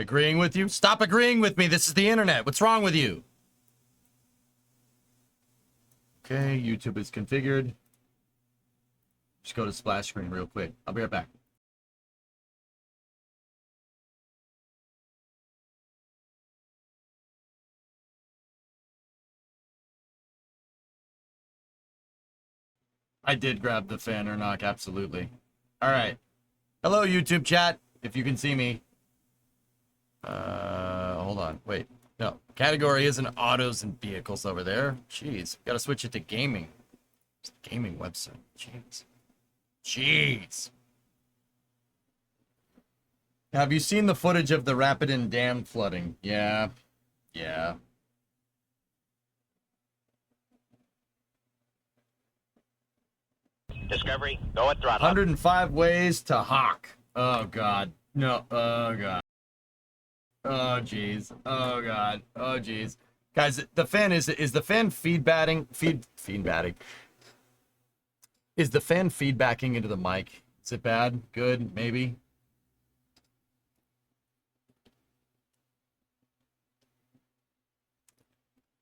Agreeing with you? Stop agreeing with me. This is the internet. What's wrong with you? Okay, YouTube is configured. Just go to splash screen real quick. I'll be right back. I did grab the fan or knock, absolutely. All right. Hello, YouTube chat, if you can see me. Hold on. Wait. No. Category isn't autos and vehicles over there. Jeez. Gotta switch it to gaming. It's a gaming website. Jeez. Jeez. Have you seen the footage of the Rapidan Dam flooding? Yeah. Yeah. Discovery, go at throttle. 105 ways to hawk. Oh, God. No. Oh, God. Oh, jeez. Oh, God. Oh, jeez. Guys, the fan is the fan feedbacking? Feedbacking. Is the fan feedbacking into the mic? Is it bad? Good? Maybe?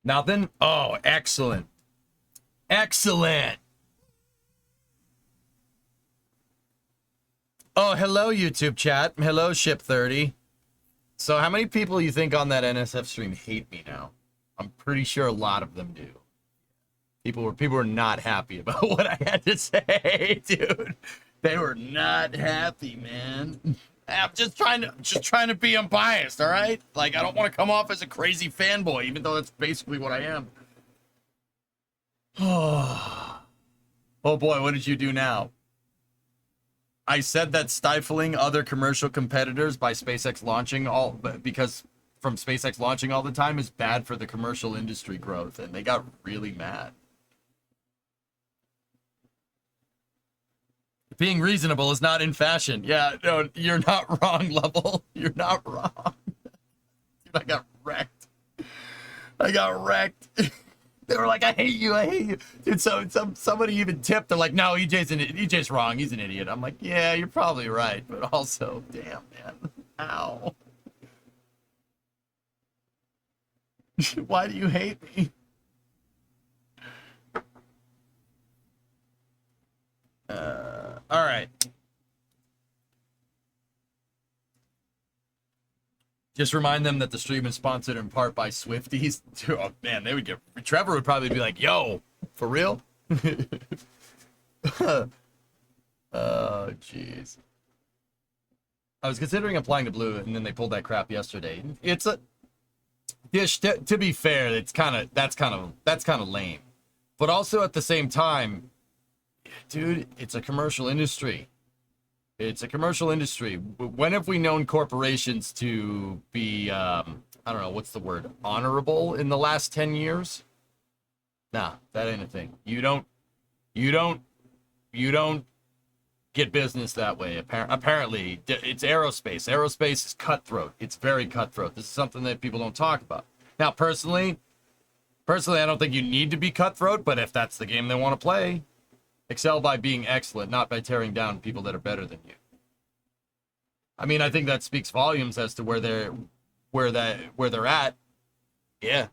Nothing? Oh, excellent. Excellent. Oh, hello, YouTube chat. Hello, Ship30. So how many people you think on that NSF stream hate me now? I'm pretty sure a lot of them do. People were not happy about what I had to say, dude. They were not happy, man. I'm just trying to be unbiased, all right? Like, I don't want to come off as a crazy fanboy, even though that's basically what I am. Oh boy, what did you do now? I said that stifling other commercial competitors by SpaceX launching because from SpaceX launching all the time is bad for the commercial industry growth, and they got really mad. Being reasonable is not in fashion. Yeah, no, you're not wrong, Level. You're not wrong. Dude, I got wrecked. I got wrecked. They were like, I hate you, I hate you. Dude, so somebody even tipped. They're like, no, EJ's wrong. He's an idiot. I'm like, yeah, you're probably right. But also, damn, man. Ow. Why do you hate me? All right. Just remind them that the stream is sponsored in part by Swifties. Oh, man, they would get... Trevor would probably be like, yo, for real? Oh, jeez. I was considering applying to Blue, and then they pulled that crap yesterday. It's a... To be fair, that's kind of lame. But also at the same time, dude, it's a commercial industry. It's a commercial industry. When have we known corporations to be, I don't know, what's the word, honorable in the last 10 years? Nah, that ain't a thing. You don't get business that way. Apparently, it's aerospace. Aerospace is cutthroat. It's very cutthroat. This is something that people don't talk about. Now, personally, I don't think you need to be cutthroat, but if that's the game they want to play, excel by being excellent, not by tearing down people that are better than you. I mean, I think that speaks volumes as to where they're at. Yeah.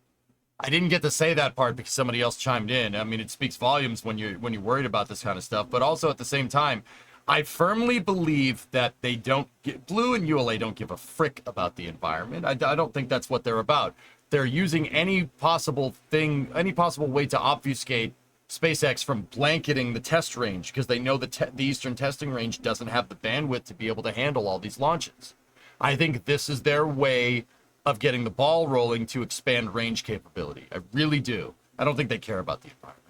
I didn't get to say that part because somebody else chimed in. I mean, it speaks volumes when you're worried about this kind of stuff, but also at the same time, I firmly believe that they don't Blue and ULA don't give a frick about the environment. I don't think that's what they're about. They're using any possible way to obfuscate SpaceX from blanketing the test range because they know the Eastern testing range doesn't have the bandwidth to be able to handle all these launches. I think this is their way of getting the ball rolling to expand range capability. I really do. I don't think they care about the environment.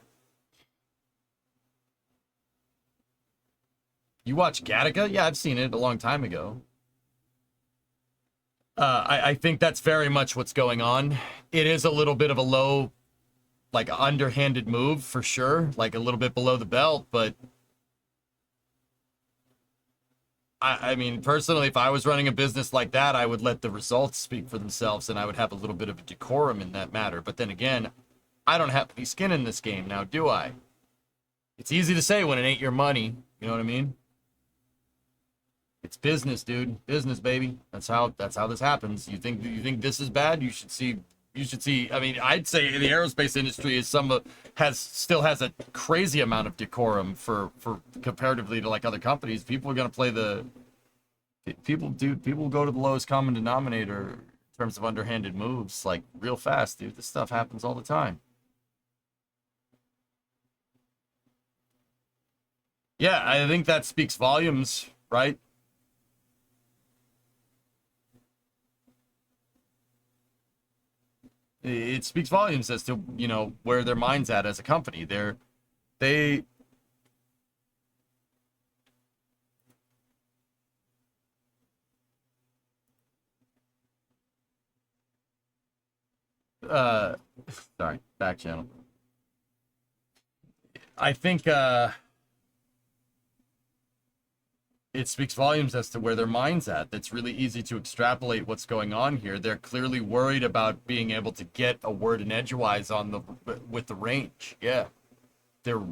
You watch Gattaca? Yeah, I've seen it a long time ago. I think that's very much what's going on. It is a little bit of a low, like underhanded move for sure, like a little bit below the belt, but I mean, personally, if I was running a business like that, I would let the results speak for themselves and I would have a little bit of a decorum in that matter. But then again, I don't have any skin in this game now, do I? It's easy to say when it ain't your money, you know what I mean? It's business, dude. Business, baby. That's how this happens. You think this is bad? You should see. I mean, I'd say the aerospace industry is still has a crazy amount of decorum for comparatively to like other companies. People are gonna play the people go to the lowest common denominator in terms of underhanded moves like real fast, dude. This stuff happens all the time. Yeah, I think that speaks volumes, right? It speaks volumes as to where their mind's at as a company. They uh sorry, back channel. I think it speaks volumes as to where their mind's at. That's really easy to extrapolate what's going on here. They're clearly worried about being able to get a word in edgewise on the with the range. Yeah. They're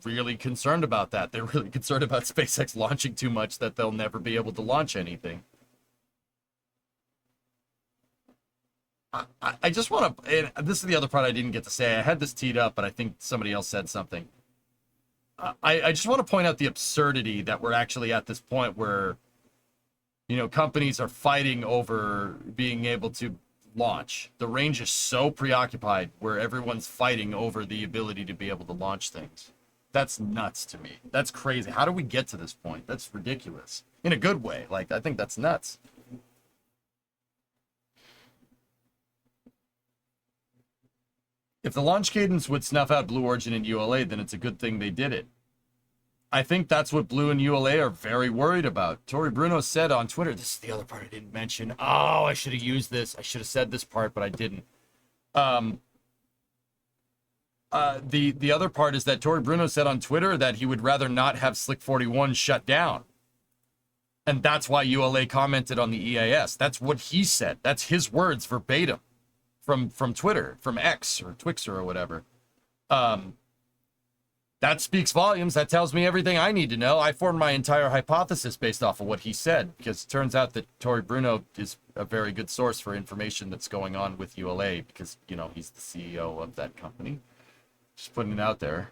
really concerned about that. They're really concerned about SpaceX launching too much that they'll never be able to launch anything. I just want to, and this is the other part I didn't get to say. I had this teed up, but I think somebody else said something. I just want to point out the absurdity that we're actually at this point where, companies are fighting over being able to launch. The range is so preoccupied where everyone's fighting over the ability to be able to launch things. That's nuts to me. That's crazy. How do we get to this point? That's ridiculous. In a good way. Like, I think that's nuts. If the launch cadence would snuff out Blue Origin and ULA, then it's a good thing they did it. I think that's what Blue and ULA are very worried about. Tori Bruno said on Twitter, this is the other part I didn't mention. Oh, I should have used this. I should have said this part, but I didn't. The other part is that Tori Bruno said on Twitter that he would rather not have Slick 41 shut down. And that's why ULA commented on the EAS. That's what he said. That's his words verbatim from Twitter, from X or Twixer or whatever. That speaks volumes. That tells me everything I need to know. I formed my entire hypothesis based off of what he said, because it turns out that Tori Bruno is a very good source for information that's going on with ULA, because, he's the CEO of that company. Just putting it out there.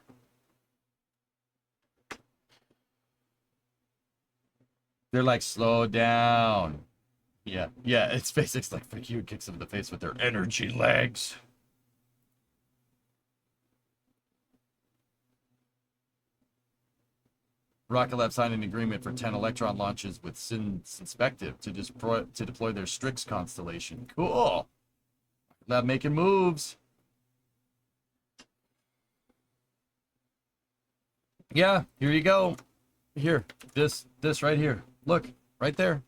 They're like, slow down. Yeah, it's SpaceX like, fuck you, kicks them in the face with their energy legs. Rocket Lab signed an agreement for 10 Electron launches with Synspective to deploy their Strix constellation. Cool. Lab making moves. Yeah, here you go. Here, this right here. Look, right there.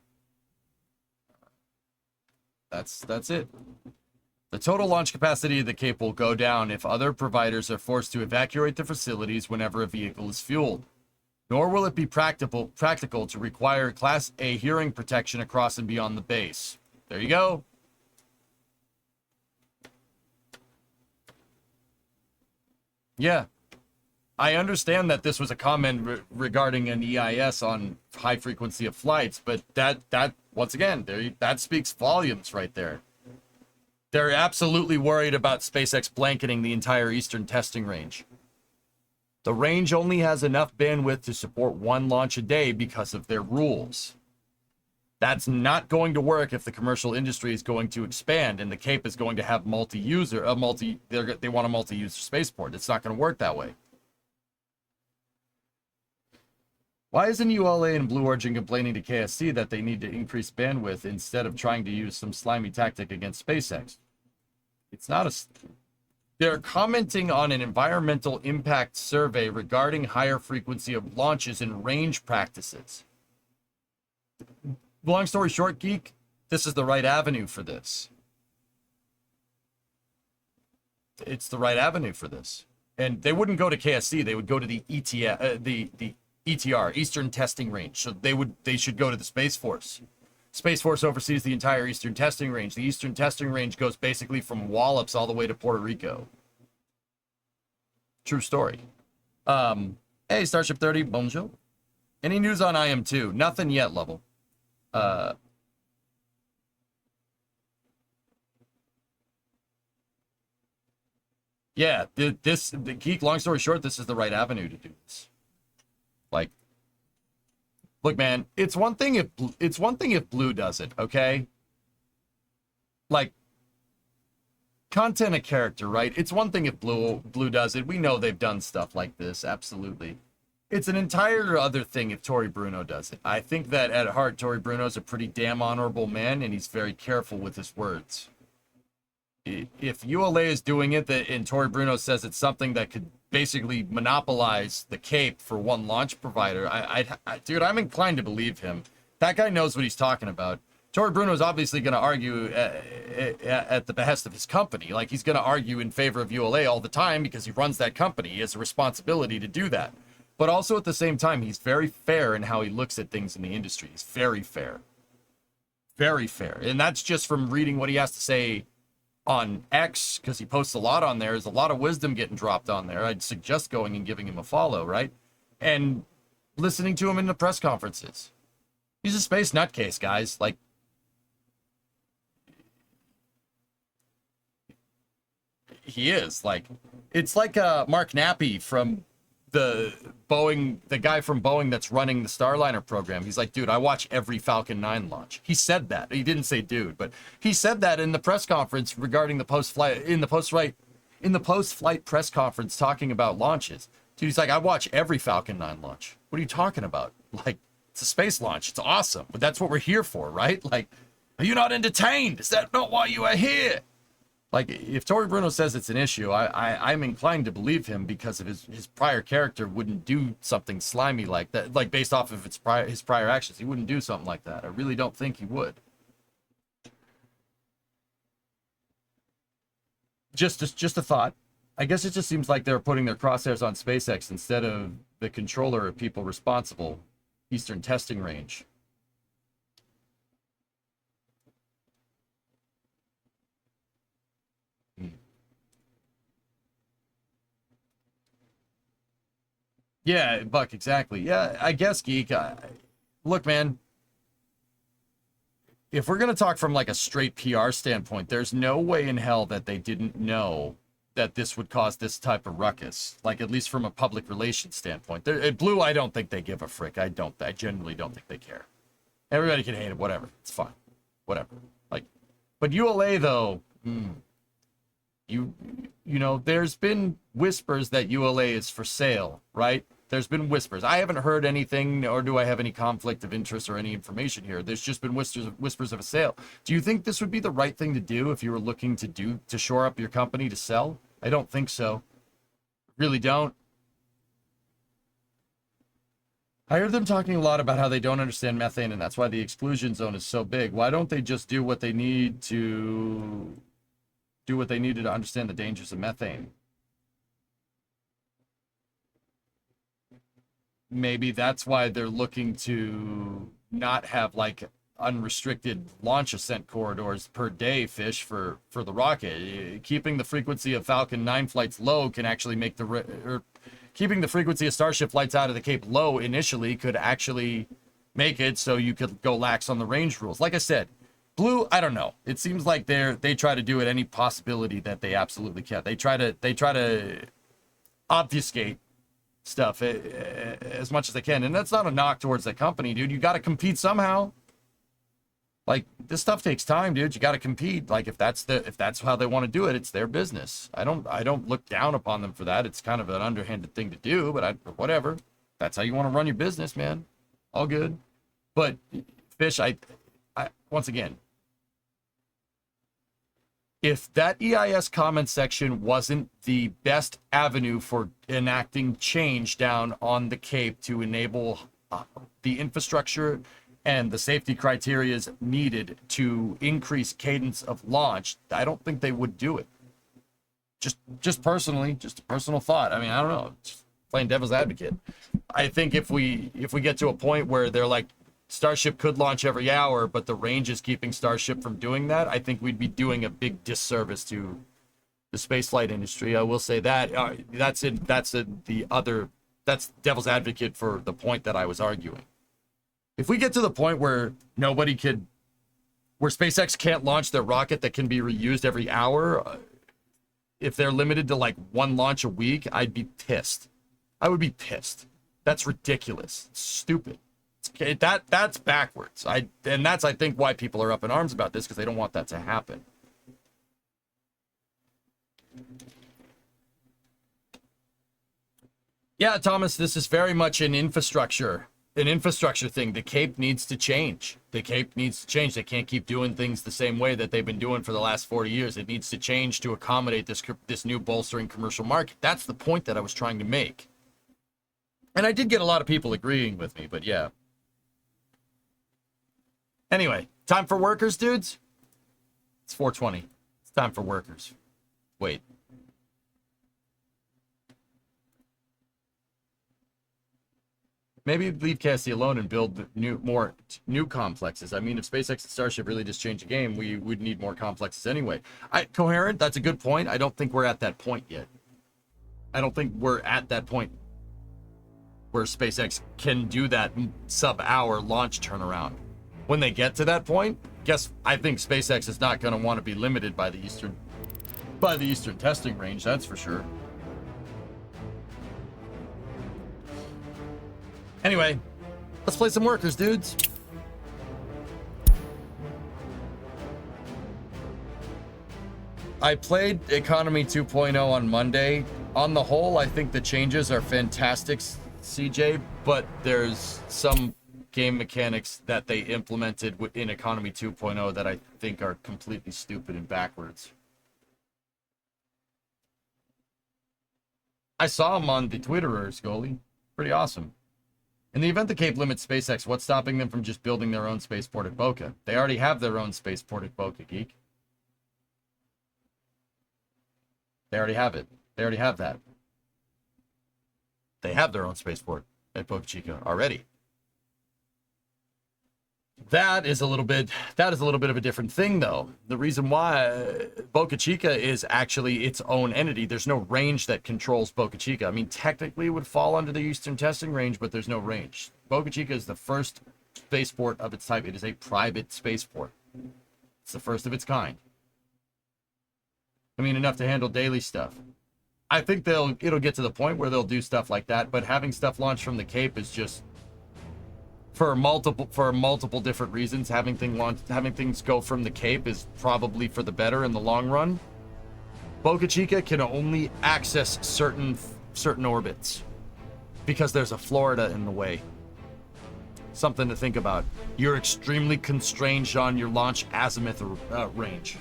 That's it. The total launch capacity of the Cape will go down if other providers are forced to evacuate the facilities whenever a vehicle is fueled. Nor will it be practical to require Class A hearing protection across and beyond the base. There you go. Yeah. I understand that this was a comment regarding an EIS on high frequency of flights, but that once again, that speaks volumes right there. They're absolutely worried about SpaceX blanketing the entire eastern testing range. The range only has enough bandwidth to support one launch a day because of their rules. That's not going to work if the commercial industry is going to expand and the Cape is going to have they want a multi-user spaceport. It's not going to work that way. Why isn't ULA and Blue Origin complaining to KSC that they need to increase bandwidth instead of trying to use some slimy tactic against SpaceX? They're commenting on an environmental impact survey regarding higher frequency of launches and range practices. Long story short, Geek, this is the right avenue for this. It's the right avenue for this. And they wouldn't go to KSC, they would go to the ETR, Eastern Testing Range. So they should go to the Space Force. Space Force oversees the entire Eastern Testing Range. The Eastern Testing Range goes basically from Wallops all the way to Puerto Rico. True story. Hey, Starship 30, bonjour. Any news on IM2? Nothing yet, Level. Uh, yeah, the geek. Long story short, this is the right avenue to do this. Like, look, man, it's one thing if Blue does it, okay? Like, content a character, right? It's one thing if Blue does it. We know they've done stuff like this, absolutely. It's an entire other thing if Tori Bruno does it. I think that at heart, Tori Bruno's a pretty damn honorable man, and he's very careful with his words. If ULA is doing it, and Tori Bruno says it's something that could basically monopolize the Cape for one launch provider, dude, I'm inclined to believe him. That guy knows what he's talking about. Tori Bruno is obviously going to argue at the behest of his company. Like, he's going to argue in favor of ULA all the time because he runs that company. He has a responsibility to do that. But also at the same time, he's very fair in how he looks at things in the industry. He's very fair. Very fair. And that's just from reading what he has to say on X, because he posts a lot on there. There's a lot of wisdom getting dropped on there. I'd suggest going and giving him a follow, right? And listening to him in the press conferences. He's a space nutcase, guys. Like, he is. Like, it's like Mark Nappy from the guy from Boeing that's running the Starliner program. He's like, dude, I watch every Falcon 9 launch. He said that. He didn't say dude, but he said that in the press conference regarding the post-flight press conference talking about launches. Dude, he's like, I watch every Falcon 9 launch. What are you talking about? Like, it's a space launch. It's awesome. But that's what we're here for, right? Like, are you not entertained? Is that not why you are here? Like, if Tori Bruno says it's an issue, I'm inclined to believe him because of his prior character wouldn't do something slimy like that. Like, based off of his prior actions, he wouldn't do something like that. I really don't think he would. Just a thought. I guess it just seems like they're putting their crosshairs on SpaceX instead of the controller of people responsible, Eastern Testing Range. Yeah, Buck, exactly. Yeah, I guess, Geek. Look, man, if we're going to talk from like a straight PR standpoint, there's no way in hell that they didn't know that this would cause this type of ruckus. Like, at least from a public relations standpoint. At Blue, I don't think they give a frick. I genuinely don't think they care. Everybody can hate it, whatever. It's fine. Whatever. Like, but ULA, though, you know, there's been whispers that ULA is for sale, right? There's been whispers. I haven't heard anything, nor do I have any conflict of interest or any information here. There's just been whispers of a sale. Do you think this would be the right thing to do if you were looking to shore up your company to sell? I don't think so. Really don't. I heard them talking a lot about how they don't understand methane, and that's why the exclusion zone is so big. Why don't they just do what they needed to understand the dangers of methane? Maybe that's why they're looking to not have like unrestricted launch ascent corridors per day, Fish, for the rocket. Keeping the frequency of Falcon 9 flights low can actually make keeping the frequency of Starship flights out of the Cape low initially could actually make it so you could go lax on the range rules. Like I said, Blue, I don't know. It seems like they try to do it any possibility that they absolutely can. They try to obfuscate stuff as much as they can, and that's not a knock towards the company, dude. You got to compete somehow. Like, this stuff takes time, dude. You got to compete. Like, if that's how they want to do it, it's their business. I don't look down upon them for that. It's kind of an underhanded thing to do, but whatever. That's how you want to run your business, man. All good. But Fish, I once again, if that EIS comment section wasn't the best avenue for enacting change down on the Cape to enable the infrastructure and the safety criteria needed to increase cadence of launch, I don't think they would do it. Just personally, just a personal thought. I mean, I don't know. Just playing devil's advocate. I think if we get to a point where they're like, Starship could launch every hour, but the range is keeping Starship from doing that, I think we'd be doing a big disservice to the spaceflight industry. I will say that that's devil's advocate for the point that I was arguing. If we get to the point where where SpaceX can't launch their rocket that can be reused every hour, if they're limited to like one launch a week, I'd be pissed. I would be pissed. That's ridiculous. It's stupid. That's backwards. And that's, I think, why people are up in arms about this, because they don't want that to happen. Yeah, Thomas, this is very much an infrastructure thing. The Cape needs to change. They can't keep doing things the same way that they've been doing for the last 40 years. It needs to change to accommodate this new bolstering commercial market. That's the point that I was trying to make. And I did get a lot of people agreeing with me, but yeah. Anyway, time for workers, dudes? It's 4:20. It's time for workers. Wait. Maybe leave Cassie alone and build more new complexes. I mean, if SpaceX and Starship really just change the game, we would need more complexes anyway. Coherent, that's a good point. I don't think we're at that point yet. I don't think we're at that point where SpaceX can do that sub-hour launch turnaround. When they get to that point, I think SpaceX is not going to want to be limited by the Eastern testing range, that's for sure. Anyway, let's play some workers, dudes. I played Economy 2.0 on Monday. On the whole, I think the changes are fantastic, CJ, but there's some game mechanics that they implemented in Economy 2.0 that I think are completely stupid and backwards. I saw them on the Twitterers, Goalie. Pretty awesome. In the event the Cape limits SpaceX, what's stopping them from just building their own spaceport at Boca? They already have their own spaceport at Boca, Geek. They already have it. They already have that. They have their own spaceport at Boca Chica already. That is a little bit of a different thing, though. The reason why Boca Chica is actually its own entity, there's no range that controls Boca Chica. I mean, technically it would fall under the Eastern testing range, but there's no range. Boca Chica is the first spaceport of its type. It is a private spaceport. It's the first of its kind. I mean, enough to handle daily stuff. I think it'll get to the point where they'll do stuff like that, but having stuff launched from the Cape is just for multiple different reasons. Having things go from the Cape is probably for the better in the long run. Boca Chica can only access certain orbits because there's a Florida in the way. Something to think about. You're extremely constrained on your launch azimuth range.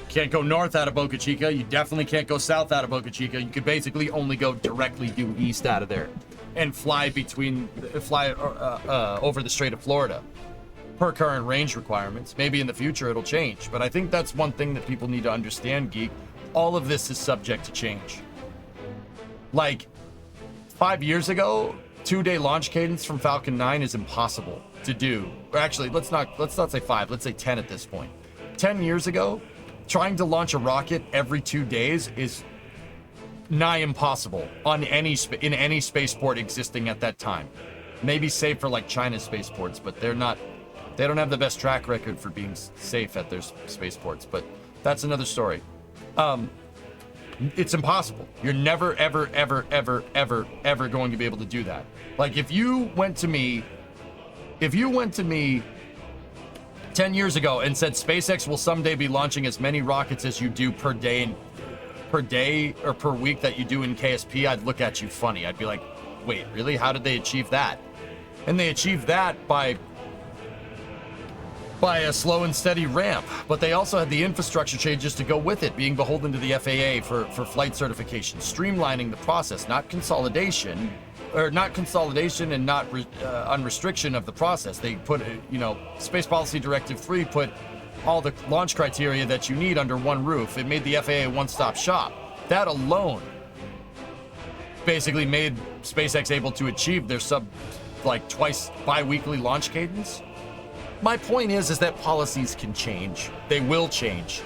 Can't go north out of Boca Chica. You definitely can't go south out of Boca Chica. You could basically only go directly due east out of there and fly over the Strait of Florida per current range requirements. Maybe in the future it'll change, but I think that's one thing that people need to understand, Geek. All of this is subject to change. Like 5 years ago, 2-day launch cadence from Falcon 9 is impossible to do. Or actually, let's not say 5, let's say 10 at this point. 10 years ago, trying to launch a rocket every 2 days is nigh impossible in any spaceport existing at that time. Maybe safe for like China's spaceports, but they don't have the best track record for being safe at their spaceports, but that's another story. It's impossible. You're never, ever, ever, ever, ever, ever going to be able to do that. Like if you went to me 10 years ago and said SpaceX will someday be launching as many rockets as you do per day or per week that you do in KSP, I'd look at you funny. I'd be like, wait, really? How did they achieve that? And they achieved that by a slow and steady ramp, but they also had the infrastructure changes to go with it, being beholden to the FAA for flight certification, streamlining the process, not consolidation and not unrestriction of the process. They put, Space Policy Directive 3 put all the launch criteria that you need under one roof. It made the FAA a one-stop shop. That alone basically made SpaceX able to achieve their twice bi-weekly launch cadence. My point is that policies can change. They will change.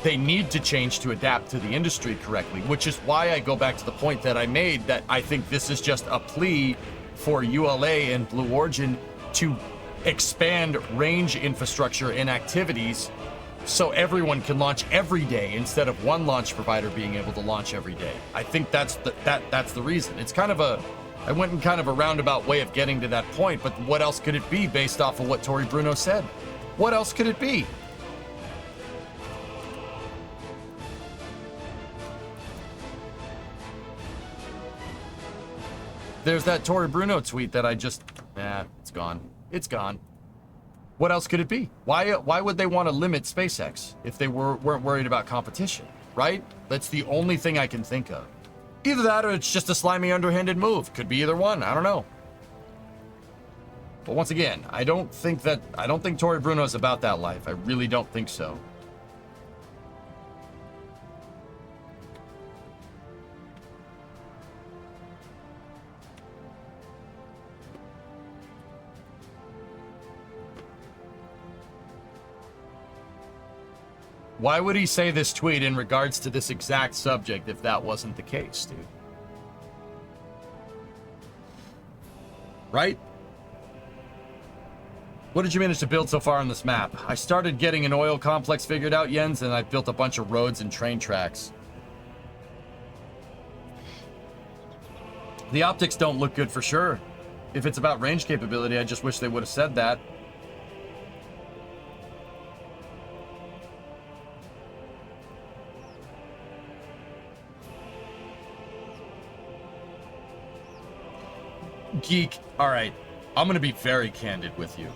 They need to change to adapt to the industry correctly, which is why I go back to the point that I made, that I think this is just a plea for ULA and Blue Origin to expand range infrastructure and activities so everyone can launch every day instead of one launch provider being able to launch every day. I think that's the reason. It's kind of I went in kind of a roundabout way of getting to that point, but what else could it be based off of what Tori Bruno said? What else could it be? There's that Tori Bruno tweet that I just, it's gone. It's gone. What else could it be? Why would they want to limit SpaceX if they weren't worried about competition, right? That's the only thing I can think of. Either that or it's just a slimy, underhanded move. Could be either one. I don't know. But once again, I don't think Tori Bruno is about that life. I really don't think so. Why would he say this tweet in regards to this exact subject if that wasn't the case, dude? Right? What did you manage to build so far on this map? I started getting an oil complex figured out, Jens, and I built a bunch of roads and train tracks. The optics don't look good for sure. If it's about range capability, I just wish they would have said that. Geek, all right, I'm gonna be very candid with you.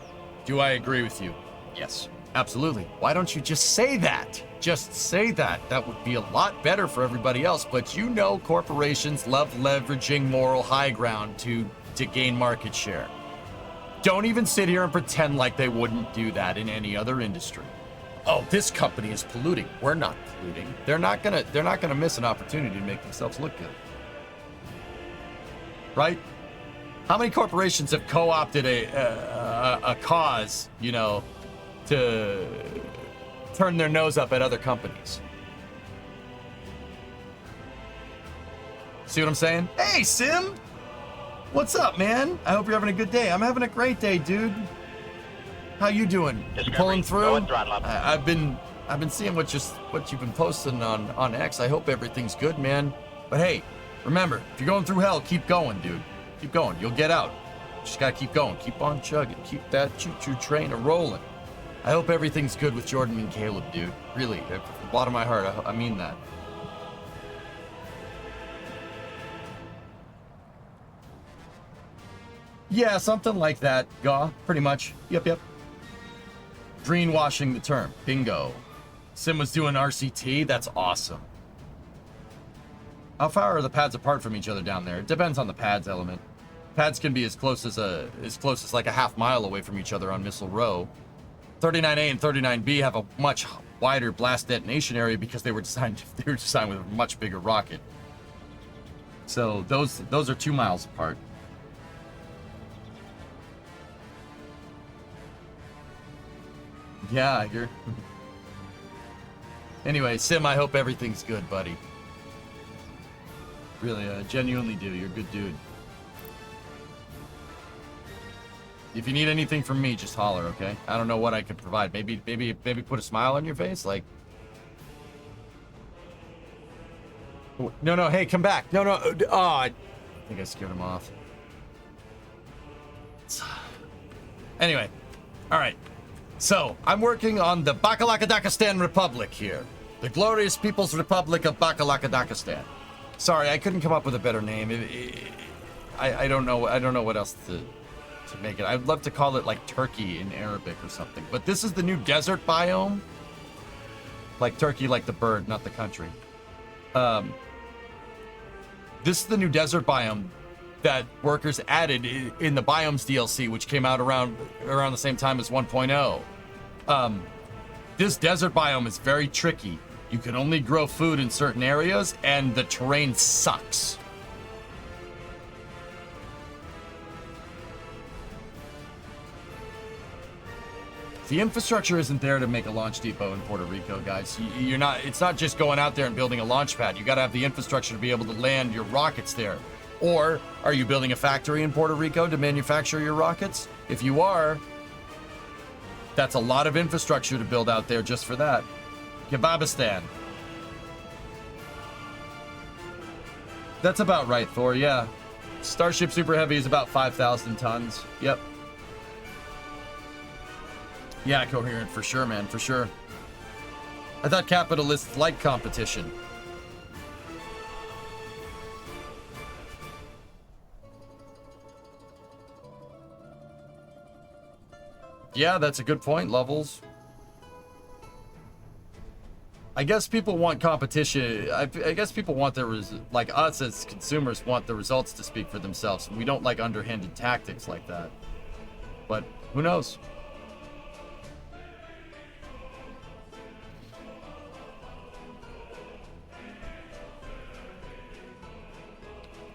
Do I agree with you? Yes, absolutely. Why don't you just say that? Just say that. That would be a lot better for everybody else. But you know, corporations love leveraging moral high ground to gain market share. Don't even sit here and pretend like they wouldn't do that in any other industry. Oh, this company is polluting. We're not polluting. They're not gonna miss an opportunity to make themselves look good. Right? How many corporations have co-opted a cause, you know, to turn their nose up at other companies? See what I'm saying? Hey, Sim! What's up, man? I hope you're having a good day. I'm having a great day, dude. How you doing? You pulling through? I've been seeing what you've been posting on X. I hope everything's good, man. But hey, remember, if you're going through hell, keep going, dude. Keep going. You'll get out. Just gotta keep going. Keep on chugging. Keep that choo-choo train a-rolling. I hope everything's good with Jordan and Caleb, dude. Really, from the bottom of my heart, I mean that. Yeah, something like that, Gaw. Pretty much. Yep. Greenwashing the term. Bingo. Sim was doing RCT. That's awesome. How far are the pads apart from each other down there? It depends on the pads element. Pads can be as close as like a half mile away from each other on Missile Row. 39A and 39B have a much wider blast detonation area because they were designed with a much bigger rocket. So those are 2 miles apart. Yeah, I hear. Anyway, Sim, I hope everything's good, buddy. Really, I genuinely do. You're a good dude. If you need anything from me, just holler, okay? I don't know what I could provide. Maybe put a smile on your face, like. No, hey, come back. No. Oh, I think I scared him off. Anyway, all right. So I'm working on the Bakalakadakastan Republic here, the glorious People's Republic of Bakalakadakastan. Sorry, I couldn't come up with a better name. I don't know what else to make it. I'd love to call it like Turkey in Arabic or something. But this is the new desert biome. Like Turkey, like the bird, not the country. This is the new desert biome that workers added in the Biomes DLC, which came out around the same time as 1.0. This desert biome is very tricky. You can only grow food in certain areas, and the terrain sucks. The infrastructure isn't there to make a launch depot in Puerto Rico, guys. You're not. It's not just going out there and building a launch pad. You got to have the infrastructure to be able to land your rockets there. Or are you building a factory in Puerto Rico to manufacture your rockets? If you are, that's a lot of infrastructure to build out there just for that. Kebabistan. That's about right, Thor, yeah. Starship Super Heavy is about 5,000 tons. Yep. Yeah, coherent, for sure, man, for sure. I thought capitalists like competition. Yeah, that's a good point, Levels. I guess people want competition. I guess people want their like us as consumers want the results to speak for themselves. We don't like underhanded tactics like that. But who knows?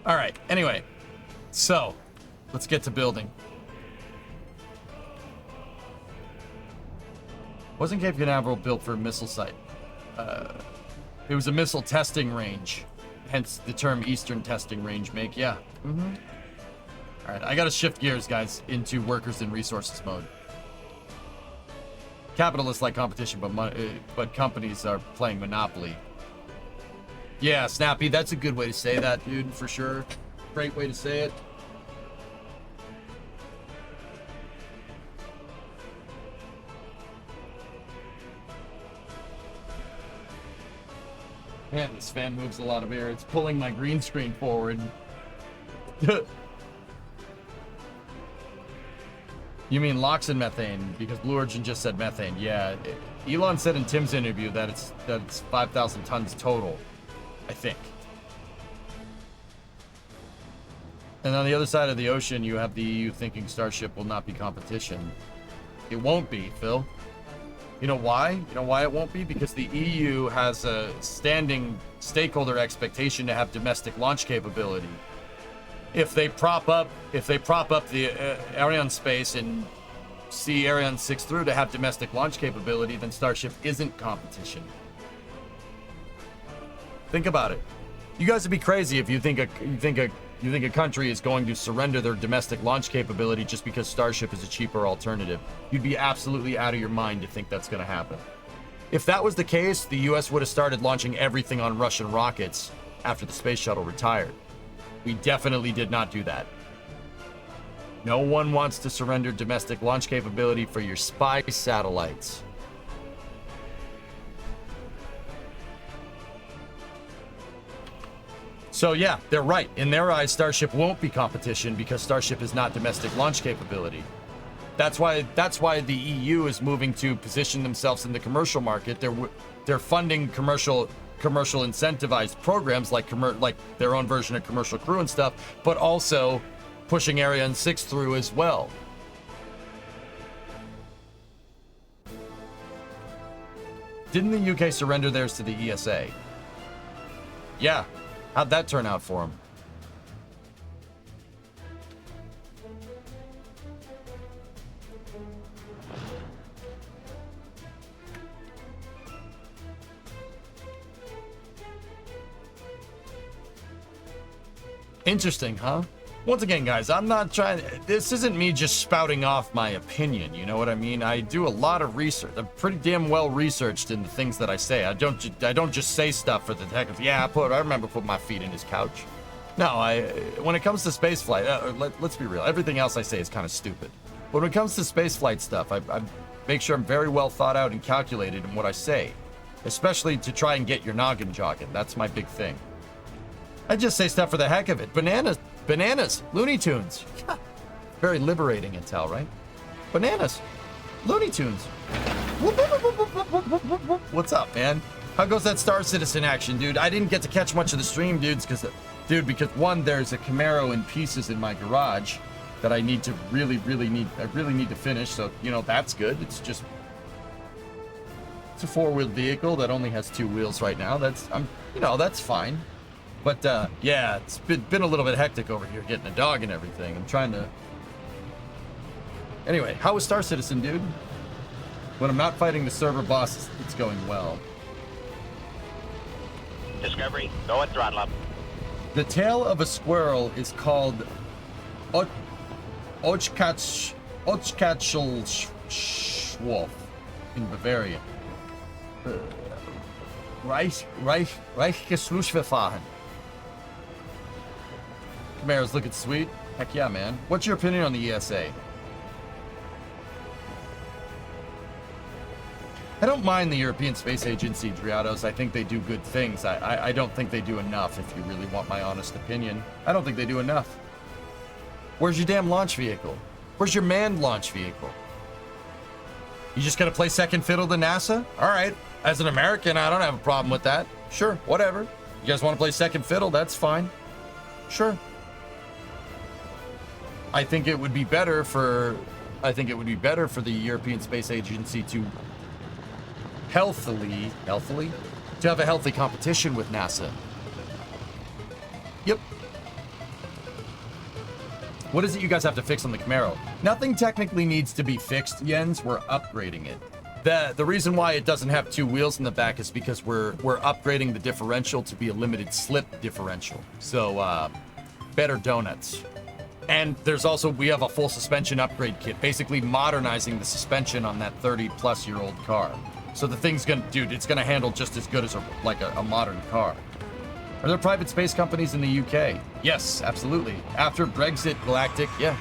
All right. Anyway, so let's get to building. Wasn't Cape Canaveral built for a missile site? It was a missile testing range, hence the term Eastern Testing Range make. Yeah. Mm-hmm. All right, I gotta shift gears, guys, into workers and resources mode. Capitalists like competition, but companies are playing Monopoly. Yeah, Snappy, that's a good way to say that, dude, for sure. Great way to say it. Man, this fan moves a lot of air. It's pulling my green screen forward. You mean LOX and methane, because Blue Origin just said methane. Yeah, Elon said in Tim's interview that it's 5,000 tons total, I think. And on the other side of the ocean, you have the EU thinking Starship will not be competition. It won't be, Phil. You know why? You know why it won't be? Because the EU has a standing stakeholder expectation to have domestic launch capability. If they prop up the Ariane space and see Ariane 6 through to have domestic launch capability, then Starship isn't competition. Think about it. You guys would be crazy if you think a country is going to surrender their domestic launch capability just because Starship is a cheaper alternative. You'd be absolutely out of your mind to think that's going to happen. If that was the case, the US would have started launching everything on Russian rockets after the space shuttle retired. We definitely did not do that. No one wants to surrender domestic launch capability for your spy satellites. So yeah, they're right. In their eyes, Starship won't be competition because Starship is not domestic launch capability. That's why the EU is moving to position themselves in the commercial market. They're funding commercial incentivized programs like their own version of Commercial Crew and stuff, but also pushing Ariane 6 through as well. Didn't the UK surrender theirs to the ESA? Yeah. How'd that turn out for them? Interesting, huh? Once again, guys, I'm not trying. This isn't me just spouting off my opinion. You know what I mean? I do a lot of research. I'm pretty damn well researched in the things that I say. I don't just say stuff for the heck of. Yeah, I remember putting my feet in his couch. No, when it comes to spaceflight, let's be real. Everything else I say is kind of stupid. But when it comes to spaceflight stuff, I make sure I'm very well thought out and calculated in what I say, especially to try and get your noggin jogging. That's my big thing. I just say stuff for the heck of it. Bananas, Looney Tunes. Very liberating intel, right? Bananas, Looney Tunes. What's up, man? How goes that Star Citizen action, dude? I didn't get to catch much of the stream, because one, there's a Camaro in pieces in my garage that I need to really need to finish. So, that's good. It's a four-wheeled vehicle that only has two wheels right now. That's fine. But, yeah, it's been a little bit hectic over here getting a dog and everything. I'm trying to... Anyway, how was Star Citizen, dude? When I'm not fighting the server boss, it's going well. Discovery, go at throttle up. The tail of a squirrel is called Ochkatschelschwolf in Bavaria. Reichsschlussverfahren. Camaro's looking sweet. Heck yeah, man. What's your opinion on the ESA? I don't mind the European Space Agency, Driados. I think they do good things. I don't think they do enough, if you really want my honest opinion. I don't think they do enough. Where's your damn launch vehicle? Where's your manned launch vehicle? You just gonna play second fiddle to NASA? All right. As an American, I don't have a problem with that. Sure, whatever. You guys want to play second fiddle? That's fine. Sure. I think it would be better for the European Space Agency to healthily to have a healthy competition with NASA. Yep. What is it you guys have to fix on the Camaro? Nothing technically needs to be fixed, Jens. We're upgrading it. The reason why it doesn't have two wheels in the back is because we're upgrading the differential to be a limited slip differential. So better donuts. And there's also, we have a full suspension upgrade kit, basically modernizing the suspension on that 30-plus-year-old car. So the thing's gonna, dude, it's gonna handle just as good as a modern car. Are there private space companies in the UK? Yes, absolutely. After Brexit, Galactic, yeah.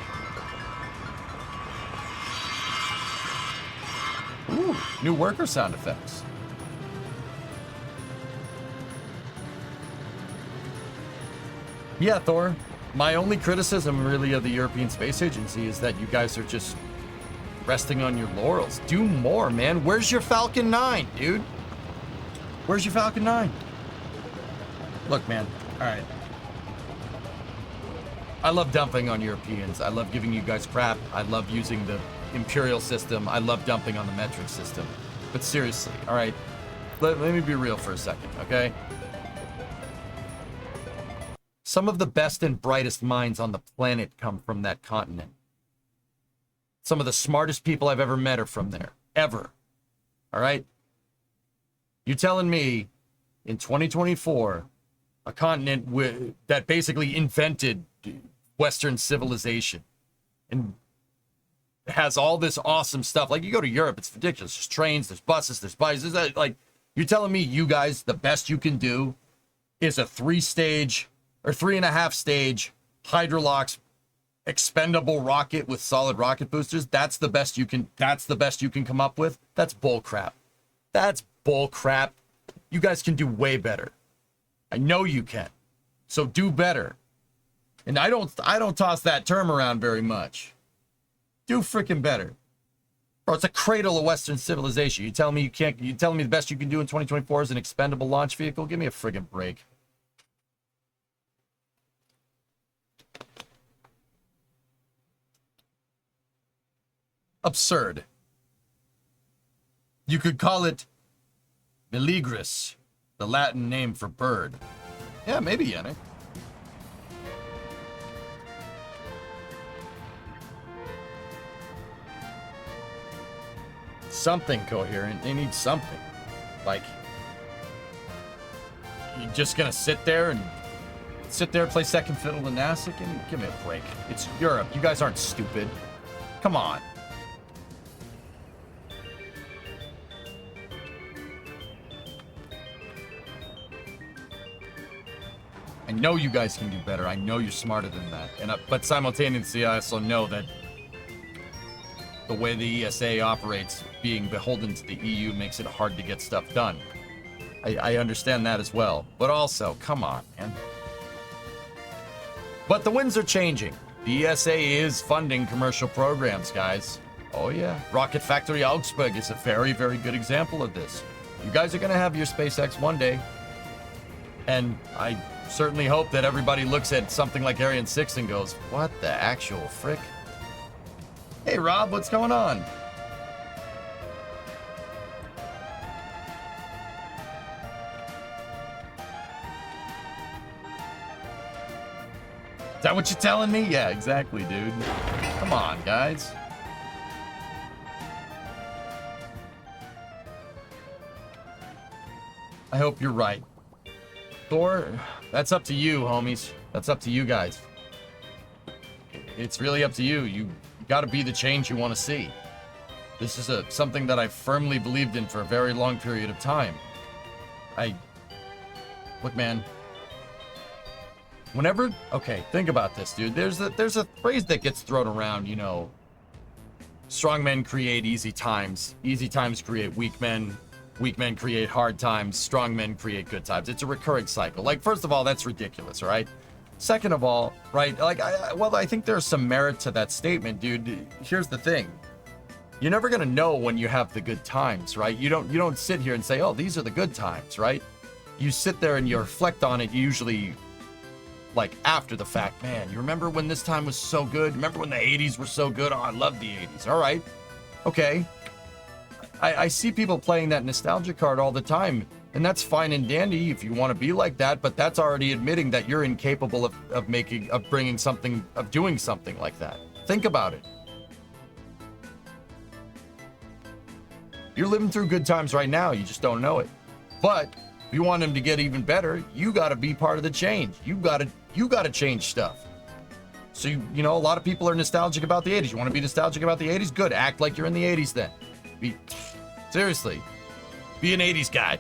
Ooh, new worker sound effects. Yeah, Thor. My only criticism, really, of the European Space Agency is that you guys are just resting on your laurels. Do more, man. Where's your Falcon 9, dude? Where's your Falcon 9? Look, man. All right. I love dumping on Europeans. I love giving you guys crap. I love using the Imperial system. I love dumping on the metric system. But seriously, all right, let me be real for a second, okay? Some of the best and brightest minds on the planet come from that continent. Some of the smartest people I've ever met are from there. Ever. All right? You're telling me in 2024, a continent that basically invented Western civilization and has all this awesome stuff. Like, you go to Europe, it's ridiculous. There's trains, there's buses, there's bikes. There's like, you're telling me you guys, the best you can do is a 3-stage or 3.5-stage Hydrolox expendable rocket with solid rocket boosters? That's the best you can come up with? That's bull crap. That's bull crap. You guys can do way better. I know you can. So do better. And I don't toss that term around very much. Do freaking better. Bro, it's a cradle of Western civilization. You telling me the best you can do in 2024 is an expendable launch vehicle? Give me a friggin' break. Absurd. You could call it Ludicrious, the Latin name for bird. Yeah, maybe, Yannick. Something coherent. They need something. Like, you're just gonna sit there, play second fiddle to NASA? Give me a break. It's Europe. You guys aren't stupid. Come on. I know you guys can do better. I know you're smarter than that. But simultaneously, I also know that the way the ESA operates, being beholden to the EU, makes it hard to get stuff done. I understand that as well. But also, come on, man. But the winds are changing. The ESA is funding commercial programs, guys. Oh, yeah. Rocket Factory Augsburg is a very, very good example of this. You guys are going to have your SpaceX one day. And I certainly hope that everybody looks at something like Ariane 6 and goes, what the actual frick? Hey, Rob, what's going on? Is that what you're telling me? Yeah, exactly, dude. Come on, guys. I hope you're right. Thor, that's up to you, homies. That's up to you guys. It's really up to you. You got to be the change you want to see. This is something that I firmly believed in for a very long period of time. Look, man. Whenever, okay, think about this, dude. There's a phrase that gets thrown around, you know. Strong men create easy times. Easy times create weak men. Weak men create hard times. Strong men create good times. It's a recurring cycle. Like, first of all, that's ridiculous, right? Second of all, right? Like, I think there's some merit to that statement, dude. Here's the thing. You're never gonna know when you have the good times, right? You don't sit here and say, oh, these are the good times, right? You sit there and you reflect on it usually like after the fact. Man, you remember when this time was so good? Remember when the 80s were so good? Oh, I love the 80s. All right. Okay. I see people playing that nostalgia card all the time, and that's fine and dandy if you want to be like that, but that's already admitting that you're incapable of doing something like that. Think about it. You're living through good times right now, you just don't know it. But if you want them to get even better, you got to be part of the change. You got to change stuff. So you know, a lot of people are nostalgic about the 80s. You want to be nostalgic about the 80s? Good. Act like you're in the 80s then. Seriously. Be an 80s guy.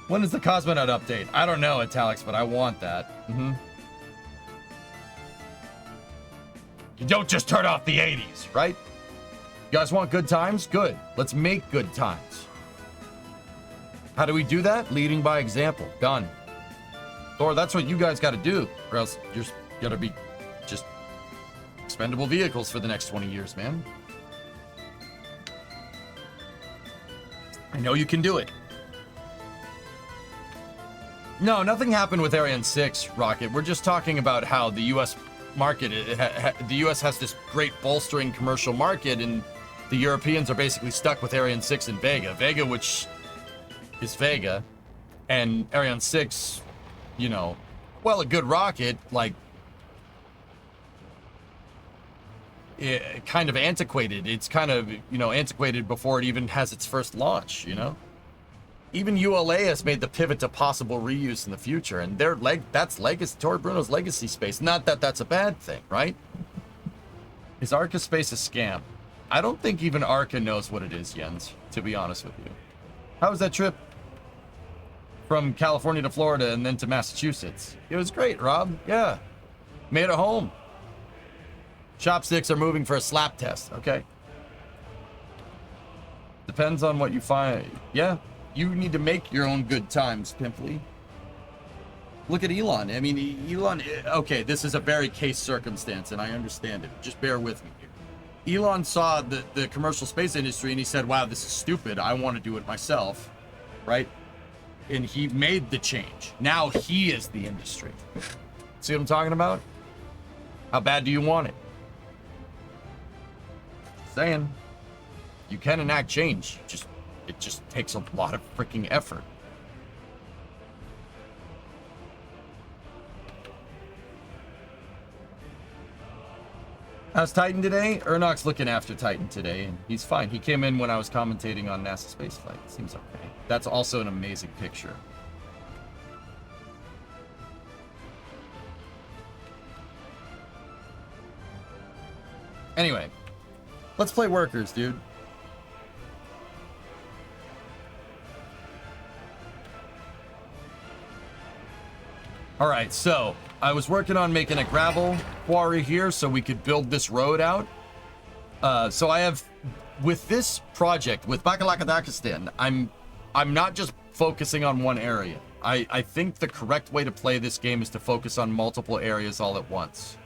When is the Cosmonaut update? I don't know, Italics, but I want that. You don't just turn off the 80s, right? You guys want good times? Good. Let's make good times. How do we do that? Leading by example. Done. Thor, that's what you guys got to do, or else you're going to be just expendable vehicles for the next 20 years, man. I know you can do it. No, nothing happened with Ariane 6, Rocket. We're just talking about how the U.S. market, the U.S. has this great bolstering commercial market, and the Europeans are basically stuck with Ariane 6 and Vega. Vega, which is Vega, and Ariane 6, you know, well, a good rocket, like, kind of antiquated. It's kind of, you know, antiquated before it even has its first launch, you know? Even ULA has made the pivot to possible reuse in the future, and that's legacy, Tori Bruno's legacy space. Not that that's a bad thing, right? Is Arca space a scam? I don't think even Arca knows what it is, Jens, to be honest with you. How was that trip from California to Florida and then to Massachusetts? It was great, Rob. Yeah. Made it home. Chopsticks are moving for a slap test. Okay. Depends on what you find. Yeah. You need to make your own good times, Pimply. Look at Elon. I mean, Elon, okay, this is a very case circumstance, and I understand it. Just bear with me here. Elon saw the commercial space industry, and he said, wow, this is stupid. I want to do it myself, right? And he made the change. Now he is the industry. See what I'm talking about? How bad do you want it? Saying. You can enact change. It just takes a lot of freaking effort. How's Titan today? Ernok's looking after Titan today, and he's fine. He came in when I was commentating on NASA spaceflight. Seems okay. That's also an amazing picture. Anyway, let's play workers, dude. All right, so I was working on making a gravel quarry here so we could build this road out. So I have, with this project, with Bakalakadakastan, I'm not just focusing on one area. I think the correct way to play this game is to focus on multiple areas all at once.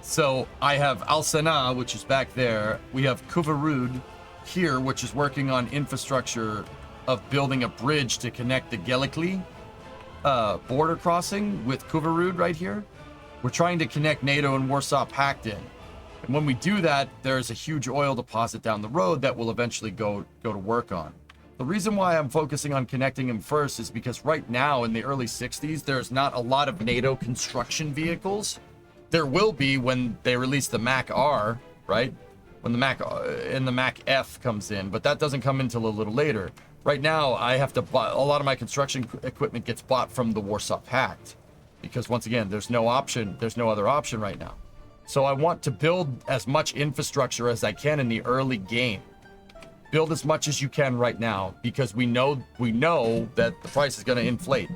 So I have Al Sanaa, which is back there. We have Kuvarud here, which is working on infrastructure of building a bridge to connect the Gelikli border crossing with Kuvarud right here. We're trying to connect NATO and Warsaw Pact in. And when we do that, there's a huge oil deposit down the road that we'll eventually go to work on. The reason why I'm focusing on connecting him first is because right now in the early 60s, there's not a lot of NATO construction vehicles. There will be when they release the Mac R, right? When the Mac and the Mac F comes in, but that doesn't come until a little later. Right now, I have to buy, a lot of my construction equipment gets bought from the Warsaw Pact because once again, there's no option, there's no other option right now. So I want to build as much infrastructure as I can in the early game. Build as much as you can right now because we know that the price is going to inflate.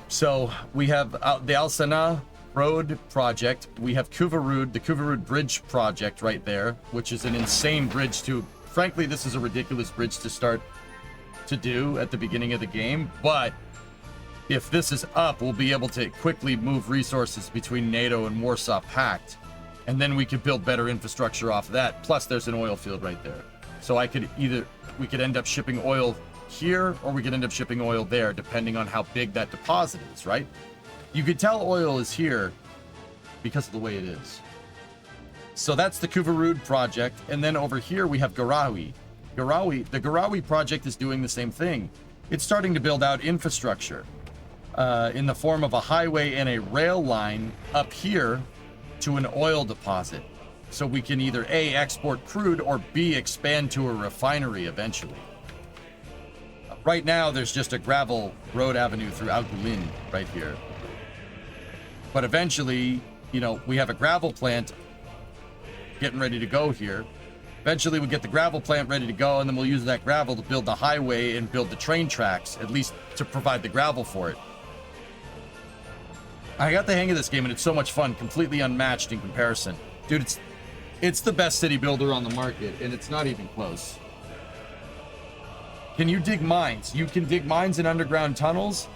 So we have the Al Sana Road project. We have Kuvarud, the Kuvarud Bridge project right there, which is an insane bridge to... Frankly, this is a ridiculous bridge to start to do at the beginning of the game, but if this is up, we'll be able to quickly move resources between NATO and Warsaw Pact, and then we could build better infrastructure off of that. Plus, there's an oil field right there. So we could end up shipping oil here, or we could end up shipping oil there, depending on how big that deposit is, right? You could tell oil is here because of the way it is. So that's the Kuvarud project, and then over here we have Garawi. The Garawi project is doing the same thing. It's starting to build out infrastructure in the form of a highway and a rail line up here to an oil deposit. So we can either A, export crude, or B, expand to a refinery eventually. Right now, there's just a gravel road avenue through Algulin right here. But eventually, you know, we have a gravel plant getting ready to go here. Eventually we'll get the gravel plant ready to go, and then we'll use that gravel to build the highway and build the train tracks, at least to provide the gravel for it. I got the hang of this game, and it's so much fun, completely unmatched in comparison. Dude, it's the best city builder on the market, and it's not even close. Can you dig mines? You can dig mines in underground tunnels.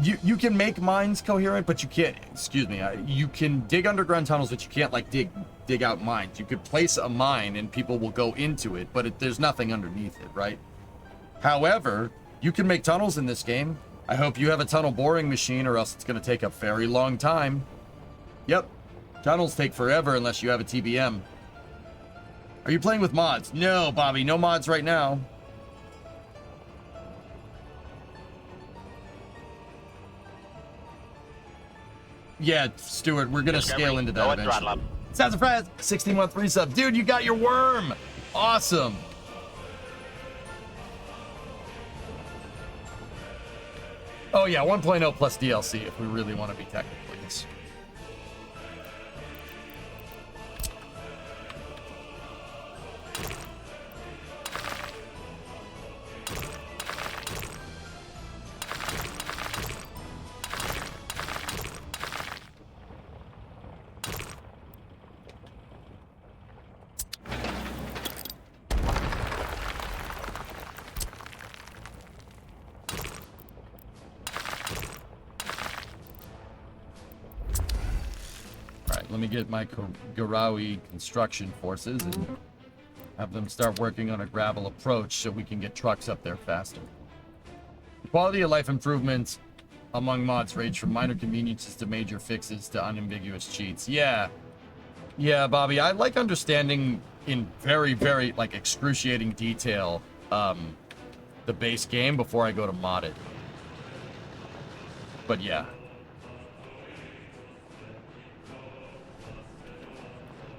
You can make mines coherent, but you can't, excuse me, you can dig underground tunnels, but you can't like dig out mines. You could place a mine and people will go into it, but there's nothing underneath it, right? However, you can make tunnels in this game. I hope you have a tunnel boring machine, or else it's going to take a very long time. Yep, tunnels take forever unless you have a TBM. Are you playing with mods? No, Bobby, no mods right now. Yeah, Stuart, we're gonna scale into that eventually. Sounds of Fred, 16-month resub. Dude, you got your worm! Awesome! Oh yeah, 1.0 plus DLC if we really want to be technical. Yes. Let me get my Garawi construction forces and have them start working on a gravel approach so we can get trucks up there faster. Quality of life improvements among mods range from minor conveniences to major fixes to unambiguous cheats. Yeah, Bobby, I like understanding in very, very like excruciating detail the base game before I go to mod it. But yeah.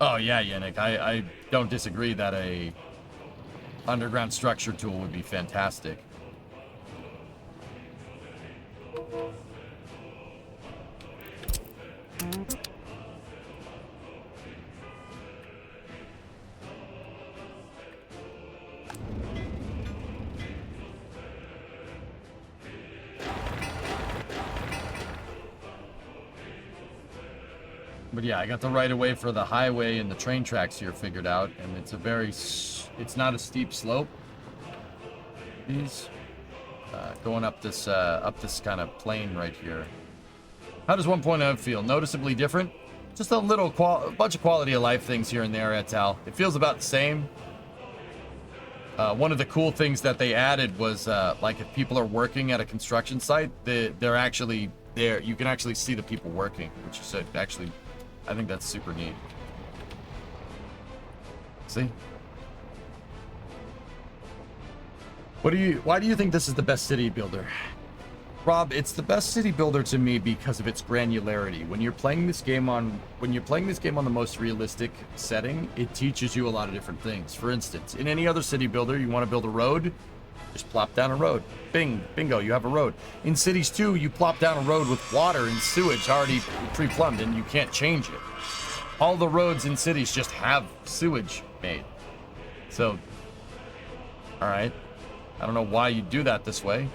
Oh yeah, Yannick, I don't disagree that a underground structure tool would be fantastic. But yeah, I got the right of way for the highway and the train tracks here figured out, and it's a very, it's not a steep slope. These going up this kind of plane right here. How does 1.0 feel? Noticeably different? Just a little bunch of quality of life things here and there, Etal. It feels about the same. One of the cool things that they added was like if people are working at a construction site, they're actually there. You can actually see the people working, which is actually, I think that's super neat. See? Why do you think this is the best city builder? Rob, it's the best city builder to me because of its granularity. When you're playing this game on the most realistic setting, it teaches you a lot of different things. For instance, in any other city builder, you want to build a road, just plop down a road. Bing, bingo, you have a road. In Cities 2, you plop down a road with water and sewage already pre-plumbed, and you can't change it. All the roads in cities just have sewage made. So, all right. I don't know why you do that this way.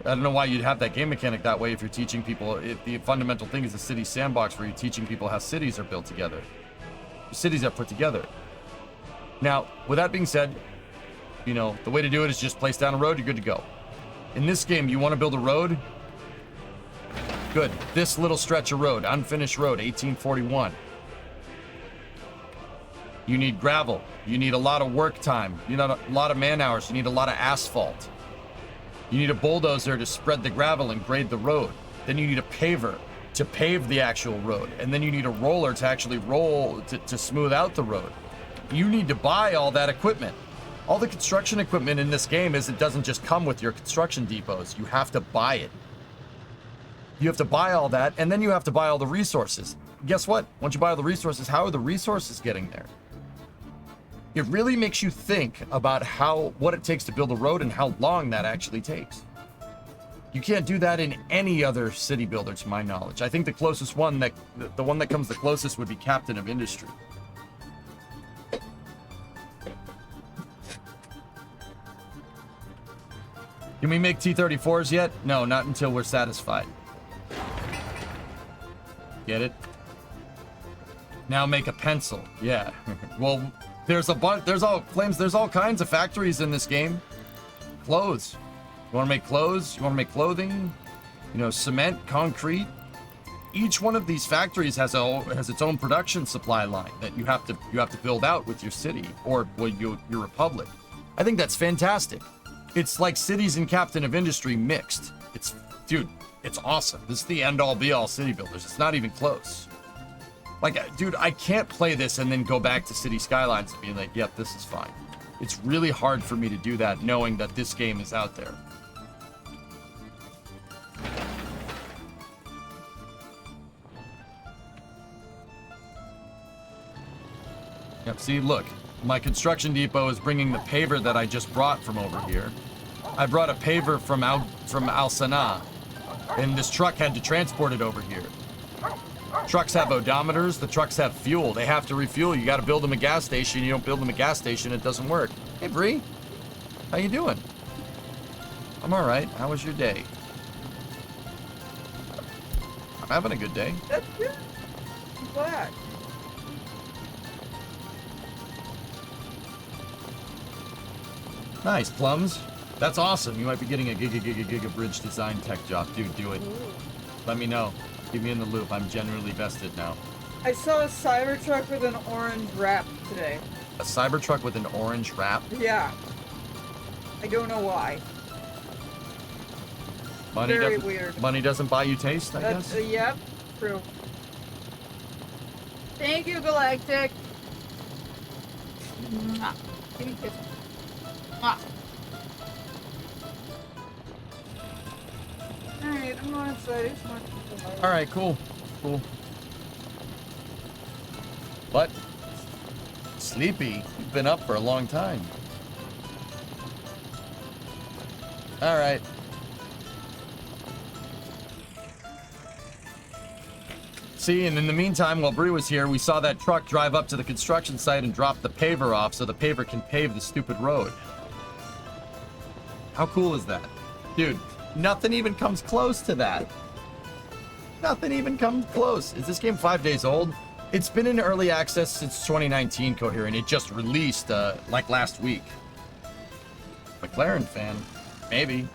I don't know why you'd have that game mechanic that way if you're teaching people. If the fundamental thing is a city sandbox where you're teaching people how cities are built together. Cities are put together. Now, with that being said, you know, the way to do it is just place down a road, you're good to go. In this game, you want to build a road? Good. This little stretch of road, unfinished road, 1841. You need gravel. You need a lot of work time. You need a lot of man hours. You need a lot of asphalt. You need a bulldozer to spread the gravel and grade the road. Then you need a paver to pave the actual road. And then you need a roller to actually roll to smooth out the road. You need to buy all that equipment. All the construction equipment in this game it doesn't just come with your construction depots. You have to buy it. You have to buy all that, and then you have to buy all the resources. Guess what? Once you buy all the resources, how are the resources getting there? It really makes you think about what it takes to build a road and how long that actually takes. You can't do that in any other city builder, to my knowledge. I think the closest one the one that comes the closest would be Captain of Industry. Can we make T-34s yet? No, not until we're satisfied. Get it? Now make a pencil. Yeah. Well, there's all kinds of factories in this game. Clothes. You want to make clothes? You want to make clothing? You know, cement, concrete. Each one of these factories has its own production supply line that you have to build out with your city or your republic. I think that's fantastic. It's like Cities and Captain of Industry mixed. Dude, it's awesome. This is the end-all be-all city builders. It's not even close. Like, dude, I can't play this and then go back to City Skylines and be like, yep, this is fine. It's really hard for me to do that knowing that this game is out there. Yep, see, look. My construction depot is bringing the paver that I just brought from over here. I brought a paver from Al Sanaa, and this truck had to transport it over here. Trucks have odometers. The trucks have fuel. They have to refuel. You got to build them a gas station. You don't build them a gas station, it doesn't work. Hey, Bree. How you doing? I'm all right. How was your day? I'm having a good day. That's good. I'm glad. Nice, Plums. That's awesome. You might be getting a giga bridge design tech job. Dude, do it. Ooh. Let me know. Keep me in the loop. I'm genuinely vested now. I saw a Cybertruck with an orange wrap today. A Cybertruck with an orange wrap? Yeah. I don't know why. Very weird. Money doesn't buy you taste, I guess? Yep, true. Thank you, Galactic. Mwah. Give me a kiss. Mwah. Alright, I'm going inside. It's not Alright, cool. Cool. What? Sleepy? You've been up for a long time. Alright. See, and in the meantime, while Bree was here, we saw that truck drive up to the construction site and drop the paver off so the paver can pave the stupid road. How cool is that? Dude, nothing even comes close to that. Nothing even comes close. Is this game 5 days old? It's been in early access since 2019, Coherent. It just released, like last week. McLaren fan? Maybe.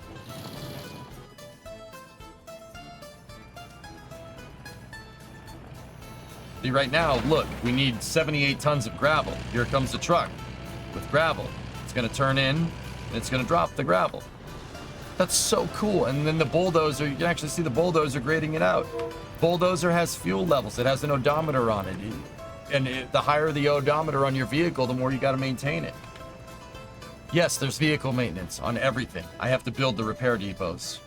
See, right now, look, we need 78 tons of gravel. Here comes the truck with gravel. It's gonna turn in, and it's gonna drop the gravel. That's so cool. And then the bulldozer, you can actually see the bulldozer grading it out. Bulldozer has fuel levels. It has an odometer on it. And the higher the odometer on your vehicle, the more you got to maintain it. Yes, there's vehicle maintenance on everything. I have to build the repair depots.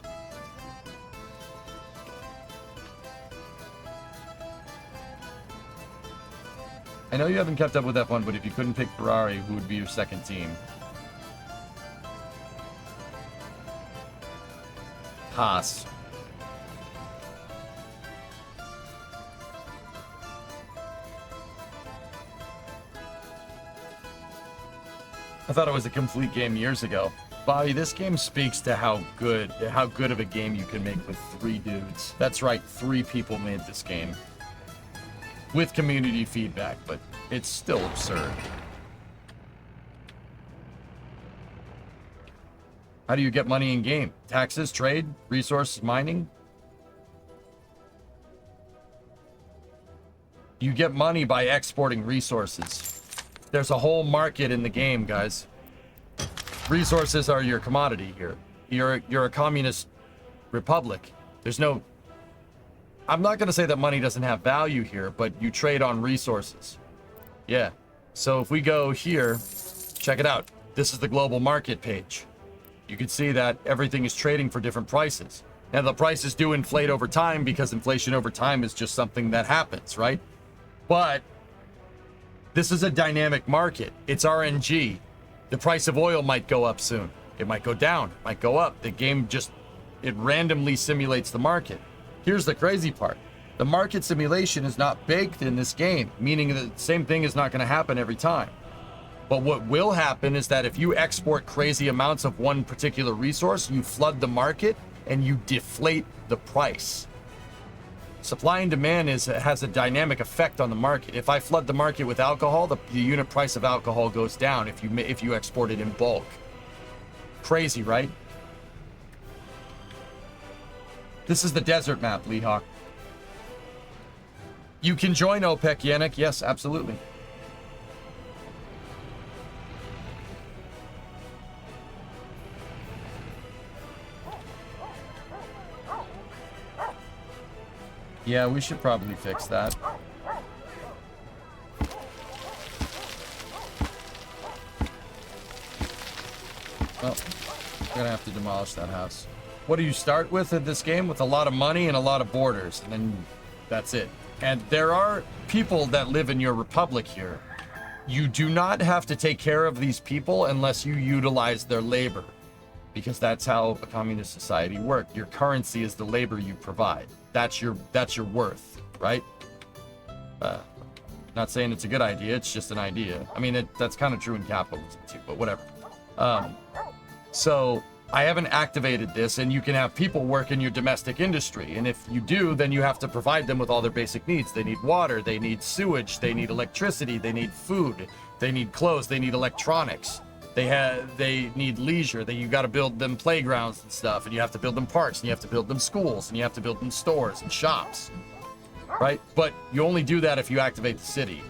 I know you haven't kept up with F1, but if you couldn't pick Ferrari, who would be your second team? Haas. I thought it was a complete game years ago. Bobby, this game speaks to how good of a game you can make with 3 dudes. That's right, 3 people made this game. With community feedback, but it's still absurd. How do you get money in game? Taxes, trade, resources, mining? You get money by exporting resources. There's a whole market in the game, guys. Resources are your commodity here. You're a communist republic. There's no... I'm not going to say that money doesn't have value here, but you trade on resources. Yeah. So if we go here, check it out. This is the global market page. You can see that everything is trading for different prices. Now, the prices do inflate over time because inflation over time is just something that happens, right? But this is a dynamic market. It's RNG. The price of oil might go up soon. It might go down, it might go up. The game just, it randomly simulates the market. Here's the crazy part. The market simulation is not baked in this game, meaning that the same thing is not going to happen every time. But what will happen is that if you export crazy amounts of one particular resource, you flood the market and you deflate the price. Supply and demand has a dynamic effect on the market. If I flood the market with alcohol, the unit price of alcohol goes down if you export it in bulk. Crazy, right? This is the desert map, Leehawk. You can join OPEC, Yannick. Yes, absolutely. Yeah, we should probably fix that. Well, we're gonna have to demolish that house. What do you start with in this game? With a lot of money and a lot of borders, and then that's it. And there are people that live in your republic here. You do not have to take care of these people unless you utilize their labor, because that's how a communist society works. Your currency is the labor you provide. That's your worth, right? Not saying it's a good idea, it's just an idea. I mean, that's kind of true in capitalism too, but whatever. So I haven't activated this, and you can have people work in your domestic industry. And if you do, then you have to provide them with all their basic needs. They need water, they need sewage, they need electricity, they need food, they need clothes, they need electronics. They need leisure. You got to build them playgrounds and stuff, and you have to build them parks, and you have to build them schools, and you have to build them stores and shops, right? But you only do that if you activate the city.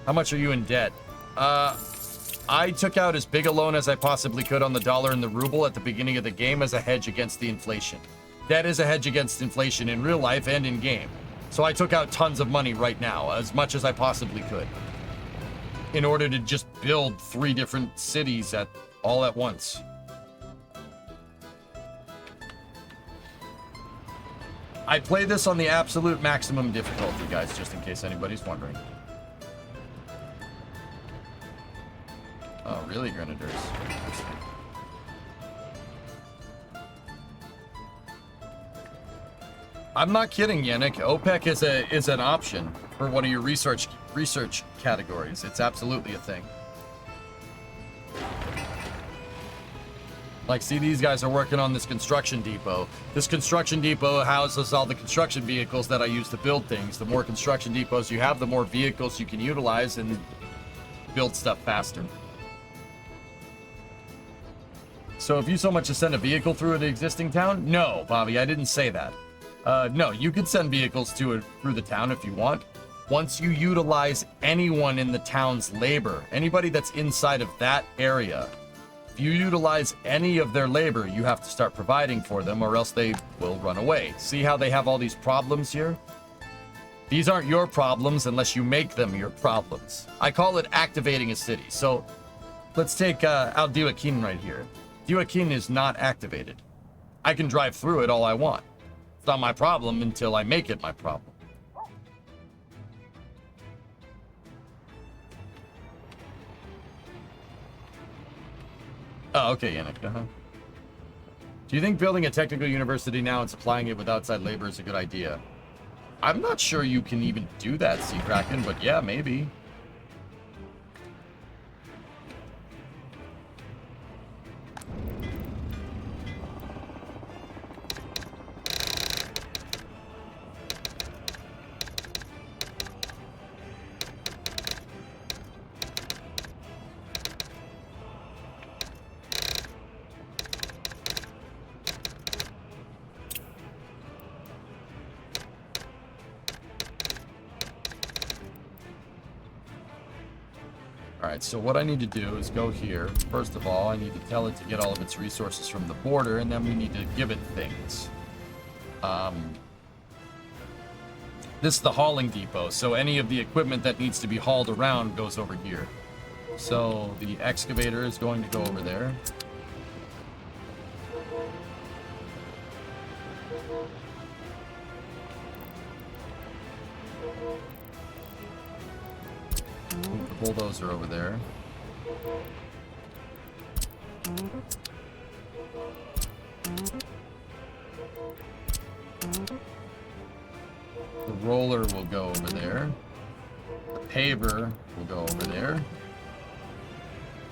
How much are you in debt? I took out as big a loan as I possibly could on the dollar and the ruble at the beginning of the game as a hedge against the inflation. That is a hedge against inflation in real life and in game. So I took out tons of money right now, as much as I possibly could, in order to just build 3 different cities all at once. I play this on the absolute maximum difficulty, guys, just in case anybody's wondering. Oh, really, Grenadiers? I'm not kidding, Yannick. OPEC is an option for one of your research categories. It's absolutely a thing. Like, see, these guys are working on this construction depot. This construction depot houses all the construction vehicles that I use to build things. The more construction depots you have, the more vehicles you can utilize and build stuff faster. So if you so much as send a vehicle through the existing town? No, Bobby, I didn't say that. No, you could send vehicles through the town if you want. Once you utilize anyone in the town's labor, anybody that's inside of that area, if you utilize any of their labor, you have to start providing for them or else they will run away. See how they have all these problems here? These aren't your problems unless you make them your problems. I call it activating a city. So let's take Aldewakin right here. Dewakin is not activated. I can drive through it all I want. It's not my problem until I make it my problem. Oh, okay, Yannick. Do you think building a technical university now and supplying it with outside labor is a good idea? I'm not sure you can even do that, Sea Kraken, but yeah, maybe. Alright, so what I need to do is go here. First of all, I need to tell it to get all of its resources from the border, and then we need to give it things. This is the hauling depot, so any of the equipment that needs to be hauled around goes over here. So the excavator is going to go over there. Move the bulldozer over there. The roller will go over there. The paver will go over there.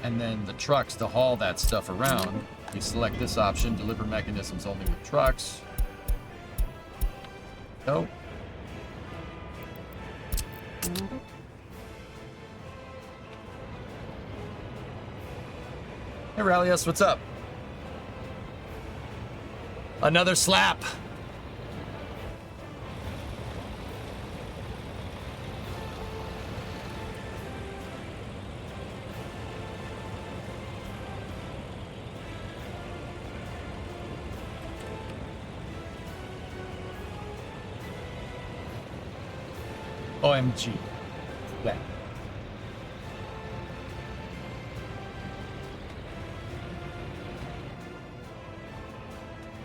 And then the trucks to haul that stuff around. You select this option, deliver mechanisms only with trucks. Nope. Hey, Rallius, what's up? Another slap. OMG. Slap.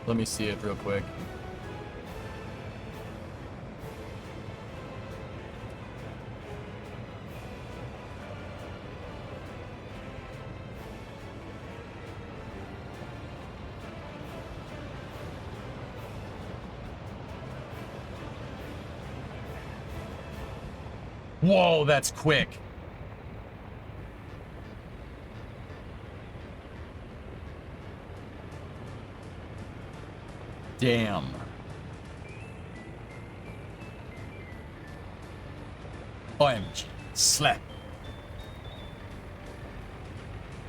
Let me see it real quick. Whoa, that's quick. Damn. OMG. Slap.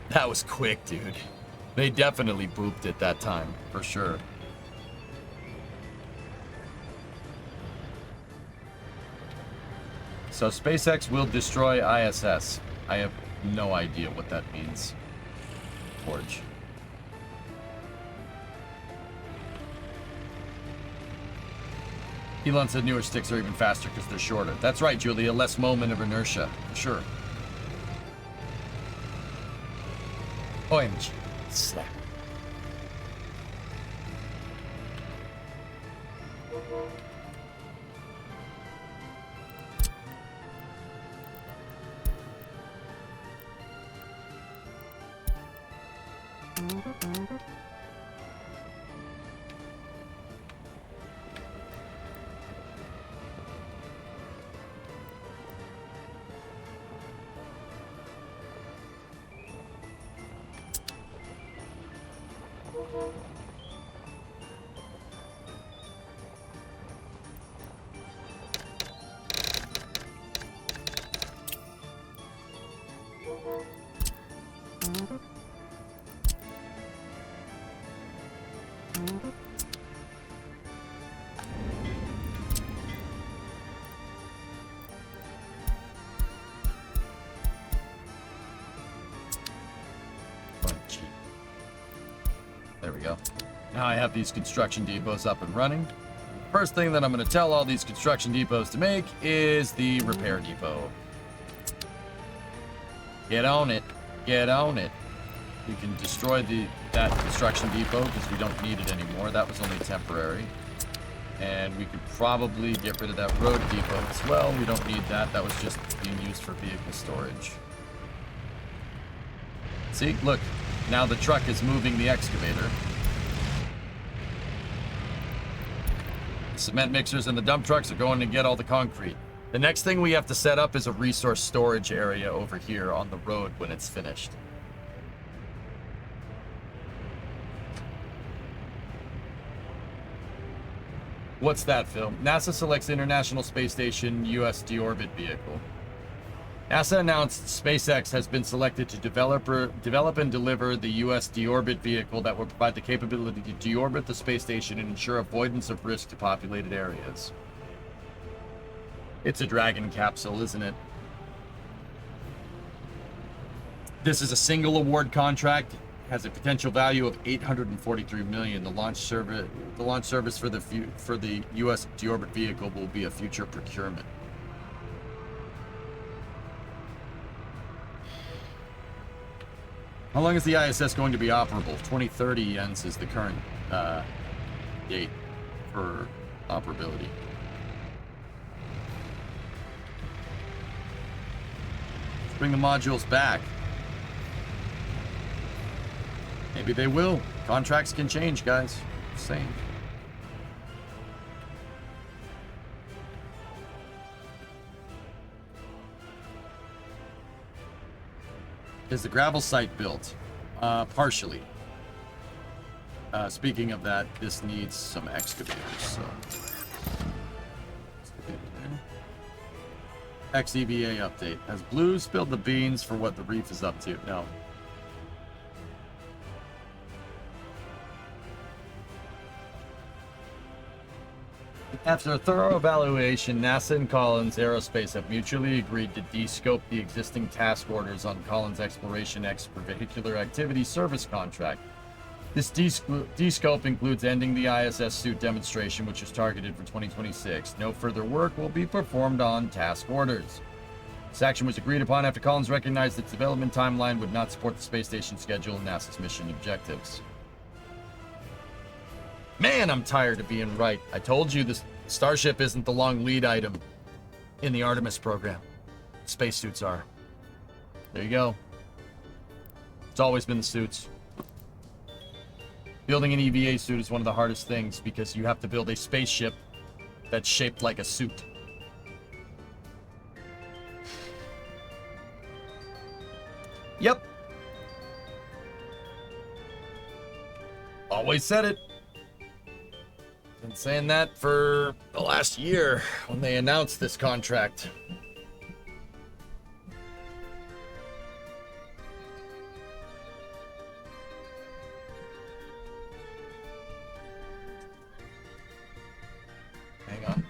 That was quick, dude. They definitely booped it that time, for sure. So SpaceX will destroy ISS. I have no idea what that means. Forge. Elon said newer sticks are even faster because they're shorter. That's right, Julia. Less moment of inertia. For sure. OMG. Slap. There we go. Now I have these construction depots up and running. First thing that I'm going to tell all these construction depots to make is the repair depot. Get on it. Get on it. We can destroy that construction depot because we don't need it anymore. That was only temporary. And we could probably get rid of that road depot as well. We don't need that. That was just being used for vehicle storage. See, look. Now the truck is moving the excavator. The cement mixers and the dump trucks are going to get all the concrete. The next thing we have to set up is a resource storage area over here on the road when it's finished. What's that, Phil? NASA selects International Space Station U.S. deorbit vehicle. NASA announced SpaceX has been selected to develop and deliver the U.S. deorbit vehicle that will provide the capability to deorbit the space station and ensure avoidance of risk to populated areas. It's a Dragon capsule, isn't it? This is a single award contract. Has a potential value of $843 million. The launch service for the U.S. deorbit vehicle will be a future procurement. How long is the ISS going to be operable? 2030 ends is the current date for operability. Let's bring the modules back. Maybe they will. Contracts can change, guys. Just saying. Is the gravel site built? Partially. Speaking of that, this needs some excavators, so. XEVA update. Has Blue spilled the beans for what the reef is up to? No. After a thorough evaluation, NASA and Collins Aerospace have mutually agreed to de-scope the existing task orders on Collins Exploration Extravehicular Activity Service contract. This de-scope includes ending the ISS suit demonstration, which is targeted for 2026. No further work will be performed on task orders. This action was agreed upon after Collins recognized its development timeline would not support the space station schedule and NASA's mission objectives. Man, I'm tired of being right. I told you this Starship isn't the long lead item in the Artemis program. Spacesuits are. There you go. It's always been the suits. Building an EVA suit is one of the hardest things because you have to build a spaceship that's shaped like a suit. Yep. Always said it. Been saying that for the last year when they announced this contract. Hang on.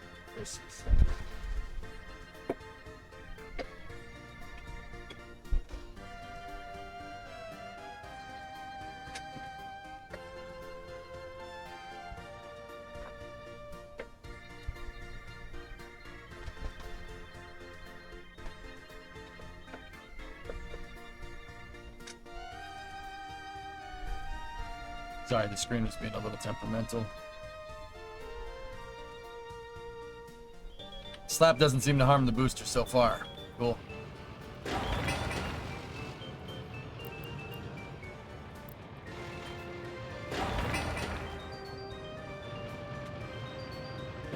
Sorry, the screen was being a little temperamental. Slap doesn't seem to harm the booster so far. Cool.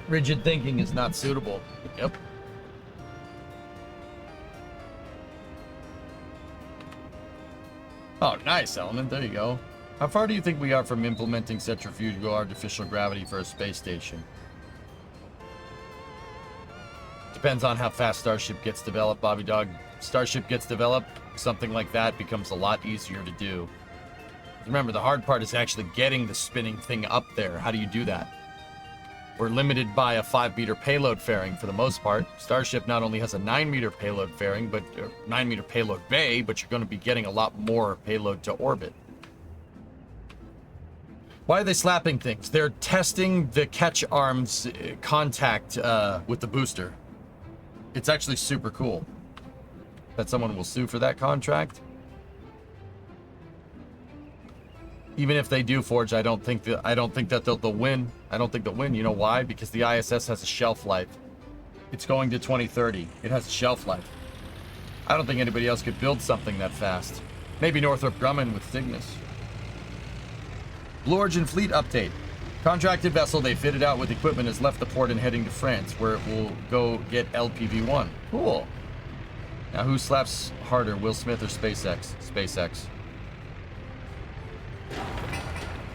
Rigid thinking is not suitable. Yep. Oh, nice, Element. There you go. How far do you think we are from implementing centrifugal artificial gravity for a space station? Depends on how fast Starship gets developed, Bobby Dog. Starship gets developed, something like that becomes a lot easier to do. Remember, the hard part is actually getting the spinning thing up there. How do you do that? We're limited by a 5-meter payload fairing for the most part. Starship not only has a 9-meter payload fairing, but 9-meter payload bay, but you're going to be getting a lot more payload to orbit. Why are they slapping things? They're testing the catch arms contact with the booster. It's actually super cool. Bet someone will sue for that contract. Even if they do forge, I don't think that they'll win. I don't think they'll win. You know why? Because the ISS has a shelf life. It's going to 2030. It has a shelf life. I don't think anybody else could build something that fast. Maybe Northrop Grumman with Cygnus. Blue Origin Fleet update. Contracted vessel they fitted out with equipment has left the port and heading to France, where it will go get LPV-1. Cool. Now who slaps harder, Will Smith or SpaceX? SpaceX.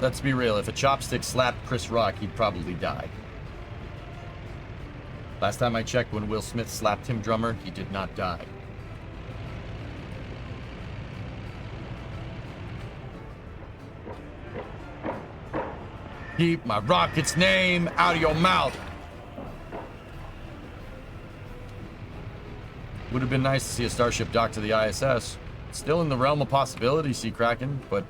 Let's be real, if a chopstick slapped Chris Rock, he'd probably die. Last time I checked, when Will Smith slapped Tim Drummer, he did not die. Keep my rocket's name out of your mouth. Would have been nice to see a Starship dock to the ISS. Still in the realm of possibility, Sea Kraken, but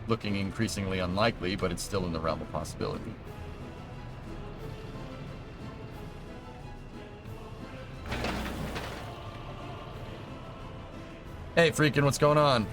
looking increasingly unlikely, but it's still in the realm of possibility. Hey, freaking, what's going on?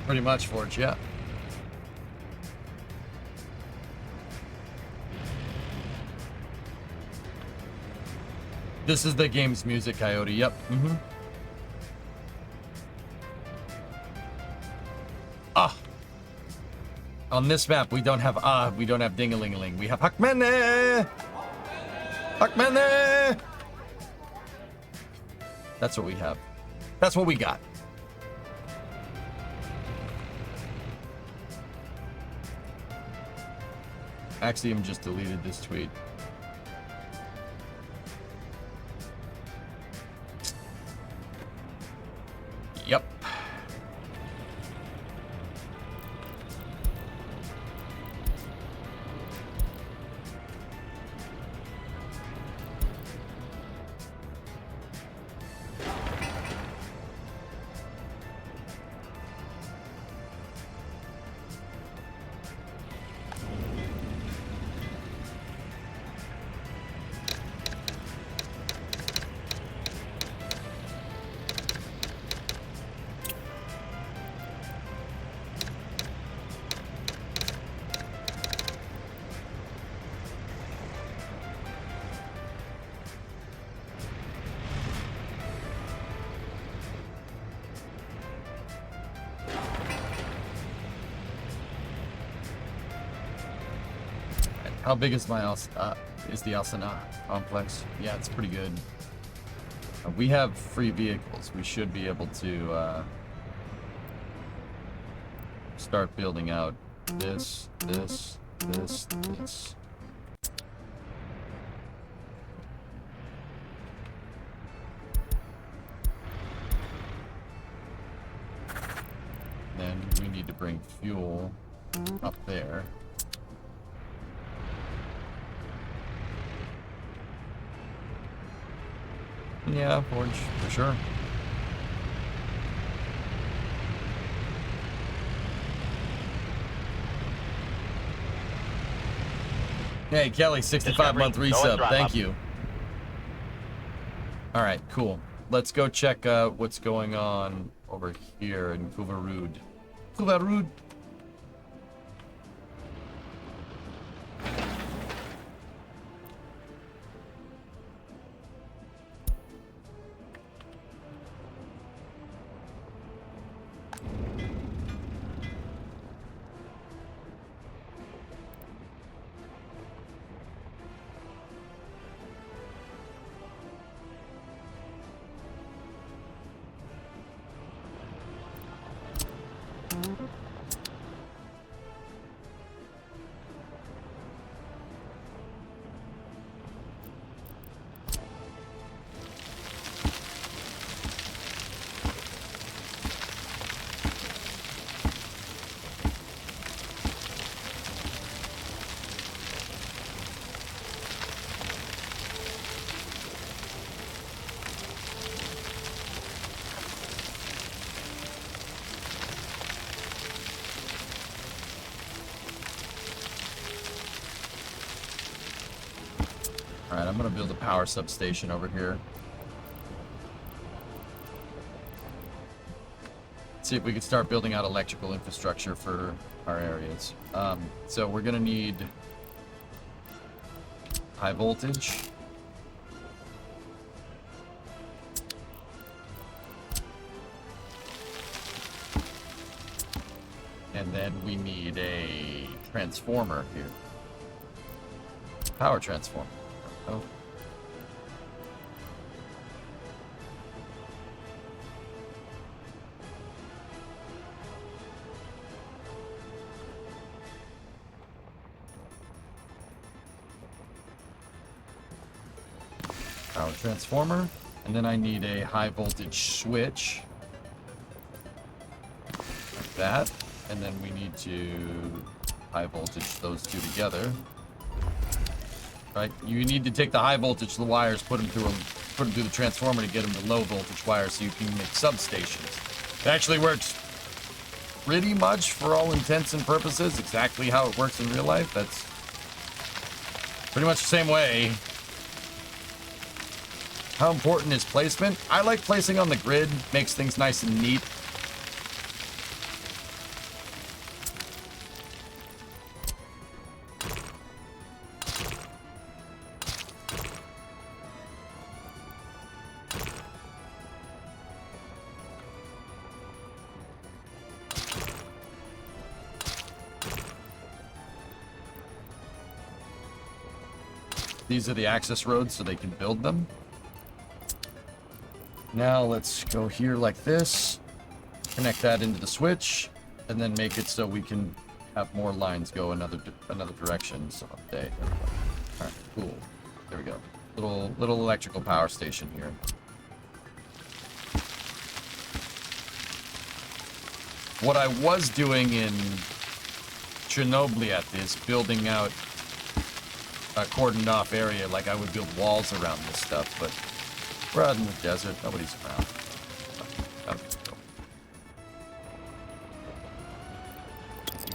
Pretty much, Forge, yeah. This is the game's music, Coyote. Yep. Mm-hmm. Ah. On this map, we don't have ding-a-ling-a-ling. We have Hakmene! Hakmene! That's what we have. That's what we got. Axiom just deleted this tweet. Yep. How big is my is the Alsana complex? Yeah, it's pretty good. We have free vehicles. We should be able to start building out this. Then we need to bring fuel up there. Yeah, Forge, for sure. Hey, Kelly, 65-month resub. Thank you. All right, cool. Let's go check what's going on over here in Kuvarud. Kuvarud. All right, I'm gonna build a power substation over here. See if we can start building out electrical infrastructure for our areas. So we're gonna need high voltage. And then we need a transformer here. Power transformer. Oh. Power transformer. And then I need a high voltage switch. Like that. And then we need to high voltage those two together. Right? You need to take the high voltage wires, put them through the transformer to get them to low voltage wires so you can make substations. It actually works pretty much for all intents and purposes, exactly how it works in real life. That's pretty much the same way. How important is placement? I like placing on the grid, makes things nice and neat. These are the access roads so they can build them. Now let's go here like this, connect that into the switch, and then make it so we can have more lines go another direction. So update. All right, cool. There we go. Little electrical power station here. What I was doing in Chernobyl is building out a cordoned off area, like I would build walls around this stuff, but we're out in the desert, nobody's around.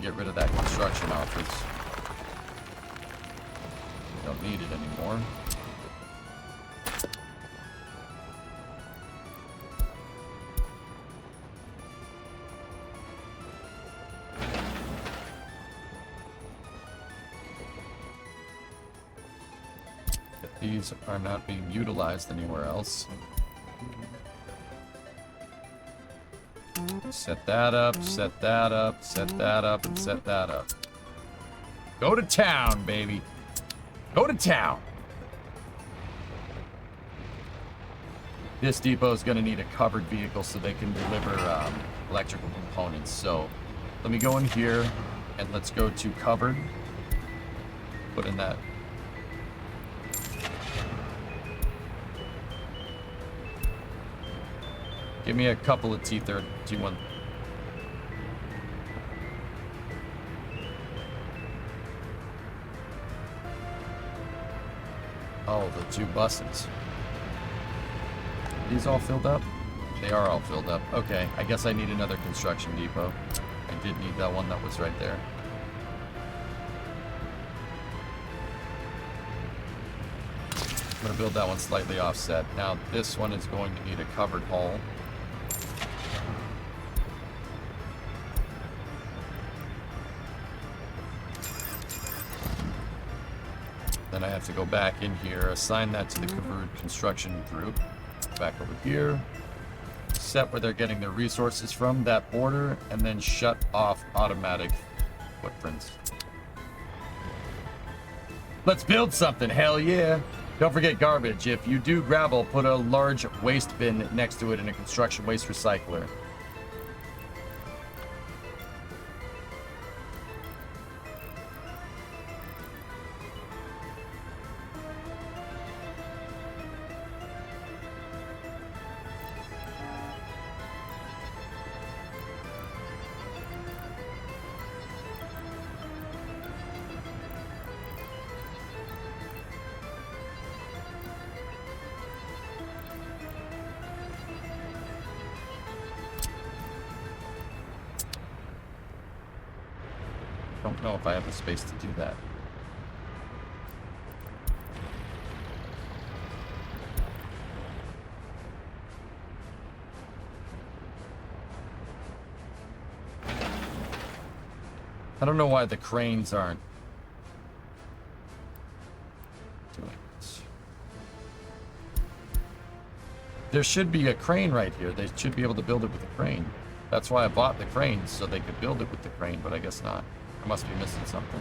Get rid of that construction office. We don't need it anymore. These are not being utilized anywhere else. Set that up, set that up, set that up, and set that up. Go to town, baby. Go to town. This depot is going to need a covered vehicle so they can deliver electrical components. So let me go in here and let's go to covered. Put in that. Give me a couple of T1. Oh, the two buses. These all filled up? They are all filled up. Okay, I guess I need another construction depot. I did need that one that was right there. I'm gonna build that one slightly offset. Now this one is going to need a covered haul. Then I have to go back in here, assign that to the covered construction group. Back over here. Set where they're getting their resources from, that border, and then shut off automatic footprints. Let's build something, hell yeah! Don't forget garbage. If you do gravel, put a large waste bin next to it in a construction waste recycler. Don't know if I have the space to do that. I don't know why the cranes aren't doing this. There should be a crane right here. They should be able to build it with a crane. That's why I bought the crane, so they could build it with the crane, but I guess not. I must be missing something.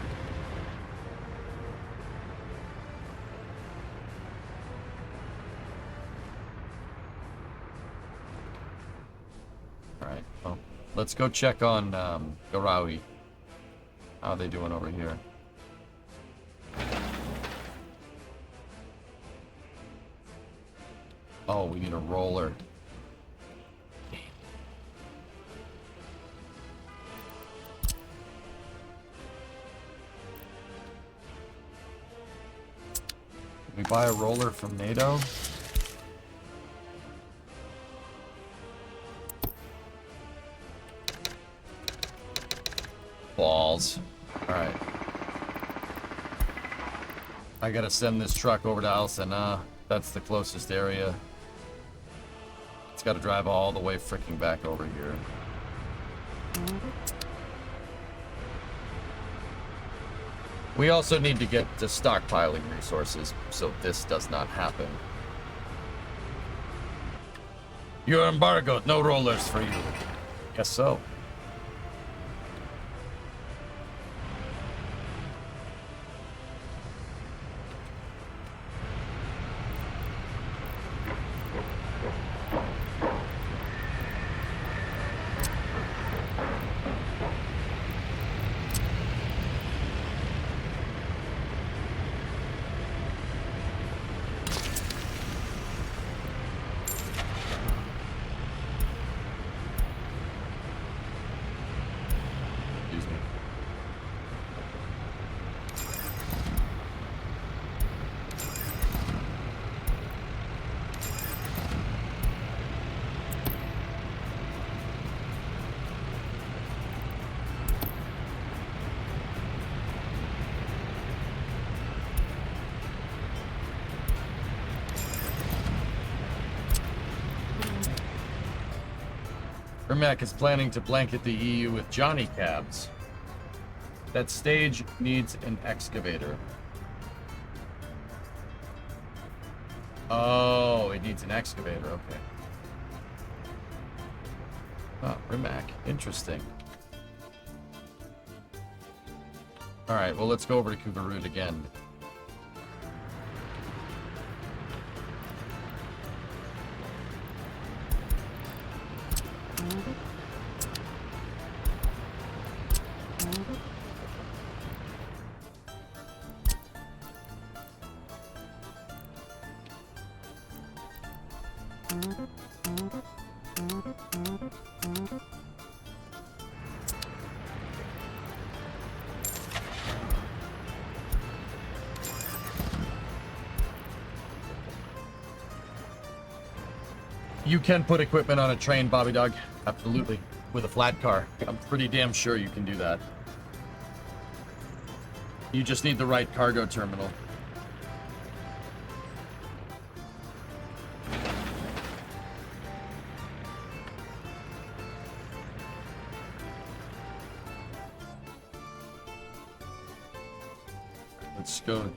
Alright, well, let's go check on Garawi. How are they doing over here? Oh, we need a roller. Can we buy a roller from NATO? Balls. Alright. I gotta send this truck over to Al Sanaa. That's the closest area. It's gotta drive all the way freaking back over here. We also need to get to stockpiling resources so this does not happen. You're embargoed. No rollers for you. Guess so. Ermac is planning to blanket the EU with Johnny cabs. That stage needs an excavator. Oh, it needs an excavator. Okay. Oh, Rimac. Interesting. Alright, well, let's go over to Kugarut again. You can put equipment on a train, Bobby Dog. Absolutely. With a flat car. I'm pretty damn sure you can do that. You just need the right cargo terminal. Let's go.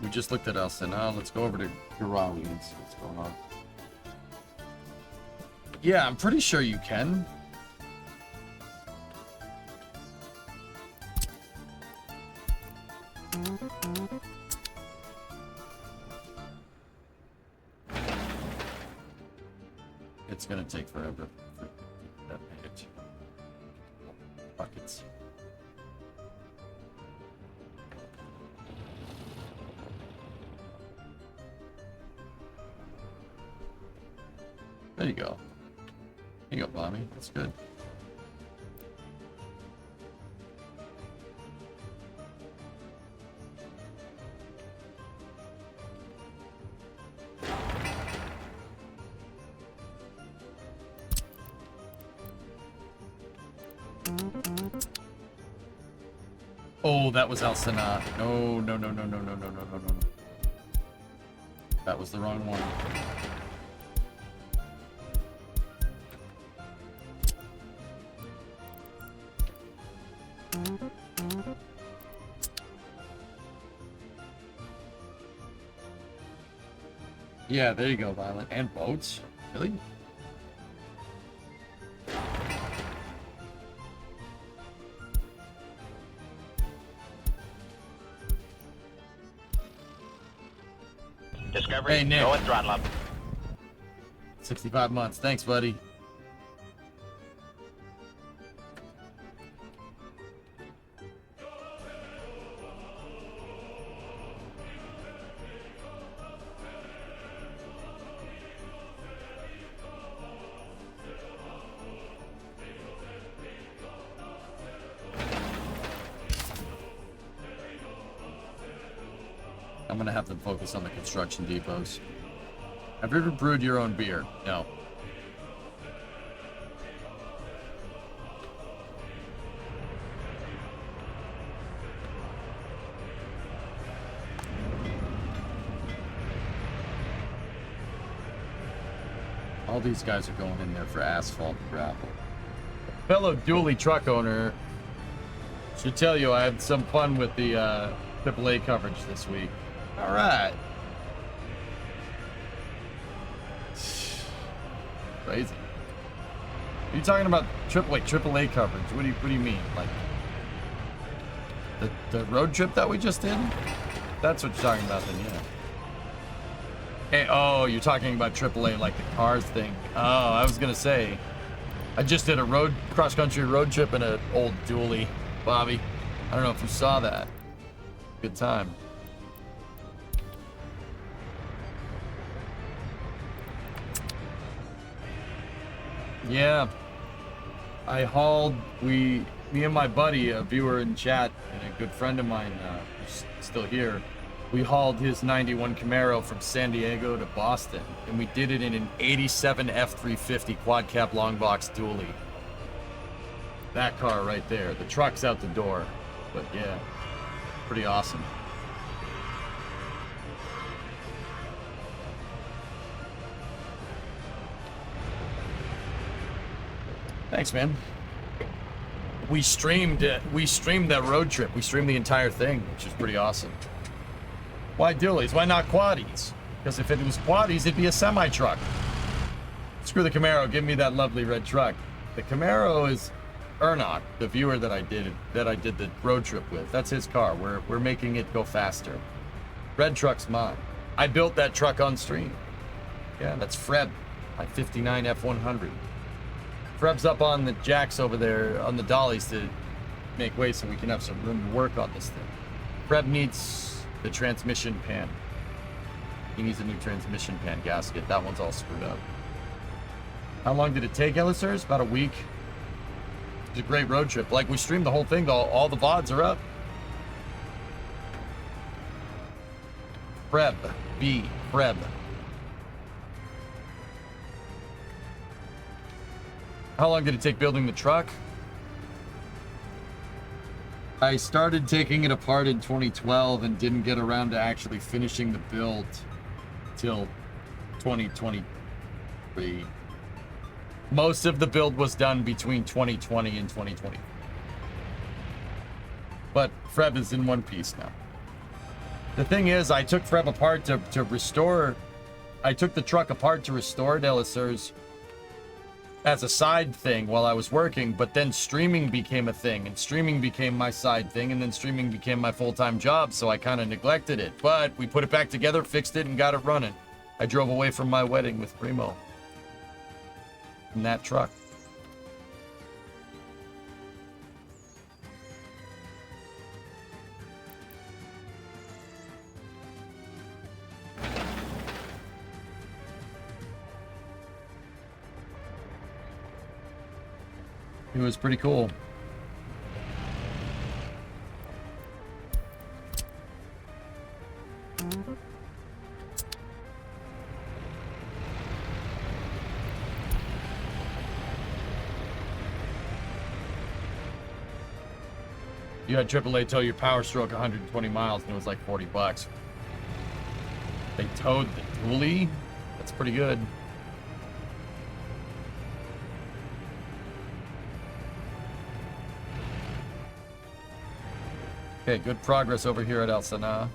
We just looked at Elsa. Now let's go over to Garawi and see what's going on. Yeah, I'm pretty sure you can. It's gonna take forever for that page. Buckets. There you go. There you go, Bobby. That's good. Oh, that was Al Sanaa. No, no, no, no, no, no, no, no, no, no. That was the wrong one. Yeah, there you go, Violet. And boats? Really? Discovery, Hey, Nick. go and throttle up. 65 months. Thanks, buddy. I'm gonna have them focus on the construction depots. Have you ever brewed your own beer? No. All these guys are going in there for asphalt and gravel. Fellow dually truck owner should tell you I had some fun with the AAA coverage this week. All right. Crazy. Are you talking about AAA coverage? What do you mean? Like the road trip that we just did? That's what you're talking about then, yeah. Hey, oh, you're talking about AAA like the cars thing. Oh, I was gonna say, I just did a cross-country road trip in an old dually, Bobby. I don't know if you saw that. Good time. Yeah, I hauled, me and my buddy, a viewer in chat, and a good friend of mine, who's still here, we hauled his 91 Camaro from San Diego to Boston, and we did it in an 87 F350 quad cab long box dually. That car right there. The truck's out the door, but yeah, pretty awesome. Thanks, man. We streamed that road trip. We streamed the entire thing, which is pretty awesome. Why dualies? Why not quaddies? Because if it was quaddies, it'd be a semi-truck. Screw the Camaro. Give me that lovely red truck. The Camaro is Ernok, the viewer that I did the road trip with. That's his car. We're making it go faster. Red truck's mine. I built that truck on stream. Yeah, that's Freb, my 59 F100. Freb's up on the jacks over there on the dollies to make way so we can have some room to work on this thing. Freb needs the transmission pan. He needs a new transmission pan gasket. That one's all screwed up. How long did it take, Ellisers? About a week. It was a great road trip. Like, we streamed the whole thing. All the VODs are up. Freb. Freb. How long did it take building the truck? I started taking it apart in 2012 and didn't get around to actually finishing the build till 2023. Most of the build was done between 2020 and 2020. But Freb is in one piece now. The thing is, I took Freb apart to restore... I took the truck apart to restore Delisers as a side thing while I was working, but then streaming became a thing, and streaming became my side thing, and then streaming became my full-time job, so I kind of neglected it. But we put it back together, fixed it, and got it running. I drove away from my wedding with Primo in that truck. It was pretty cool. You had AAA tow your Power Stroke 120 miles and it was like $40. They towed the dually? That's pretty good. Okay, good progress over here at El Sana.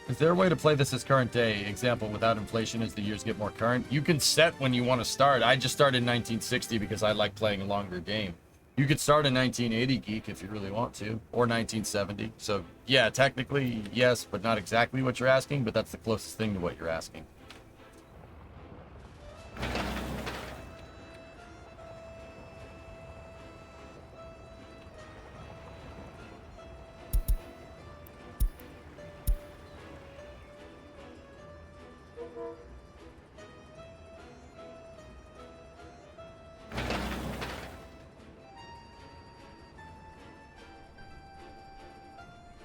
Is there a way to play this as current day? Example, without inflation as the years get more current? You can set when you want to start. I just started in 1960 because I like playing a longer game. You could start in 1980, Geek, if you really want to, or 1970. So, yeah, technically, yes, but not exactly what you're asking, but that's the closest thing to what you're asking.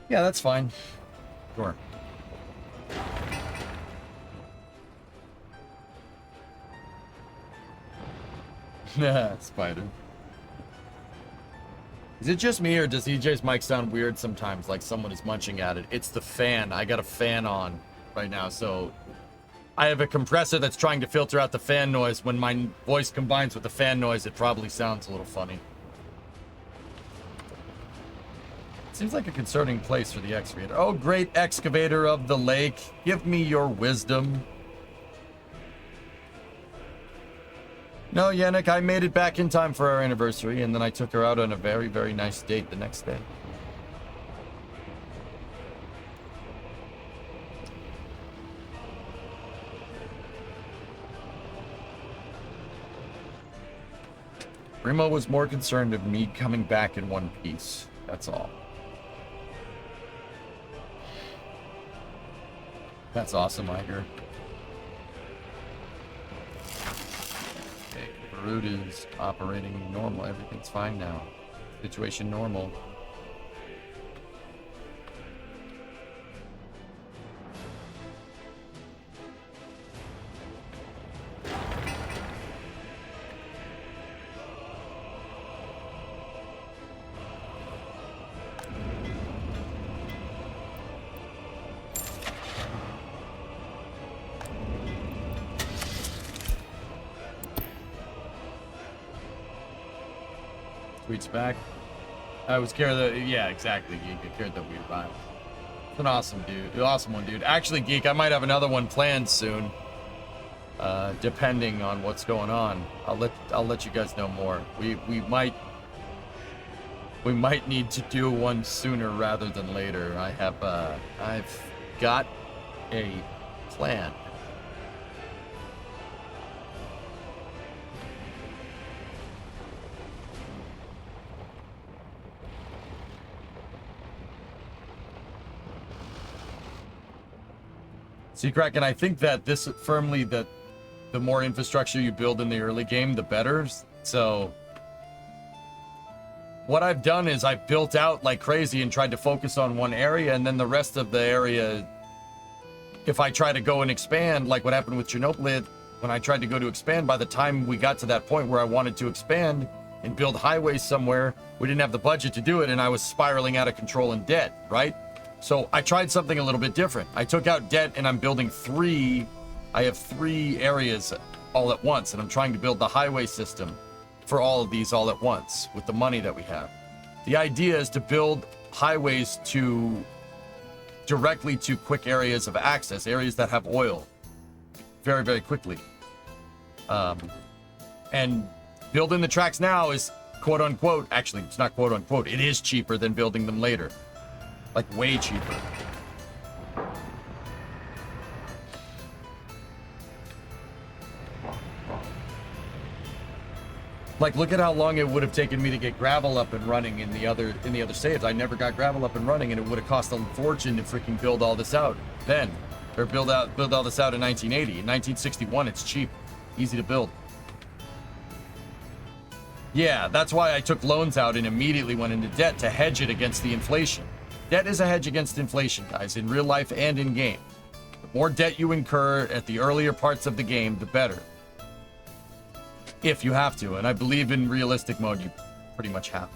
Yeah, that's fine. Sure. Spider. Is it just me, or does EJ's mic sound weird sometimes, like someone is munching at it? It's the fan. I got a fan on right now, so I have a compressor that's trying to filter out the fan noise. When my voice combines with the fan noise, it probably sounds a little funny. Seems like a concerning place for the excavator. Oh, great excavator of the lake, give me your wisdom. No, Yannick, I made it back in time for our anniversary, and then I took her out on a very, very nice date the next day. Remo was more concerned of me coming back in one piece. That's all. That's awesome, Iger. Okay, Root is operating normal. Everything's fine now. Situation normal. Tweets back. I was scared that, yeah, exactly, Geek. I cared that we arrived. It's an awesome dude. Awesome one, dude. Actually, Geek, I might have another one planned soon. Depending on what's going on. I'll let you guys know more. We might need to do one sooner rather than later. I've got a plan. See, Kraken, I think that this firmly that the more infrastructure you build in the early game, the better. So what I've done is I've built out like crazy and tried to focus on one area, and then the rest of the area, if I try to go and expand, like what happened with Chernobyl, when I tried to go to expand, by the time we got to that point where I wanted to expand and build highways somewhere, we didn't have the budget to do it, and I was spiraling out of control in debt, right? So I tried something a little bit different. I took out debt and I'm building I have 3 areas all at once, and I'm trying to build the highway system for all of these all at once with the money that we have. The idea is to build highways directly to quick areas of access, areas that have oil very, very quickly. And building the tracks now is quote unquote, actually it's not quote unquote, it is cheaper than building them later. Like way cheaper. Like, look at how long it would have taken me to get gravel up and running in the other saves. I never got gravel up and running, and it would have cost a fortune to freaking build all this out then, or build all this out in 1980. In 1961, it's cheap, easy to build. Yeah, that's why I took loans out and immediately went into debt to hedge it against the inflation. Debt is a hedge against inflation, guys, in real life and in game. The more debt you incur at the earlier parts of the game, the better. If you have to, and I believe in realistic mode, you pretty much have to.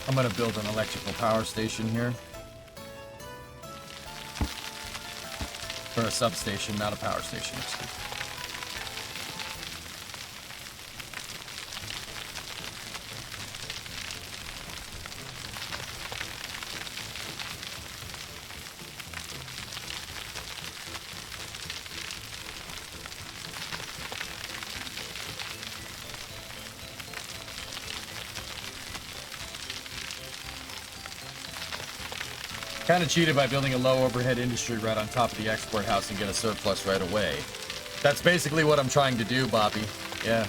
I'm gonna build an electrical power station here. For a substation, not a power station. Excuse me. Kind of cheated by building a low overhead industry right on top of the export house and get a surplus right away. That's basically what I'm trying to do, Bobby. Yeah.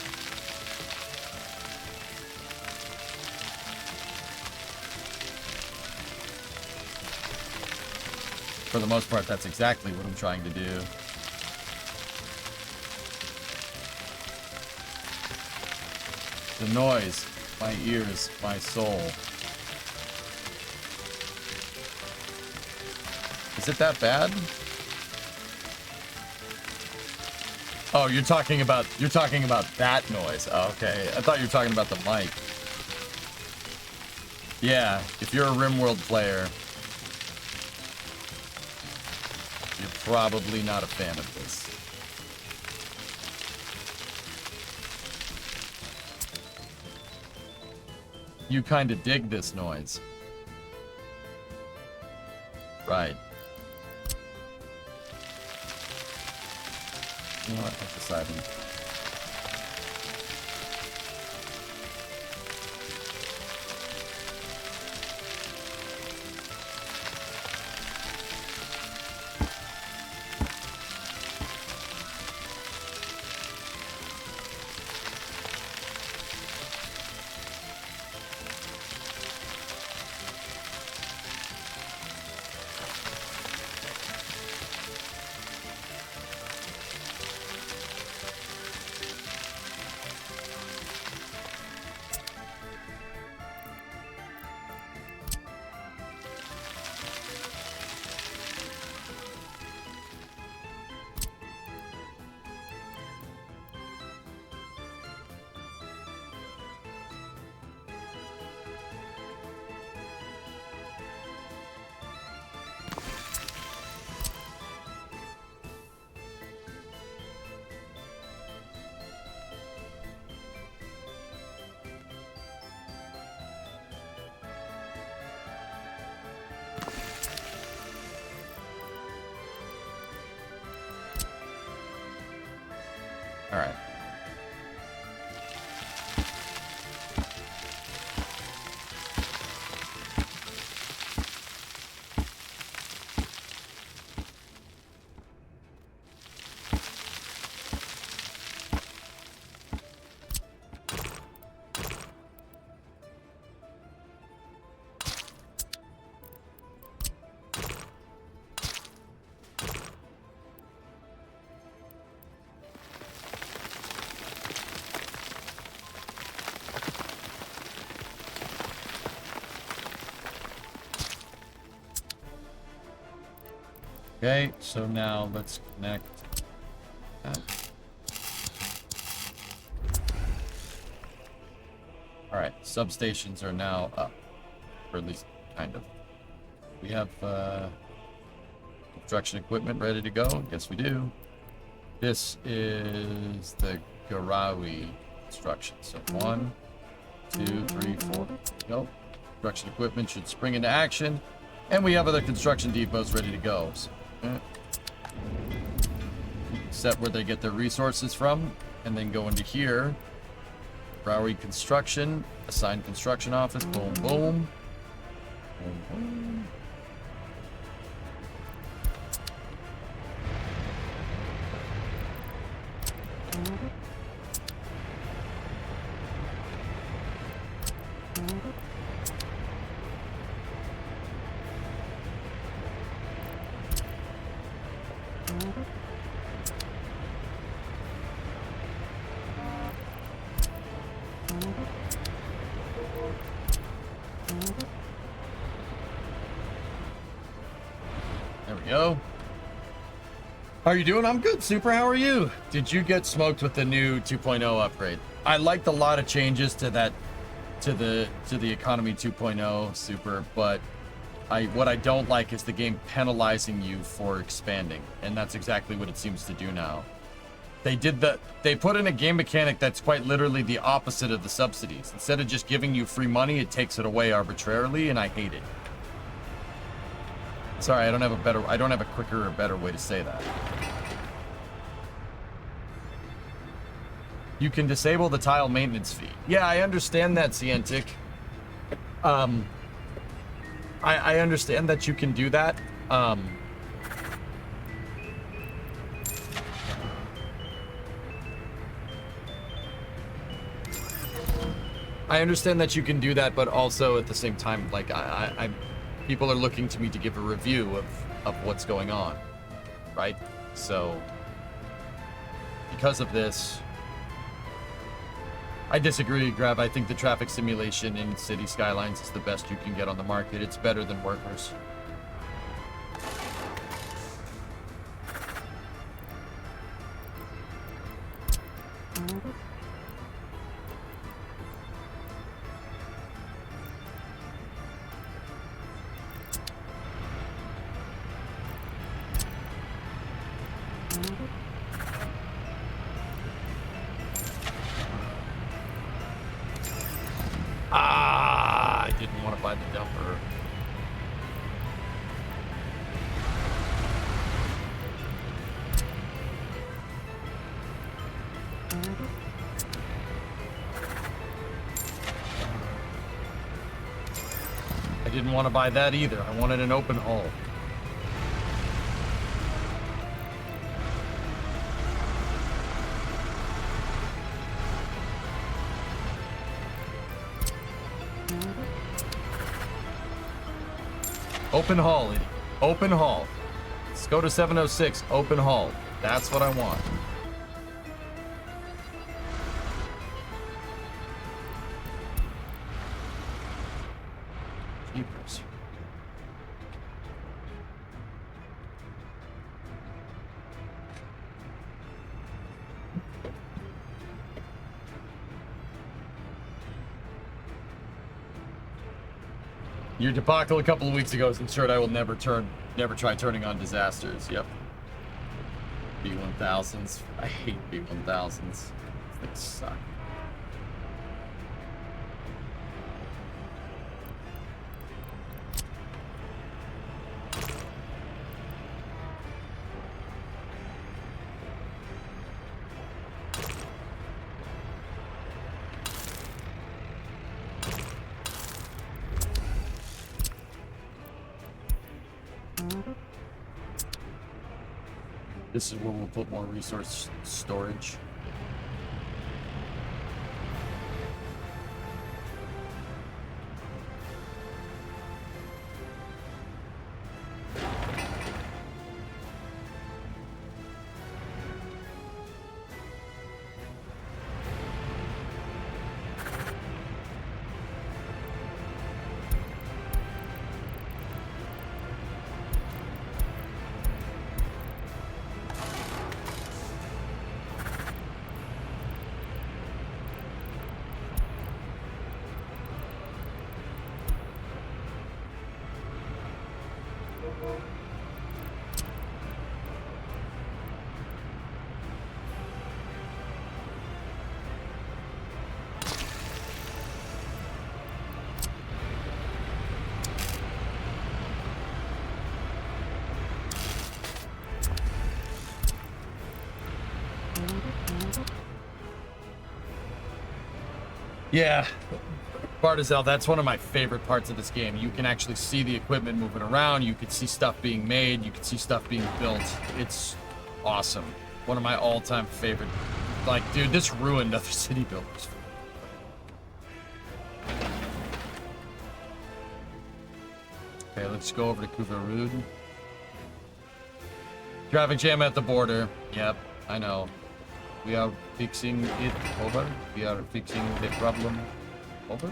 For the most part, that's exactly what I'm trying to do. The noise, my ears, my soul. Is it that bad? Oh, you're talking about that noise. Oh, okay. I thought you were talking about the mic. Yeah, if you're a RimWorld player, you're probably not a fan of this. You kind of dig this noise. Right. You know what? I've decided. All right. Okay, so now let's connect that. All right, substations are now up, or at least kind of. We have construction equipment ready to go. Yes, we do. This is the Garawi construction. So 1, 2, 3, 4. Go. Construction equipment should spring into action, and we have other construction depots ready to go. So, set where they get their resources from, and then go into here. Garawi construction, assign construction office. Boom, boom. Boom, boom. There we go. How are you doing? I'm good, Super. How are you? Did you get smoked with the new 2.0 upgrade? I liked a lot of changes to that the economy 2.0 super, but what I don't like is the game penalizing you for expanding, and that's exactly what it seems to do now. They put in a game mechanic that's quite literally the opposite of the subsidies. Instead of just giving you free money, it takes it away arbitrarily, and I hate it. Sorry, I don't have a quicker or better way to say that. You can disable the tile maintenance fee. Yeah, I understand that, Cientic. I understand that you can do that. I understand that you can do that, but also at the same time, like people are looking to me to give a review of what's going on, right? So because of this, I disagree, Grav. I think the traffic simulation in City Skylines is the best you can get on the market. It's better than Workers. I didn't want to buy the dumper. I didn't want to buy that either. I wanted an open hull. Open hull, idiot. Open hull. Let's go to 706. Open hull. That's what I want. Jeepers. Your debacle a couple of weeks ago has ensured I will never try turning on disasters. Yep. B1000s. I hate B1000s. They suck. This is where we'll put more resource storage. Yeah, Bartizel, that's one of my favorite parts of this game. You can actually see the equipment moving around. You can see stuff being made. You can see stuff being built. It's awesome. One of my all-time favorite. Like, dude, this ruined other city builders. Okay, let's go over to Kuvarud. Traffic jam at the border. Yep, I know. We are fixing it. Over. We are fixing the problem. Over.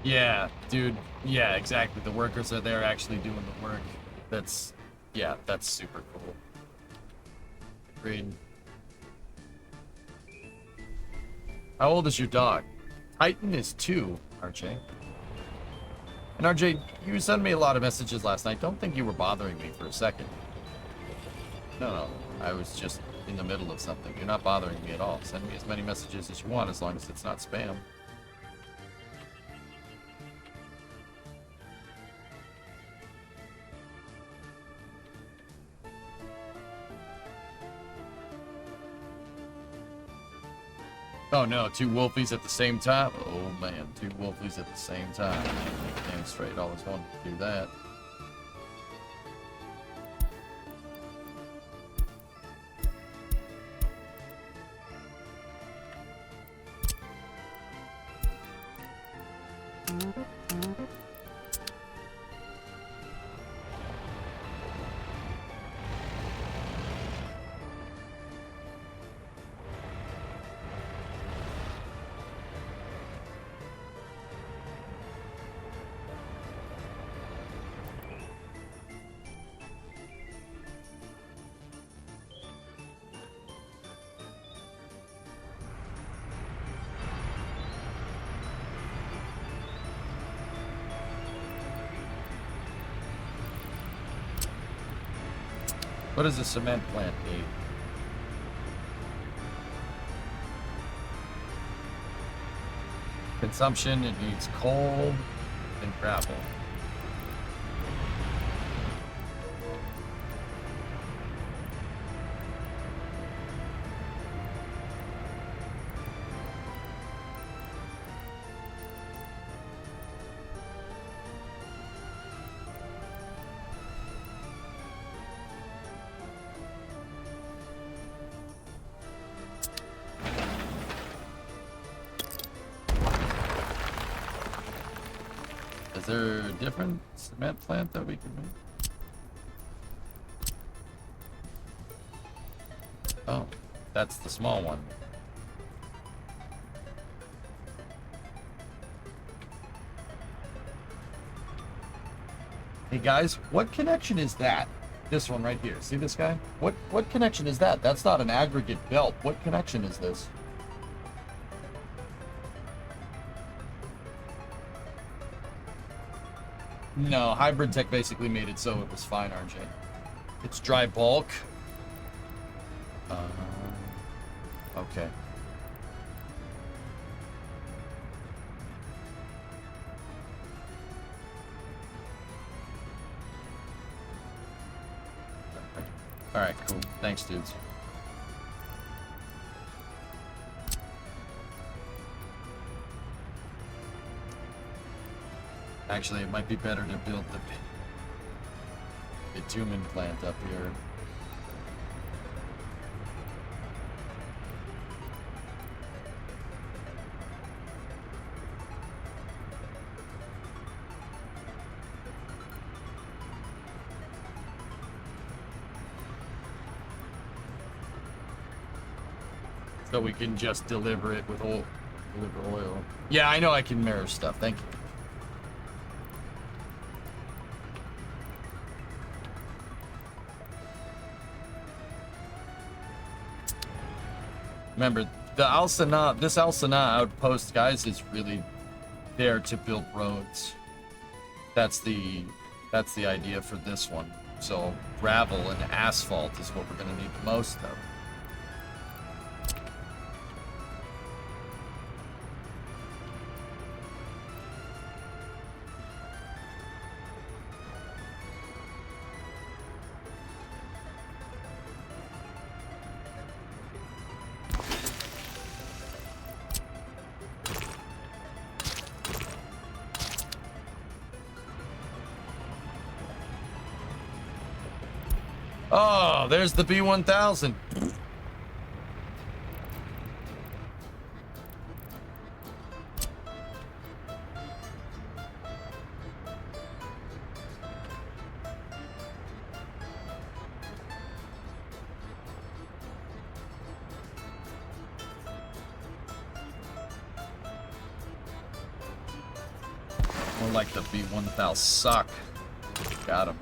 Yeah, dude. Yeah, exactly. The workers are there actually doing the work. That's, yeah, that's super cool. Agreed. How old is your dog? Titan is 2, RJ. And RJ, you sent me a lot of messages last night. Don't think you were bothering me for a second. No. I was just in the middle of something. You're not bothering me at all. Send me as many messages as you want, as long as it's not spam. Oh no, 2 wolfies at the same time? Oh man, 2 wolfies at the same time. Damn straight, always wanted to do that. What does a cement plant need? Consumption, it needs coal and gravel. Is there a different cement plant that we can make? Oh, that's the small one. Hey guys, what connection is that? This one right here. See this guy? What connection is that? That's not an aggregate belt. What connection is this? No, Hybrid Tech basically made it so it was fine, RJ. It's dry bulk. Okay. Alright, cool. Thanks, dudes. Actually, it might be better to build the bitumen plant up here. So we can just deliver it with oil. Deliver oil. Yeah, I know I can mirror stuff. Thank you. Remember, the this Al Sanaa outpost, guys, is really there to build roads. That's the idea for this one. So gravel and asphalt is what we're gonna need the most of. Oh, there's the B1000. More like the B1 thou suck. Got him.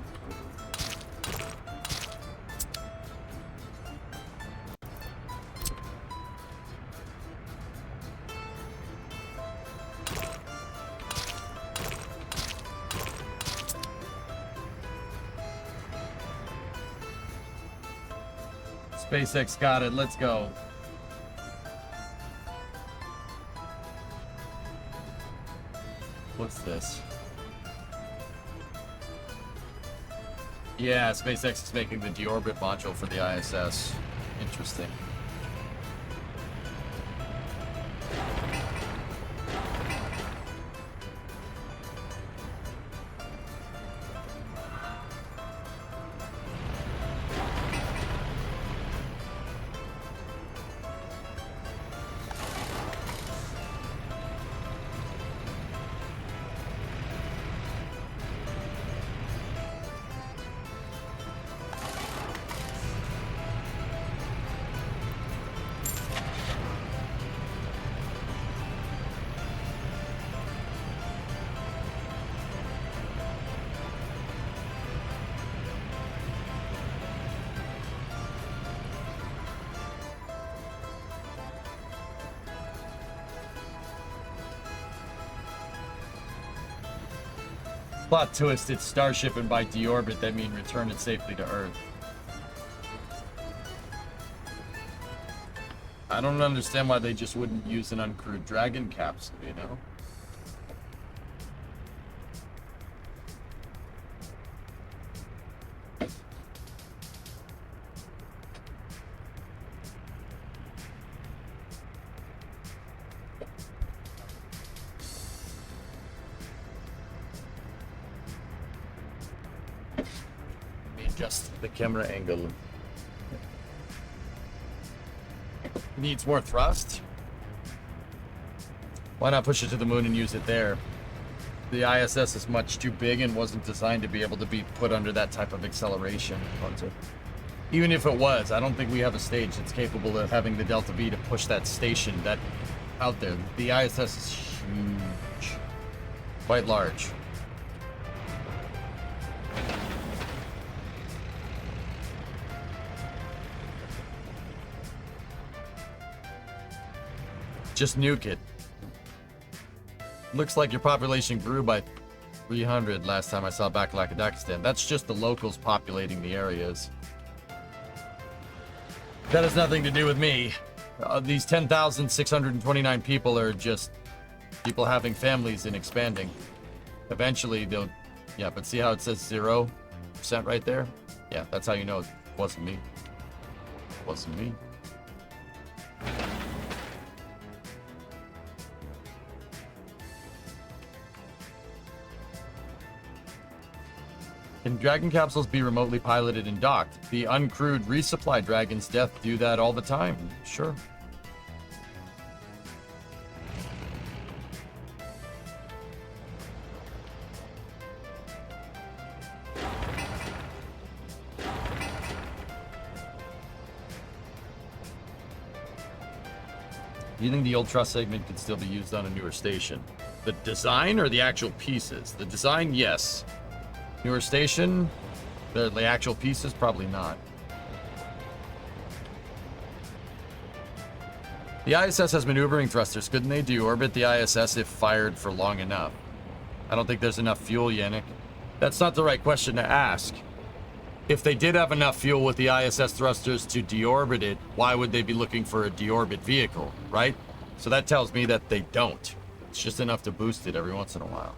SpaceX got it. Let's go. What's this? Yeah, SpaceX is making the deorbit module for the ISS. Interesting. Plot twist, it's Starship, and by deorbit, that means return it safely to Earth. I don't understand why they just wouldn't use an uncrewed Dragon capsule, you know? Just the camera angle. Needs more thrust. Why not push it to the moon and use it there? The ISS is much too big and wasn't designed to be able to be put under that type of acceleration. Even if it was, I don't think we have a stage that's capable of having the Delta V to push that station that out there. The ISS is huge. Quite large. Just nuke it. Looks like your population grew by 300 last time I saw Bakalakadakastan. That's just the locals populating the areas. That has nothing to do with me. These 10,629 people are just people having families and expanding. Eventually they'll... Yeah, but see how it says 0% right there? Yeah, that's how you know it wasn't me. It wasn't me. Can Dragon capsules be remotely piloted and docked? The uncrewed resupply Dragon's Death do that all the time. Sure. Do you think the old truss segment could still be used on a newer station? The design or the actual pieces? The design, yes. Newer station, the actual pieces, probably not. The ISS has maneuvering thrusters. Couldn't they deorbit the ISS if fired for long enough? I don't think there's enough fuel, Yannick. That's not the right question to ask. If they did have enough fuel with the ISS thrusters to deorbit it, why would they be looking for a deorbit vehicle, right? So that tells me that they don't. It's just enough to boost it every once in a while.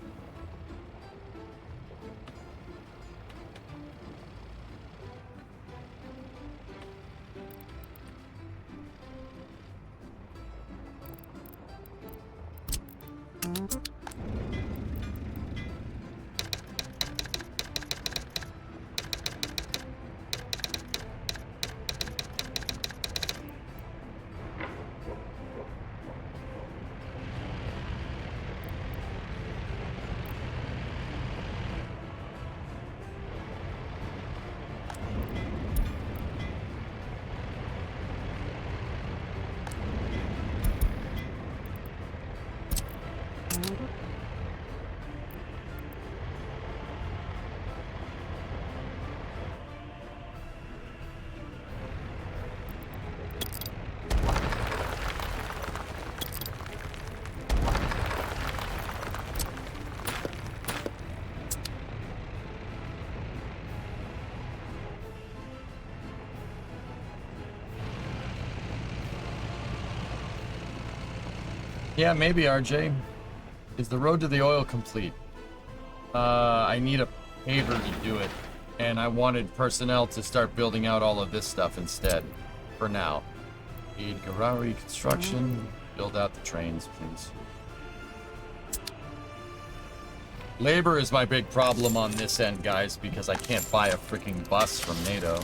Yeah, maybe, RJ. Is the road to the oil complete? I need a paver to do it. And I wanted personnel to start building out all of this stuff instead. For now. Need Garari construction. Build out the trains, please. Labor is my big problem on this end, guys, because I can't buy a freaking bus from NATO.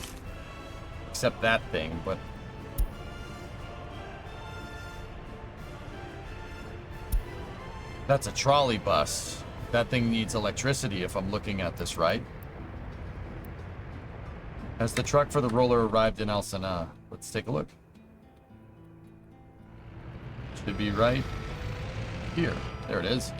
Except that thing, but... That's a trolley bus. That thing needs electricity if I'm looking at this right. Has the truck for the roller arrived in El Sanaa? Let's take a look. Should be right here. There it is.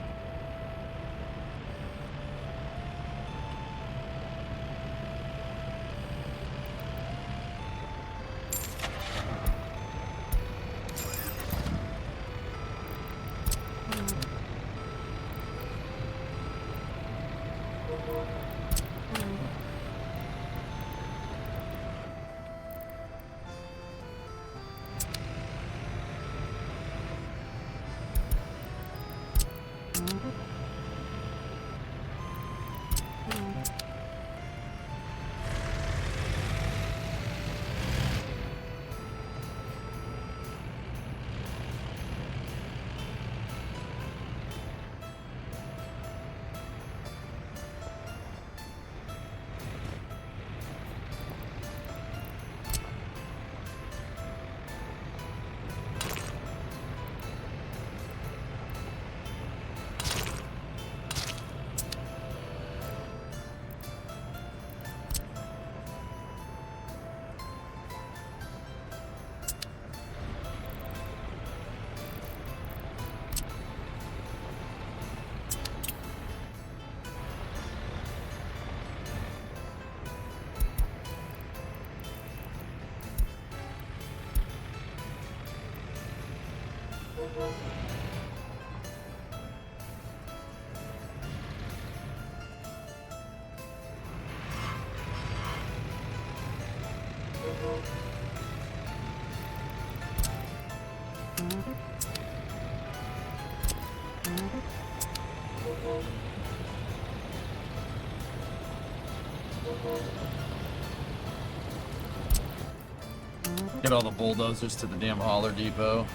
Get all the bulldozers to the damn hauler depot.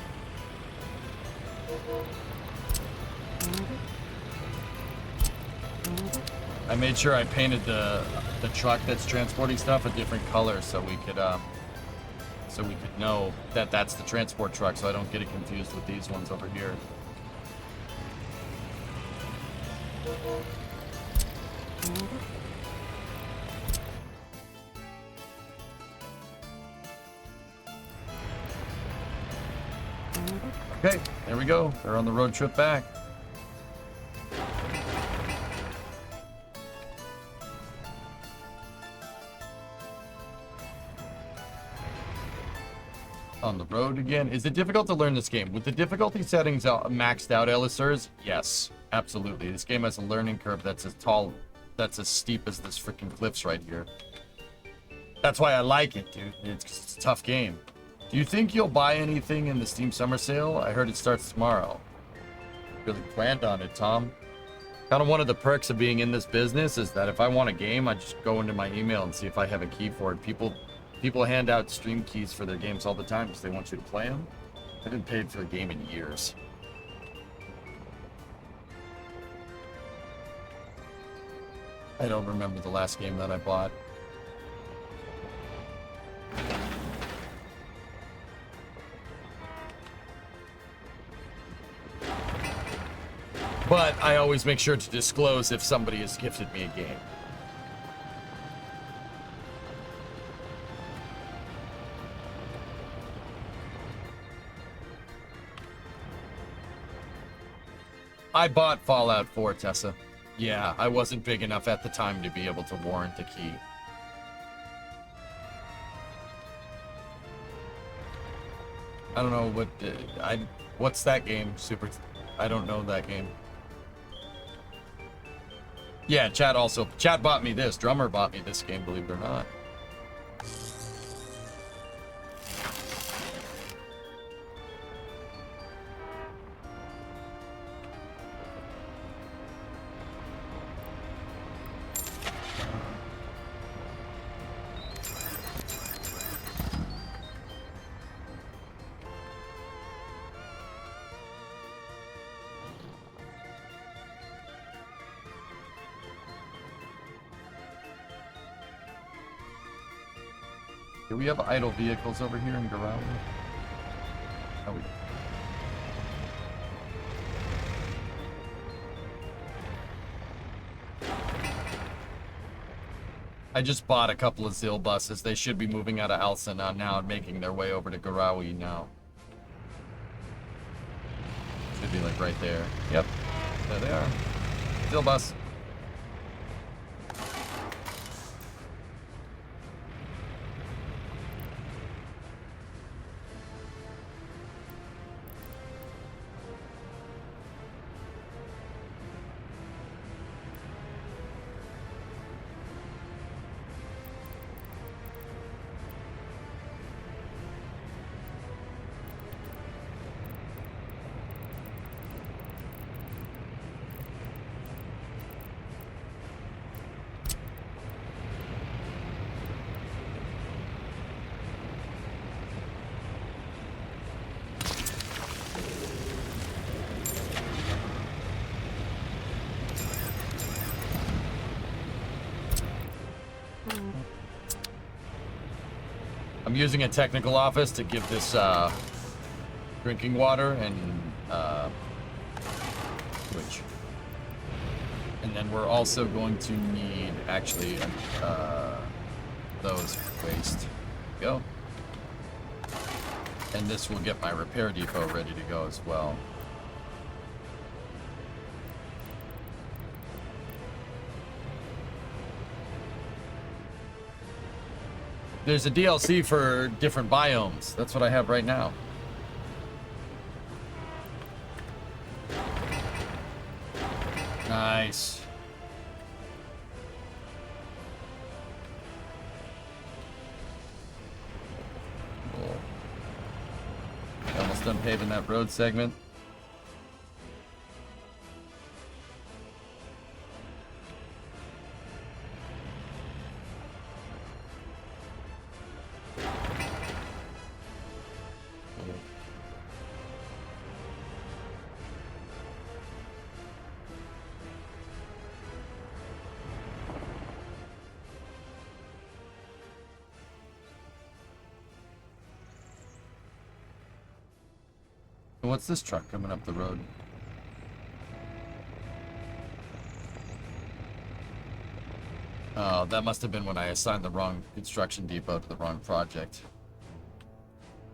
I made sure I painted the truck that's transporting stuff a different color so we could know that that's the transport truck, so I don't get it confused with these ones over here. Okay, there we go. They're on the road trip back. On the road again. Is it difficult to learn this game? With the difficulty settings maxed out, Elisers? Yes, absolutely. This game has a learning curve that's as steep as this freaking cliffs right here. That's why I like it, dude. It's a tough game. Do you think you'll buy anything in the Steam Summer Sale? I heard it starts tomorrow. Really planned on it, Tom. Kind of one of the perks of being in this business is that if I want a game, I just go into my email and see if I have a key for it. People hand out Stream keys for their games all the time because they want you to play them. I haven't paid for a game in years. I don't remember the last game that I bought. But I always make sure to disclose if somebody has gifted me a game. I bought Fallout 4, Tessa. Yeah, I wasn't big enough at the time to be able to warrant a key. I don't know what... what's that game? I don't know that game. Yeah, Chad bought me this. Drummer bought me this game, believe it or not. Do we have idle vehicles over here in Garou? Oh, we do. I just bought a couple of Zil buses. They should be moving out of Alcina now and making their way over to Garawi now. Should be like right there. Yep. There they are. Zil bus. I'm using a technical office to give this drinking water and which, and then we're also going to need actually those waste. Go. And this will get my repair depot ready to go as well. There's a DLC for different biomes. That's what I have right now. Nice. Cool. Almost done paving that road segment. What's this truck coming up the road? Oh, that must have been when I assigned the wrong construction depot to the wrong project.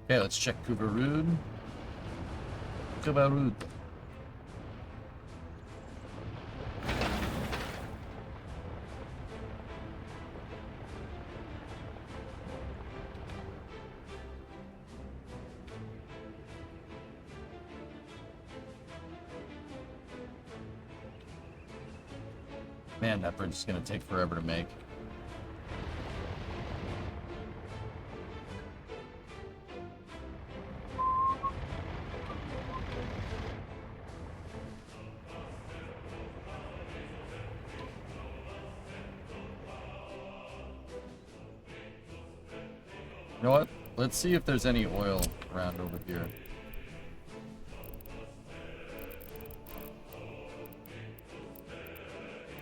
Okay, let's check Kubarud. Kubarud. Man, that bridge is going to take forever to make. You know what? Let's see if there's any oil around over here.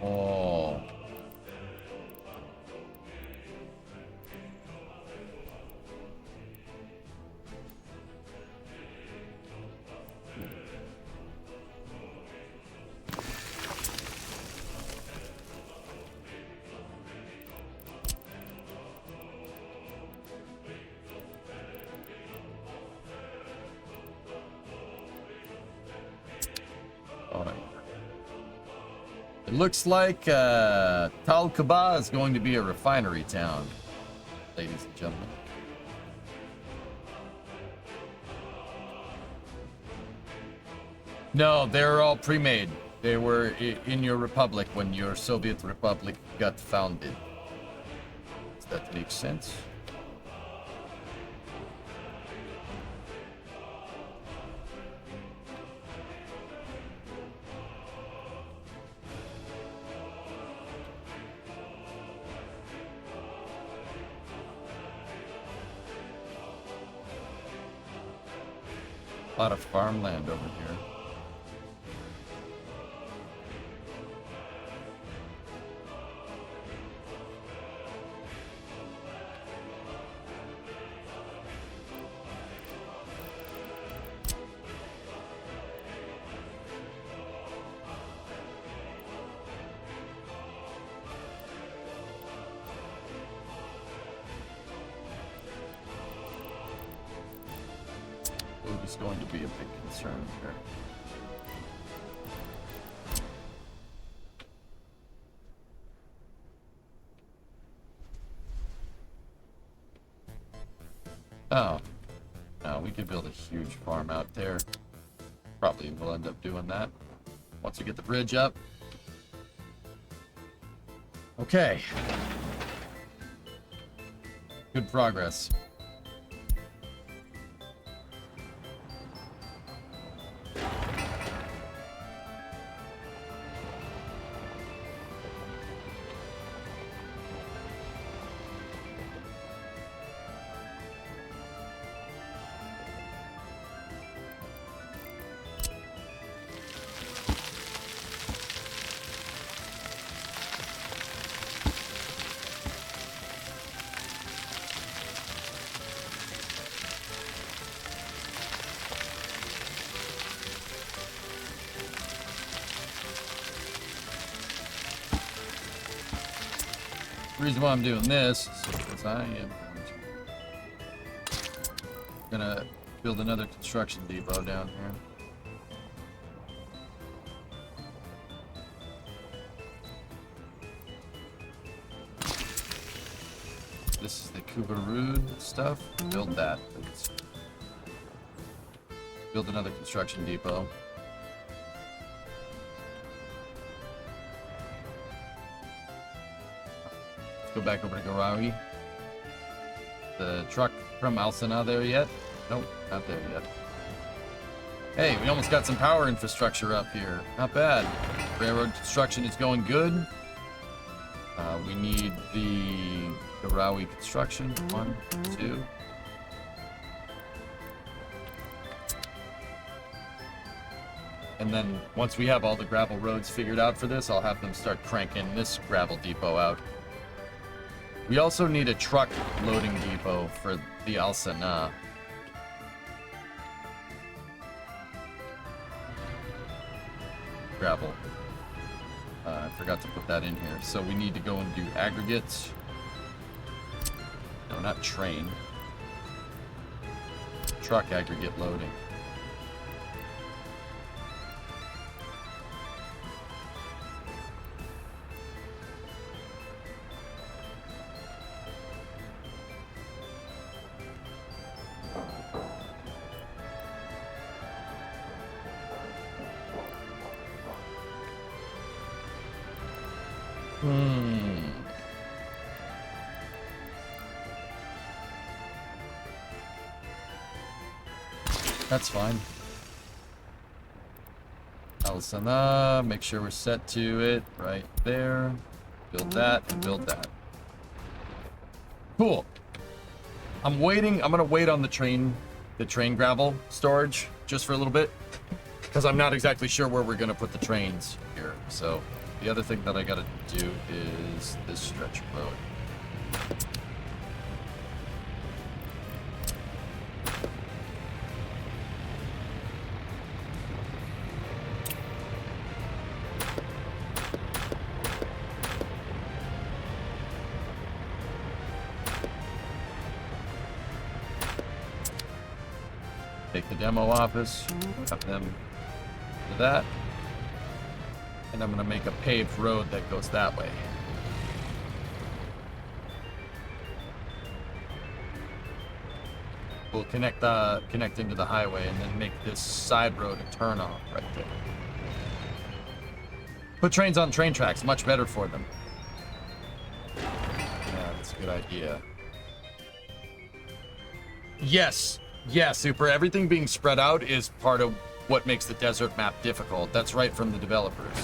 Oh. It looks like Tal Kaba is going to be a refinery town, ladies and gentlemen. No, they're all pre-made. They were in your republic when your Soviet Republic got founded. Does that make sense? A lot of farmland over here. is going to be a big concern here. Oh. No, we could build a huge farm out there. Probably will end up doing that once we get the bridge up. Okay. Good progress. The reason why I'm doing this is because I am gonna build another construction depot down here. This is the Kubarud stuff. Build that, please. Build another construction depot. Go back over to Garawi. The truck from Alsana there yet? Nope, not there yet. Hey, we almost got some power infrastructure up here. Not bad. Railroad construction is going good. We need the Garawi construction. 1, 2. And then once we have all the gravel roads figured out for this, I'll have them start cranking this gravel depot out. We also need a truck loading depot for the Alsana. Gravel. I forgot to put that in here. So we need to go and do aggregates. No, not train. Truck aggregate loading. That's fine. Alsana, make sure we're set to it right there. Build that and build that. Cool. I'm waiting. I'm gonna wait on the train gravel storage just for a little bit, because I'm not exactly sure where we're gonna put the trains here. So the other thing that I gotta do is this stretch of road. Take the demo office, have them do that, and I'm gonna make a paved road that goes that way. We'll connect into the highway and then make this side road a turn off right there. Put trains on train tracks, much better for them. Yeah, that's a good idea. Yes. Yeah, Super. Everything being spread out is part of what makes the desert map difficult. That's right from the developers.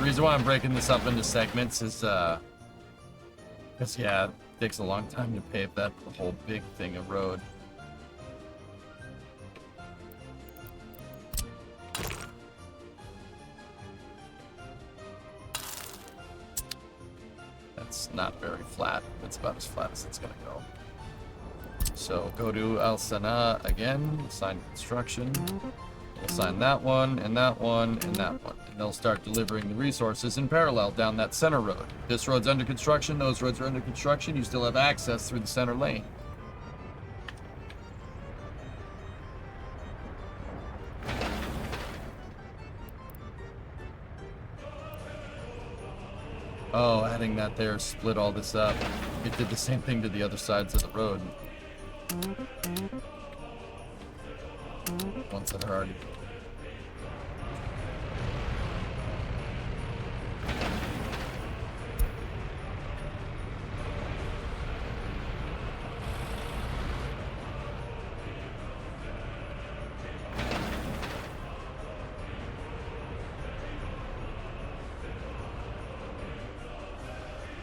reason why I'm breaking this up into segments is, because, yeah, it takes a long time to pave that whole big thing of road. That's not very flat. It's about as flat as it's gonna go. So go to Al Sana again, assign construction. We'll sign that one, and that one, and that one. And they'll start delivering the resources in parallel down that center road. This road's under construction, those roads are under construction. You still have access through the center lane. Oh, adding that there split all this up. It did the same thing to the other sides of the road. Ones that are already...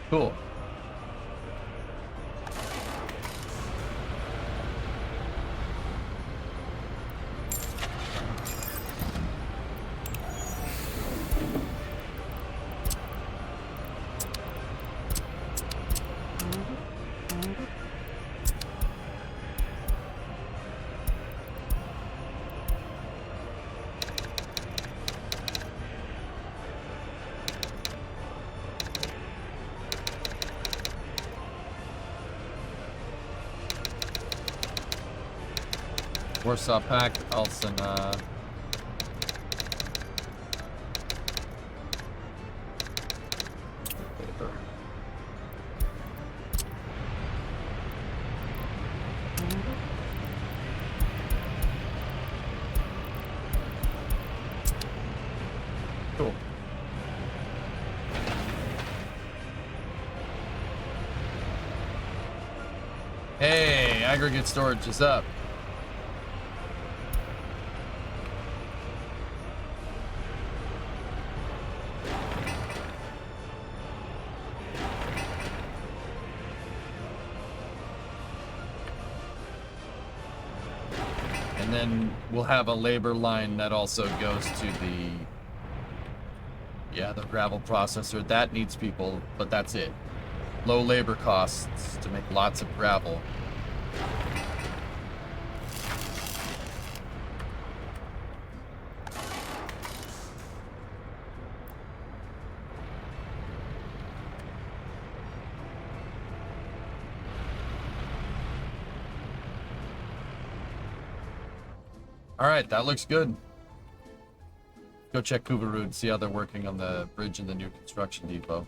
Cool. Warsaw Pact, Alsana. Paper. Cool. Hey, aggregate storage is up. And then we'll have a labor line that also goes to the gravel processor. That needs people, but that's it. Low labor costs to make lots of gravel. All right, that looks good. Go check Kuvarud, see how they're working on the bridge and the new construction depot.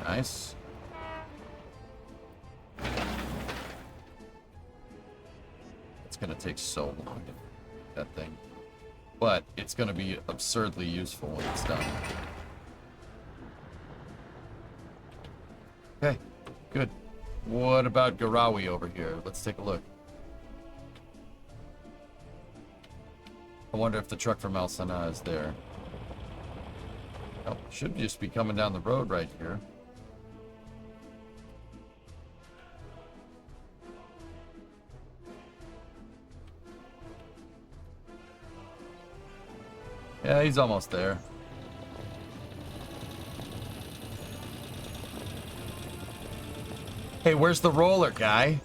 Nice. It's gonna take so long to that thing, but it's gonna be absurdly useful when it's done. Okay, good. What about Garawi over here? Let's take a look. I wonder if the truck from El Sana is there. Oh, should just be coming down the road right here. Yeah, he's almost there. Hey, where's the roller, guy?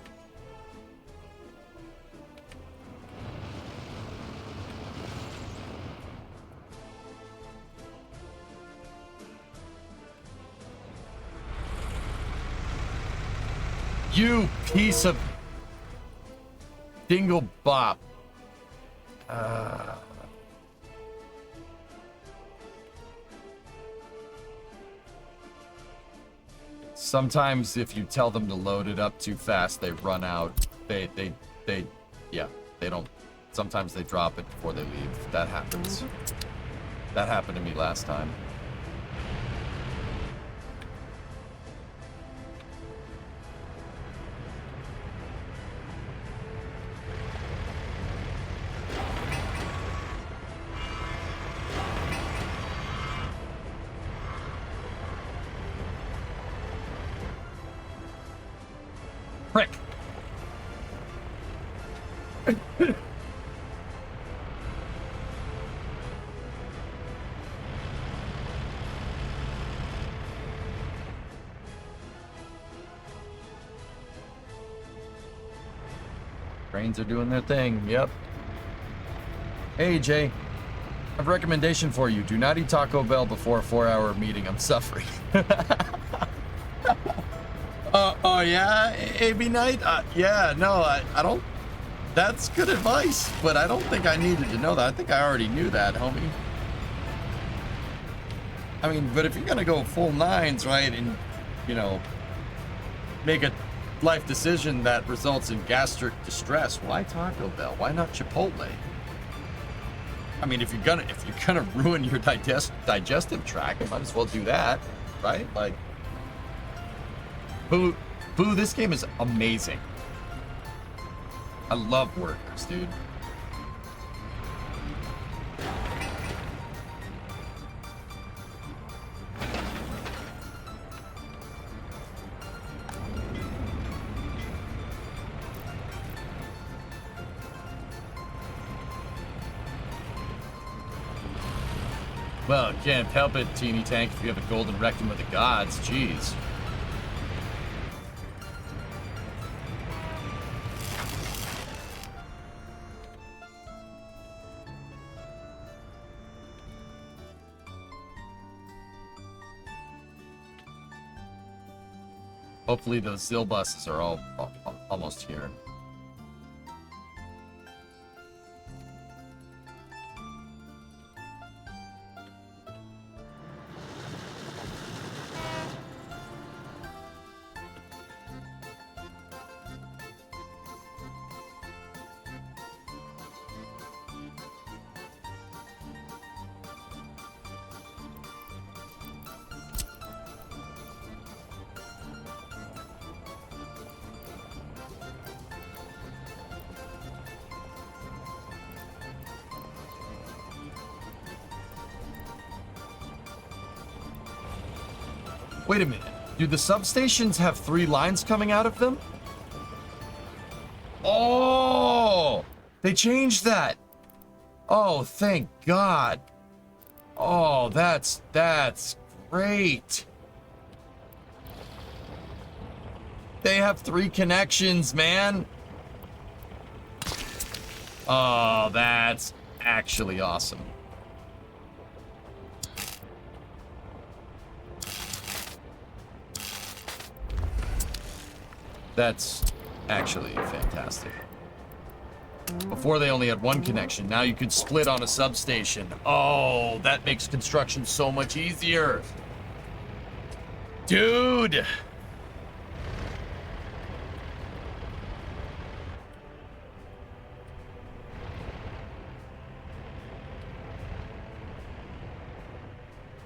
You piece of dingle bop. Sometimes if you tell them to load it up too fast, they run out. They don't. Sometimes they drop it before they leave. That happens. That happened to me last time. prick. Trains are doing their thing. Yep. Hey, Jay. I have a recommendation for you. Do not eat Taco Bell before a 4-hour meeting. I'm suffering. Oh, yeah? AB Night? Yeah, no, I don't... That's good advice, but I don't think I needed to know that. I think I already knew that, homie. I mean, but if you're gonna go full nines, right, and, you know, make a life decision that results in gastric distress, why Taco Bell? Why not Chipotle? I mean, if you're gonna ruin your digestive tract, you might as well do that, right? Like, Boo, this game is amazing. I love workers, dude. Well, can't help it, Teeny Tank, if you have a golden rectum with the gods. Jeez. Hopefully those Zill buses are all almost here. Wait a minute. Do the substations have 3 lines coming out of them? Oh! They changed that! Oh, thank God. Oh, that's great. They have 3 connections, man. Oh, that's actually awesome. That's actually fantastic. Before they only had 1 connection. Now you could split on a substation. Oh, that makes construction so much easier. Dude.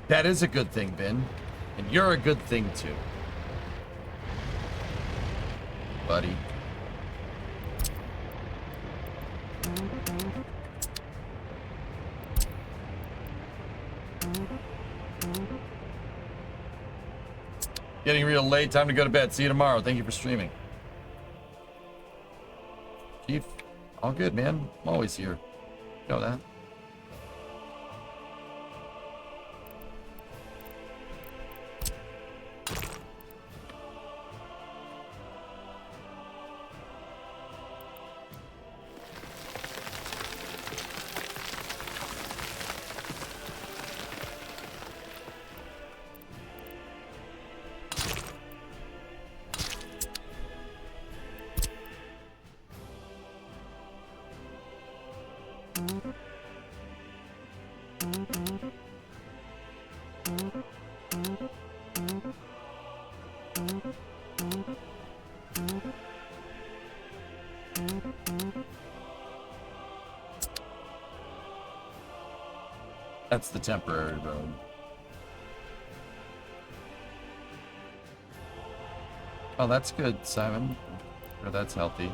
That is a good thing, Ben. And you're a good thing, too. Buddy. Getting real late. Time to go to bed. See you tomorrow. Thank you for streaming. Chief, all good, man. I'm always here. You know that. That's the temporary road. Oh, that's good, Simon. Or that's healthy.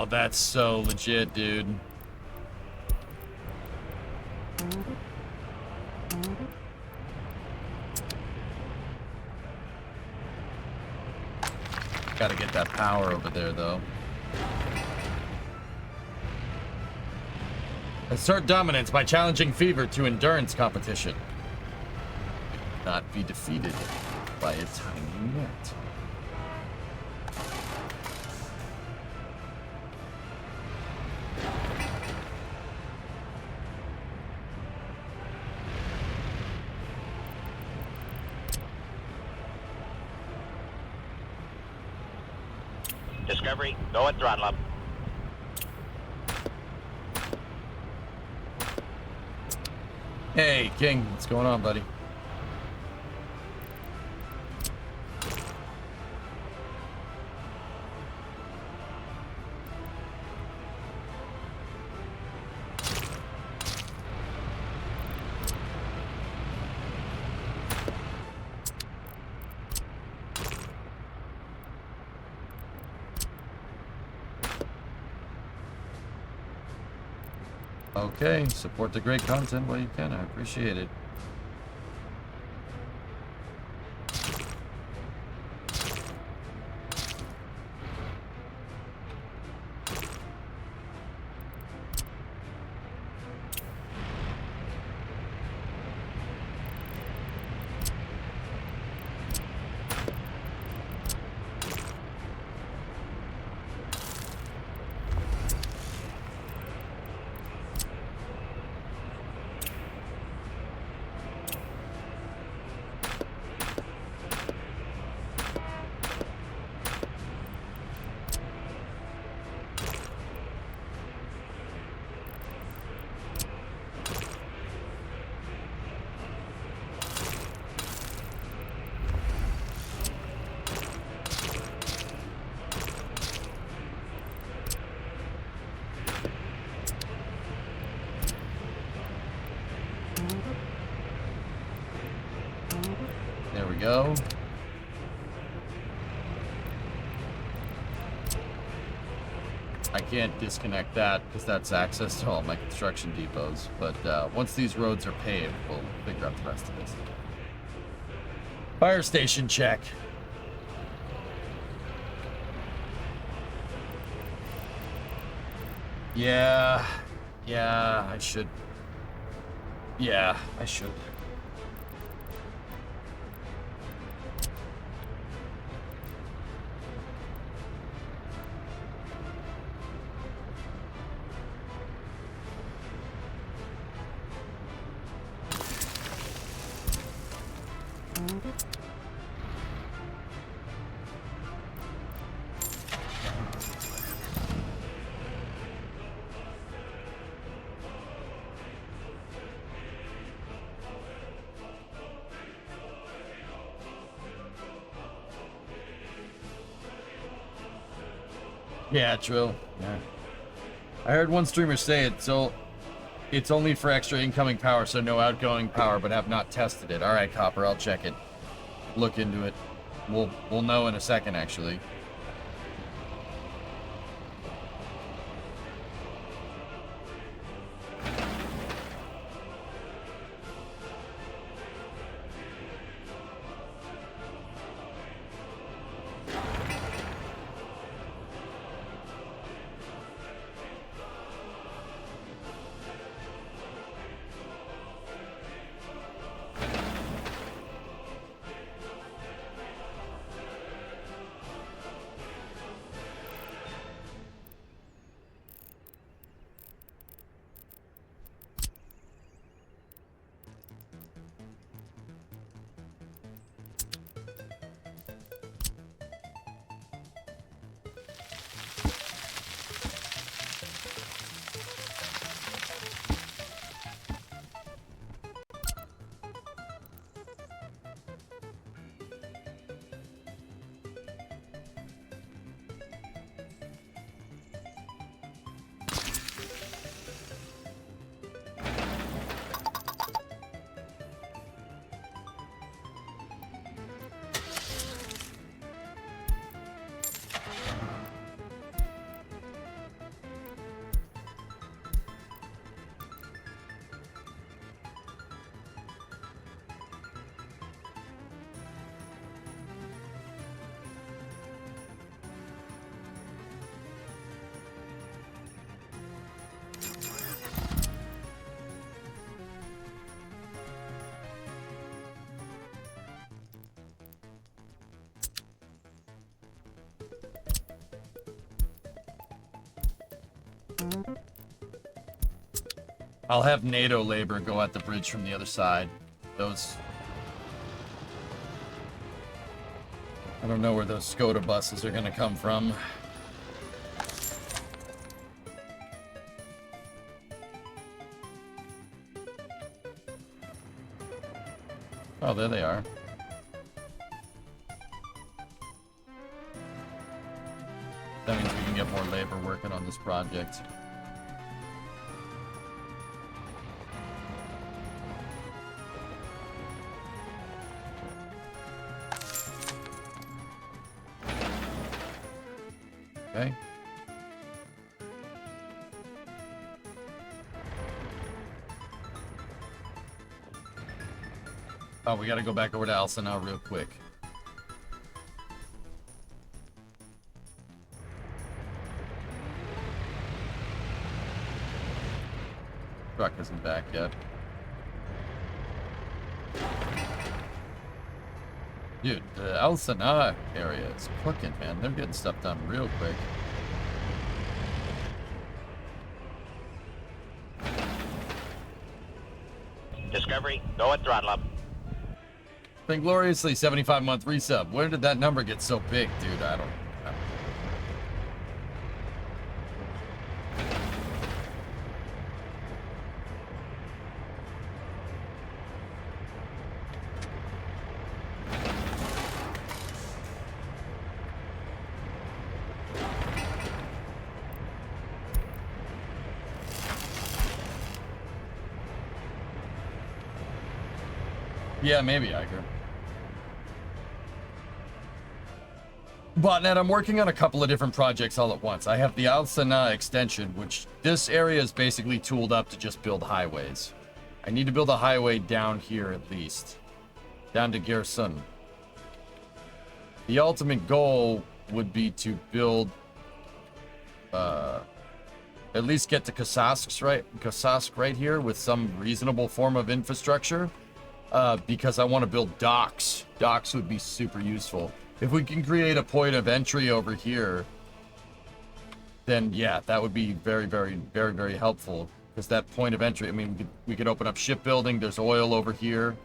Oh, that's so legit, dude. Gotta get that power over there, though. Assert dominance by challenging Fever to endurance competition. Not be defeated by a tiny net. Discovery, go at throttle up. Hey, King, what's going on, buddy? Okay, support the great content while you can. I appreciate it. There we go. I can't disconnect that because that's access to all my construction depots. But once these roads are paved, we'll figure out the rest of this. Fire station check. Yeah, I should. Yeah, I should. Yeah, true. Yeah. I heard one streamer say it, so it's only for extra incoming power, so no outgoing power, but have not tested it. All right, Copper, I'll check it. Look into it. We'll know in a second, actually. I'll have NATO labor go at the bridge from the other side. Those... I don't know where those Skoda buses are gonna come from. Oh, there they are. That means we can get more labor working on this project. Okay. Oh, we gotta go back over to Elsa now real quick. Truck isn't back yet. Dude, the Elsa area is cooking, man. They're getting stuff done real quick. Discovery, go at throttle up. Been gloriously 75-month resub. Where did that number get so big, dude? I don't know. Yeah, maybe, Iker. Botnet, I'm working on a couple of different projects all at once. I have the Al Sanaa extension, which this area is basically tooled up to just build highways. I need to build a highway down here at least. Down to Gersun. The ultimate goal would be to build... at least get to Kasask right here with some reasonable form of infrastructure. Because I want to build docks. Docks would be super useful. If we can create a point of entry over here, then yeah, that would be very, very, very, very helpful. Because that point of entry, I mean, we could open up shipbuilding. There's oil over here.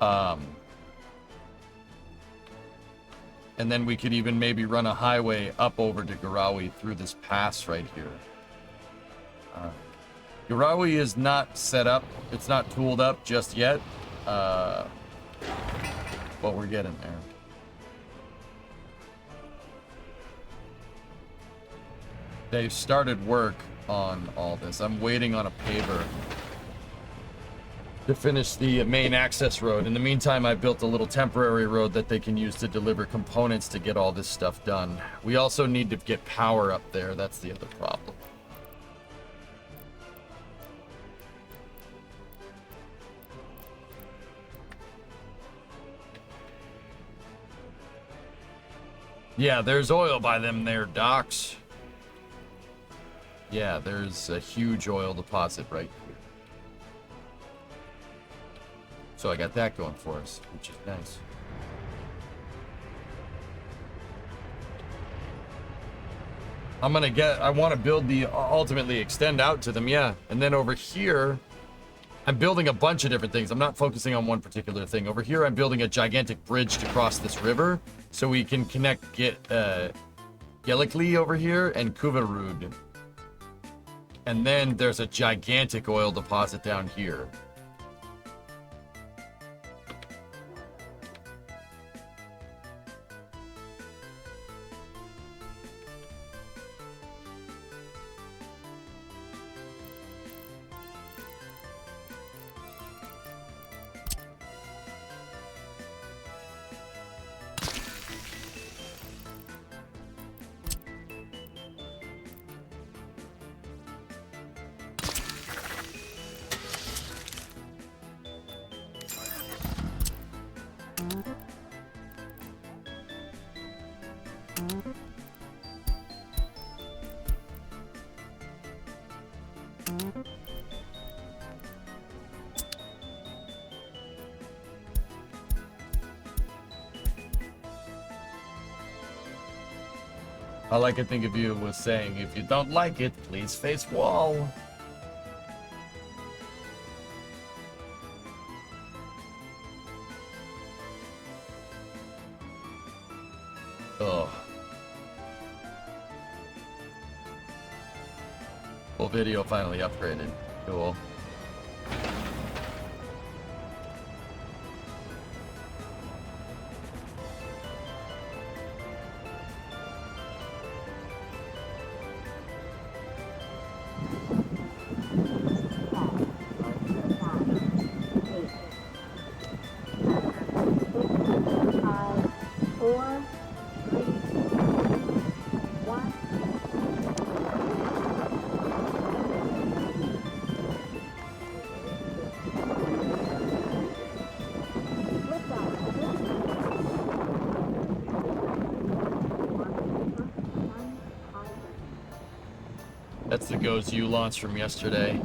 And then we could even maybe run a highway up over to Garawi through this pass right here. Garawi is not set up. It's not tooled up just yet. But we're getting there. They've started work on all this. I'm waiting on a paver to finish the main access road. In the meantime, I built a little temporary road that they can use to deliver components to get all this stuff done. We also need to get power up there. That's the other problem. Yeah, there's oil by them there docks. Yeah, there's a huge oil deposit right here. So I got that going for us, which is nice. I want to build the, ultimately extend out to them, yeah. And then over here, I'm building a bunch of different things. I'm not focusing on one particular thing. Over here, I'm building a gigantic bridge to cross this river so we can connect Gelikli over here and Kuvarud. And then there's a gigantic oil deposit down here. All I could think of you was saying, if you don't like it, please face wall. Oh. Full video finally upgraded. Cool. That's the Goes You launch from yesterday.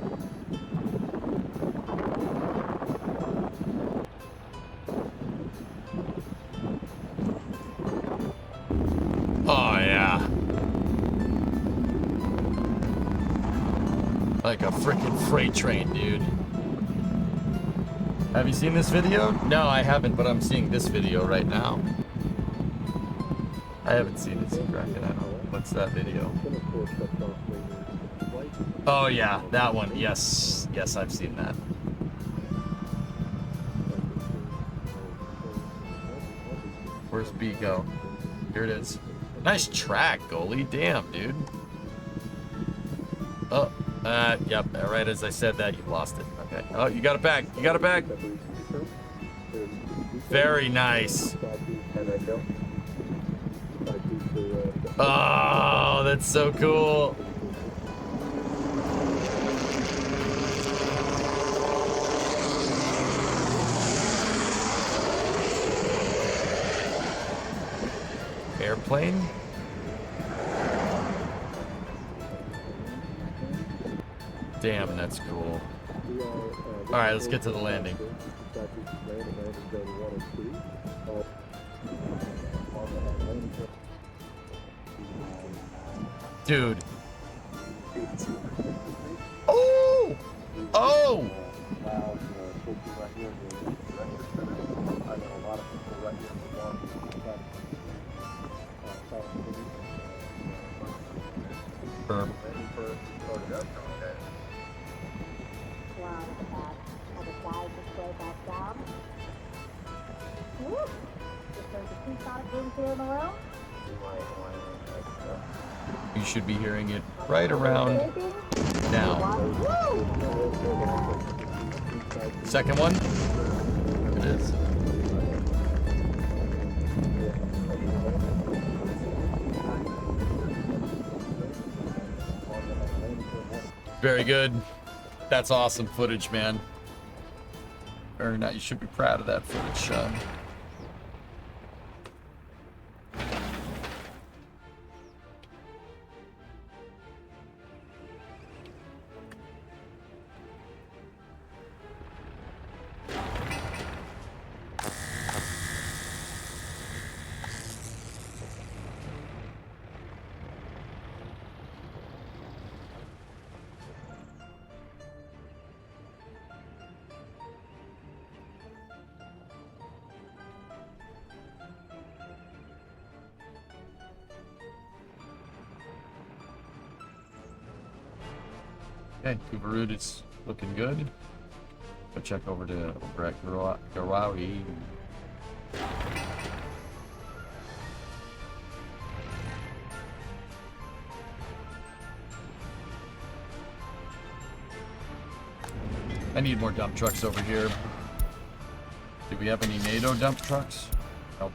Oh yeah. Like a freaking freight train, dude. Have you seen this video? No, I haven't, but I'm seeing this video right now. I haven't seen it, Kraken. I don't know. What's that video? Oh yeah, that one. Yes, yes, I've seen that. Where's B go? Here it is. Nice track, goalie. Damn, dude. Oh, yep. Right as I said that, you lost it. Okay. Oh, you got it back. You got it back. Very nice. Oh, that's so cool. Airplane? Damn, that's cool. Alright, let's get to the landing. Dude. Oh! Oh! Burp. You should be hearing it right around now. Second one. It is. Very good. That's awesome footage, man. Or not, you should be proud of that footage, Sean. Okay, Kubarud is looking good. Go check over at Garawi. I need more dump trucks over here. Do we have any NATO dump trucks? Nope.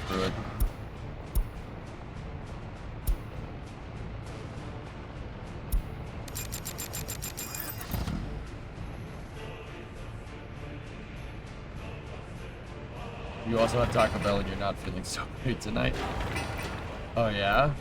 Good. You also have Taco Bell and you're not feeling so great tonight. Oh yeah?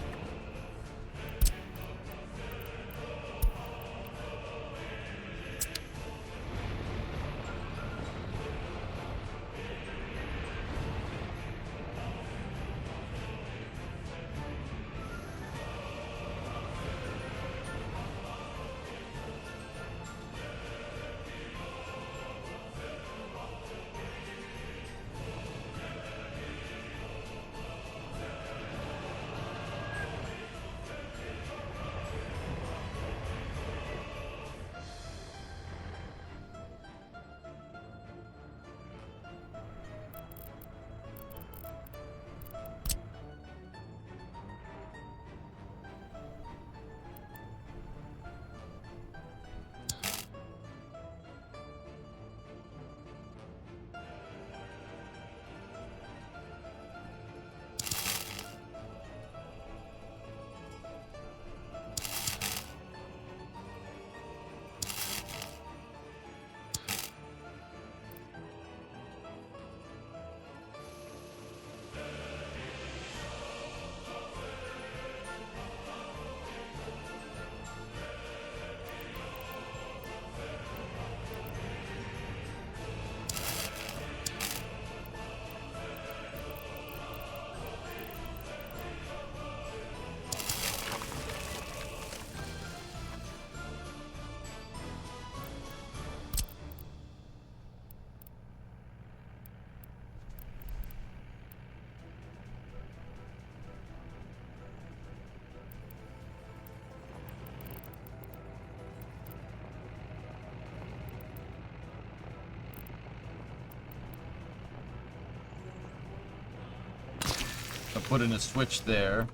put in a switch there.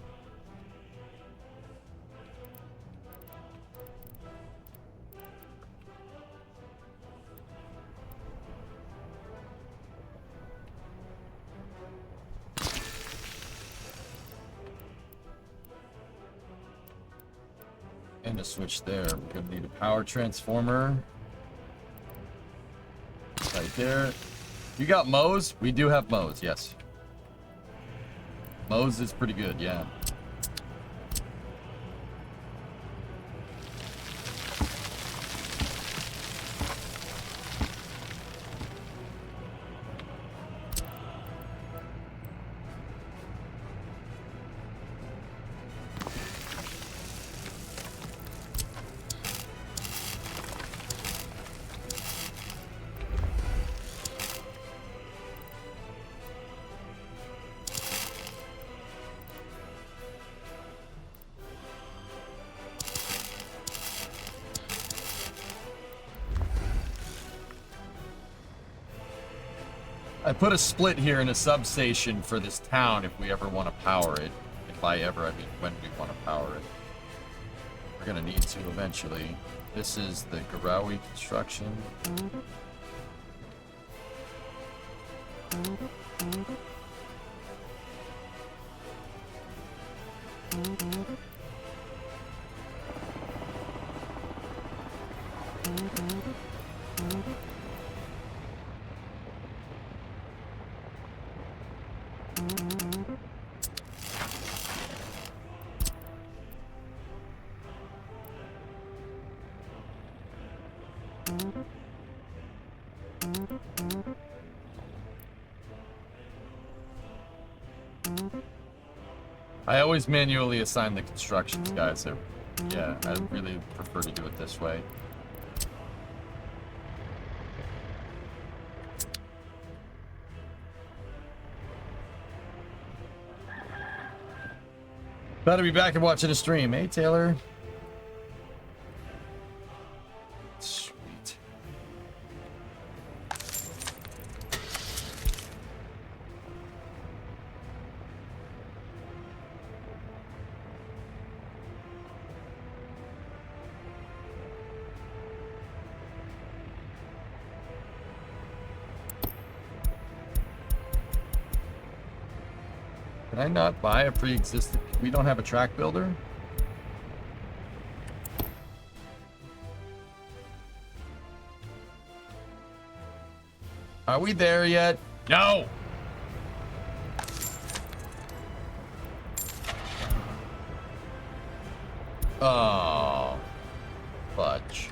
And a switch there. We're gonna need a power transformer. Right there. You got Moe's? We do have Moe's, yes. Moe's is pretty good, yeah. I put a split here in a substation for this town if we ever want to power it. If I ever, I mean when we want to power it. We're gonna need to eventually. This is the Garawi construction. I always manually assign the constructions, guys. So, yeah, I really prefer to do it this way. Glad to be back and watching a stream. Hey, Taylor. Sweet. Can I not buy a pre-existing? We don't have a track builder? Are we there yet? No! Oh. Fudge.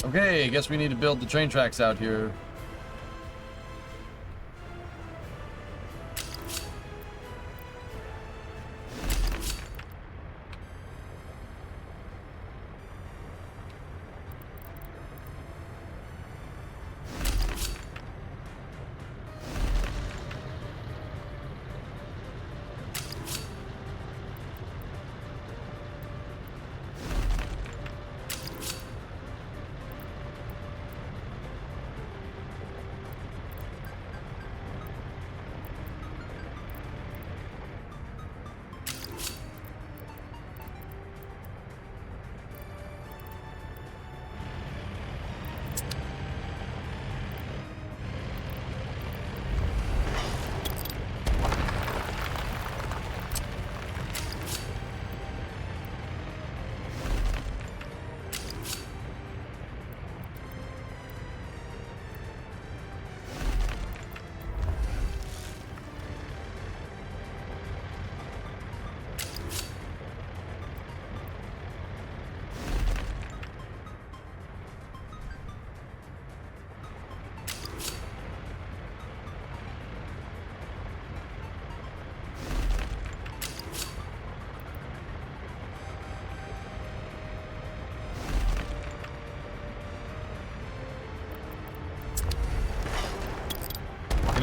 Okay, I guess we need to build the train tracks out here.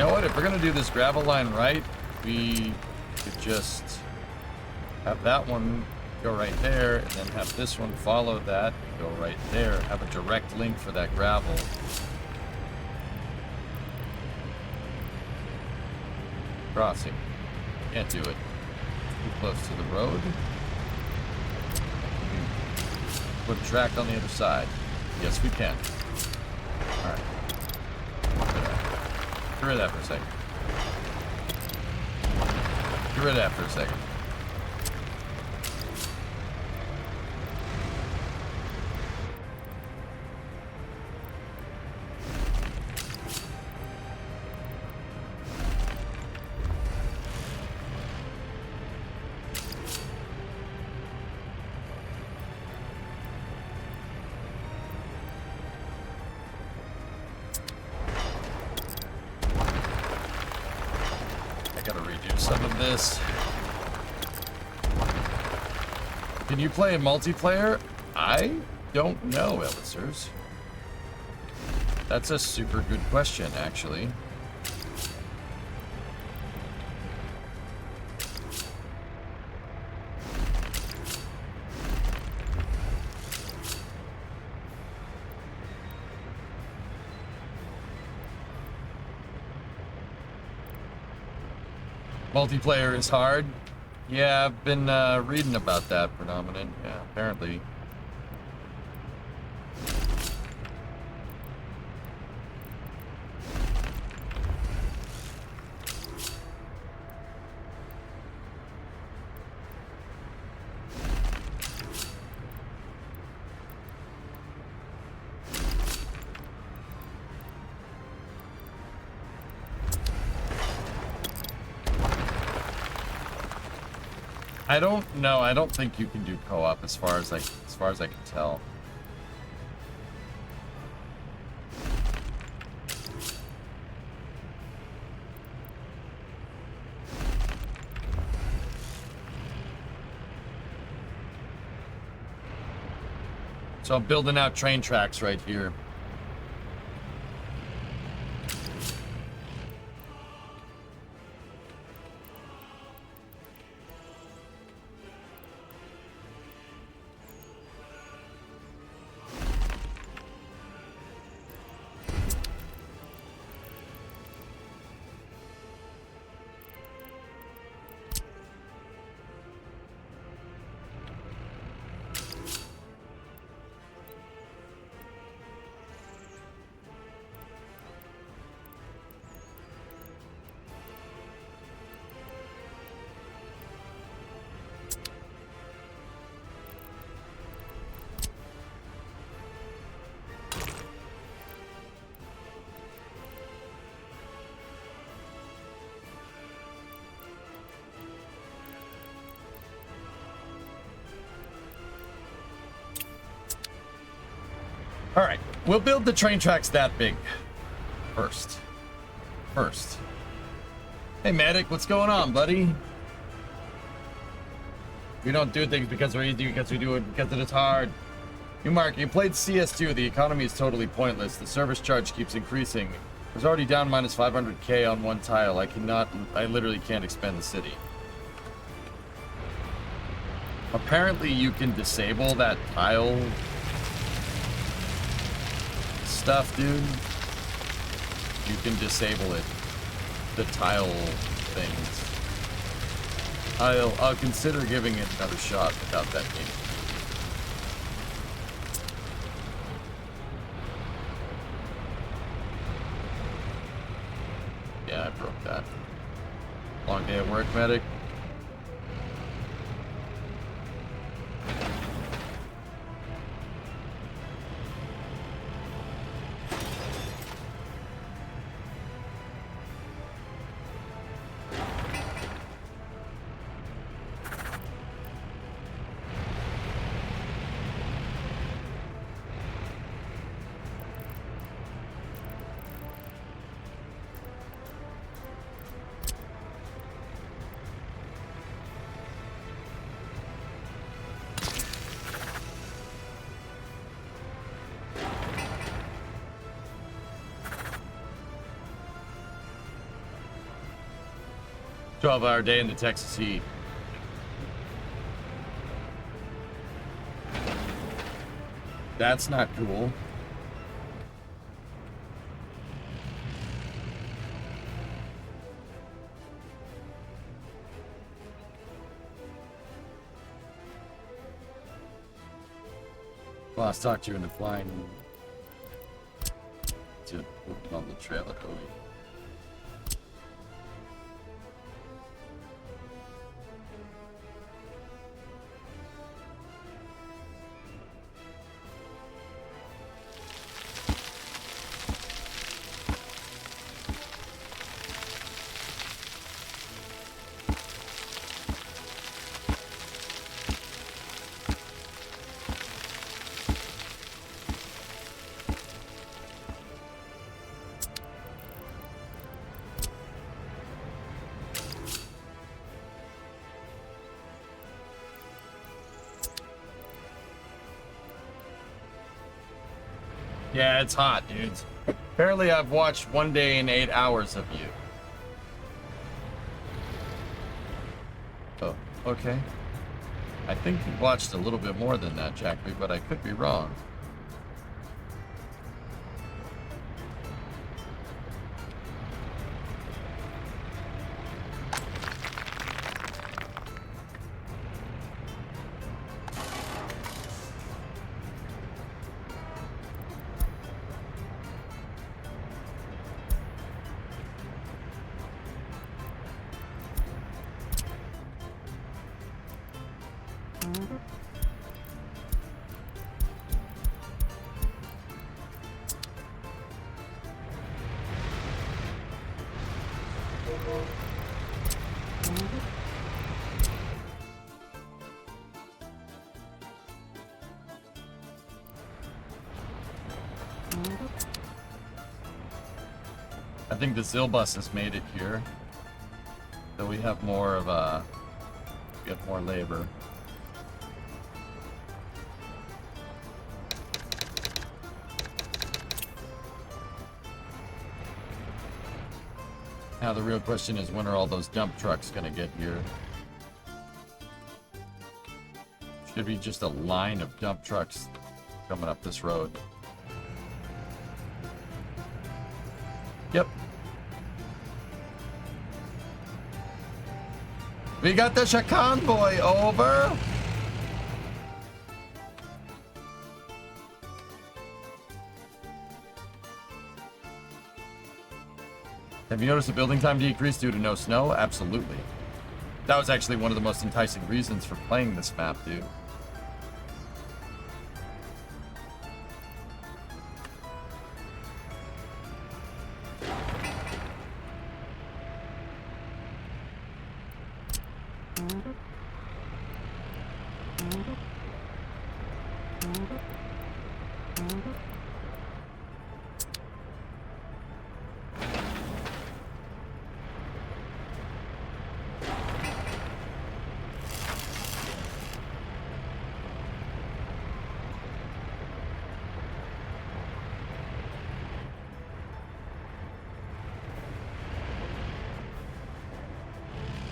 know what? If we're gonna do this gravel line right, we could just have that one go right there, and then have this one follow that, go right there, have a direct link for that gravel. Crossing. Can't do it. Too close to the road. Put a track on the other side. Yes, we can. Alright. Get rid of that for a second. Get rid of that for a second. Can you play in multiplayer? I don't know, Ellisers. That's a super good question, actually. Multiplayer is hard. Yeah, I've been reading about that phenomenon. Yeah, apparently. I don't know. I don't think you can do co-op as far as I can tell. So I'm building out train tracks right here. All right, we'll build the train tracks that big first. Hey, Medic, what's going on, buddy? We don't do things because we're easy, because we do it because it's hard. You, Mark, you played CS2. The economy is totally pointless. The service charge keeps increasing. I was already down minus 500k on one tile. I literally can't expand the city. Apparently, you can disable that tile stuff, dude. You can disable it. The tile things. I'll consider giving it another shot without that game. Yeah, I broke that. Long day at work, Medic. 12-hour day in the Texas heat. That's not cool. Last talked to you in the flying to on the trailer. Yeah, it's hot, dudes. Apparently, I've watched 1 day and 8 hours of you. Oh, okay. I think you watched a little bit more than that, Jackby, but I could be wrong. I think the Zill bus has made it here. So we have more of a... get more labor. Now the real question is, when are all those dump trucks gonna get here? Should be just a line of dump trucks coming up this road. Yep. We got the Shakan boy over. Have you noticed the building time decrease due to no snow? Absolutely. That was actually one of the most enticing reasons for playing this map, dude.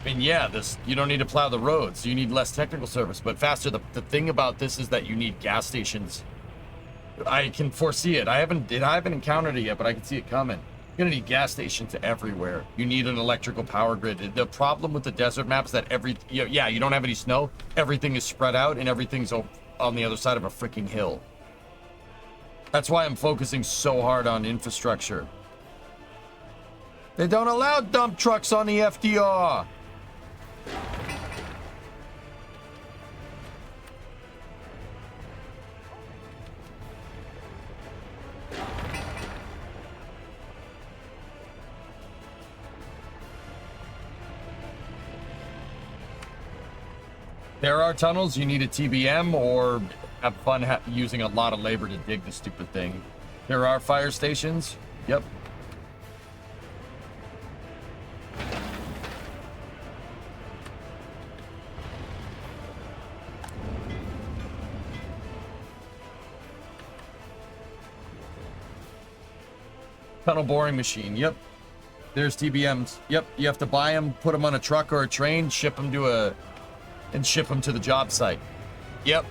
I mean, yeah, you don't need to plow the roads. You need less technical service, but faster. The thing about this is that you need gas stations. I can foresee it. I haven't encountered it yet, but I can see it coming. You're gonna need gas stations everywhere. You need an electrical power grid. The problem with the desert map is that you don't have any snow. Everything is spread out and everything's on the other side of a freaking hill. That's why I'm focusing so hard on infrastructure. They don't allow dump trucks on the FDR. There are tunnels. You need a TBM or have fun using a lot of labor to dig the stupid thing. There are fire stations. Yep. Tunnel boring machine. Yep. There's TBMs. Yep, you have to buy them, put them on a truck or a train, ship them to the job site. Yep.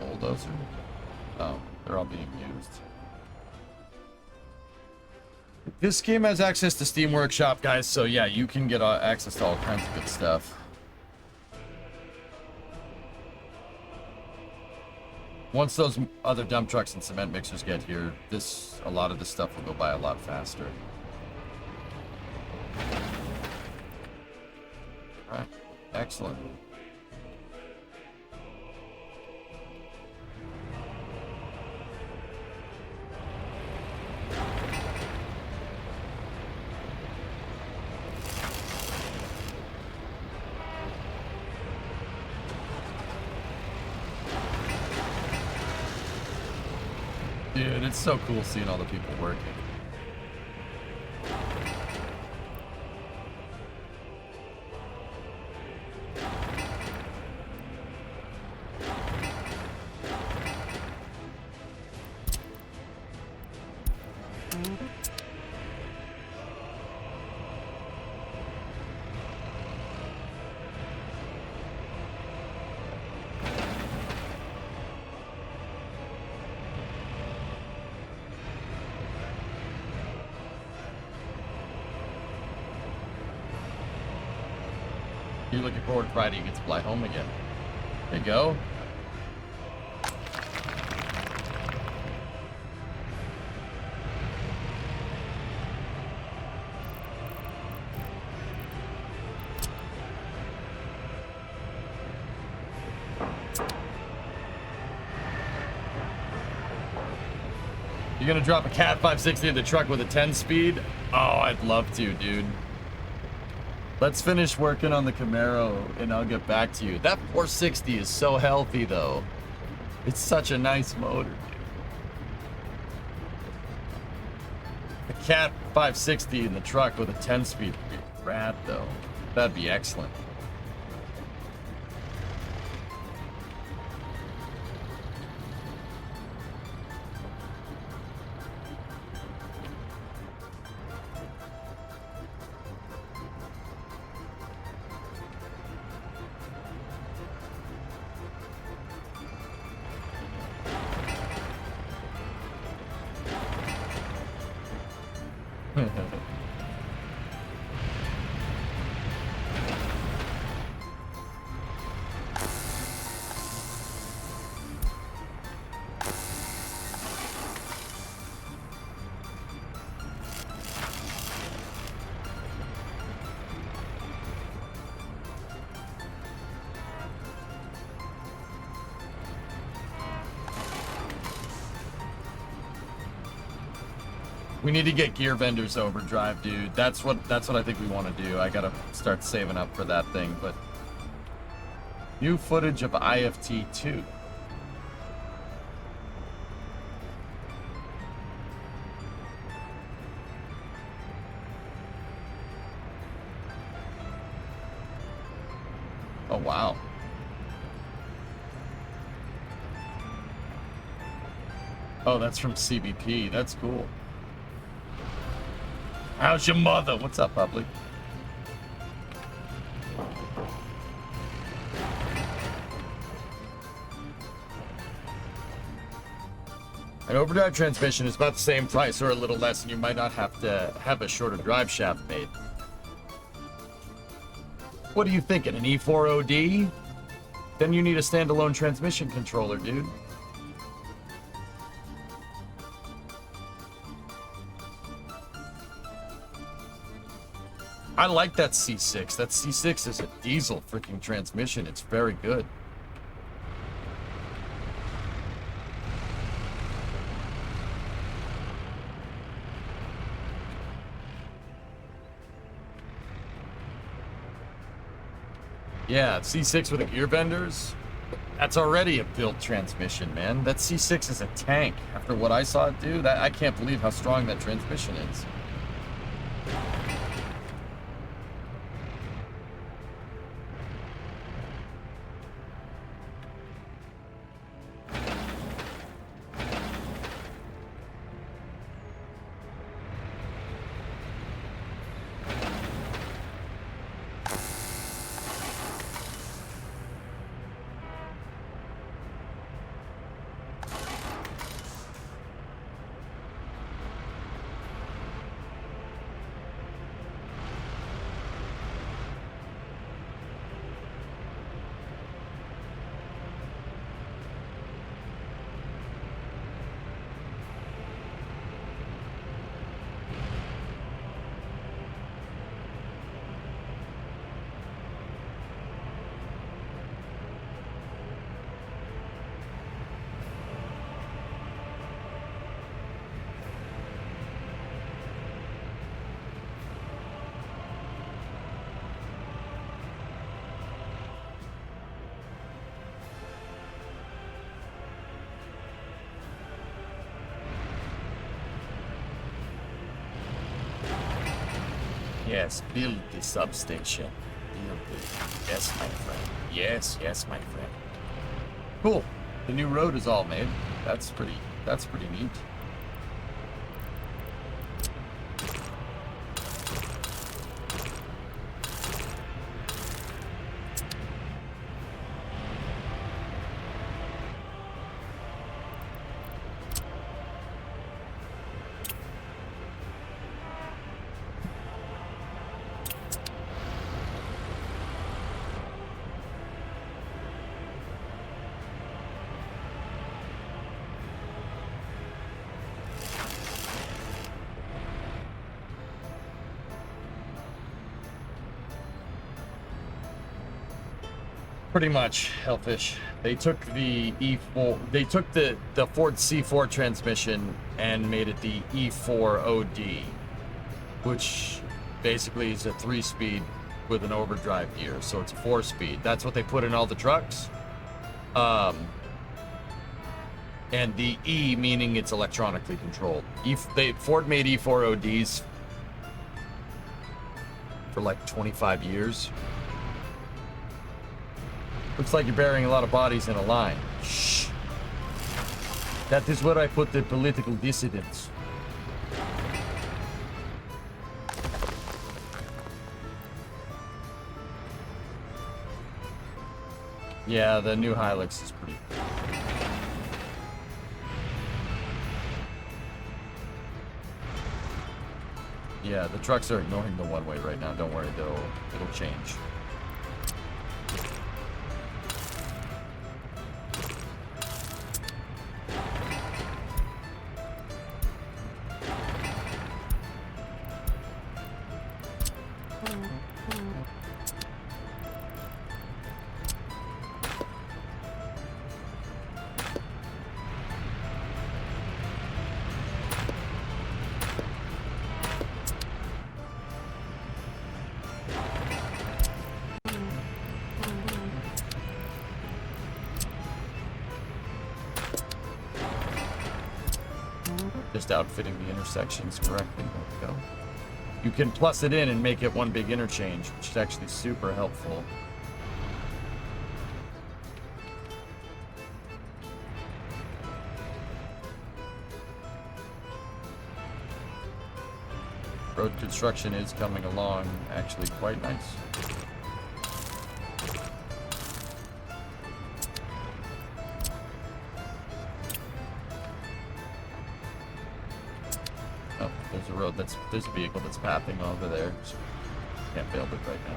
Bulldozer. Oh, they're all being used. This game has access to Steam Workshop, guys, so yeah, you can get access to all kinds of good stuff. Once those other dump trucks and cement mixers get here, a lot of this stuff will go by a lot faster. All right, excellent. Dude, it's so cool seeing all the people working. You're looking forward to Friday, you get to fly home again. There you go. You're gonna drop a Cat 560 in the truck with a 10 speed? Oh, I'd love to, dude. Let's finish working on the Camaro and I'll get back to you. That 460 is so healthy though. It's such a nice motor, dude. A Cat 560 in the truck with a 10 speed would be rad though. That'd be excellent. We need to get gear vendors overdrive, dude. That's what I think we want to do. I gotta start saving up for that thing. But new footage of IFT 2. Oh wow. Oh, that's from CBP. That's cool. How's your mother? What's up, public? An overdrive transmission is about the same price or a little less, and you might not have to have a shorter drive shaft made. What are you thinking, an E4OD? Then you need a standalone transmission controller, dude. I like that C6. That C6 is a diesel freaking transmission. It's very good. Yeah, C6 with the gear benders. That's already a built transmission, man. That C6 is a tank. After what I saw it do, I can't believe how strong that transmission is. Yes, build the substation. Build it. Yes, my friend. Yes, yes, my friend. Cool. The new road is all made. That's pretty neat. Pretty much, Hellfish. They took the E4, they took the Ford C4 transmission and made it the E4OD, which basically is a 3-speed with an overdrive gear, so it's a 4-speed. That's what they put in all the trucks. And the E meaning it's electronically controlled. Ford made E4ODs for like 25 years. Looks like you're burying a lot of bodies in a line. Shh. That is where I put the political dissidents. Yeah, the new Hilux is pretty... Yeah, the trucks are ignoring the one-way right now. Don't worry, it'll change. Just outfitting the intersections correctly. There we go. You can plus it in and make it one big interchange, which is actually super helpful. Road construction is coming along actually quite nice. Oh, there's a road there's a vehicle that's pathing over there. So can't build it right now.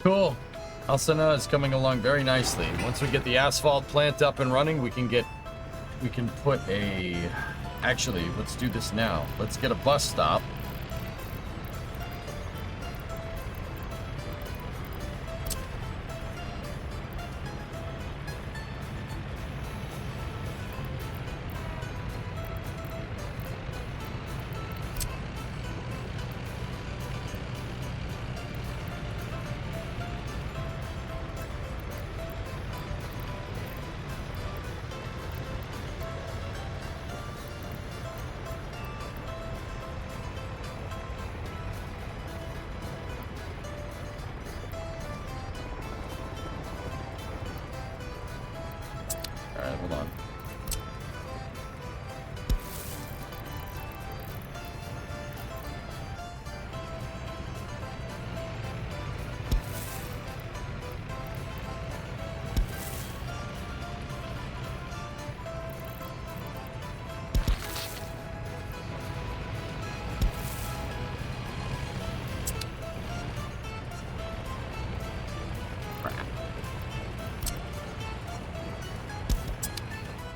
Cool. Alcina is coming along very nicely. Once we get the asphalt plant up and running, we can put a, actually, let's do this now. Let's get a bus stop. Alright, hold on.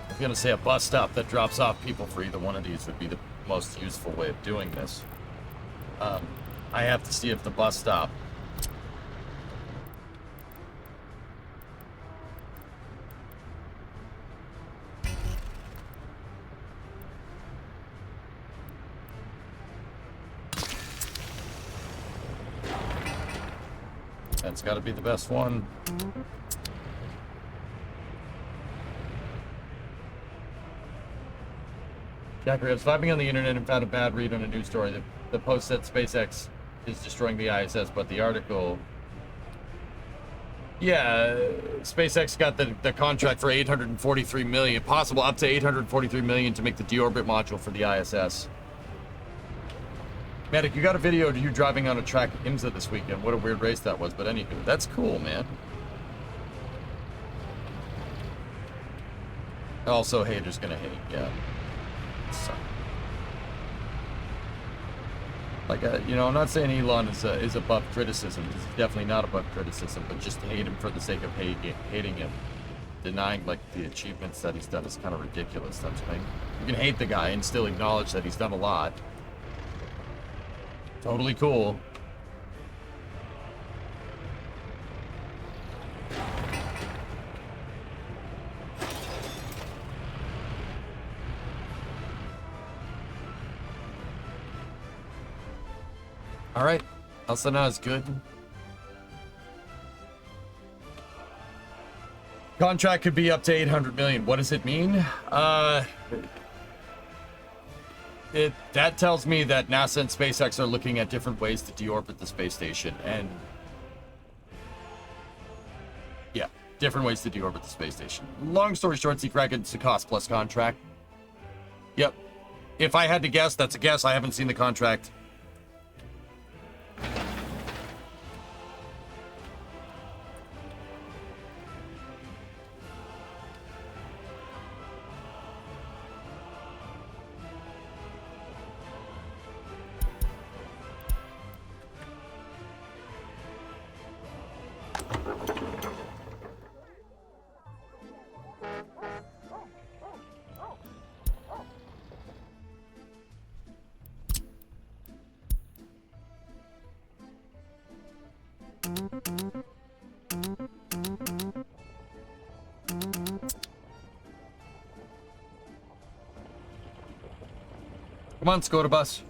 I was gonna say a bus stop that drops off people for either one of these would be the most useful way of doing this. I have to see if the bus stop that's got to be the best one. Jackery, I was vibing on the internet and found a bad read on a news story. The post said SpaceX is destroying the ISS, but the article... Yeah, SpaceX got the contract for $843 million, possible up to $843 million to make the deorbit module for the ISS. Medic, you got a video of you driving on a track at IMSA this weekend. What a weird race that was, but anywho, that's cool, man. Also, haters gonna hate, yeah. So, like, you know, I'm not saying Elon is above criticism. He's definitely not above criticism, but just to hate him for the sake of hating him, denying like the achievements that he's done is kind of ridiculous. That's thing. You can hate the guy and still acknowledge that he's done a lot. Totally cool. All right, Alcina is good. Contract could be up to 800 million. What does it mean? That tells me that NASA and SpaceX are looking at different ways to deorbit the space station, and yeah, different ways to deorbit the space station. Long story short, it's a cost plus contract. Yep. If I had to guess, that's a guess. I haven't seen the contract. Come on, Skoda bus.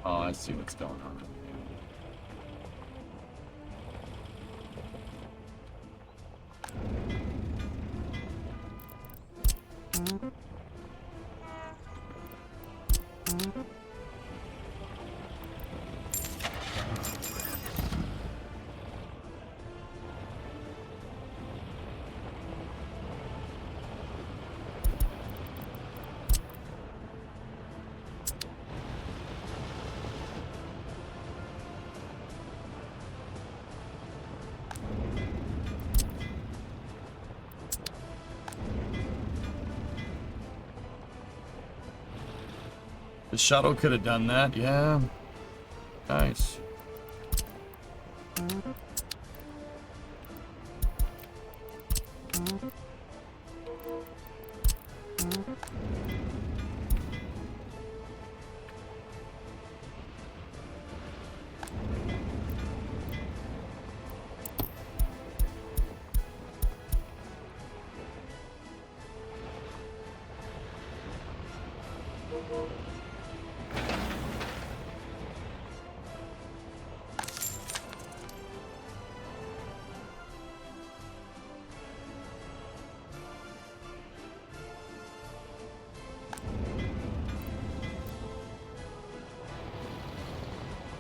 Oh, I see what's going on. The shuttle could have done that, yeah. Nice.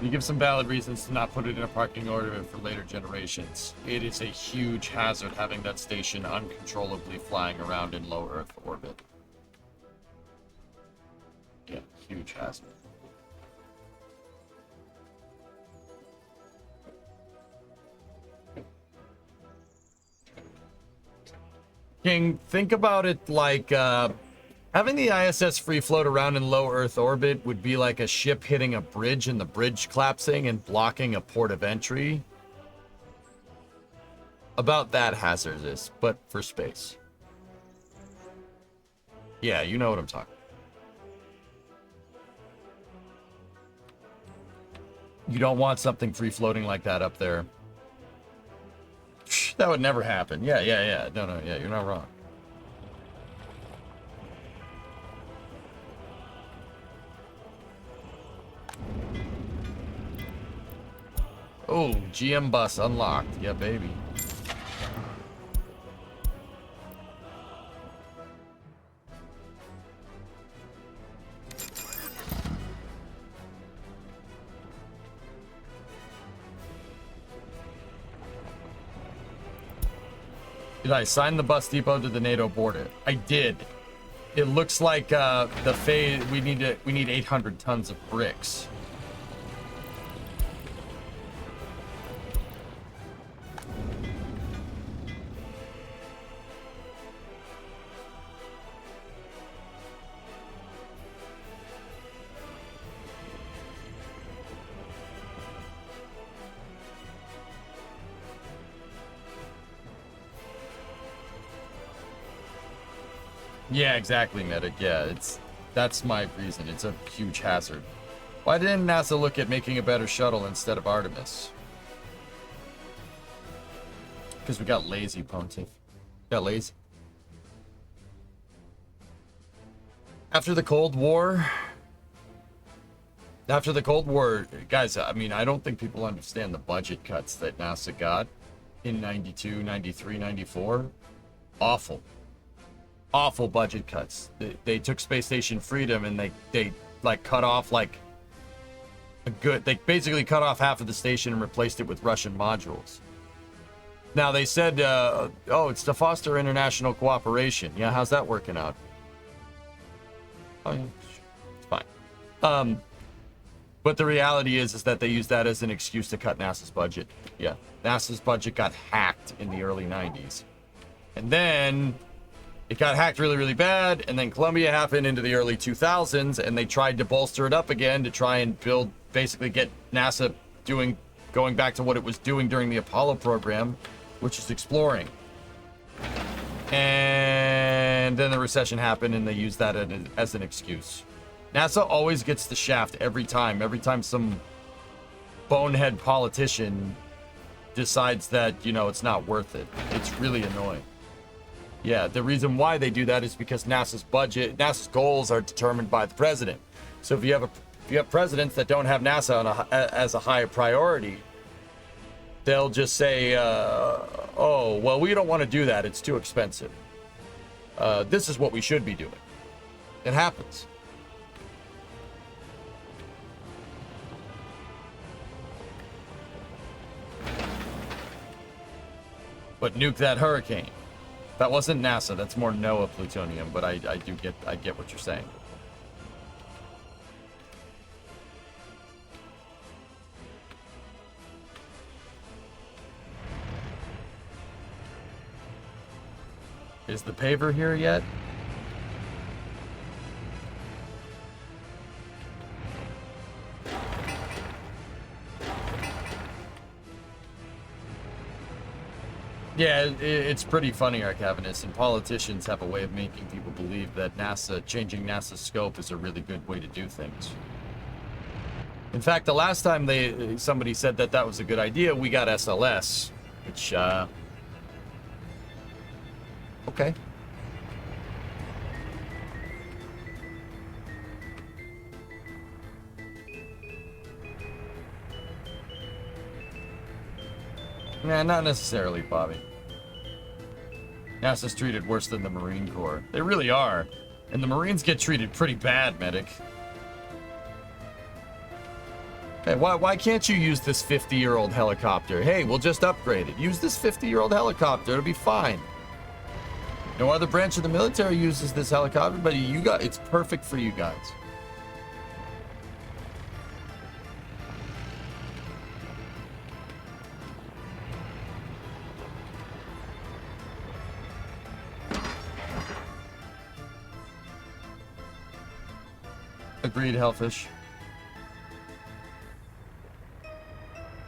You give some valid reasons to not put it in a parking order for later generations. It is a huge hazard having that station uncontrollably flying around in low Earth orbit. Yeah, huge hazard. King, think about it like having the ISS free float around in low Earth orbit would be like a ship hitting a bridge and the bridge collapsing and blocking a port of entry. About that hazardous, but for space. Yeah, you know what I'm talking about. You don't want something free floating like that up there. That would never happen. Yeah. No, yeah, you're not wrong. Oh, GM bus unlocked. Yeah, baby. Did I sign the bus depot to the NATO border? I did. It looks like the phase we need 800 tons of bricks. Yeah, exactly, Medic. Yeah, that's my reason. It's a huge hazard. Why didn't NASA look at making a better shuttle instead of Artemis? Because we got lazy, Pontiff. Got lazy. After the Cold War, guys, I mean, I don't think people understand the budget cuts that NASA got in 92, 93, 94. Awful. Awful budget cuts. They took Space Station Freedom and they like cut off like they basically cut off half of the station and replaced it with Russian modules. Now they said, oh, it's to foster international cooperation. Yeah, how's that working out? Oh, yeah, it's fine. But the reality is that they use that as an excuse to cut NASA's budget. Yeah, NASA's budget got hacked in the early 90s. And then it got hacked really, really bad. And then Columbia happened into the early 2000s, and they tried to bolster it up again to try and basically get NASA going back to what it was doing during the Apollo program, which is exploring. And then the recession happened, and they used that as an excuse. NASA always gets the shaft every time some bonehead politician decides that, it's not worth it. It's really annoying. Yeah, the reason why they do that is because NASA's goals are determined by the president. So if you have presidents that don't have NASA as a high priority, they'll just say, oh, well, we don't want to do that. It's too expensive. This is what we should be doing. It happens. But nuke that hurricane. That wasn't NASA. That's more NOAA plutonium. But I get what you're saying. Is the paver here yet? Yeah, it's pretty funny, Arcavenus, and politicians have a way of making people believe that changing NASA's scope is a really good way to do things. In fact, the last time somebody said that was a good idea, we got SLS, which, okay. Nah, not necessarily, Bobby. NASA's treated worse than the Marine Corps. They really are. And the Marines get treated pretty bad, medic. Hey, why can't you use this 50-year-old helicopter? Hey, we'll just upgrade it. Use this 50-year-old helicopter. It'll be fine. No other branch of the military uses this helicopter, but it's perfect for you guys. Agreed, Hellfish.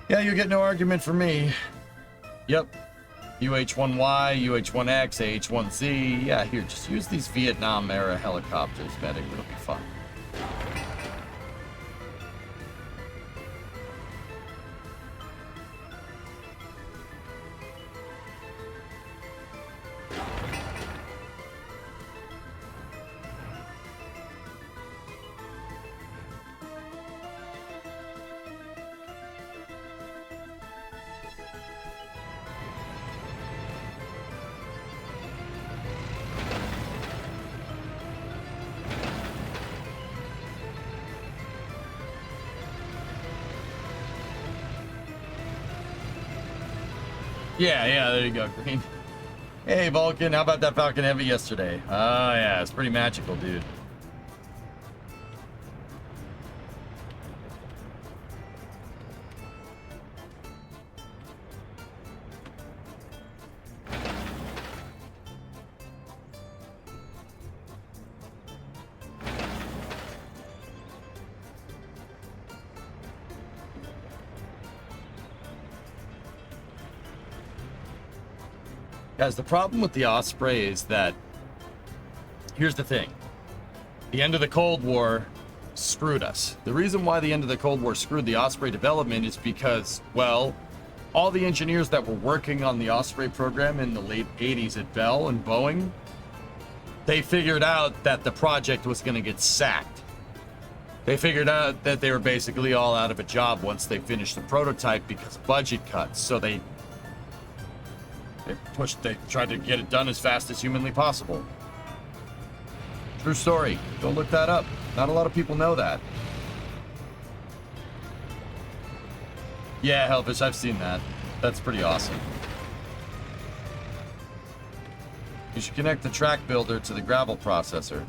Yeah, you get no argument from me. Yep. UH-1Y, UH-1X, AH-1Z. Yeah, here, just use these Vietnam-era helicopters, medic. It'll be fun. Yeah, there you go, Green. Hey, Vulcan, how about that Falcon Heavy yesterday? Oh, yeah, it's pretty magical, dude. Guys, the problem with the Osprey is that, here's the thing. The end of the Cold War screwed us. The reason why the end of the Cold War screwed the Osprey development is because, well, all the engineers that were working on the Osprey program in the late 80s at Bell and Boeing, they figured out that the project was going to get sacked. They figured out that they were basically all out of a job once they finished the prototype because of budget cuts. So they tried to get it done as fast as humanly possible. True story. Go look that up. Not a lot of people know that. Yeah, Hellfish, I've seen that. That's pretty awesome. You should connect the track builder to the gravel processor.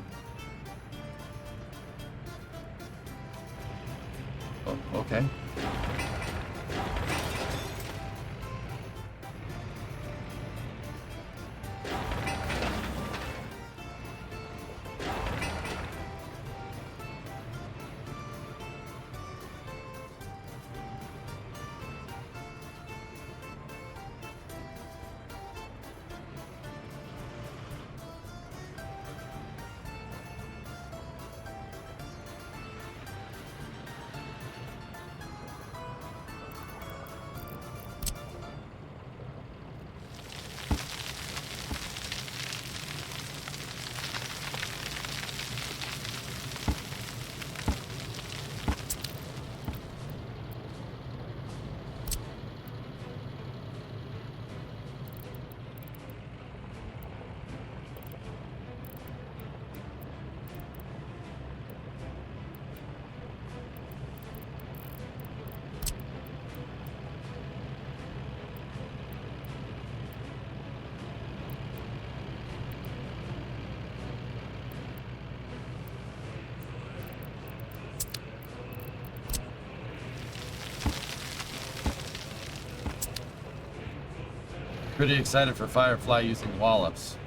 Pretty excited for Firefly using wallops.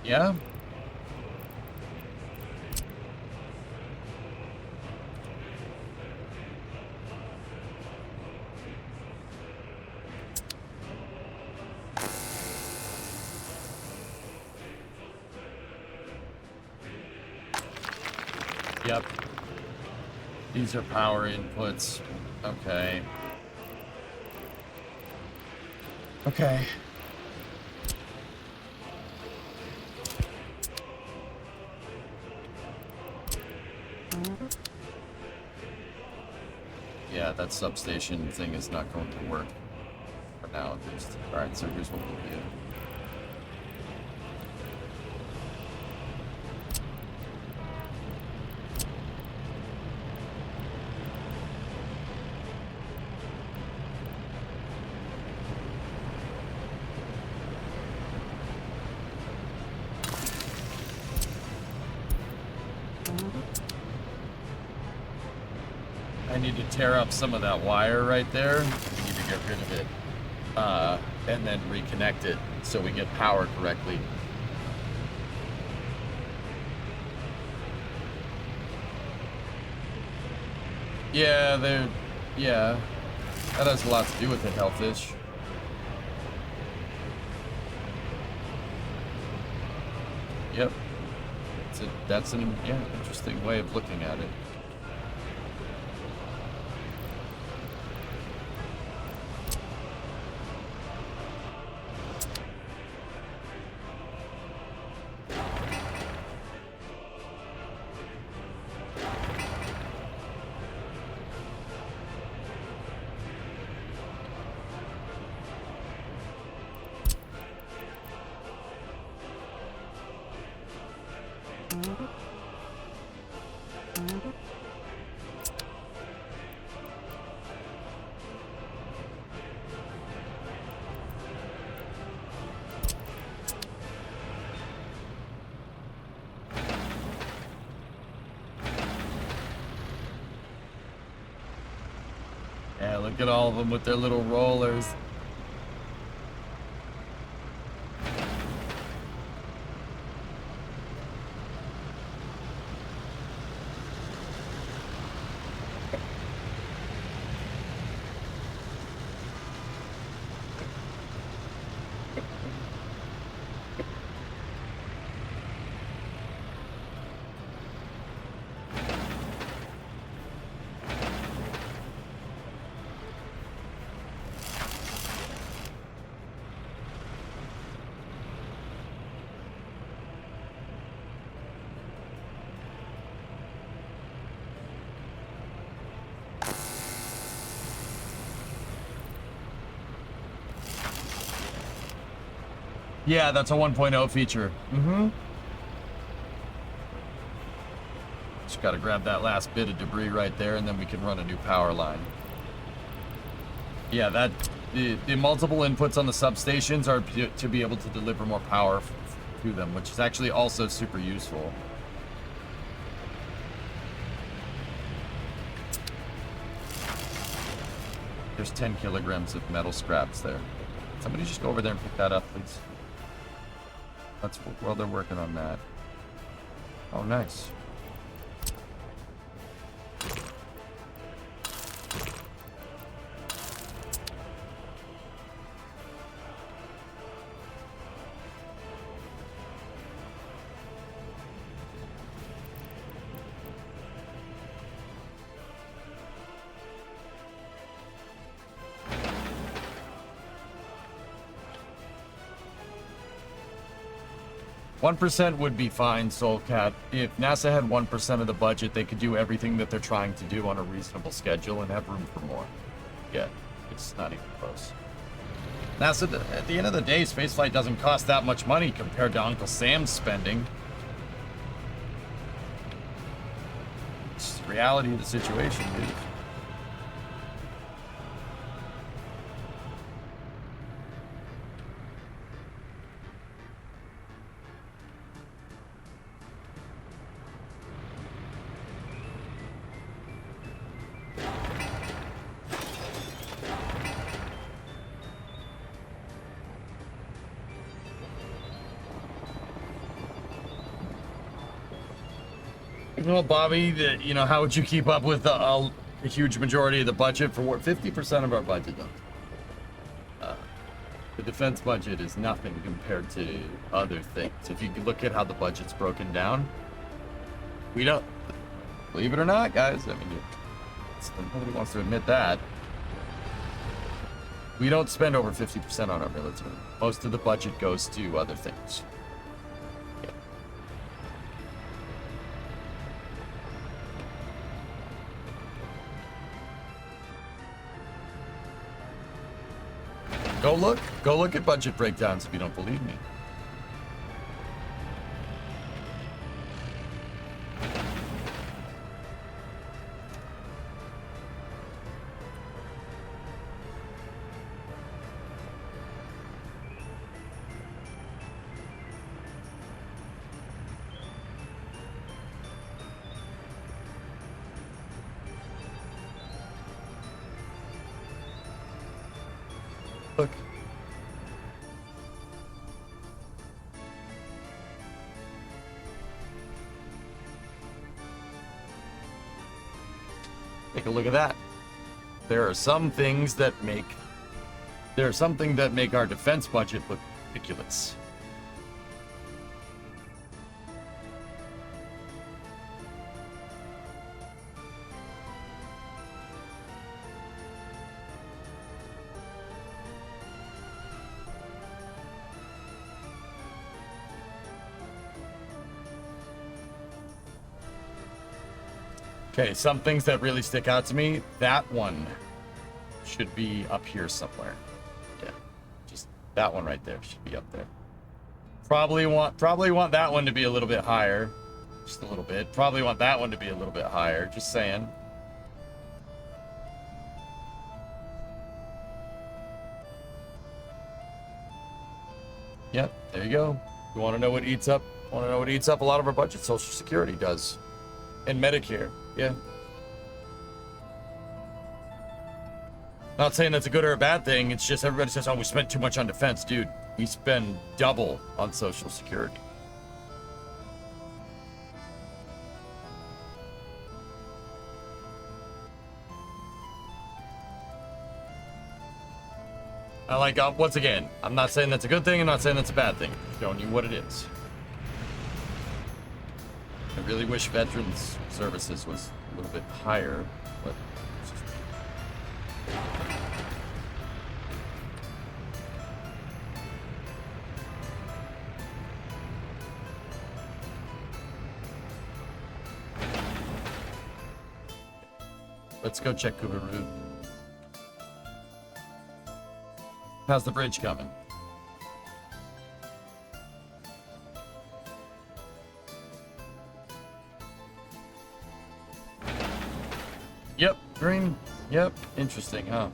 Yeah? Yep. These are power inputs. Okay. Okay. Yeah, that substation thing is not going to work. For now, at least. Alright, so here's what we'll do. I need to tear up some of that wire right there. We need to get rid of it. And then reconnect it so we get power correctly. Yeah, yeah. That has a lot to do with it, Hellfish. Yep. That's an interesting way of looking at it. Yeah, look at all of them with their little rollers. Yeah, that's a 1.0 feature. Mm-hmm. Just gotta grab that last bit of debris right there, and then we can run a new power line. Yeah, the multiple inputs on the substations are to be able to deliver more power to them, which is actually also super useful. There's 10 kilograms of metal scraps there. Somebody just go over there and pick that up, please. That's while they're working on that. Oh, nice. One 1% would be fine, Soulcat. If NASA had 1% of the budget, they could do everything that they're trying to do on a reasonable schedule and have room for more. Yeah, it's not even close. NASA, at the end of the day, spaceflight doesn't cost that much money compared to Uncle Sam's spending. It's the reality of the situation, dude. Well, Bobby, you know, how would you keep up with a huge majority of the budget for what 50% of our budget, though? The defense budget is nothing compared to other things. If you look at how the budget's broken down, we don't, believe it or not, guys, I mean, nobody wants to admit that. We don't spend over 50% on our military. Most of the budget goes to other things. Go look at budget breakdowns if you don't believe me. Look. Take a look at that. There are some things that make our defense budget look ridiculous. Okay, some things that really stick out to me, that one should be up here somewhere. Yeah, just that one right there should be up there. Probably want that one to be a little bit higher, just a little bit. Probably want that one to be a little bit higher, just saying. Yep, there you go. You want to know what eats up? Want to know what eats up a lot of our budget? Social Security does, and Medicare. Yeah. Not saying that's a good or a bad thing. It's just everybody says, oh, we spent too much on defense. Dude, we spend double on Social Security. I like, once again, I'm not saying that's a good thing. I'm not saying that's a bad thing. I'm showing you what it is. I really wish Veterans Services was a little bit higher, but it's just... Let's go check Kubaru. How's the bridge coming? Yep, green. Yep, interesting, huh?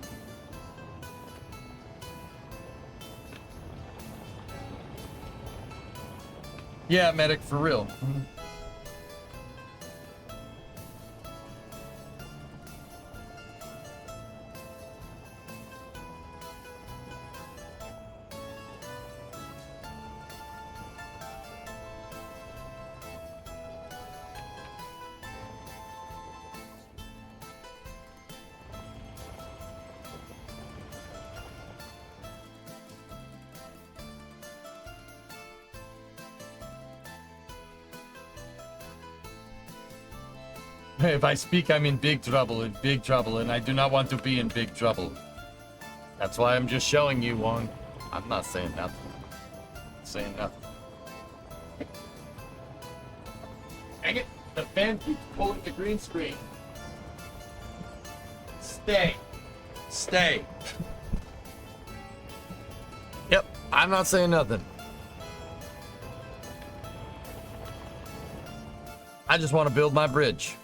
Yeah, medic, for real. If I speak, I'm in big trouble, and I do not want to be in big trouble. That's why I'm just showing you, Wong. I'm not saying nothing. Saying nothing. Dang it! The fan keeps pulling the green screen. Stay. Stay. Yep, I'm not saying nothing. I just want to build my bridge.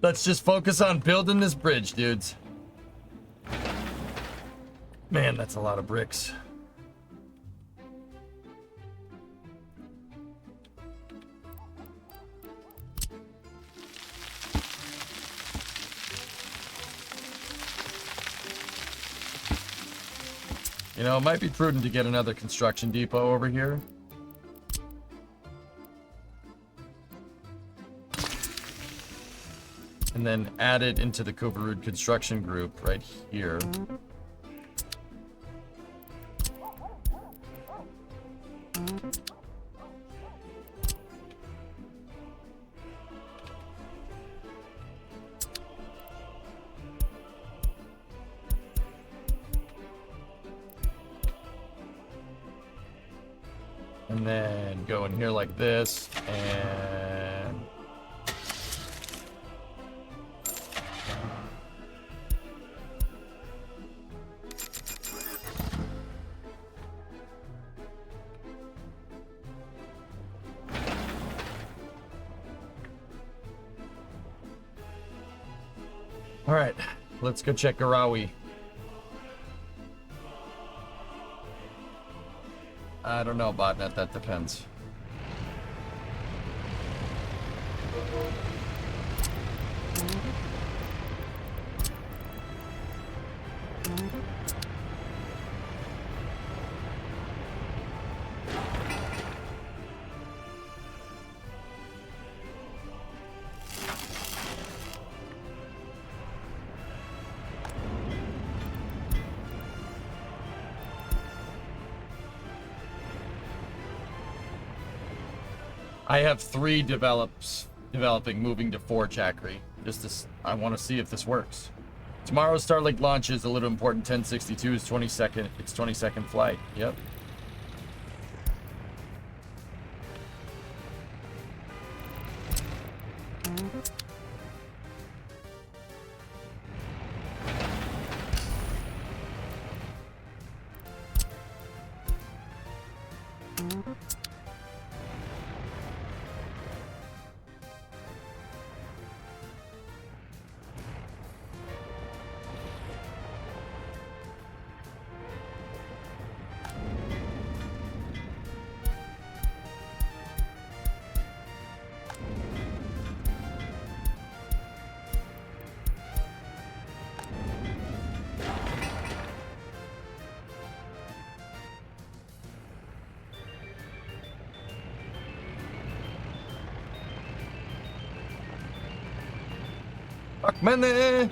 Let's just focus on building this bridge, dudes. Man, that's a lot of bricks. You know, it might be prudent to get another construction depot over here. And then add it into the Kovarud construction group right here. And then go in here like this, and all right, let's go check Garawi. I don't know, botnet. That depends. I have 3 developing, moving to 4 Chakri. I want to see if this works. Tomorrow's Starlink launch is a little important. 1062 is 22nd. It's 22nd flight. Yep. Fuck money!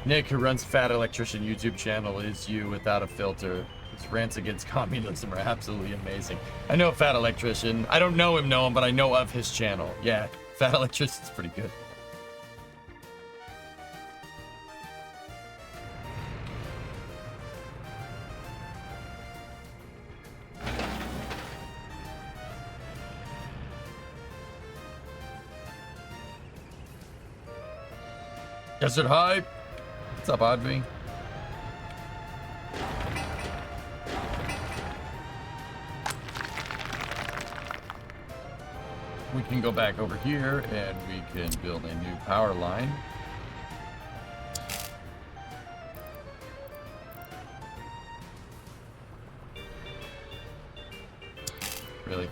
Nick, who runs Fat Electrician YouTube channel, is you without a filter. His rants against communism are absolutely amazing. I know Fat Electrician. I don't know him, but I know of his channel. Yeah, Fat Electrician's pretty good. Desert Hype. What's up, Audrey? We can go back over here and we can build a new power line. Really?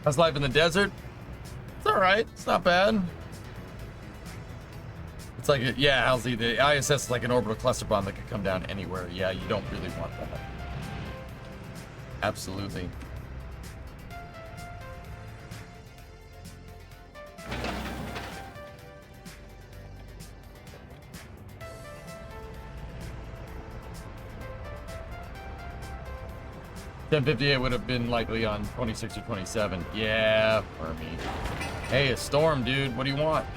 How's life in the desert? It's all right. It's not bad. It's like, yeah, Halsey, the ISS is like an orbital cluster bomb that could come down anywhere. Yeah, you don't really want that. Absolutely. 1058 would have been likely on 26 or 27. Yeah, for me. Hey, a storm, dude. What do you want?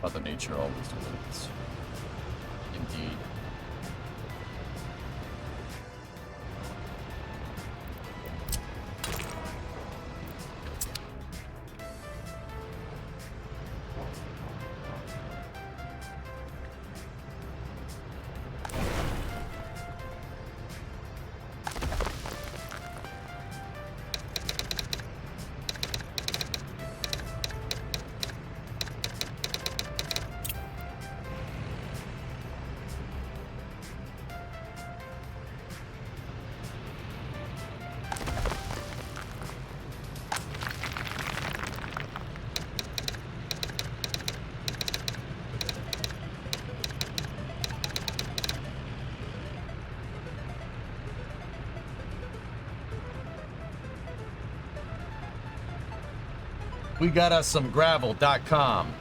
Mother Nature always wins. Indeed. We got us some gravel.com.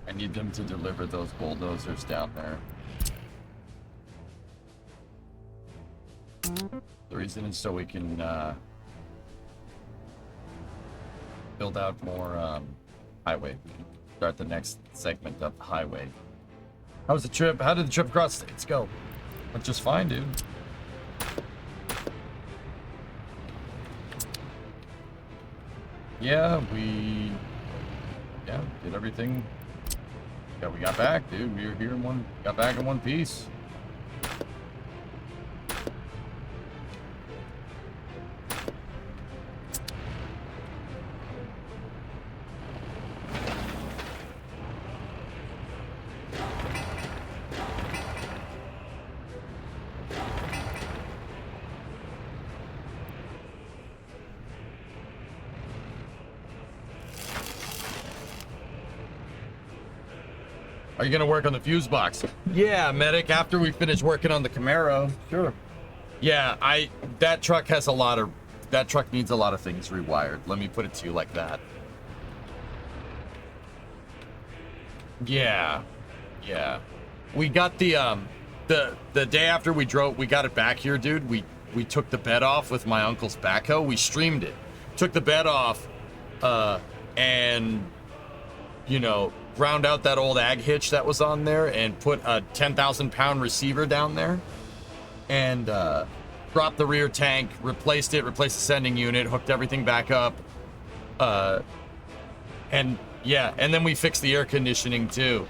I need them to deliver those bulldozers down there. The reason is so we can build out more highway. Start the next segment of the highway. How was the trip? How did the trip across states go? Went just fine, dude. Yeah, we did everything. Yeah, we got back, dude. We were here got back in one piece. Are you gonna work on the fuse box? Yeah, medic, after we finish working on the Camaro. Sure. Yeah, that truck needs a lot of things rewired. Let me put it to you like that. Yeah. Yeah. We got the day after we got it back here, dude, we took the bed off with my uncle's backhoe. We streamed it. Took the bed off, and you know, ground out that old ag hitch that was on there and put a 10,000 pound receiver down there. And dropped the rear tank, replaced it, replaced the sending unit, hooked everything back up. And yeah, and then we fixed the air conditioning too.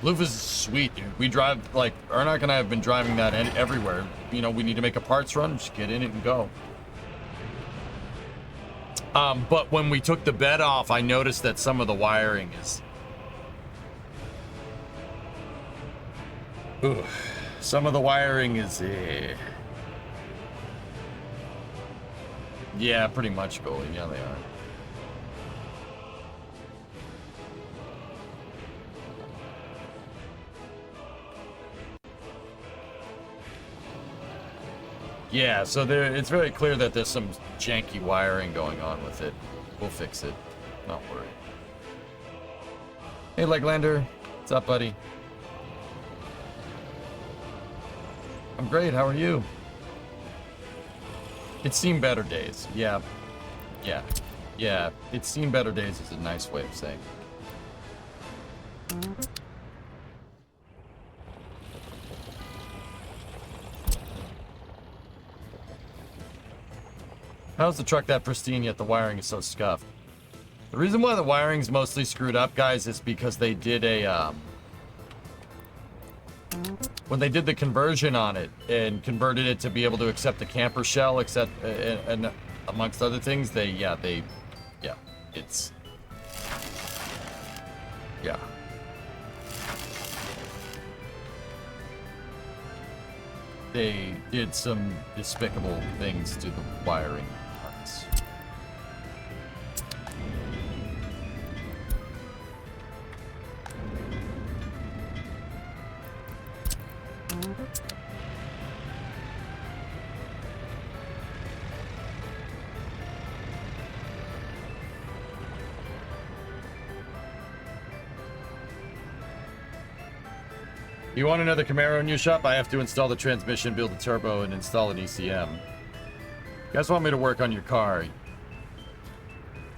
Louvre is sweet, dude. We drive, like, Ernak and I have been driving that everywhere. You know, we need to make a parts run, just get in it and go. But when we took the bed off, I noticed that some of the wiring is... Ooh, some of the wiring is... Yeah, pretty much, Goalie. Yeah, they are. Yeah, so it's very clear that there's some janky wiring going on with it. We'll fix it. Don't worry. Hey, Leglander. What's up, buddy? I'm great. How are you? It's seen better days. Yeah. Yeah. Yeah. It's seen better days is a nice way of saying it. How's the truck that pristine yet the wiring is so scuffed? The reason why the wiring's mostly screwed up, guys, is because they did a, when they did the conversion on it and converted it to be able to accept the camper shell, and amongst other things, it's, yeah. They did some despicable things to the wiring parts. You want another Camaro in your shop? I have to install the transmission, build a turbo, and install an ECM. You guys want me to work on your car?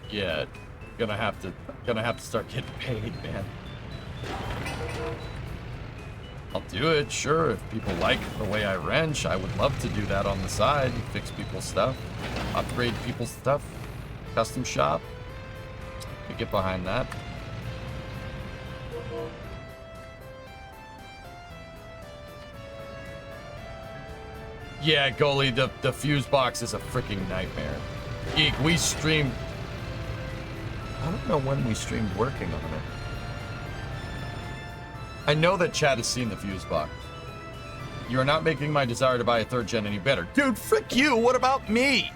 Yeah, gonna have to start getting paid, man. I'll do it, sure. If people like the way I wrench, I would love to do that on the side. Fix people's stuff, upgrade people's stuff, custom shop. We get behind that. Yeah, Goalie, the fuse box is a freaking nightmare. Geek, we streamed... I don't know when we streamed working on it. I know that Chad has seen the fuse box. You are not making my desire to buy a third gen any better. Dude, frick you, what about me?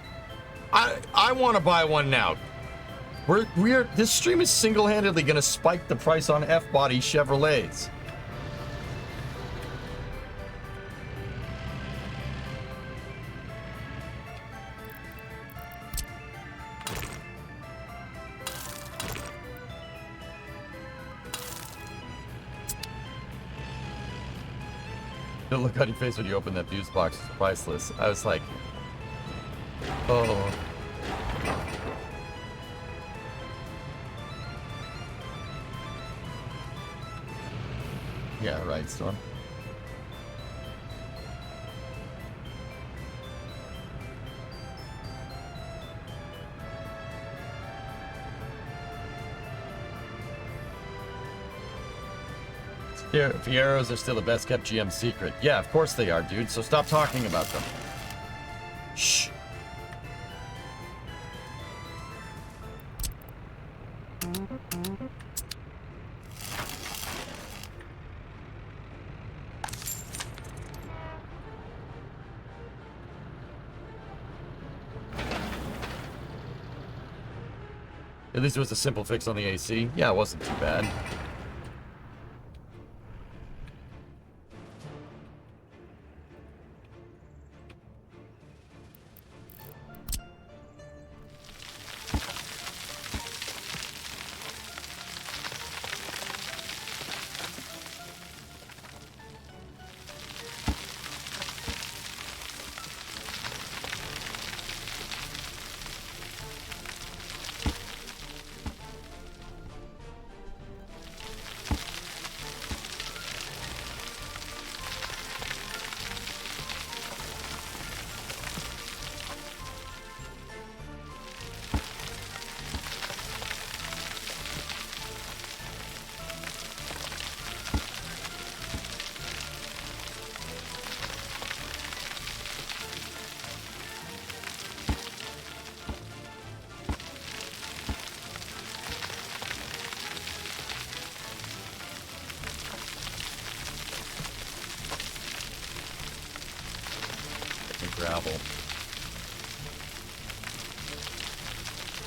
I want to buy one now. This stream is single-handedly going to spike the price on F-body Chevrolets. The look on your face when you open that fuse box is priceless. I was like, oh. Yeah, right, Storm. Fieros are still the best kept GM secret. Yeah, of course they are, dude. So stop talking about them. Shh. At least it was a simple fix on the AC. Yeah, it wasn't too bad. gravel.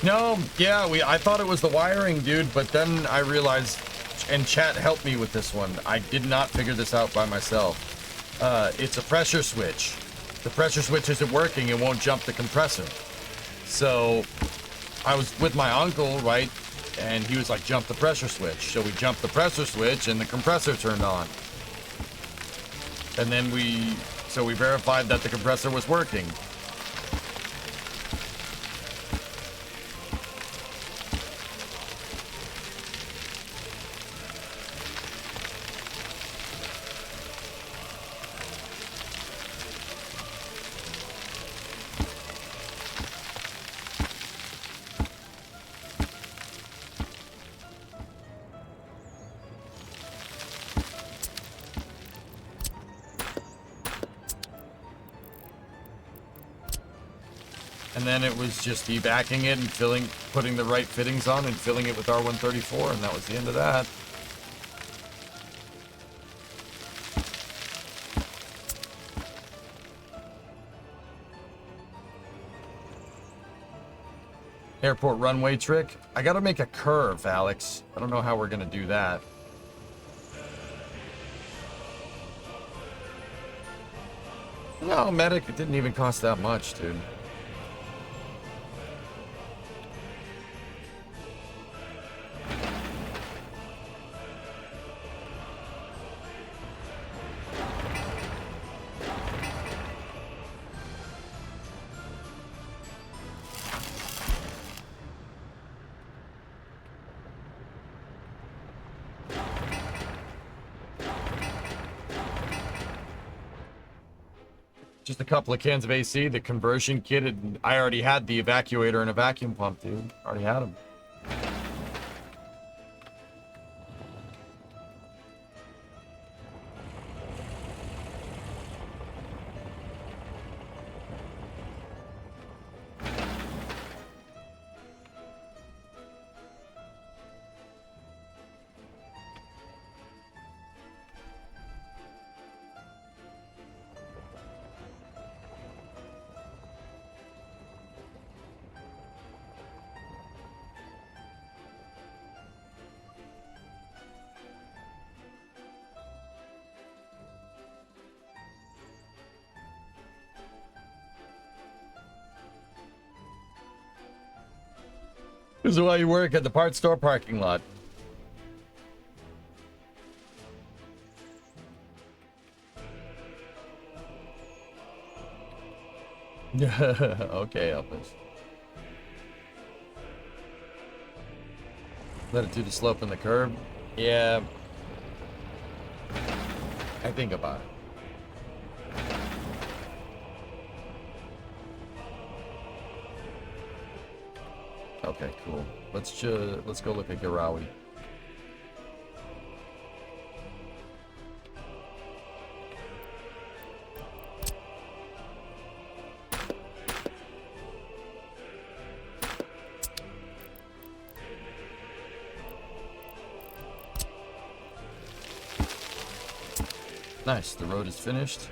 No, yeah, I thought it was the wiring, dude, but then I realized, and chat helped me with this one. I did not figure this out by myself. It's a pressure switch. The pressure switch isn't working, it won't jump the compressor. So I was with my uncle, right? And he was like, jump the pressure switch. So we jumped the pressure switch and the compressor turned on. And then we verified that the compressor was working. And then it was just evacuating it and putting the right fittings on and filling it with R134, and that was the end of that. Airport runway trick. I gotta make a curve, Alex. I don't know how we're gonna do that. No, medic, it didn't even cost that much, dude. Just a couple of cans of AC, the conversion kit, and I already had the evacuator and a vacuum pump, dude. Already had them. This is why you work at the parts store parking lot. Okay, Elvis. Let it do the slope and the curve. Yeah. I think about it. Okay, cool. Let's go look at Garawi. Nice, the road is finished.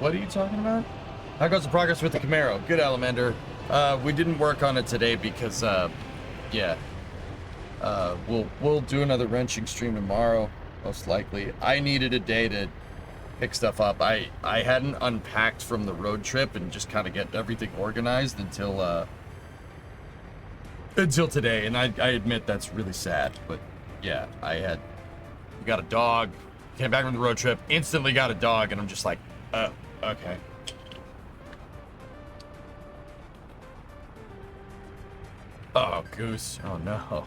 What are you talking about? How goes the progress with the Camaro? Good, Alamander. We didn't work on it today because, yeah. We'll do another wrenching stream tomorrow, most likely. I needed a day to pick stuff up. I hadn't unpacked from the road trip and just kind of get everything organized until today, and I admit that's really sad, but yeah, we got a dog, came back from the road trip, instantly got a dog, and I'm just like, Okay. Oh, goose. Oh, no.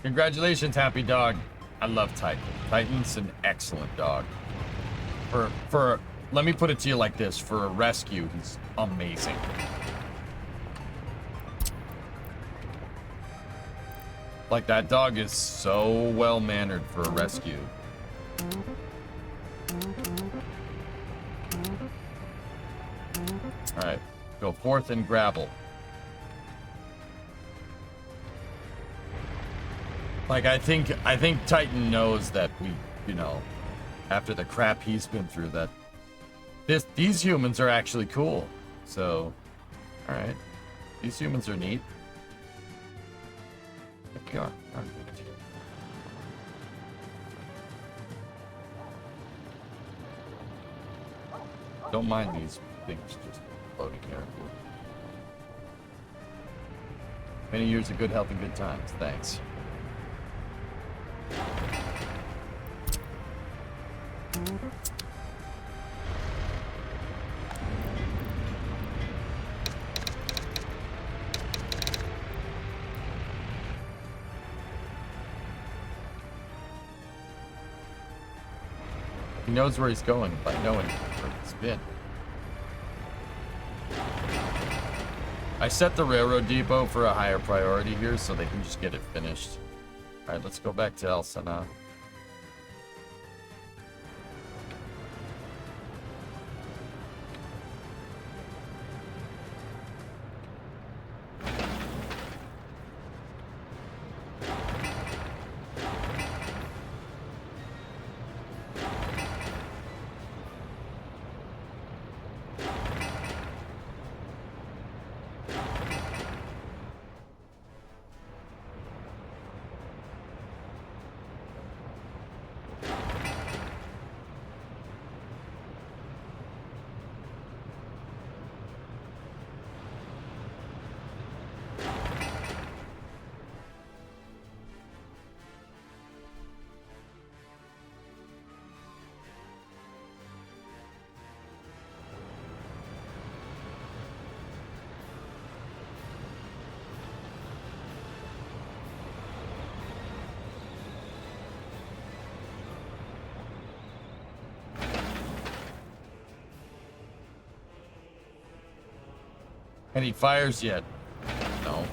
Congratulations, Happy Dog. I love Titan. Titan's an excellent dog. Let me put it to you like this. For a rescue, he's amazing. Like, that dog is so well-mannered for a rescue. Alright, go forth and grapple. Like, I think Titan knows that we, you know, after the crap he's been through, that these humans are actually cool. So, alright. These humans are neat. They are. Don't mind these things just floating here. Many years of good health and good times. Thanks. He knows where he's going by knowing where he's been. I set the railroad depot for a higher priority here so they can just get it finished. Alright, let's go back to El Sana. Any fires yet? No.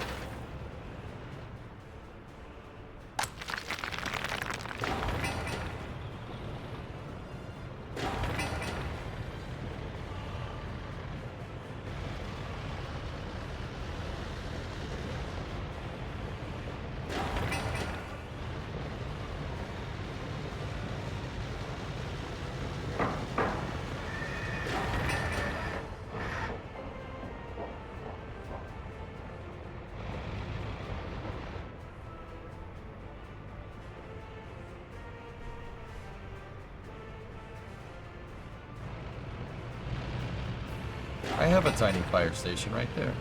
I have a tiny fire station right there.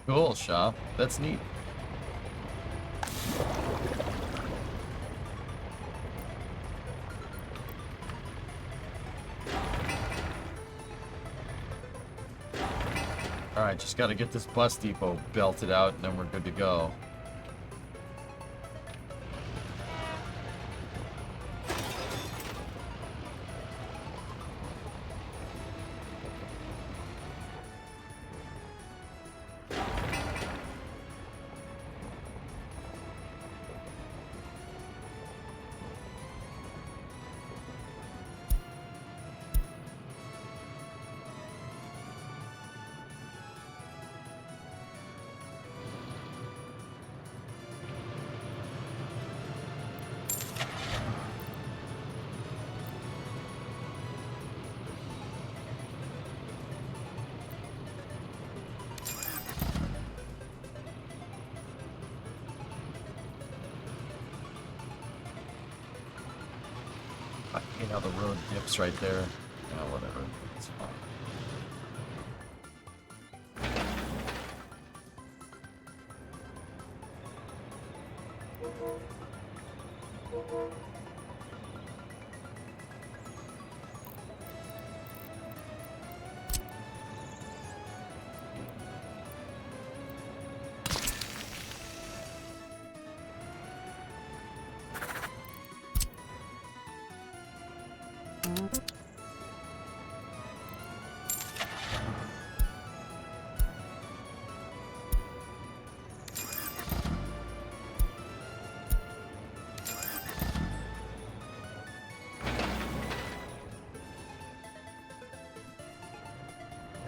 Cool, Shaw. That's neat. Alright, just gotta get this bus depot belted out and then we're good to go. You know, the road dips right there. Yeah, whatever. It's fine.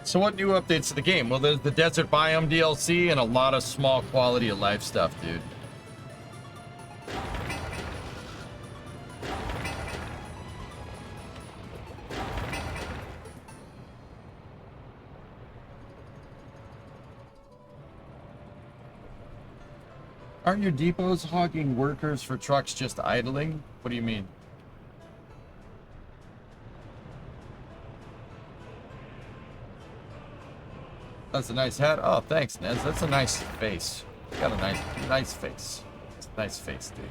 So what new updates to the game? Well, there's the Desert Biome DLC and a lot of small quality of life stuff, dude. Aren't your depots hogging workers for trucks just idling? What do you mean? That's a nice hat. Oh, thanks, Nez. That's a nice face. You got a nice face. It's a nice face, dude.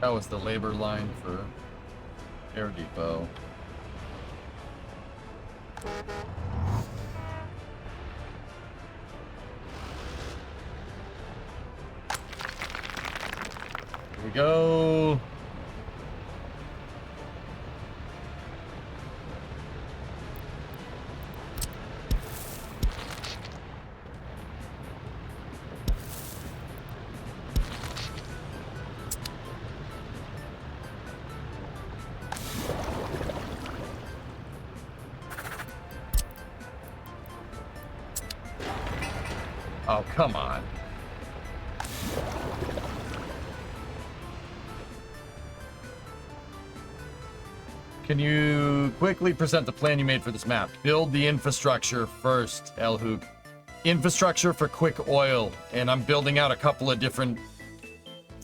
That was the labor line for Air Depot. Here we go. Oh, come on. Can you quickly present the plan you made for this map? Build the infrastructure first, El Hoog. Infrastructure for quick oil. And I'm building out a couple of different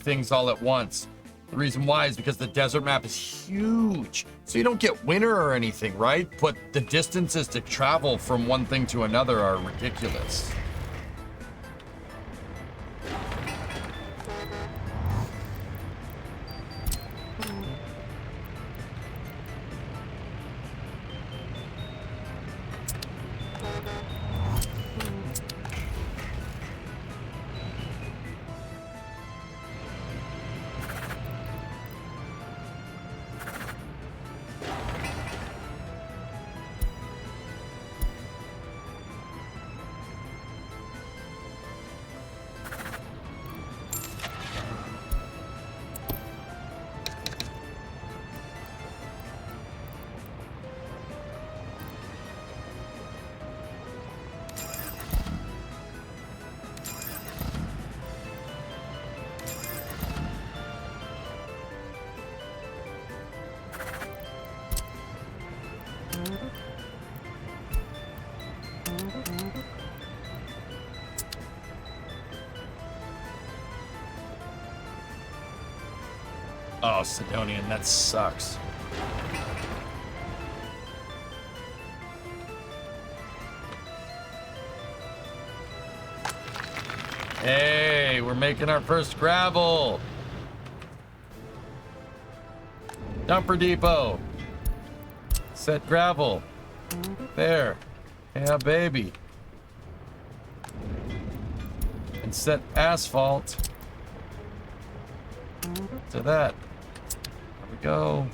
things all at once. The reason why is because the desert map is huge. So you don't get winter or anything, right? But the distances to travel from one thing to another are ridiculous. Oh, Sidonian, that sucks. Hey, we're making our first gravel. Dumper depot. Set gravel. There. Yeah, baby. And set asphalt to that. There we go.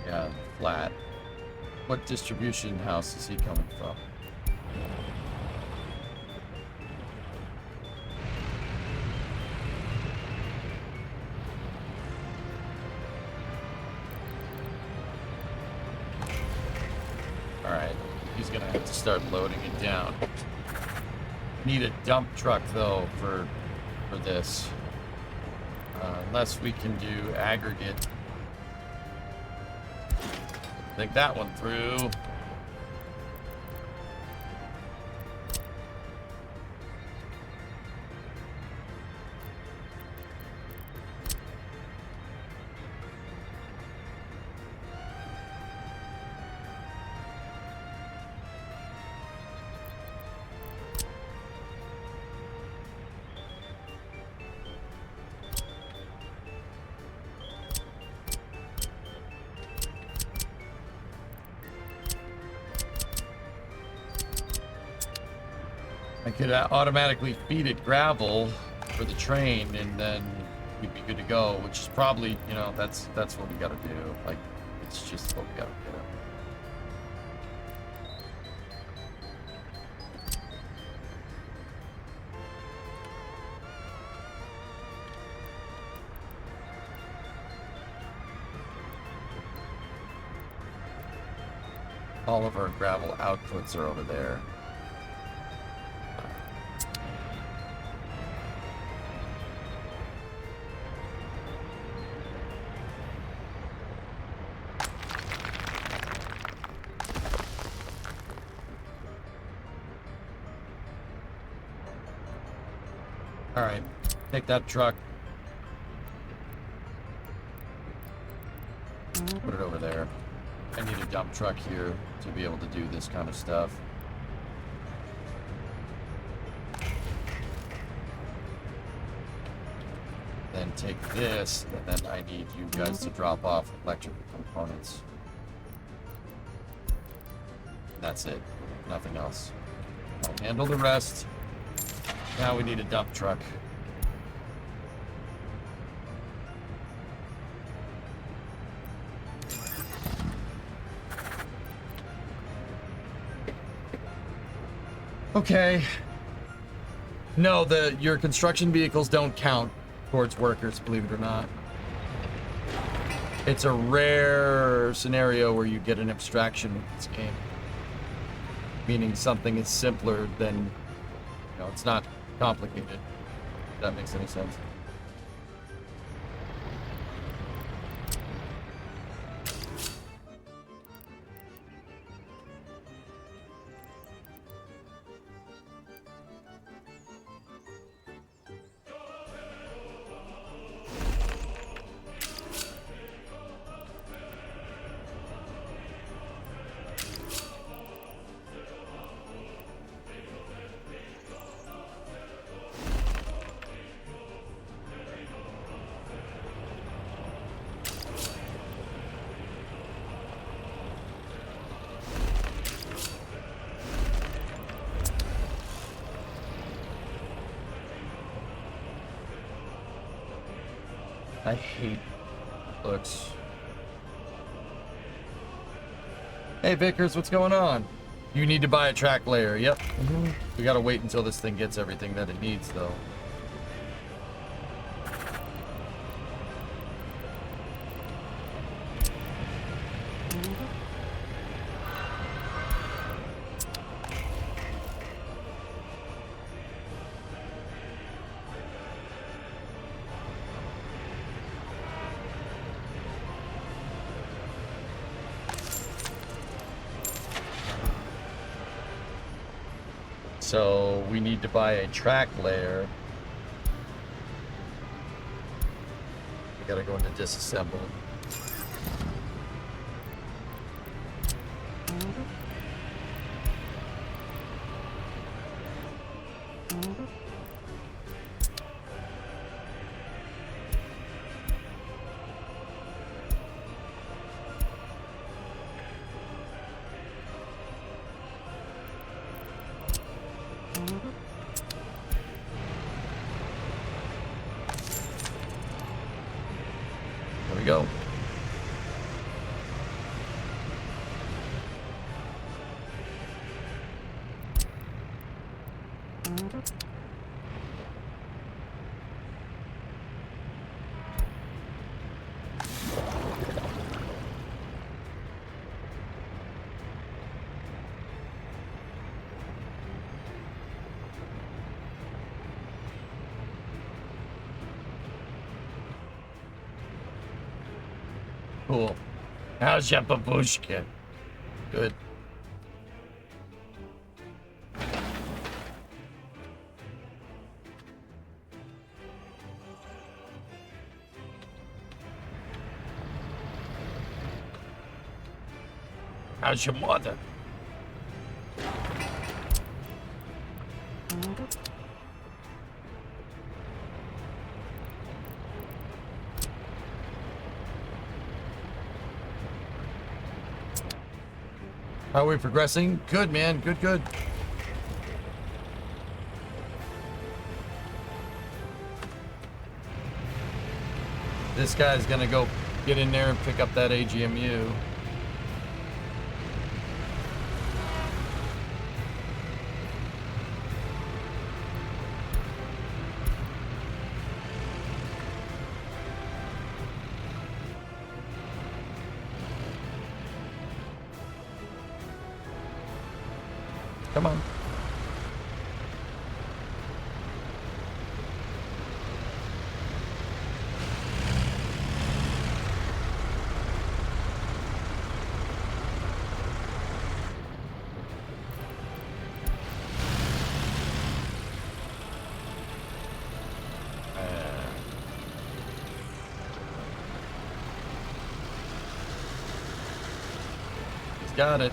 Yeah, flat. What distribution house is he coming from? Alright, he's gonna have to start loading it down. Need a dump truck though for this. Unless we can do aggregate. Think that one through. I could automatically feed it gravel for the train, and then we'd be good to go. Which is probably, you know, that's what we gotta do. Like, it's just what we gotta do. All of our gravel outputs are over there. All right, take that truck. Put it over there. I need a dump truck here to be able to do this kind of stuff. Then take this, and then I need you guys to drop off electrical components. That's it. Nothing else. I'll handle the rest. Now we need a dump truck. Okay. No, your construction vehicles don't count towards workers, believe it or not. It's a rare scenario where you get an abstraction with this game. Meaning something is simpler than, you know, it's not complicated. If that makes any sense. I hate looks. Hey Vickers, what's going on? You need to buy a track layer. Yep. We gotta wait until this thing gets everything that it needs, though. So we need to buy a track layer. We gotta go into disassemble. There we go. Cool. How's your babushkin? Good. How's your mother? How are we progressing? Good, man. Good, good. This guy's gonna go get in there and pick up that AGMU. Come on. He's got it.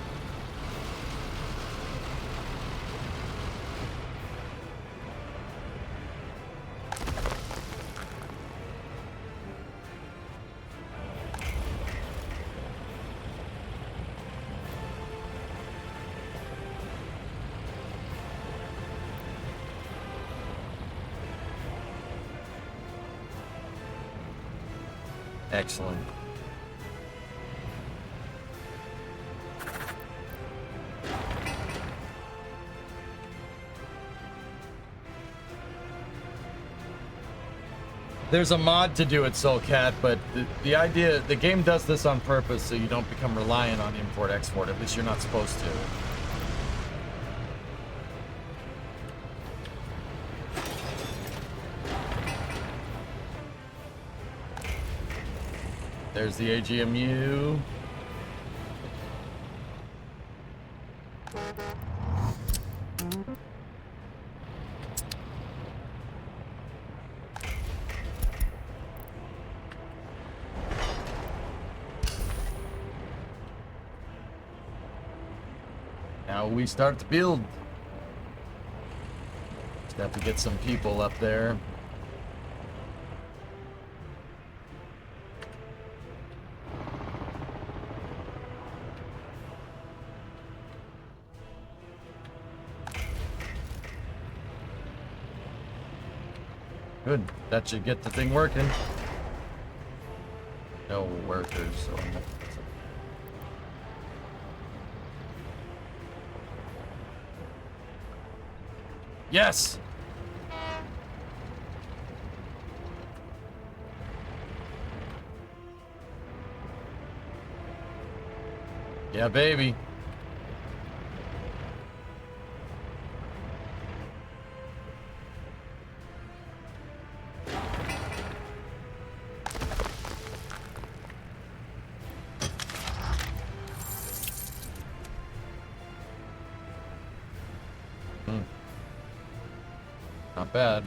Excellent. There's a mod to do it, Soulcat, but the idea, the game does this on purpose so you don't become reliant on import-export. At least you're not supposed to. There's the AGMU. Now we start to build. Just have to get some people up there. Good. That should get the thing working. No workers, so I'm not... Yes! Yeah, baby. Not bad.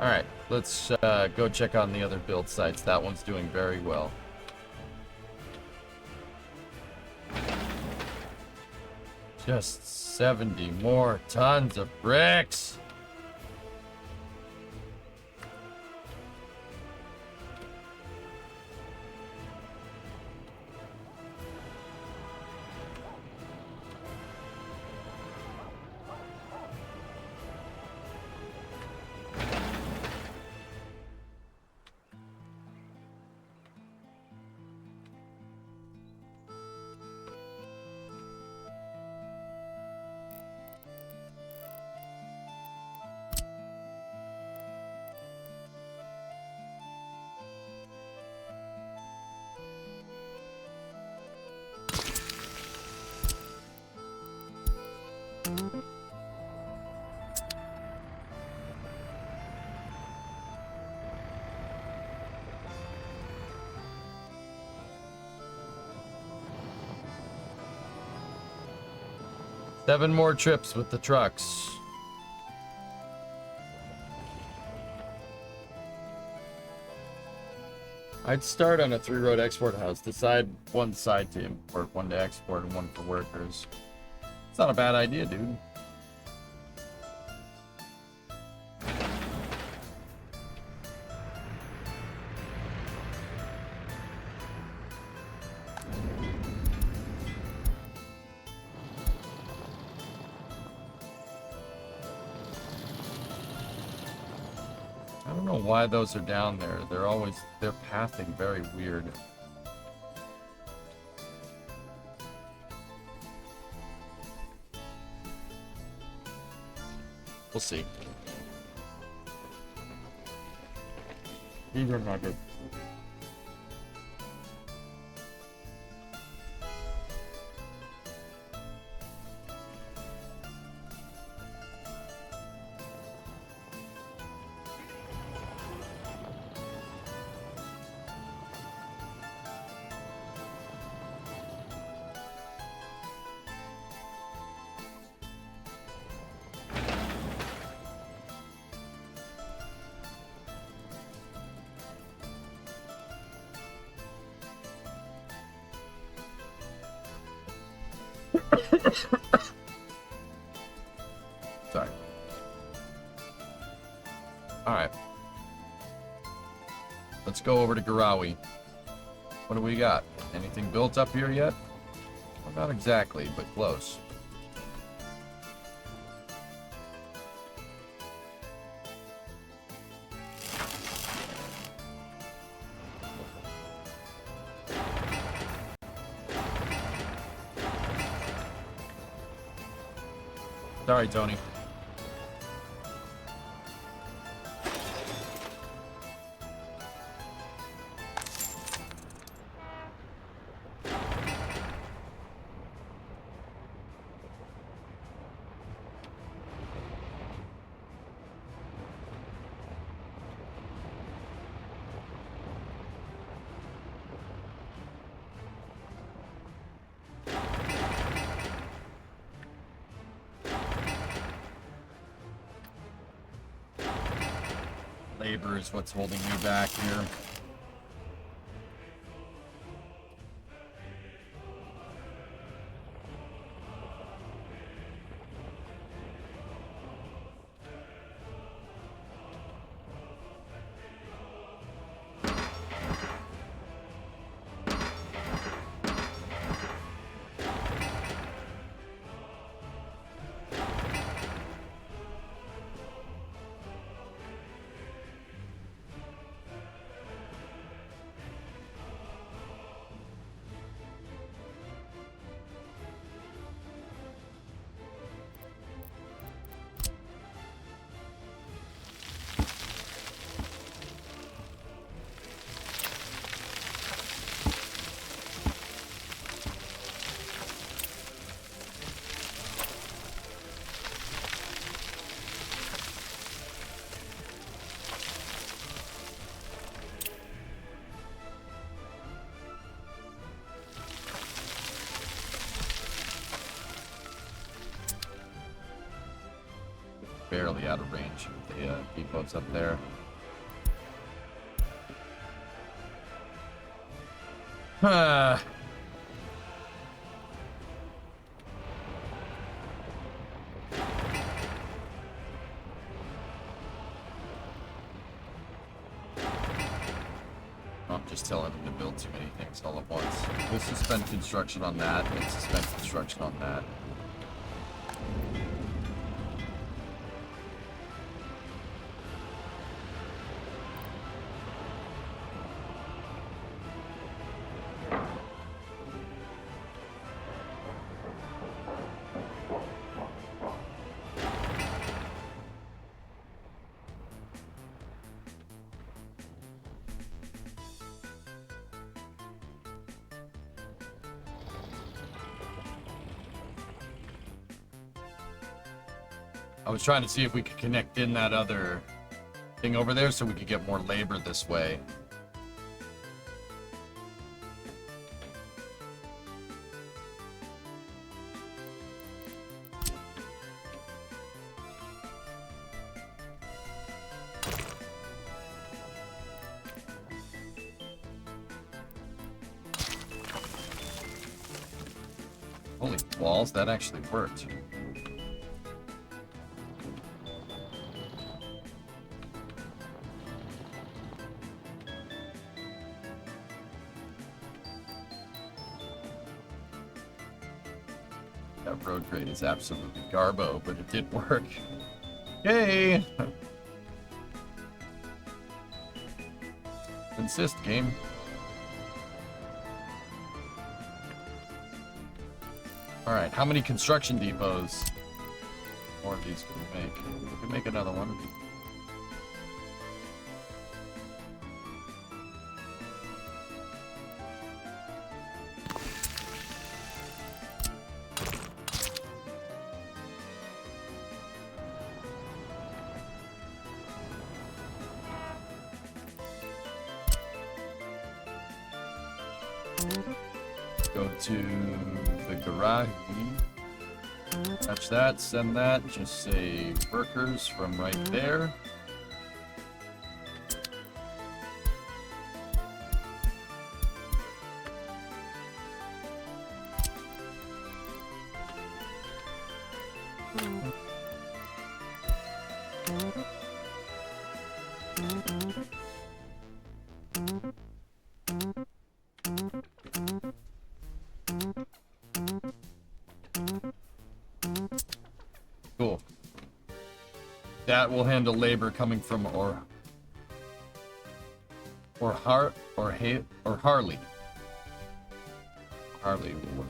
All right, let's go check on the other build sites. That one's doing very well. Just 70 more tons of bricks. 7 more trips with the trucks. I'd start on a 3-road export house. Decide one side to import, one to export, and one for workers. It's not a bad idea, dude. I don't know why those are down there. They're pathing very weird. We'll see. These are not good. Sorry. Alright. Let's go over to Garawi. What do we got? Anything built up here yet? Well, not exactly, but close. Sorry, Tony. Labor is what's holding me back here. Barely out of range with the depots up there. I'm just telling them to build too many things all at once. We'll suspend construction on that, and suspend construction on that. I was trying to see if we could connect in that other thing over there so we could get more labor this way. balls. That actually worked. That road grade is absolutely garbo, but it did work. Yay! Insist, game. Alright, how many construction depots? More of these can we make? We can make another one. Go to the garage. Touch that, send that. Just say workers from right there. Cool. That will handle labor coming from Harley. Harley will work.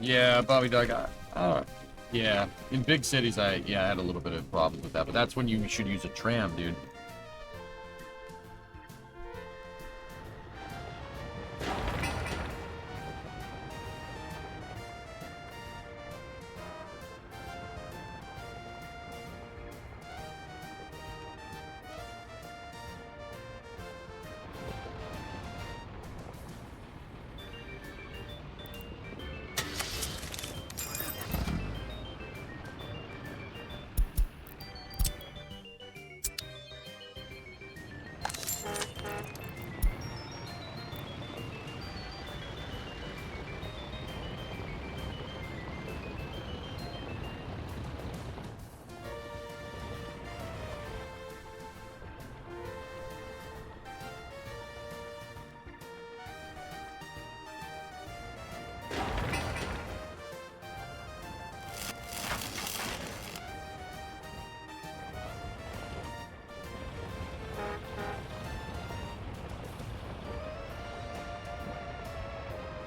Yeah, Bobby Dog. Yeah, in big cities, I had a little bit of a problem with that, but that's when you should use a tram, dude.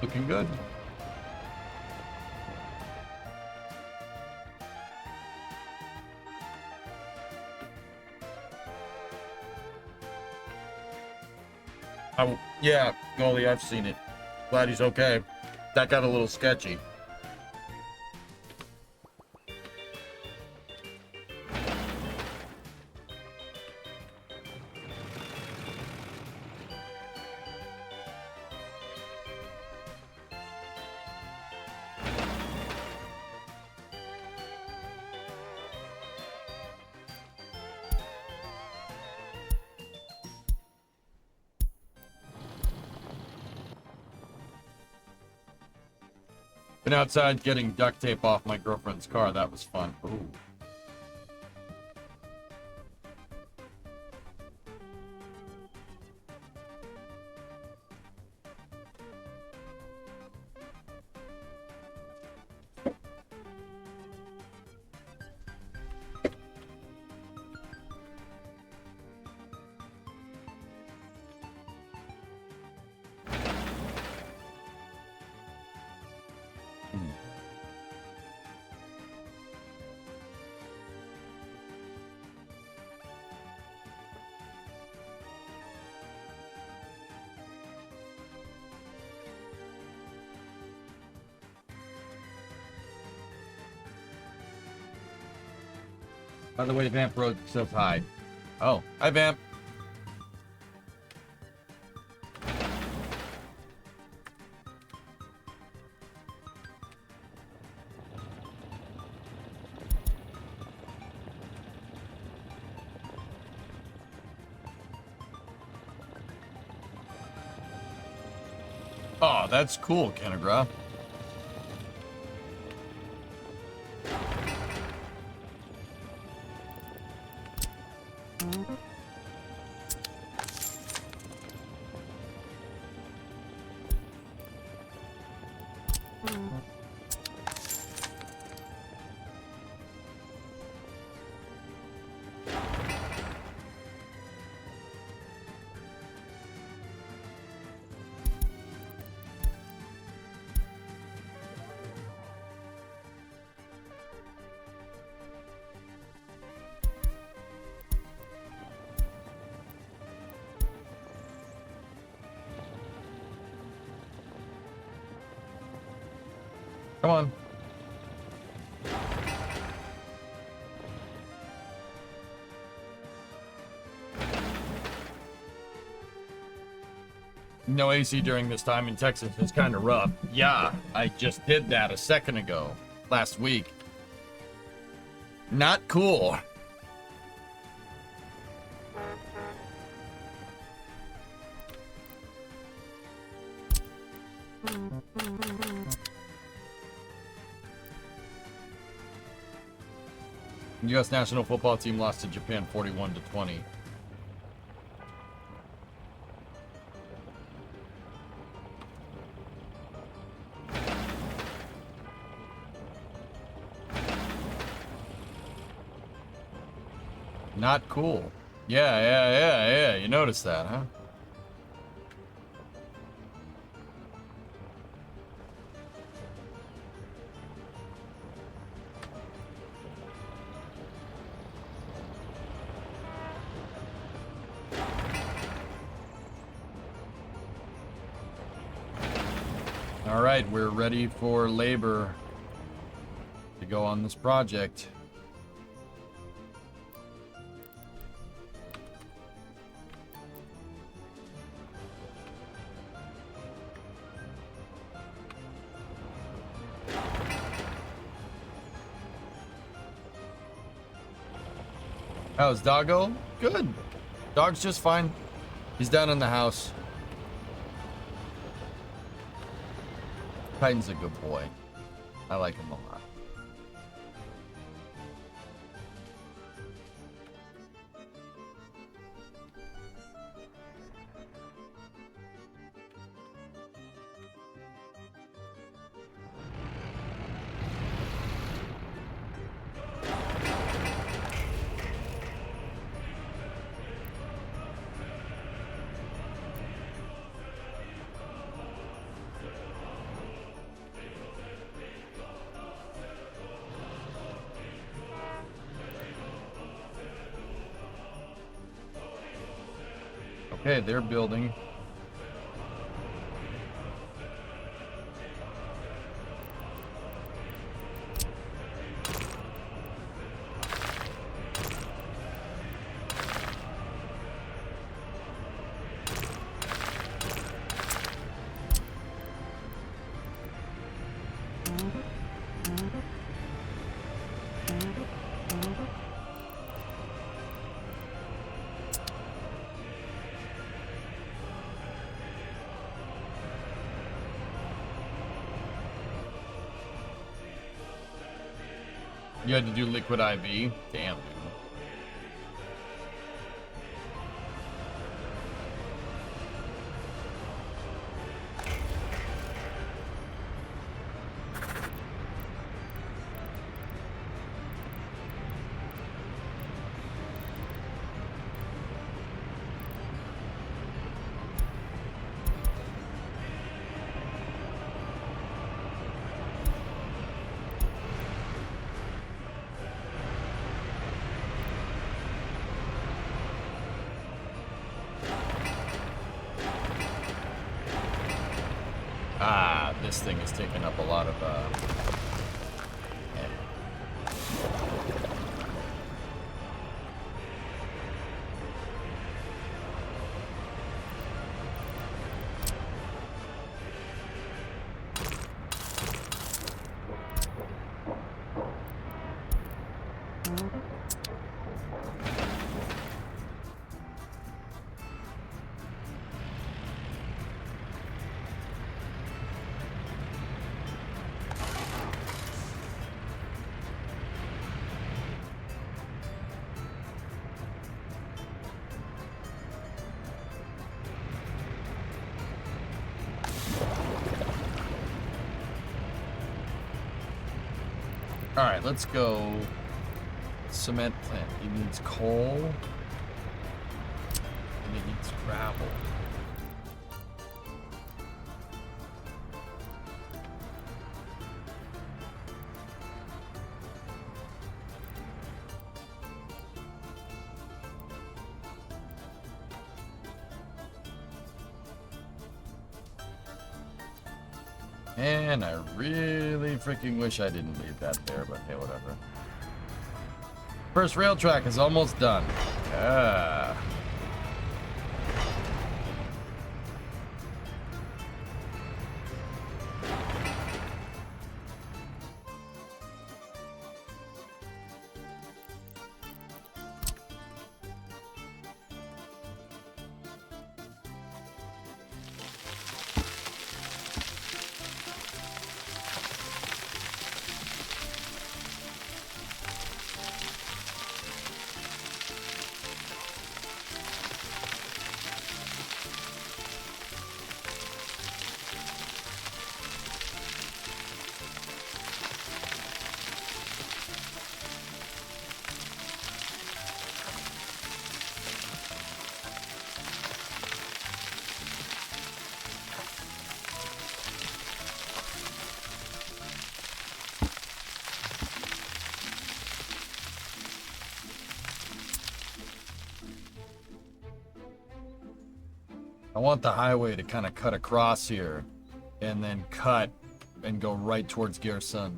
Looking good. Oh, yeah, Goalie, I've seen it. Glad he's okay. That got a little sketchy. Been outside getting duct tape off my girlfriend's car. That was fun. Ooh. By the way, Vamp Road says hi. Oh, hi, Vamp. Oh, that's cool, Kennegra. Come on. No AC during this time in Texas is kind of rough. Yeah, I just did that a second ago, last week. Not cool. U.S. national football team lost to Japan 41-20. Not cool. Yeah. You noticed that, huh? All right, we're ready for labor to go on this project. How's Doggo? Good. Dog's just fine. He's down in the house. Titan's a good boy. I like him a lot. Okay, they're building. You had to do liquid IV? Damn, dude. Ah, this thing is taking up a lot of, yeah. All right, let's go. Cement plant. He needs coal. And he needs gravel. And I really freaking wish I didn't leave that there, but hey, whatever. First rail track is almost done. Ah. I want the highway to kind of cut across here and then cut and go right towards Gerson.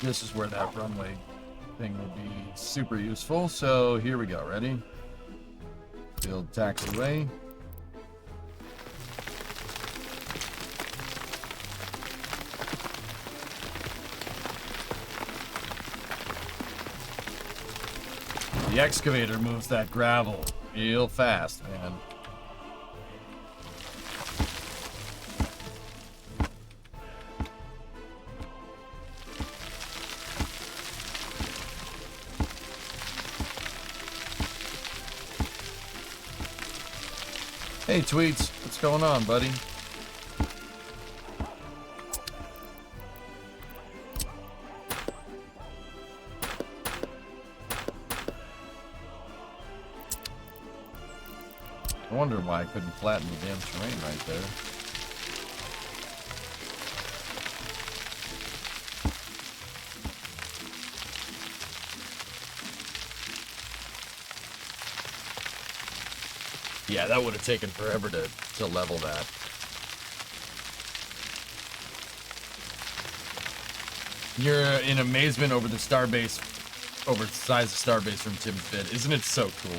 This is where that runway thing would be super useful. So here we go. Ready? Build taxiway. The excavator moves that gravel real fast, man. Hey, Tweets, what's going on, buddy? I wonder why I couldn't flatten the damn terrain right there. Yeah, that would have taken forever to level that. You're in amazement over the starbase, over the size of starbase from Tim's vid. Isn't it so cool?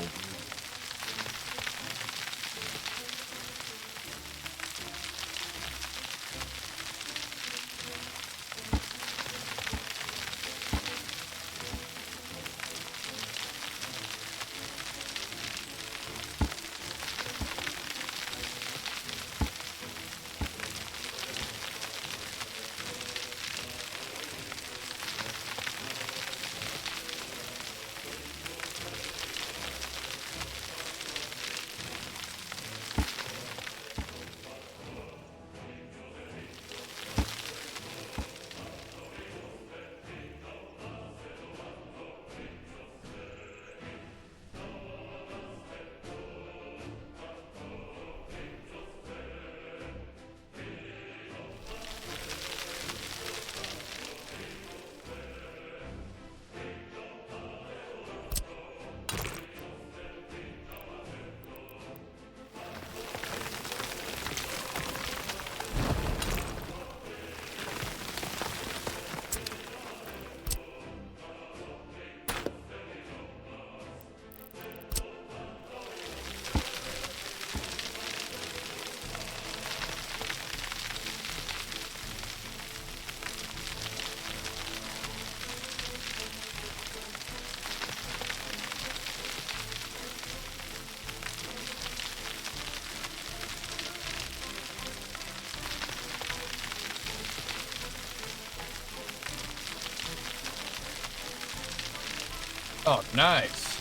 Oh, nice.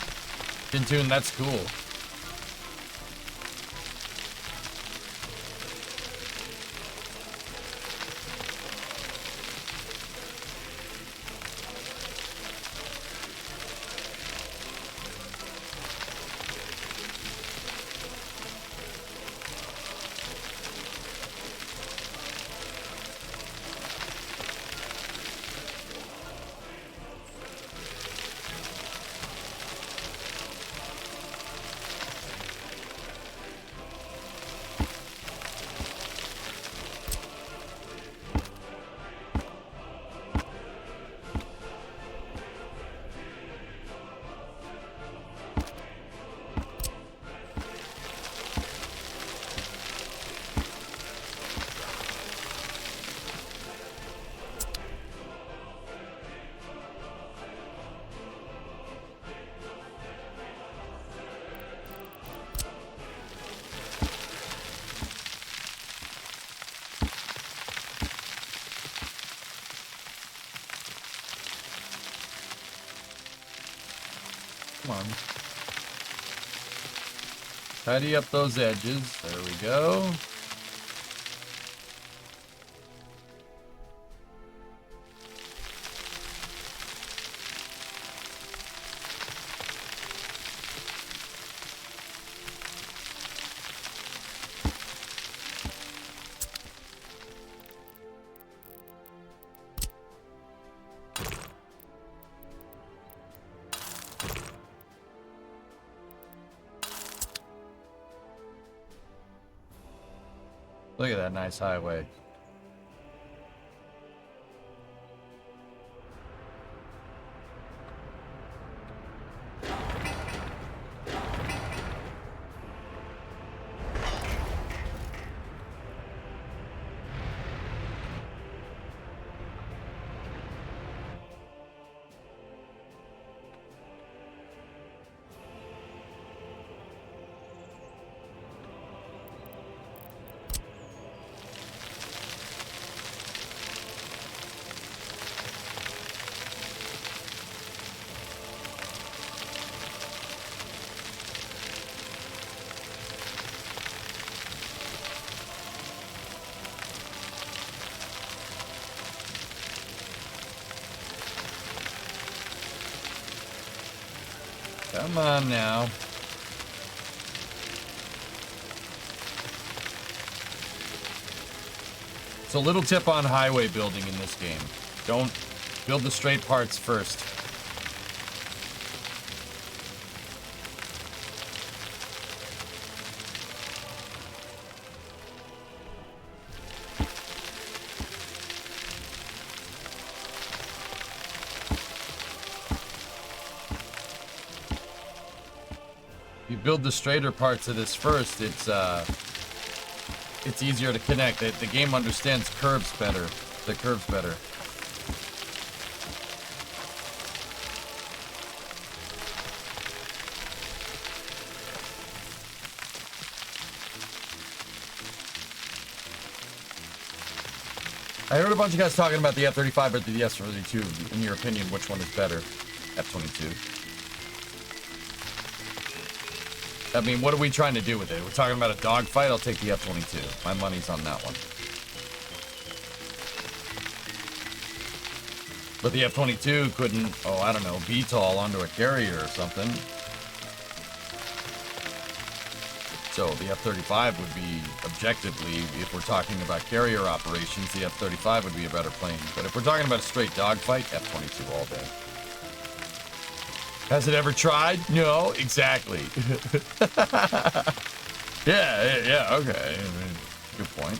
Tune, that's cool. Come on. Tidy up those edges. There we go. Look at that nice highway. Come on now. So, little tip on highway building in this game. Don't build the straight parts first. You build the straighter parts of this first, it's easier to connect. The game understands curves better. The curves better. I heard a bunch of guys talking about the F-35 or the S-32. In your opinion, which one is better? F-22. I mean, what are we trying to do with it? We're talking about a dogfight? I'll take the F-22. My money's on that one. But the F-22 couldn't, oh, I don't know, VTOL onto a carrier or something. So the F-35 would be, objectively, if we're talking about carrier operations, the F-35 would be a better plane. But if we're talking about a straight dogfight, F-22 all day. Has it ever tried? No, exactly. yeah, okay. I mean, good point.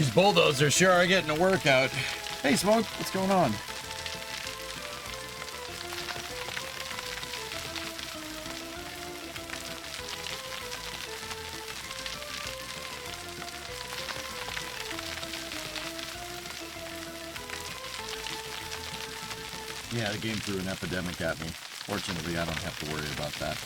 These bulldozers sure are getting a workout. Hey, Smoke, what's going on? Yeah, the game threw an epidemic at me. Fortunately, I don't have to worry about that.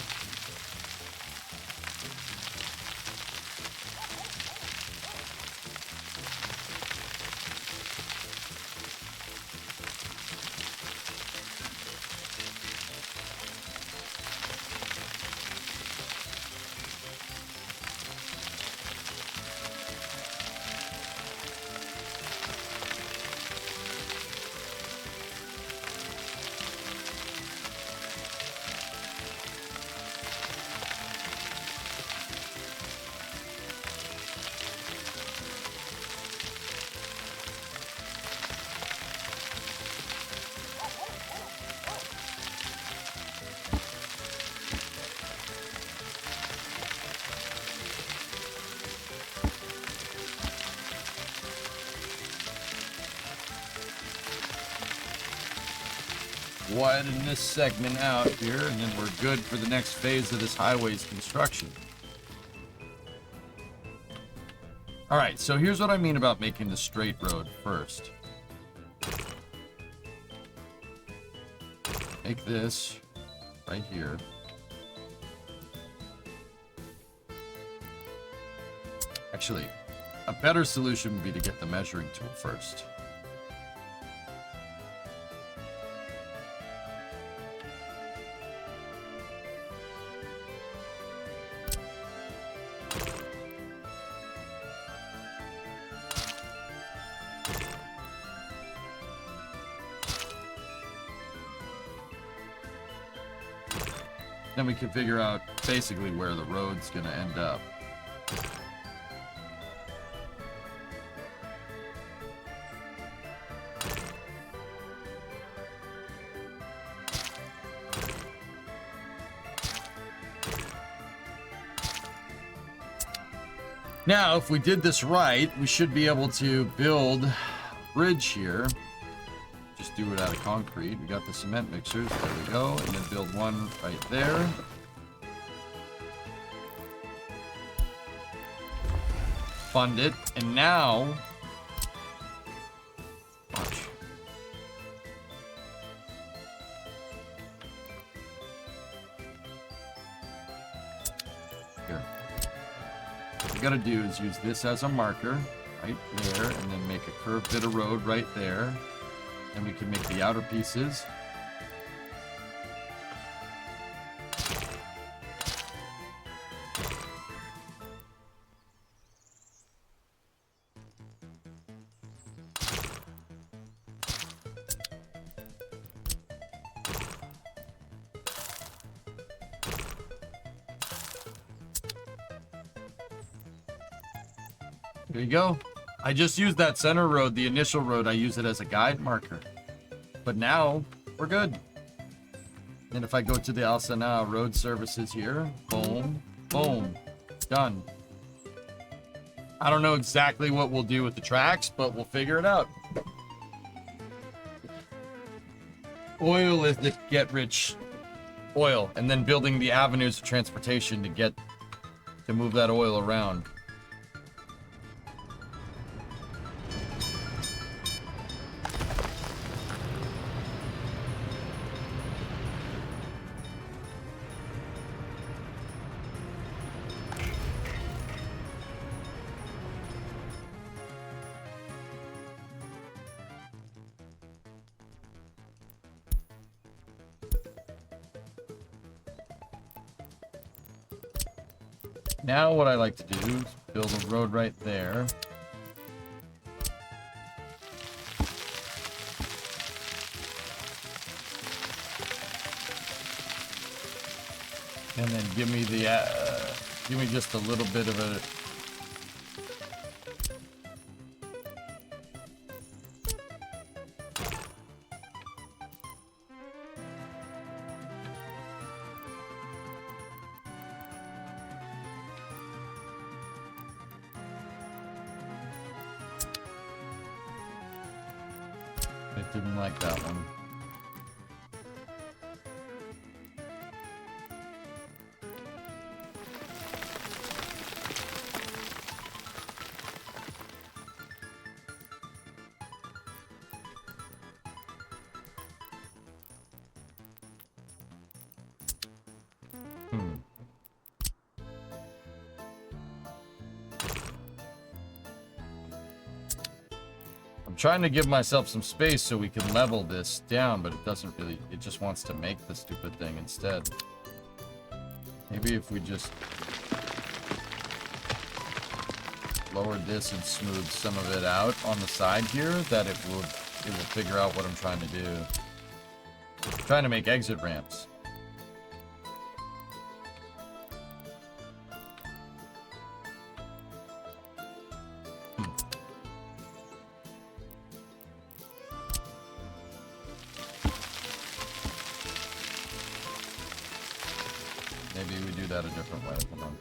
Widen this segment out here, and then we're good for the next phase of this highway's construction. All right, so here's what I mean about making the straight road first. Make this right here. Actually, a better solution would be to get the measuring tool first. Then we can figure out basically where the road's gonna end up. Now, if we did this right, we should be able to build a bridge here. Just do it out of concrete. We got the cement mixers. There we go. And then build one right there. Fund it. And now... watch. Here. What we gotta do is use this as a marker right there. And then make a curved bit of road right there. And we can make the outer pieces. There you go. I just used that center road, the initial road, I use it as a guide marker. But now, we're good. And if I go to the Alsana road services here, boom, boom, done. I don't know exactly what we'll do with the tracks, but we'll figure it out. Oil is the get-rich oil, and then building the avenues of transportation to move that oil around. Now what I like to do is build a road right there. And then give me just a little bit of a... Didn't like that one. Trying to give myself some space so we can level this down, but it doesn't really, it just wants to make the stupid thing instead. Maybe if we just lowered this and smoothed some of it out on the side here, that it will figure out what I'm trying to do. I'm trying to make exit ramps. Maybe we do that a different way. Hold on.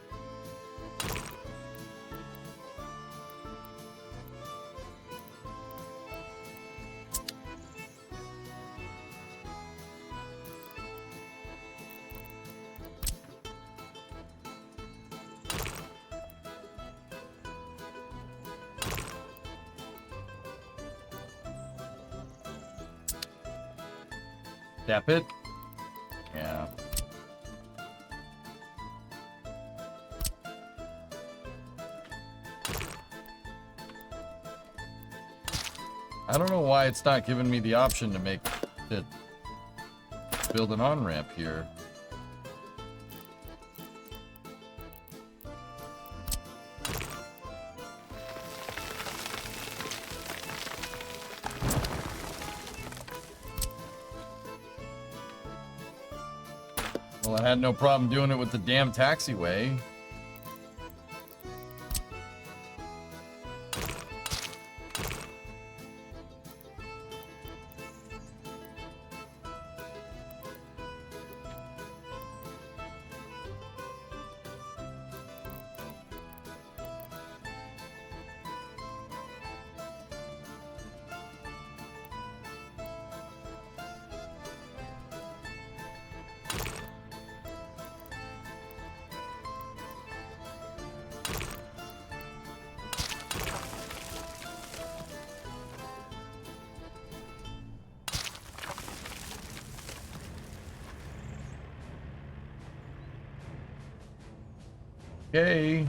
Tap it? Yeah. I don't know why it's not giving me the option to make it build an on-ramp here. Well, I had no problem doing it with the damn taxiway. Okay.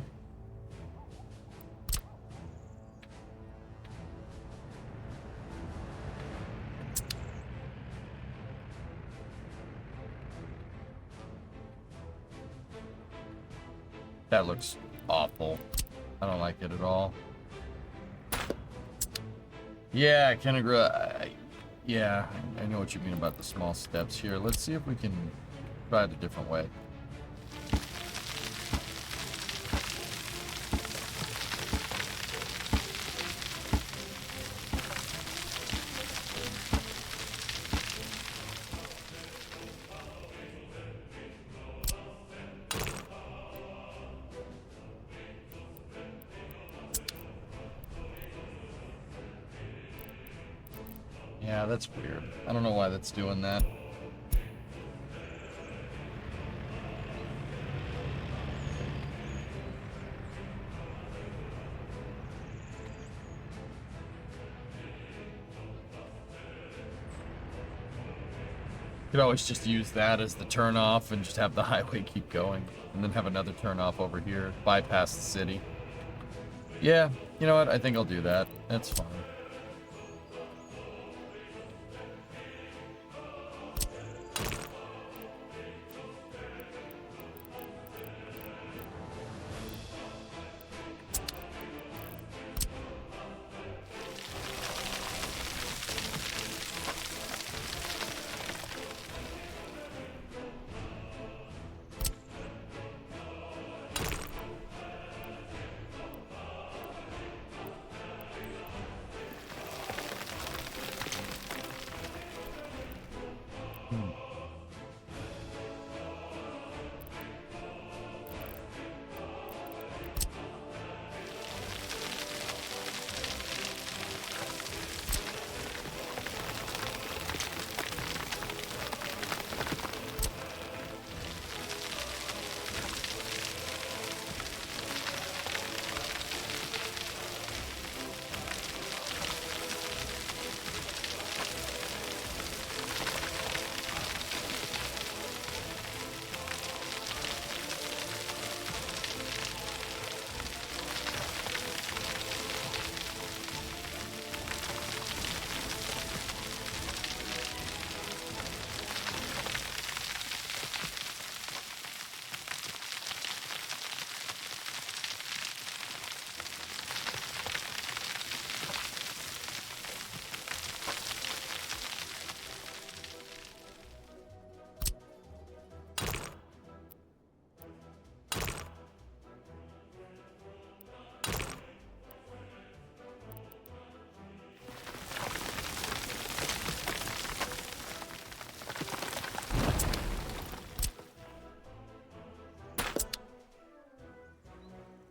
That looks awful. I don't like it at all. Yeah, Kennegra. Yeah, I know what you mean about the small steps here. Let's see if we can try it a different way. Yeah, that's weird. I don't know why that's doing that. Could always just use that as the turn off and just have the highway keep going. And then have another turn off over here, bypass the city. Yeah, you know what? I think I'll do that. That's fine.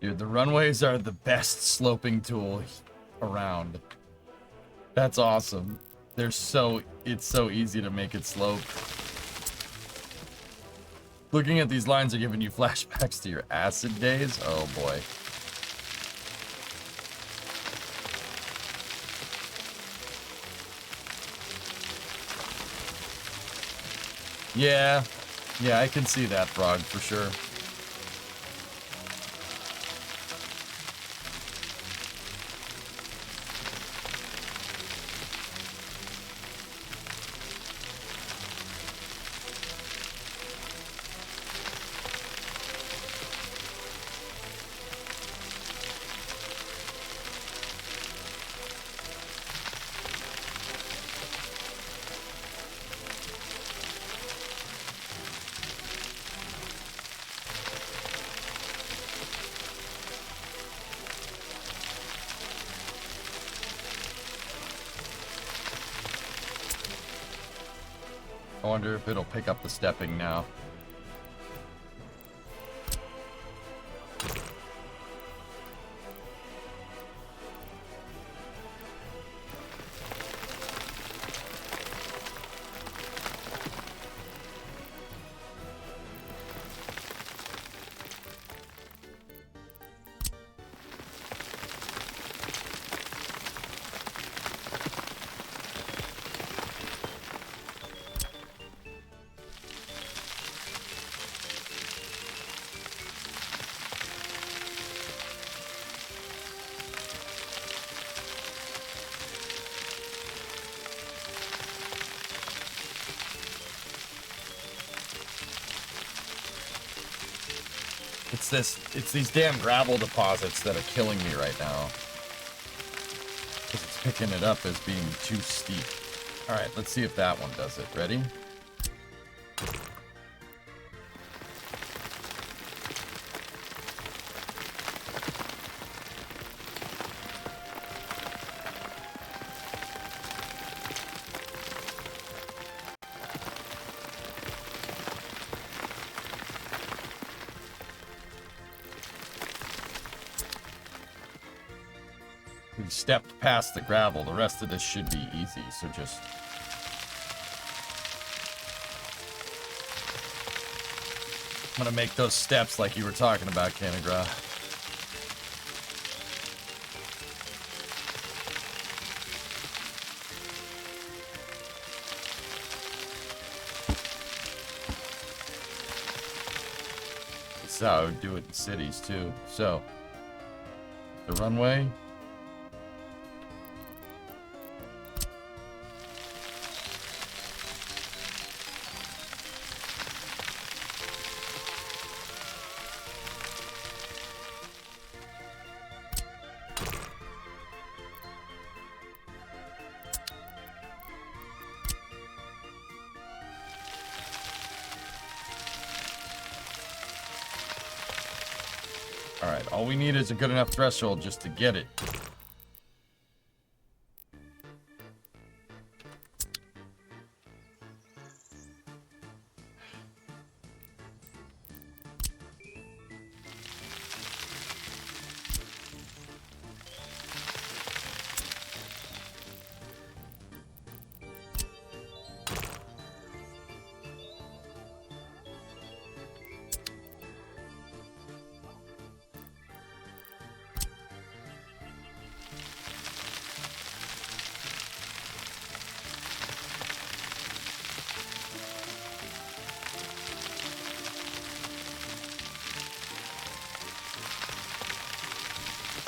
Dude, the runways are the best sloping tool around. That's awesome. It's so easy to make it slope. Looking at these lines are giving you flashbacks to your acid days. Oh boy. Yeah, I can see that, Frog, for sure. I wonder if it'll pick up the stepping now. It's these damn gravel deposits that are killing me right now. Because it's picking it up as being too steep. Alright, let's see if that one does it. Ready? We stepped past the gravel. The rest of this should be easy, so just... I'm gonna make those steps like you were talking about, Canagra. This is how I would do it in cities, too. So, the runway... Alright, all we need is a good enough threshold just to get it.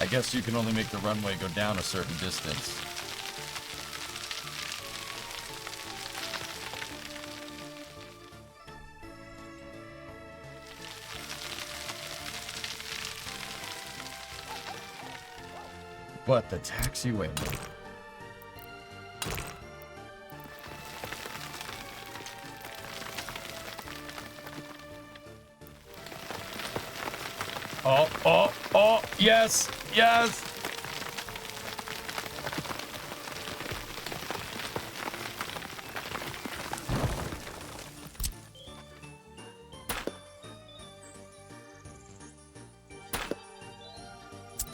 I guess you can only make the runway go down a certain distance. But the taxiway... Oh, yes, yes!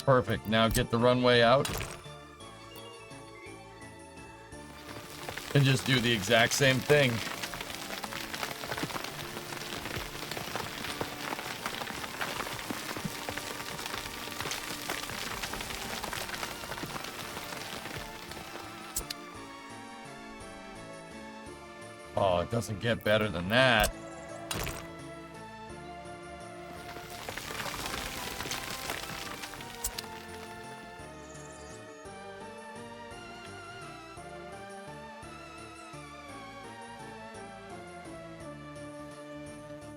Perfect. Now get the runway out. And just do the exact same thing. Oh, it doesn't get better than that.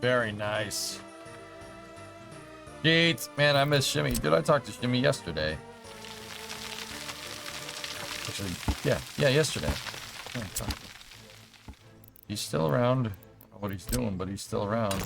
Very nice. Jeez, man, I miss Shimmy. Did I talk to Shimmy yesterday? Actually, yeah, yesterday. Yeah, I talked to him. He's still around. I don't know what he's doing, but he's still around.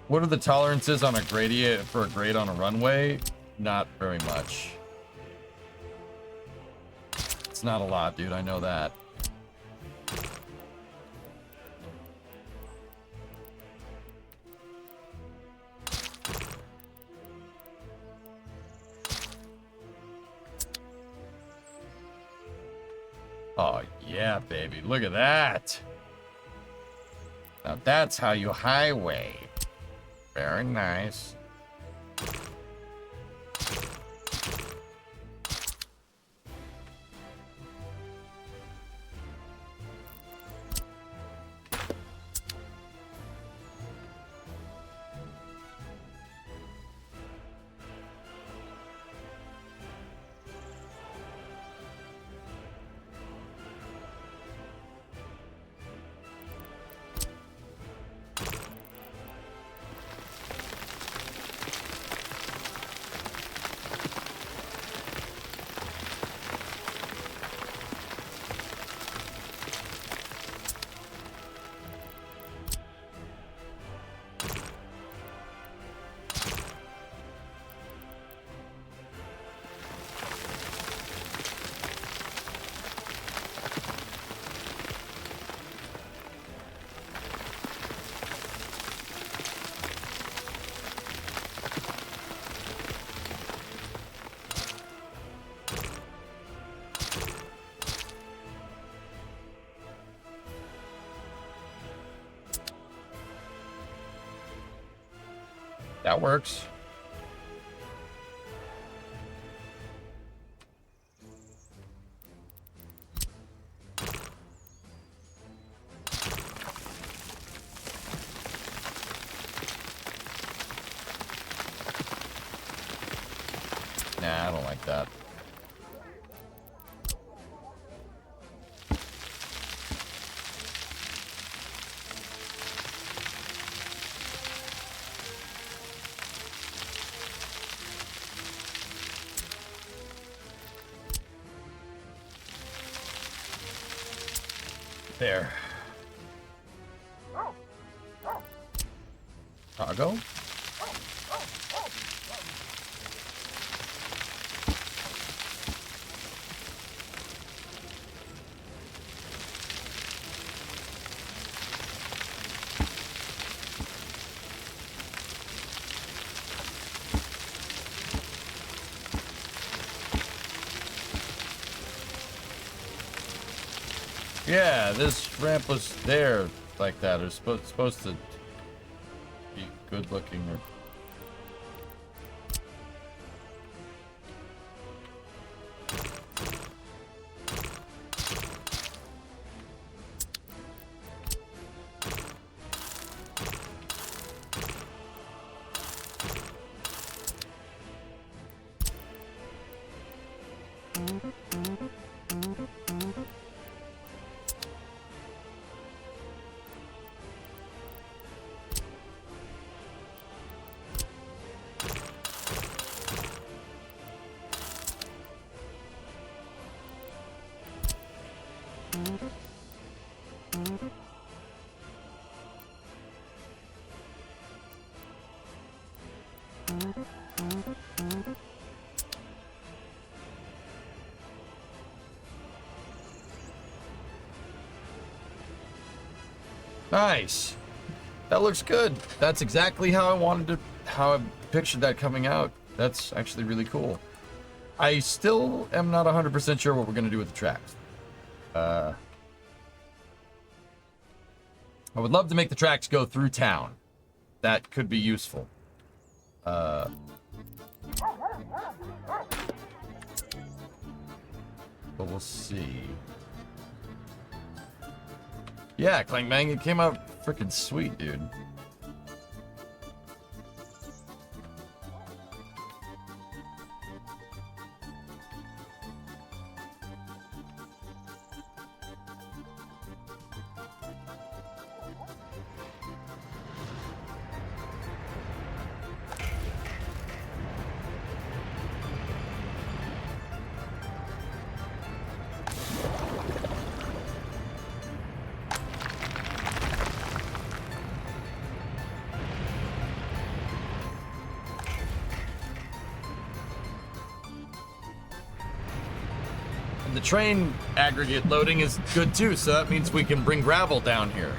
What are the tolerances on a gradient for a grade on a runway? Not very much. It's not a lot, dude. I know that. Oh, yeah, baby. Look at that. Now that's how you highway. Very nice. That works. Nah, I don't like that. There. Cargo? Yeah, this ramp was there like that. It was supposed to be good looking. Or... Nice. That looks good. That's exactly how I wanted to, how I pictured that coming out. That's actually really cool. I still am not 100% sure what we're going to do with the tracks. I would love to make the tracks go through town. That could be useful. But we'll see. Yeah, Clank Bang, it came out freaking sweet, dude. The train aggregate loading is good too, so that means we can bring gravel down here.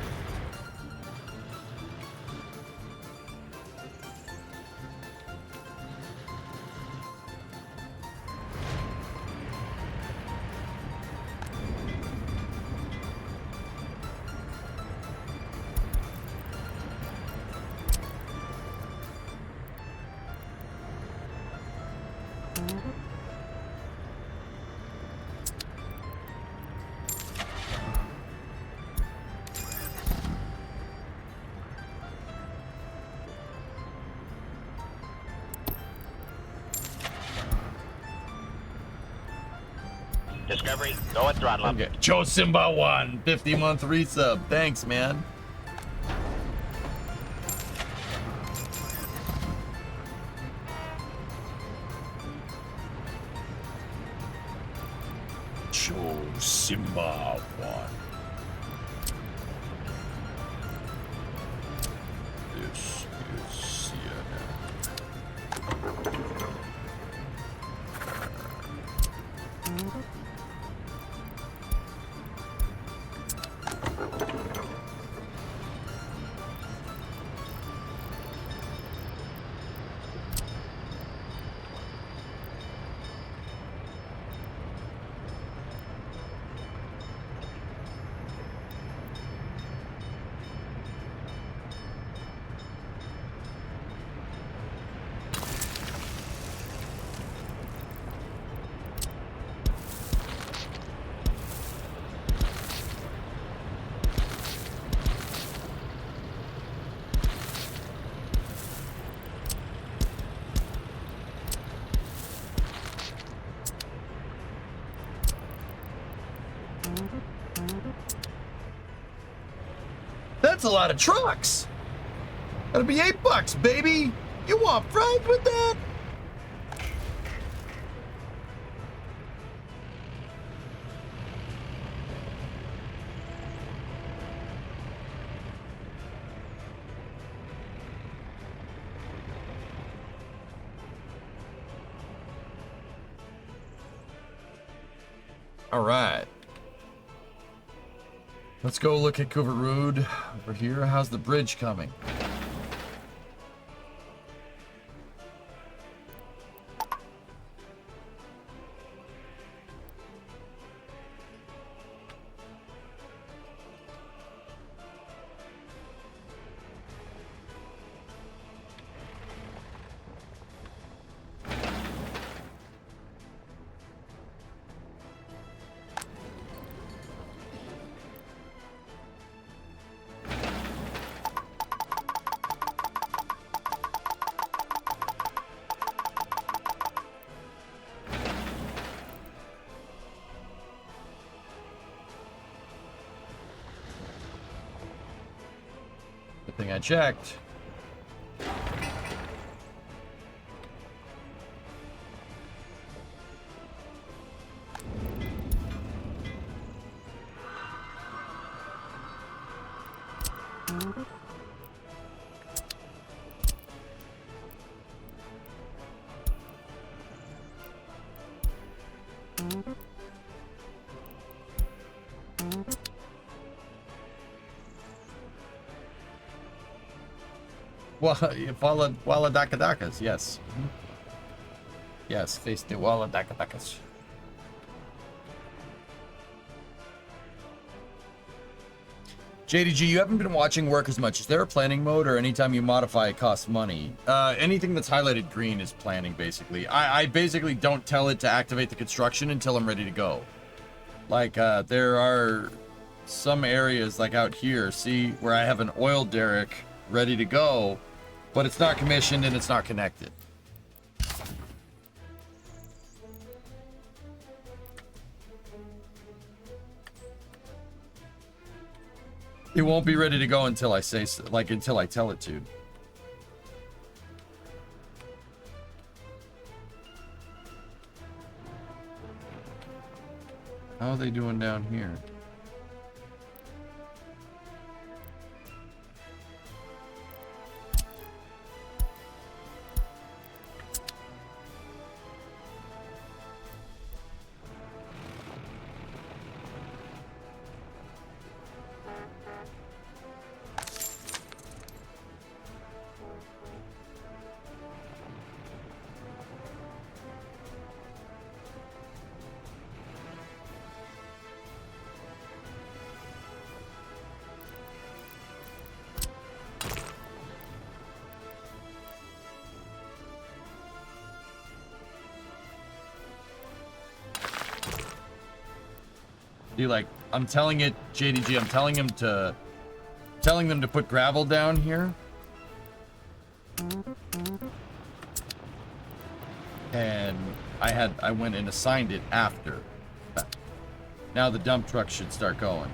Discovery, go at throttle up. Okay. Joe Simba 1, 50-month resub. Thanks, man. Joe Simba 1. This is CNN. That's a lot of trucks. That'll be $8, baby. You want fries with that? All right. Let's go look at Coover Road over here. How's the bridge coming? Good thing I checked. Bakalakadakas, yes. Yes, face the Bakalakadakas. JDG, you haven't been watching work as much. Is there a planning mode, or anytime you modify it costs money? Anything that's highlighted green is planning, basically. I basically don't tell it to activate the construction until I'm ready to go. Like, there are some areas, like out here, see, where I have an oil derrick ready to go, but it's not commissioned and it's not connected. It won't be ready to go until I say so, like until I tell it to. How are they doing down here? Like, I'm telling it, JDG, I'm telling them to put gravel down here. And I went and assigned it after. Now the dump truck should start going.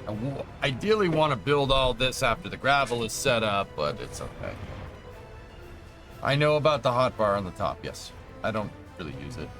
I ideally want to build all this after the gravel is set up, but it's okay. I know about the hotbar on the top, yes. I don't really use it.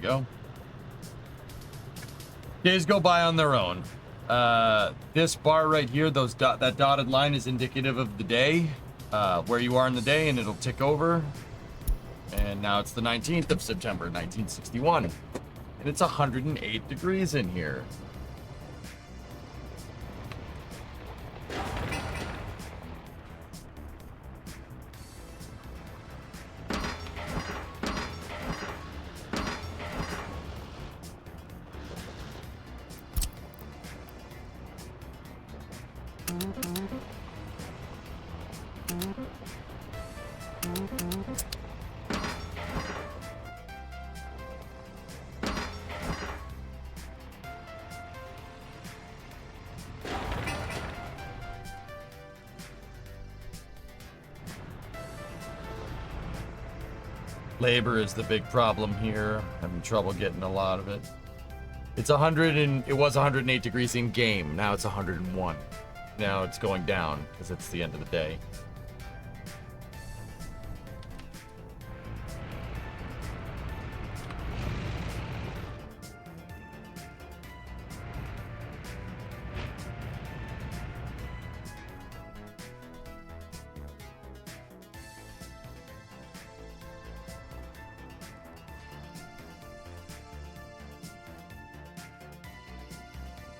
Go. Days go by on their own. This bar right here, that dotted line is indicative of the day, where you are in the day, and it'll tick over. And now it's the 19th of September, 1961. And it's 108 degrees in here. Labor is the big problem here. Having trouble getting a lot of it. It's 100 and it was 108 degrees in game. Now it's 101. Now it's going down because it's the end of the day.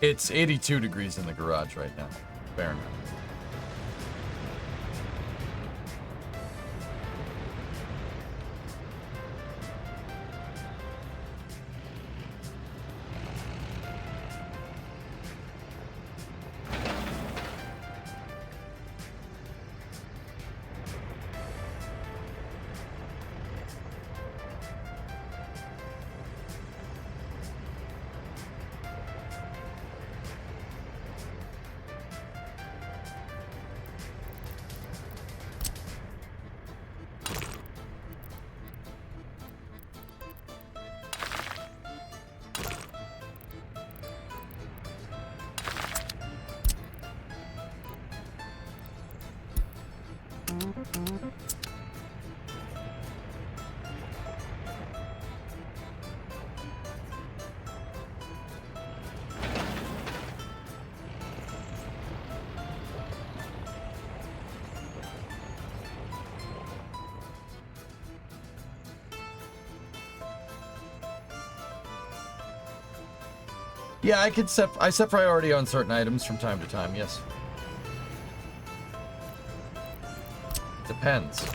It's 82 degrees in the garage right now. Fahrenheit. Yeah, I set priority on certain items from time to time, yes. Depends.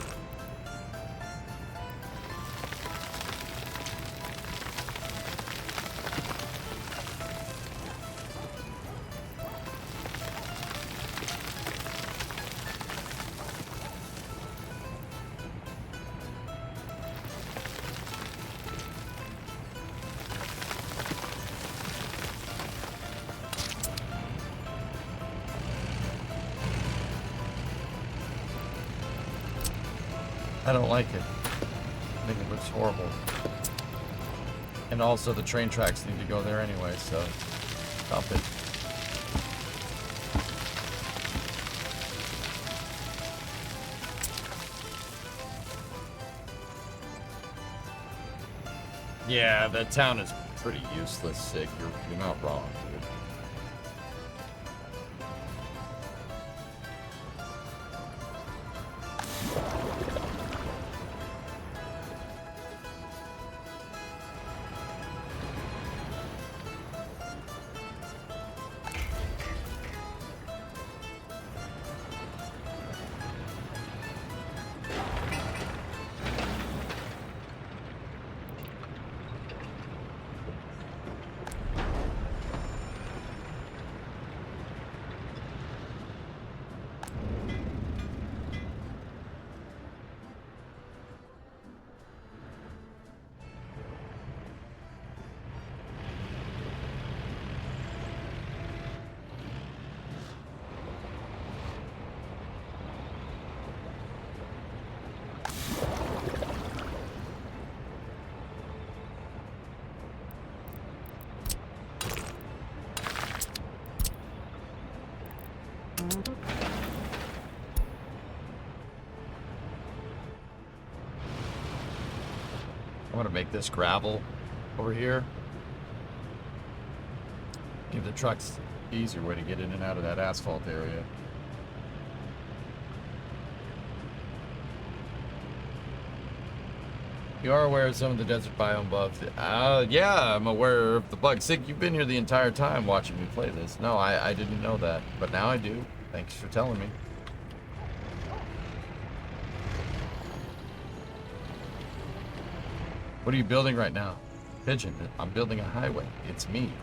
I don't like it. I think it looks horrible. And also the train tracks need to go there anyway, so stop it. Yeah, that town is pretty useless, Sig. You're not wrong, dude. I want to make this gravel over here. Give the trucks an easier way to get in and out of that asphalt area. You are aware of some of the desert biome bugs. Yeah, I'm aware of the bugs. Sig, you've been here the entire time watching me play this. No, I didn't know that, but now I do. Thanks for telling me. What are you building right now? Pigeon, I'm building a highway. It's me.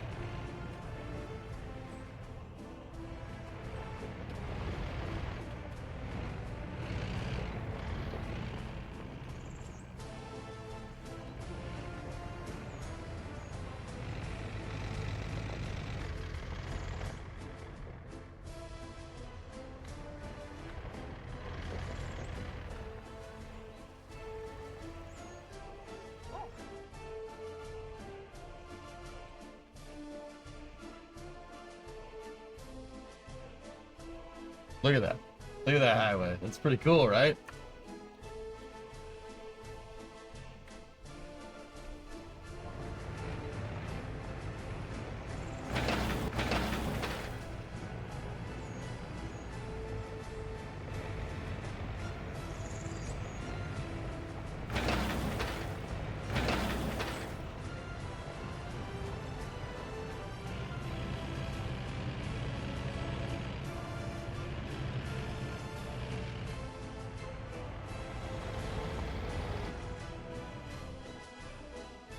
Look at that. Look at that highway. That's pretty cool, right?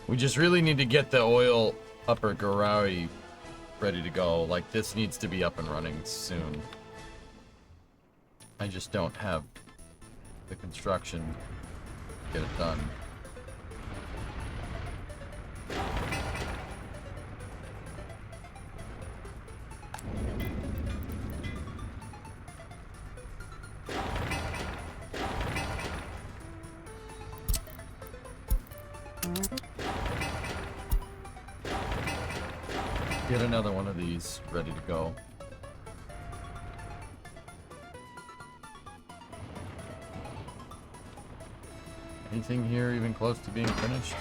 We just really need to get the oil upper garage ready to go. Like, this needs to be up and running soon. I just don't have the construction to get it done. Get another one of these ready to go. Anything here even close to being finished?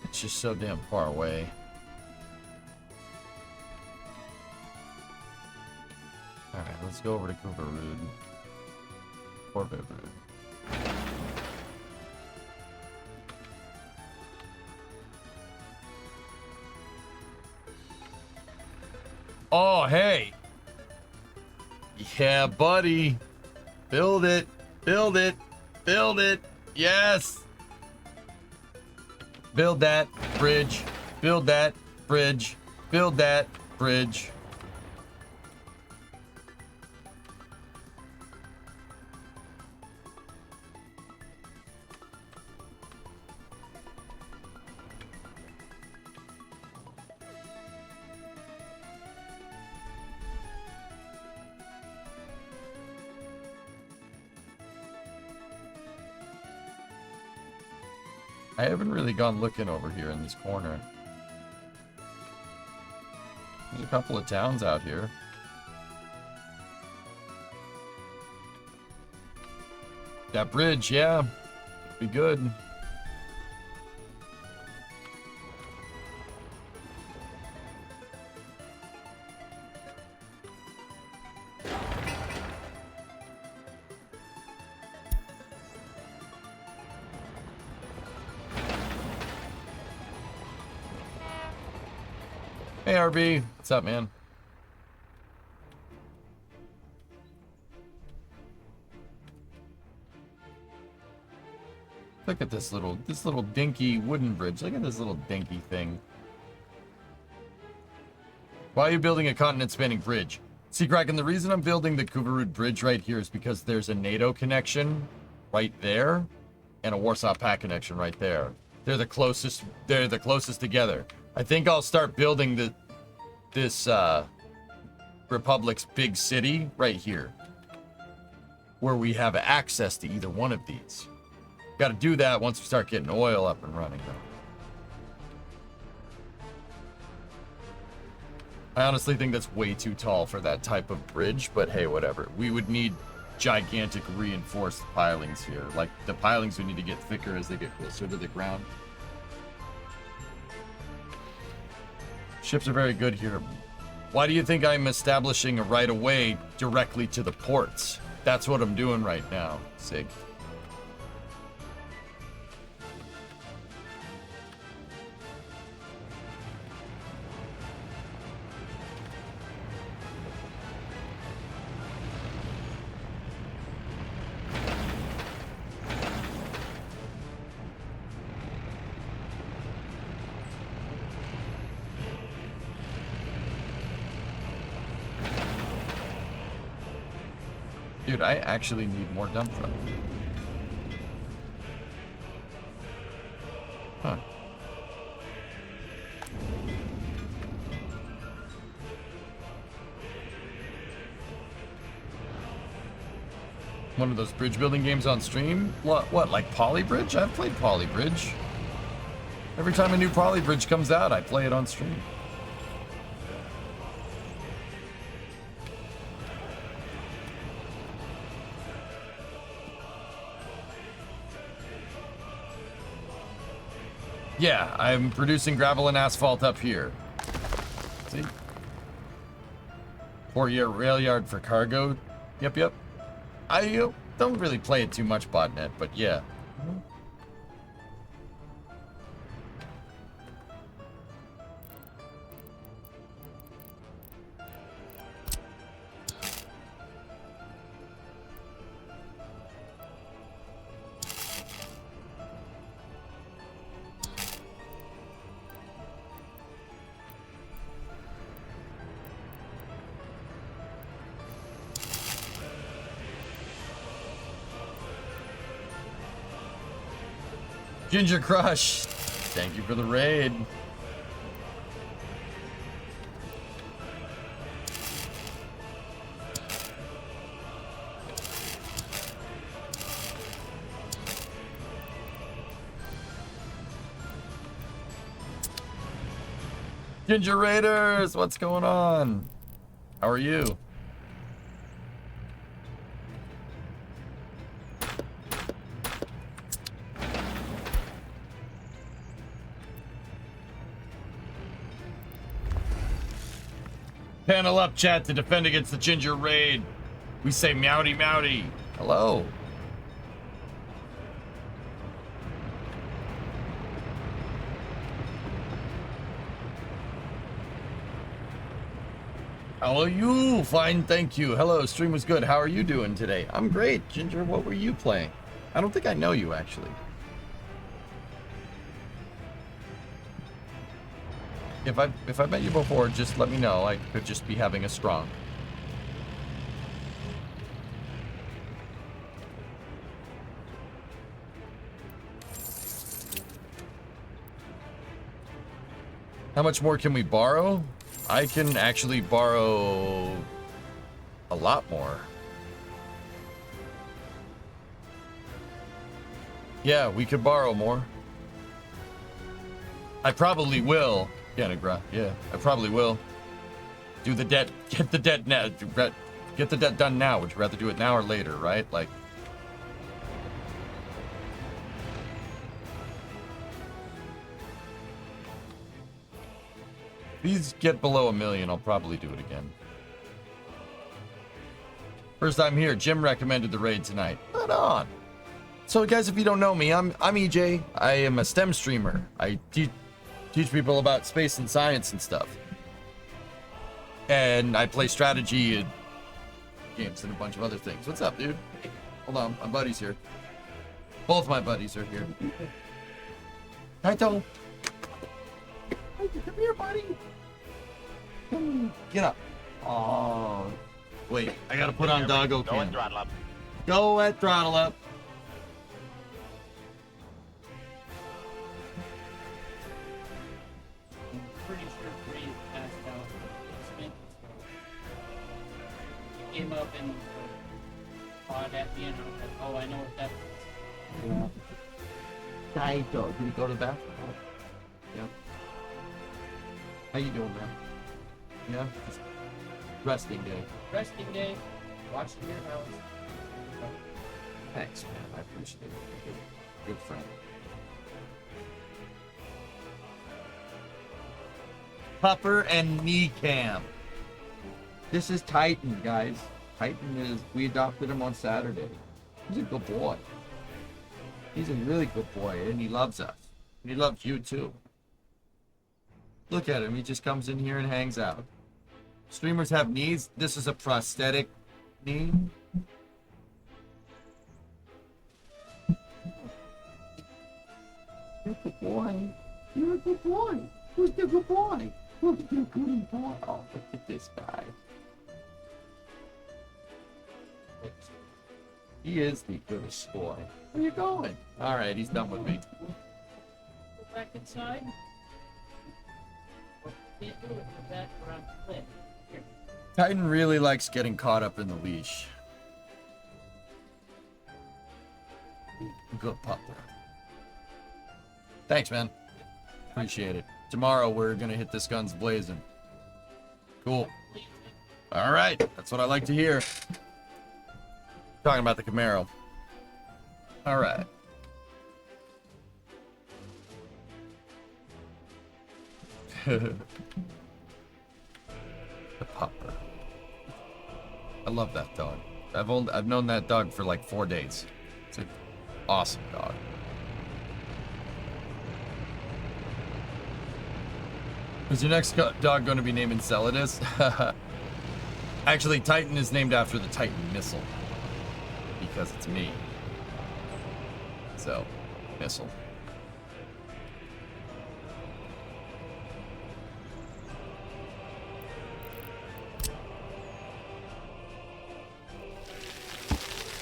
It's just so damn far away. Alright, let's go over to Kuvarud. Or Bevrud. Oh, hey! Yeah, buddy! Build it! Build it! Build it! Yes! Build that bridge. Build that bridge. Build that bridge. I haven't really gone looking over here in this corner. There's a couple of towns out here. That bridge, yeah. Be good. Hey, RB. What's up, man? Look at this little dinky wooden bridge. Look at this little dinky thing. Why are you building a continent-spanning bridge? See, Kraken, the reason I'm building the Kuvarud Bridge right here is because there's a NATO connection right there and a Warsaw Pact connection right there. They're the closest together. I think I'll start building this Republic's big city right here, where we have access to either one of these. Got to do that once we start getting oil up and running, though. I honestly think that's way too tall for that type of bridge, but hey, whatever. We would need gigantic reinforced pilings here. Like, the pilings would need to get thicker as they get closer to the ground. Ships are very good here. Why do you think I'm establishing a right-of-way directly to the ports? That's what I'm doing right now, Sig. Dude, I actually need more dump trucks. Huh. One of those bridge building games on stream? What, like Polybridge? I've played Polybridge. Every time a new Polybridge comes out, I play it on stream. Yeah, I'm producing gravel and asphalt up here. See? Port-year rail yard for cargo. Yep. I don't really play it too much, botnet, but yeah. Ginger Crush, thank you for the raid. Ginger Raiders, what's going on? How are you? Panel up, chat, to defend against the Ginger Raid. We say meowdy meowdy. Hello. How are you? Fine, thank you. Hello, stream was good. How are you doing today? I'm great. Ginger, what were you playing? I don't think I know you, actually. If I met you before, just let me know. I could just be having a strong. How much more can we borrow? I can actually borrow a lot more. Yeah, we could borrow more. I probably will. Yeah, Negra. Yeah, I probably will. Do the debt. Get the debt now. Get the debt done now. Would you rather do it now or later, right? Like. These get below 1 million, I'll probably do it again. First time here, Jim recommended the raid tonight. Right on. So guys, if you don't know me, I'm EJ. I am a STEM streamer. I teach people about space and science and stuff. And I play strategy and games and a bunch of other things. What's up, dude? Hold on, my buddy's here. Both my buddies are here. Kaito. Come here, buddy. Get up. Oh. Wait, I gotta put on doggo Go and cam. throttle up. Go at throttle up. I'm pretty sure Bree passed out. He came up and pawed at me and I was like, oh, I know what that is. Kaito, did he go to the bathroom? Yeah. How you doing, man? Yeah, just resting day. Resting day, watching your house. Thanks, man. I appreciate it. Good friend. Pupper and knee cam. This is Titan, guys. Titan is, we adopted him on Saturday. He's a good boy. He's a really good boy, and he loves us. And he loves you, too. Look at him. He just comes in here and hangs out. Streamers have knees. This is a prosthetic knee. You're a good boy. You're a good boy. Who's the good boy? Who's the good boy? Oh, look at this guy. He is the goodest boy. Where you going? All right, he's done with me. Go back inside. What you can't do it with that around the cliff. Here. Titan really likes getting caught up in the leash. Good pupper. Thanks, man. Appreciate it. Tomorrow we're gonna hit this guns blazing. Cool. All right, that's what I like to hear. Talking about the Camaro. All right. The pupper. I love that dog. I've known that dog for like 4 days. It's an awesome dog. Is your next dog going to be named Enceladus? Actually, Titan is named after the Titan missile. Because it's me. So, missile.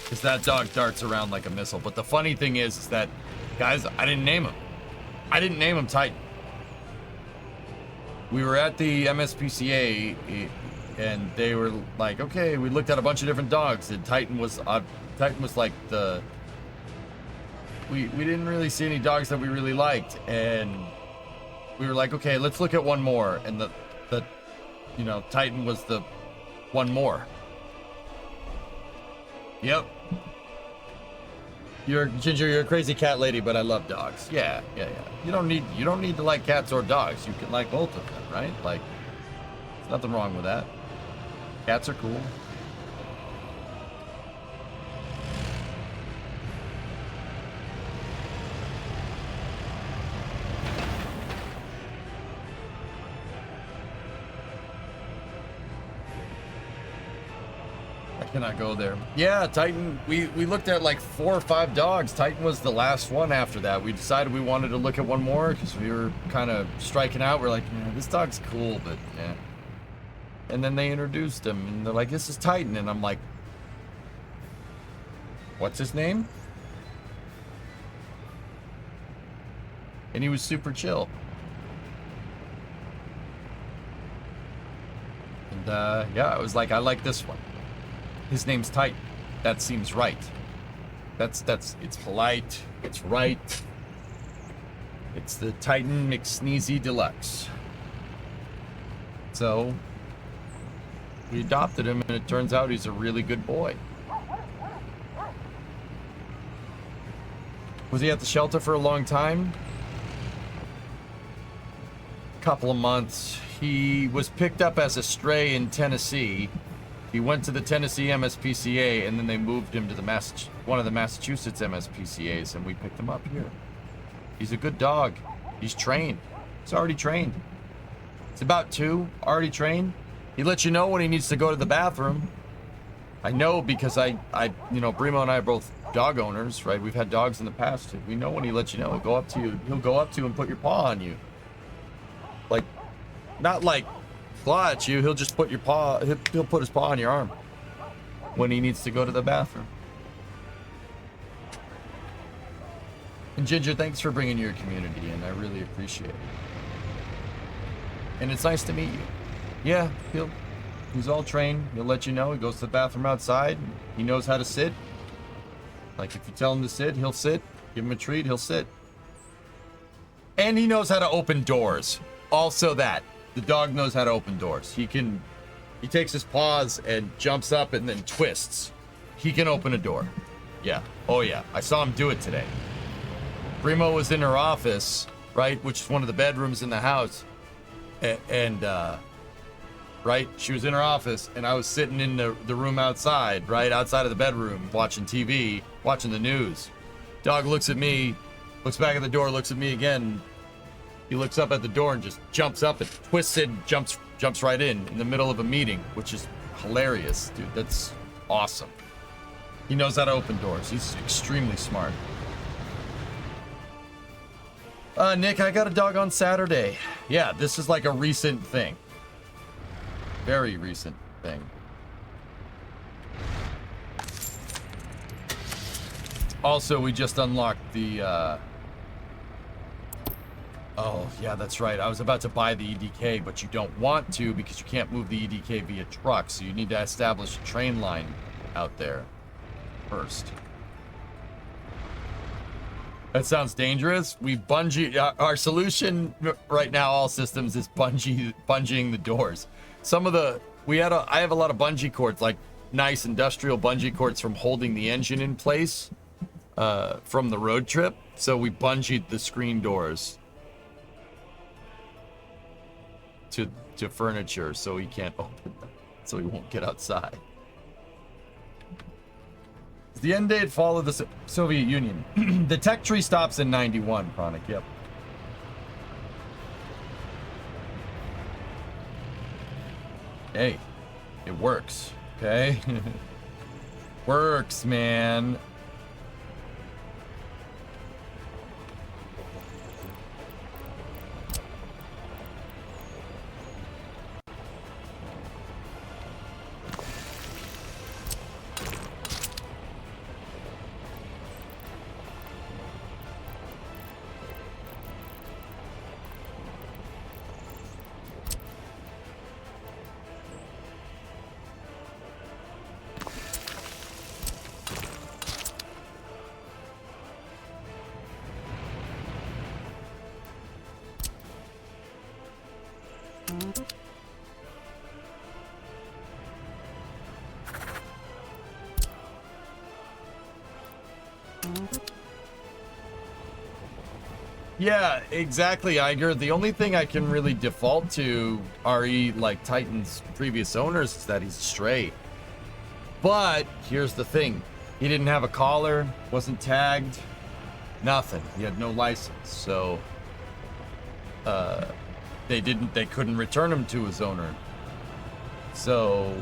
Because that dog darts around like a missile. But the funny thing is that, guys, I didn't name him. I didn't name him Titan. We were at the MSPCA, and they were like, okay, we looked at a bunch of different dogs, and Titan was like the... We didn't really see any dogs that we really liked, and we were like, okay, let's look at one more, and the you know, Titan was the one more. Yep. Ginger, you're a crazy cat lady, but I love dogs. Yeah. You don't need to like cats or dogs. You can like both of them, right? Like, there's nothing wrong with that. Cats are cool. Cannot go there. Yeah, Titan, we looked at like 4 or 5 dogs. Titan was the last one after that. We decided we wanted to look at one more because we were kind of striking out. We're like, yeah, this dog's cool, but yeah. And then they introduced him and they're like, this is Titan. And I'm like, what's his name? And he was super chill. And yeah, I was like, I like this one. His name's Titan. That seems right. It's polite. It's right. It's the Titan McSneezy Deluxe. So, we adopted him, and it turns out he's a really good boy. Was he at the shelter for a long time? Couple of months. He was picked up as a stray in Tennessee. He went to the Tennessee MSPCA, and then they moved him to the one of the Massachusetts MSPCAs, and we picked him up here. He's a good dog. He's trained. He's already trained. It's about 2, already trained. He lets you know when he needs to go to the bathroom. I know because I you know, Brimo and I are both dog owners, right? We've had dogs in the past. We know when he lets you know. He'll go up to you. He'll go up to you and put your paw on you. Like, not like claw at you, he'll just put your paw, he'll put his paw on your arm when he needs to go to the bathroom. And Ginger, thanks for bringing your community in. I really appreciate it. And it's nice to meet you. Yeah, he's all trained. He'll let you know. He goes to the bathroom outside. He knows how to sit. Like, if you tell him to sit, he'll sit. Give him a treat, he'll sit. And he knows how to open doors. Also that. The dog knows how to open doors. He takes his paws and jumps up and then twists. He can open a door. Yeah. Oh yeah. I saw him do it today. Brimo was in her office, right, which is one of the bedrooms in the house. And right, she was in her office and I was sitting in the room outside, right, outside of the bedroom, watching TV, watching the news. Dog looks at me, looks back at the door, looks at me again. He looks up at the door and just jumps up and twists it and jumps right in the middle of a meeting, which is hilarious, dude. That's awesome. He knows how to open doors. He's extremely smart. Nick, I got a dog on Saturday. Yeah, this is like a recent thing. Very recent thing. Also, we just unlocked the, oh, yeah, that's right. I was about to buy the EDK, but you don't want to because you can't move the EDK via truck, so you need to establish a train line out there first. That sounds dangerous. We bungee. Our solution right now, all systems, is bungeeing the doors. I have a lot of bungee cords, like nice industrial bungee cords from holding the engine in place from the road trip. So we bungeed the screen doors to furniture so he can't open them, so he won't get outside. The end date fall of the Soviet Union. The tech tree stops in 91, Chronic, yep. Hey, it works, okay? Works, man. Yeah, exactly, Iger. The only thing I can really default to RE like Titan's previous owners is that he's straight. But here's the thing. He didn't have a collar, wasn't tagged, nothing. He had no license. So they couldn't return him to his owner. So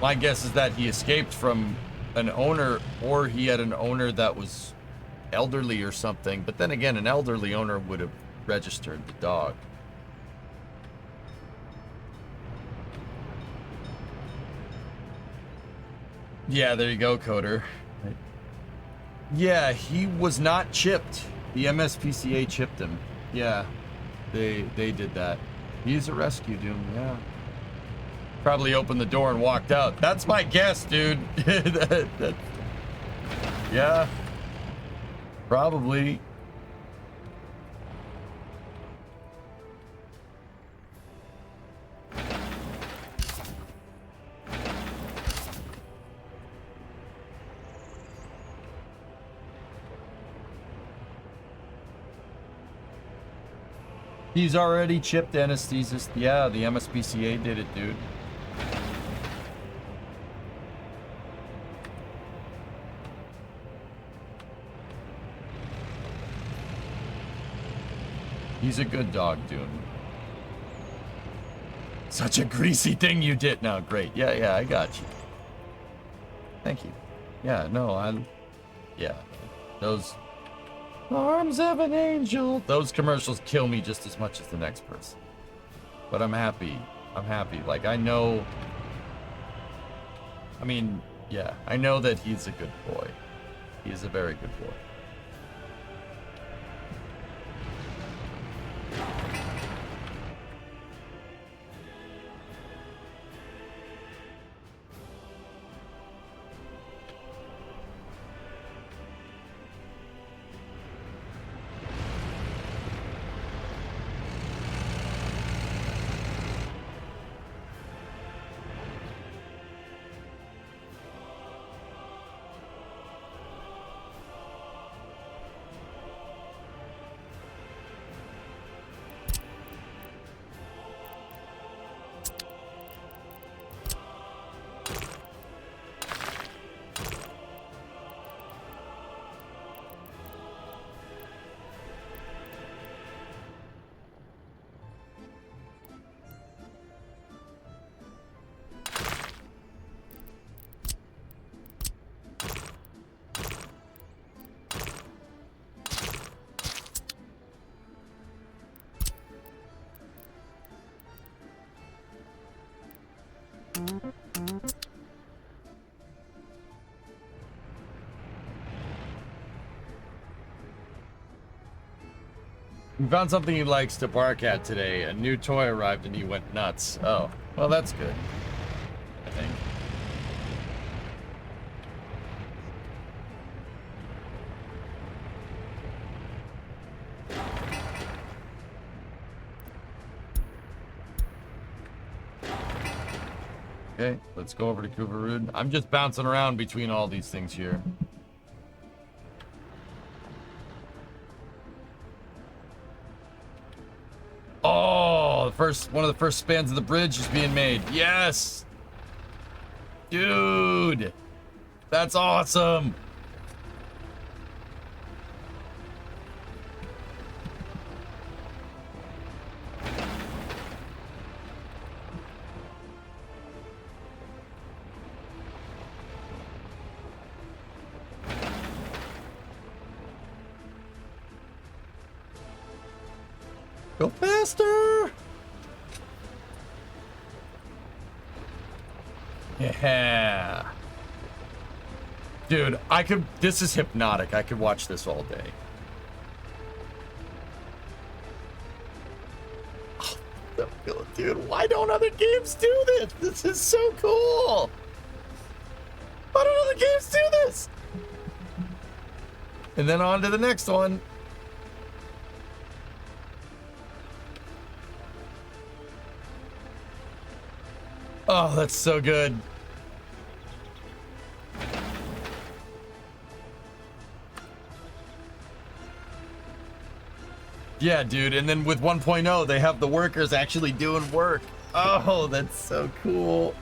my guess is that he escaped from an owner, or he had an owner that was elderly or something. But then again, an elderly owner would have registered the dog. Yeah, there you go, Coder. Yeah, he was not chipped. The MSPCA chipped him. Yeah, they did that. He's a rescue Doom, yeah. Probably opened the door and walked out. That's my guess, dude. Yeah. Probably. He's already chipped anesthesist. Yeah, the MSPCA did it, dude. He's a good dog, Dune. Such a greasy thing you did. No, great. Yeah, I got you. Thank you. Yeah, no, yeah. Those arms of an angel. Those commercials kill me just as much as the next person. But I'm happy. I'm happy. Like, I know. I mean, yeah, I know that he's a good boy. He is a very good boy. We found something he likes to bark at today. A new toy arrived and he went nuts. Oh, well, that's good, I think. Okay, let's go over to Kuvarud. I'm just bouncing around between all these things here. Oh, one of the first spans of the bridge is being made. Yes! Dude! That's awesome! Go faster! Yeah. Dude, this is hypnotic. I could watch this all day. Oh, so cool. Dude, why don't other games do this? This is so cool. Why don't other games do this? And then on to the next one. Oh, that's so good. Yeah, dude. And then with 1.0, they have the workers actually doing work. Oh, that's so cool.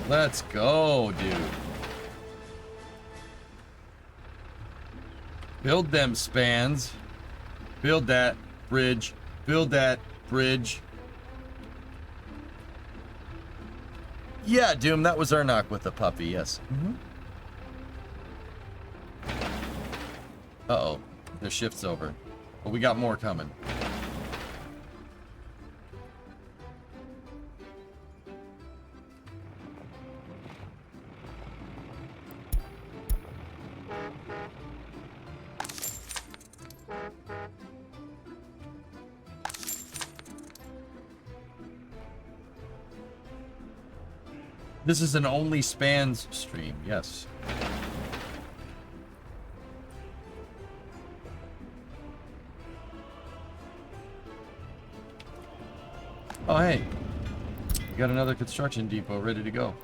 Let's go, dude. Build them spans. Build that bridge. Build that bridge. Yeah, Doom, that was Ernok with the puppy, yes. Uh-oh. Their shift's over. But we got more coming. This is an only spans stream, yes. Oh, hey. We got another construction depot ready to go.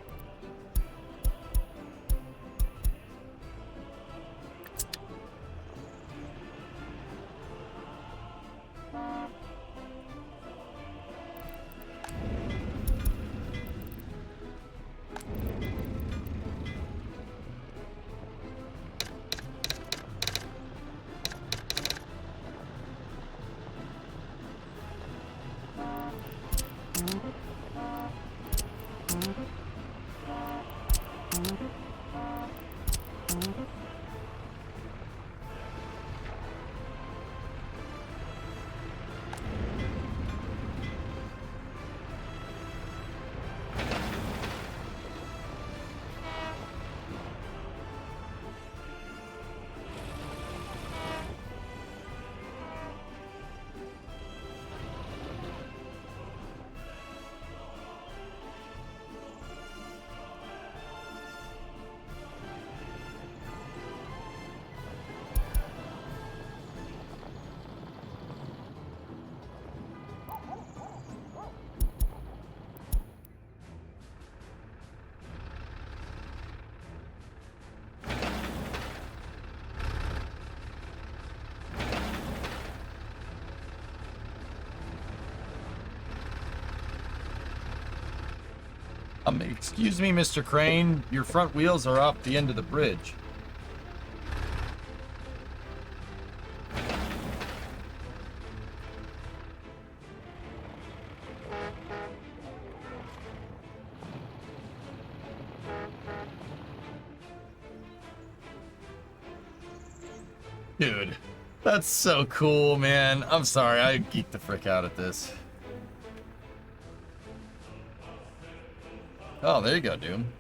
Excuse me, Mr. Crane. Your front wheels are off the end of the bridge. Dude, that's so cool, man. I'm sorry, I geeked the frick out at this. Oh, there you go, Doom.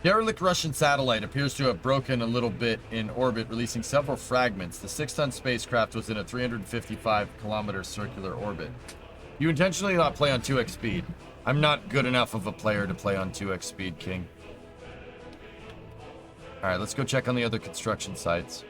Derelict Russian satellite appears to have broken a little bit in orbit, releasing several fragments. The 6-ton spacecraft was in a 355-kilometer circular orbit. You intentionally not play on 2x speed. I'm not good enough of a player to play on 2x speed, King. Alright, let's go check on the other construction sites.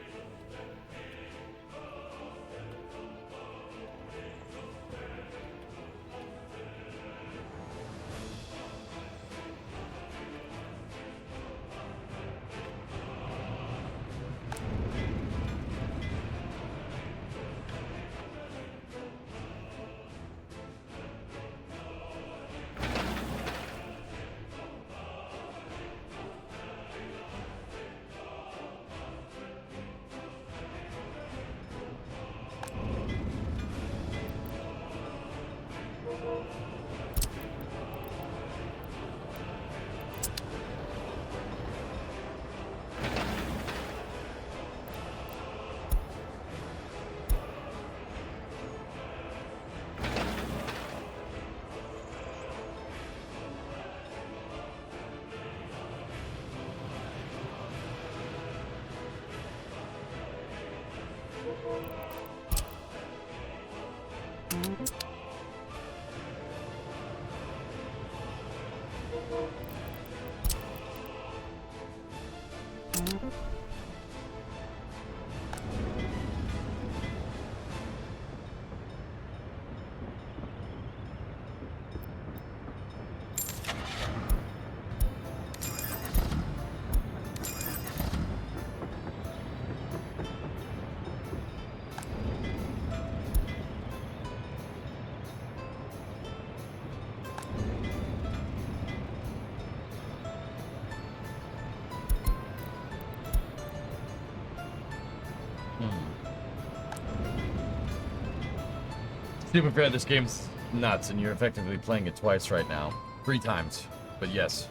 To be fair, this game's nuts, and you're effectively playing it twice right now. 3 times, but yes.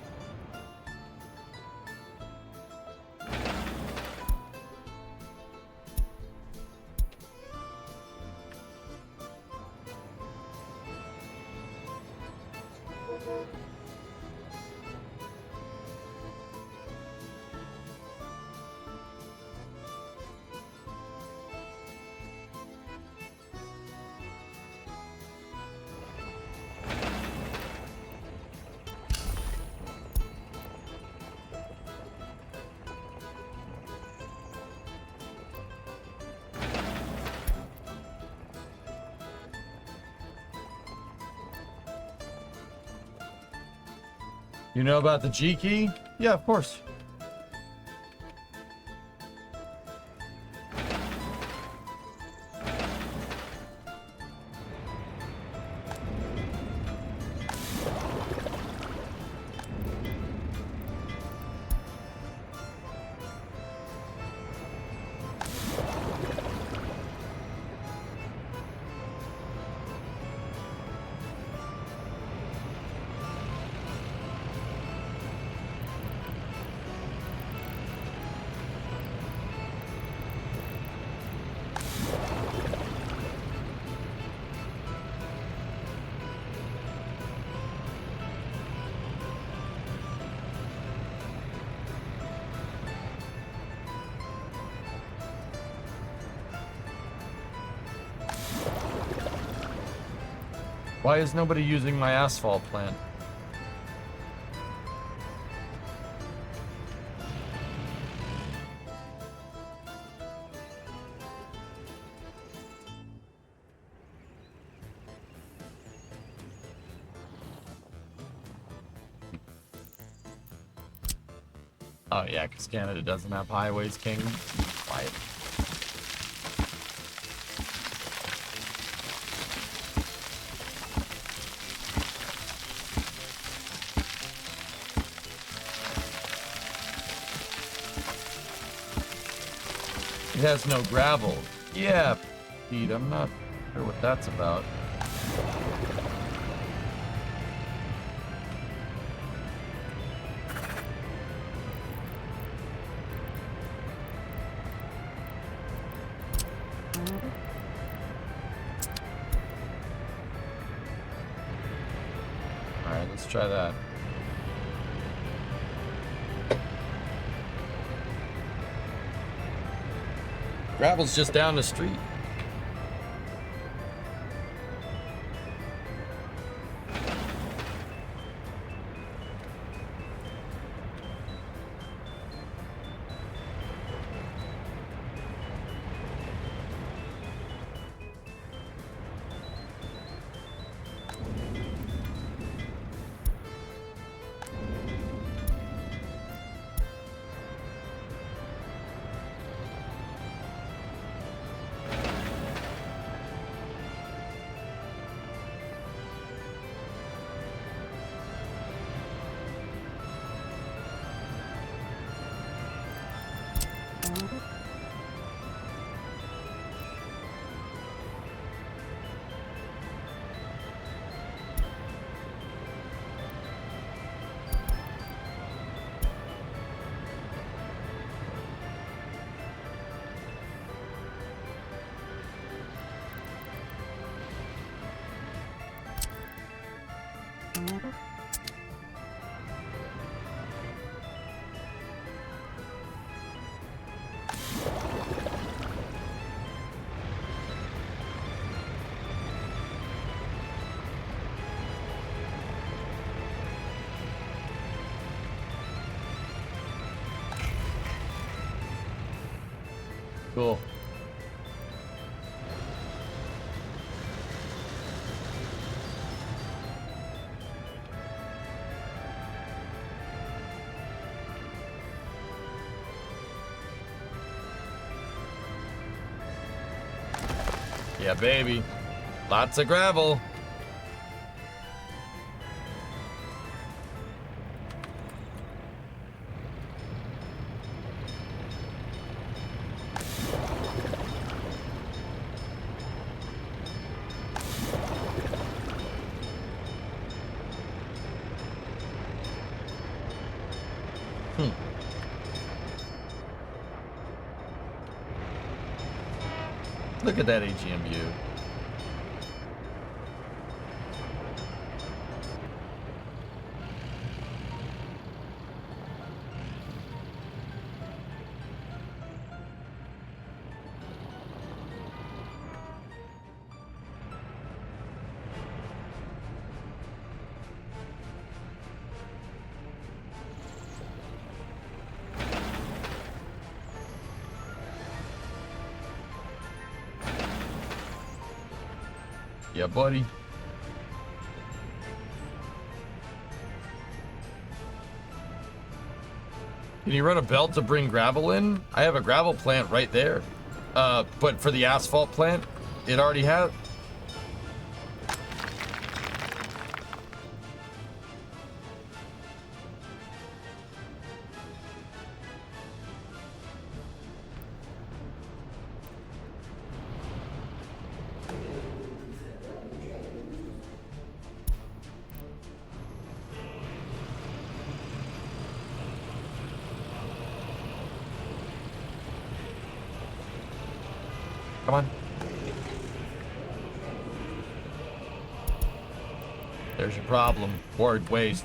You know about the G key? Yeah, of course. Why is nobody using my asphalt plant? Oh yeah, because Canada doesn't have highways, King. Quiet. It has no gravel. Yeah, Pete, I'm not sure what that's about. Alright, let's try that. Gravel's just down the street. Cool. Yeah, baby. Lots of gravel. Look at that AGMU. Yeah, buddy. Can you run a belt to bring gravel in? I have a gravel plant right there. But for the asphalt plant, it already has. Come on. There's your problem. Word waste.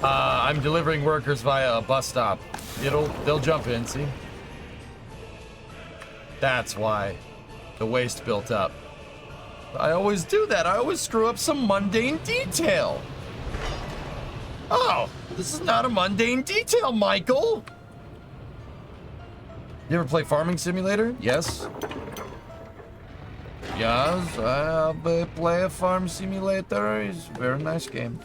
I'm delivering workers via a bus stop. They'll jump in, see? That's why the waste built up. I always do that. I always screw up some mundane detail. Oh, this is not a mundane detail, Michael. You ever play Farming Simulator? Yes. Yes, I play a Farm Simulator. It's a very nice game.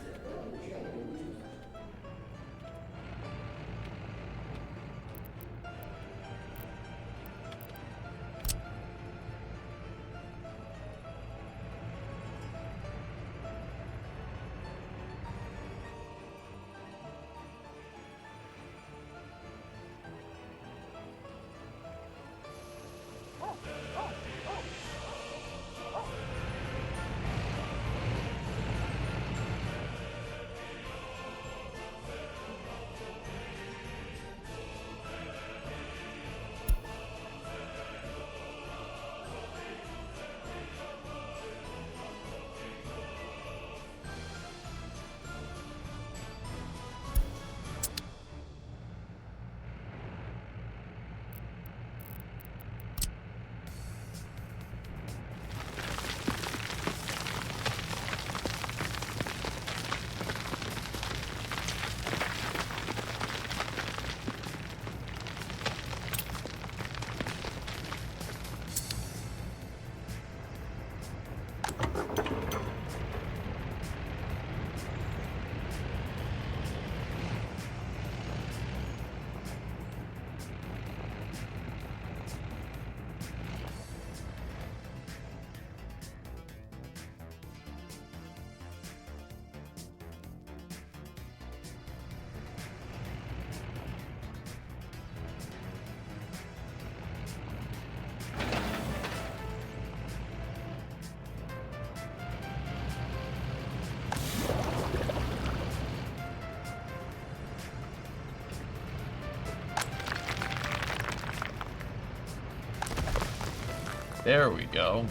There we go.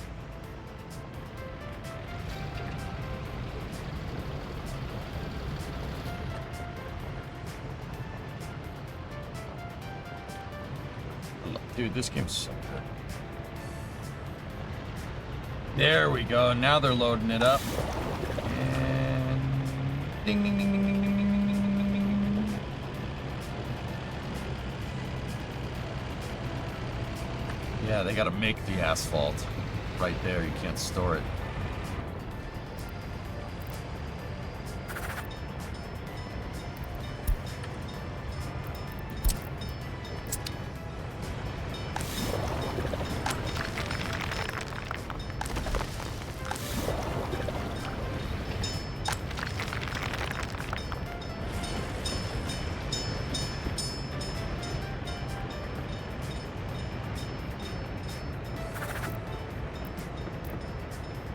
Dude, this game's so good. There we go. Now they're loading it up. And ding ding ding ding ding ding ding ding ding ding ding ding. Yeah, they gotta make the asphalt right there. You can't store it.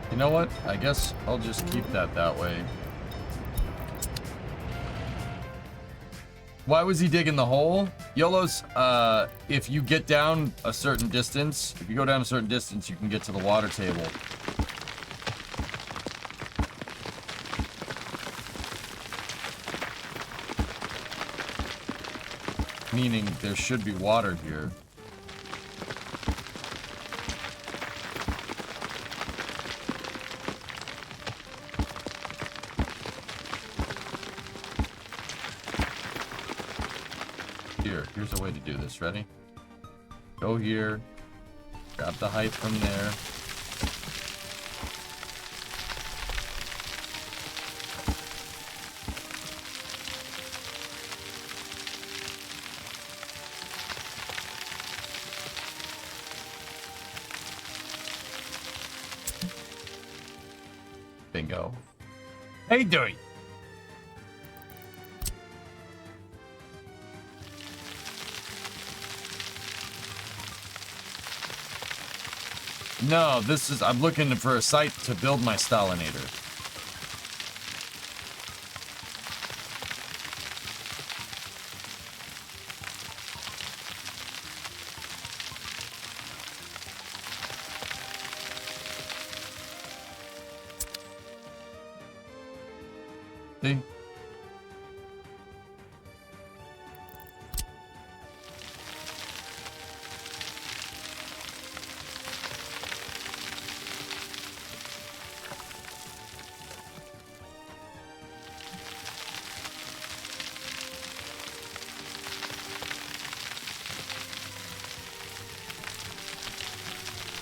You know what? I guess I'll just keep that way. Why was he digging the hole? YOLO's, if you get down a certain distance, if you go down a certain distance, you can get to the water table. Meaning there should be water here. Here's a way to do this. Ready? Go here. Grab the height from there. Bingo. How you doing? No, this is... I'm looking for a site to build my Stalinator. See?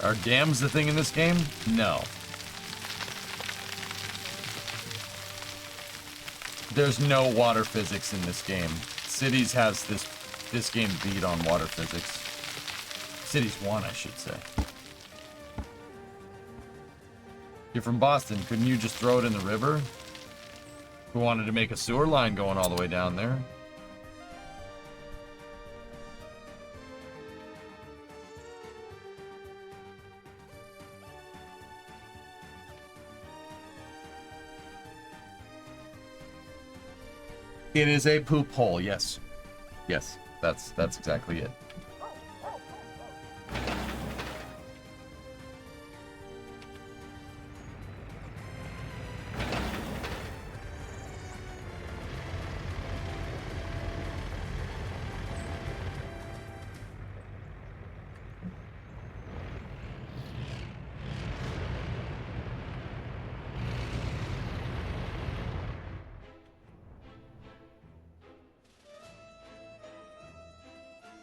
Are dams the thing in this game? No. There's no water physics in this game. Cities has this game beat on water physics. Cities 1, I should say. You're from Boston. Couldn't you just throw it in the river? Who wanted to make a sewer line going all the way down there? It is a poop hole, yes. Yes, that's exactly it.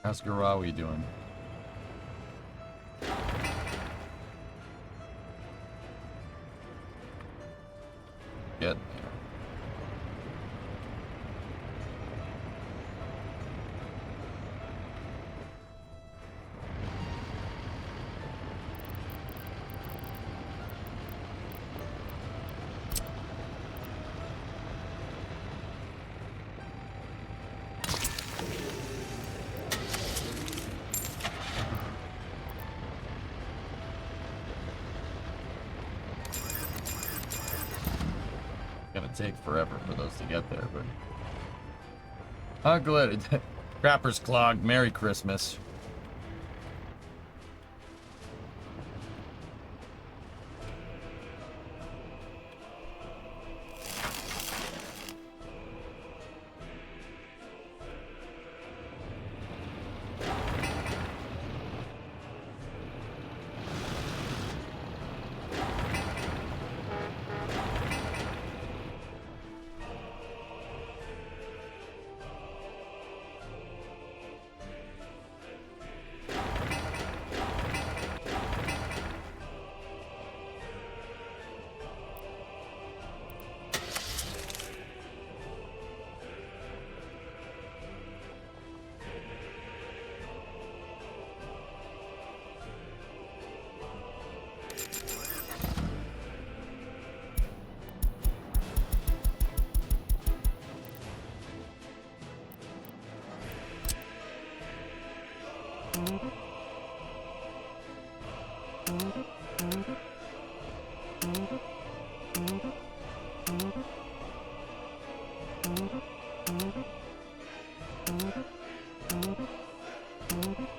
How's Garawi doing? Get there. Take forever for those to get there, but I'm glad Crapper's clogged. Merry Christmas.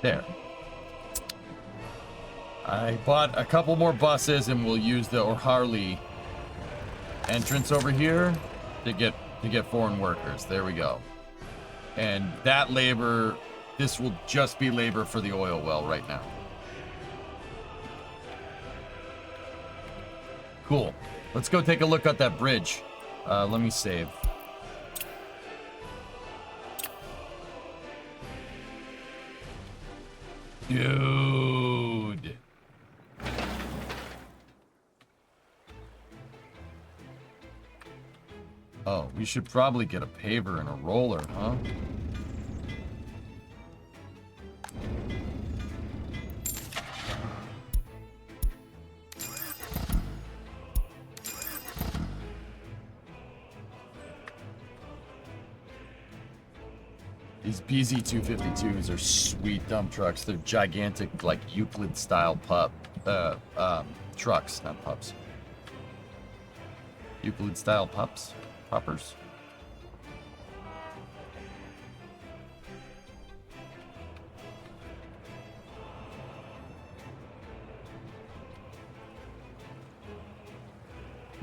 There. I bought a couple more buses and we'll use the O'Harley entrance over here to get foreign workers. There we go. And that labor, this will just be labor for the oil well right now. Cool. Let's go take a look at that bridge. Let me save. Dude. Oh, we should probably get a paver and a roller, huh? These BZ252s are sweet dump trucks. They're gigantic, like Euclid-style trucks, not pups. Euclid-style poppers.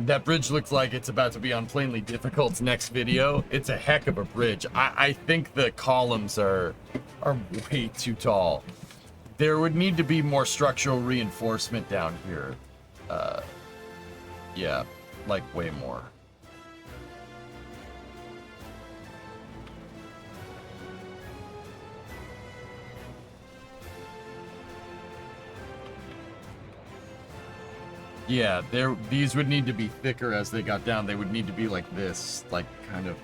That bridge looks like it's about to be on Plainly Difficult's next video. It's a heck of a bridge. I think the columns are way too tall. There would need to be more structural reinforcement down here. Yeah, like way more. Yeah, these would need to be thicker as they got down. They would need to be like this, like kind of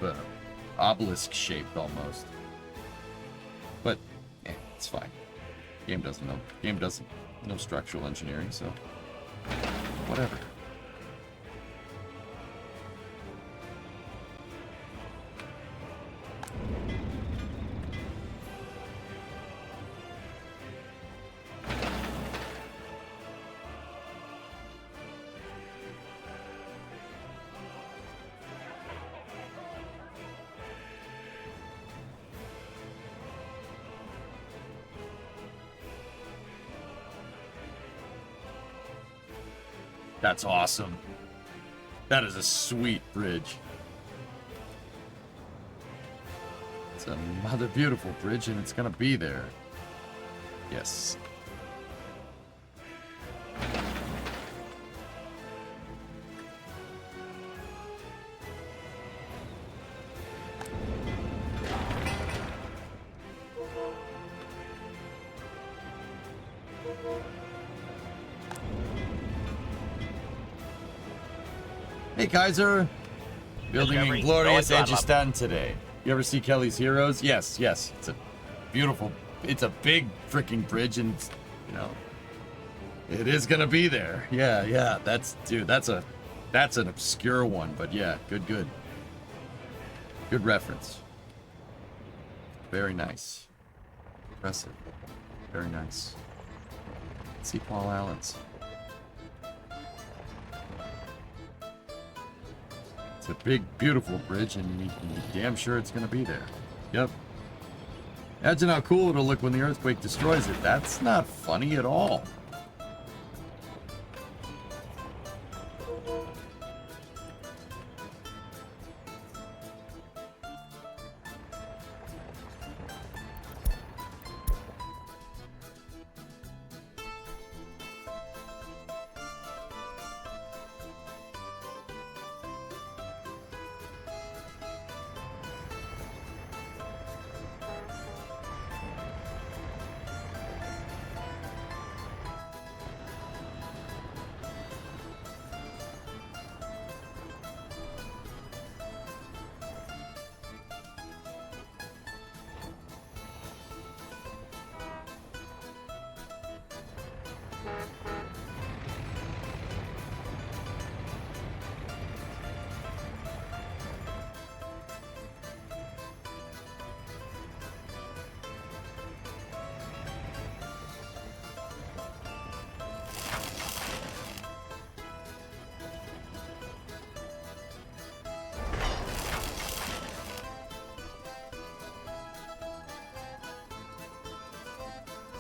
obelisk shaped almost. But it's fine. Game doesn't know. Game doesn't know structural engineering, so whatever. That's awesome. That is a sweet bridge. It's a mother beautiful bridge, and it's gonna be there. Yes. Hey Kaiser, building Discovery, in glorious going to Aegistan today. You ever see Kelly's Heroes? Yes, yes. It's a beautiful, it's a big freaking bridge, and it's, you know, it is gonna be there. Yeah, yeah. That's, dude, that's an obscure one, but yeah, good reference. Very nice, impressive, very nice. Let's see Paul Allen's. It's a big, beautiful bridge, and you're damn sure it's going to be there. Yep. Imagine how cool it'll look when the earthquake destroys it. That's not funny at all.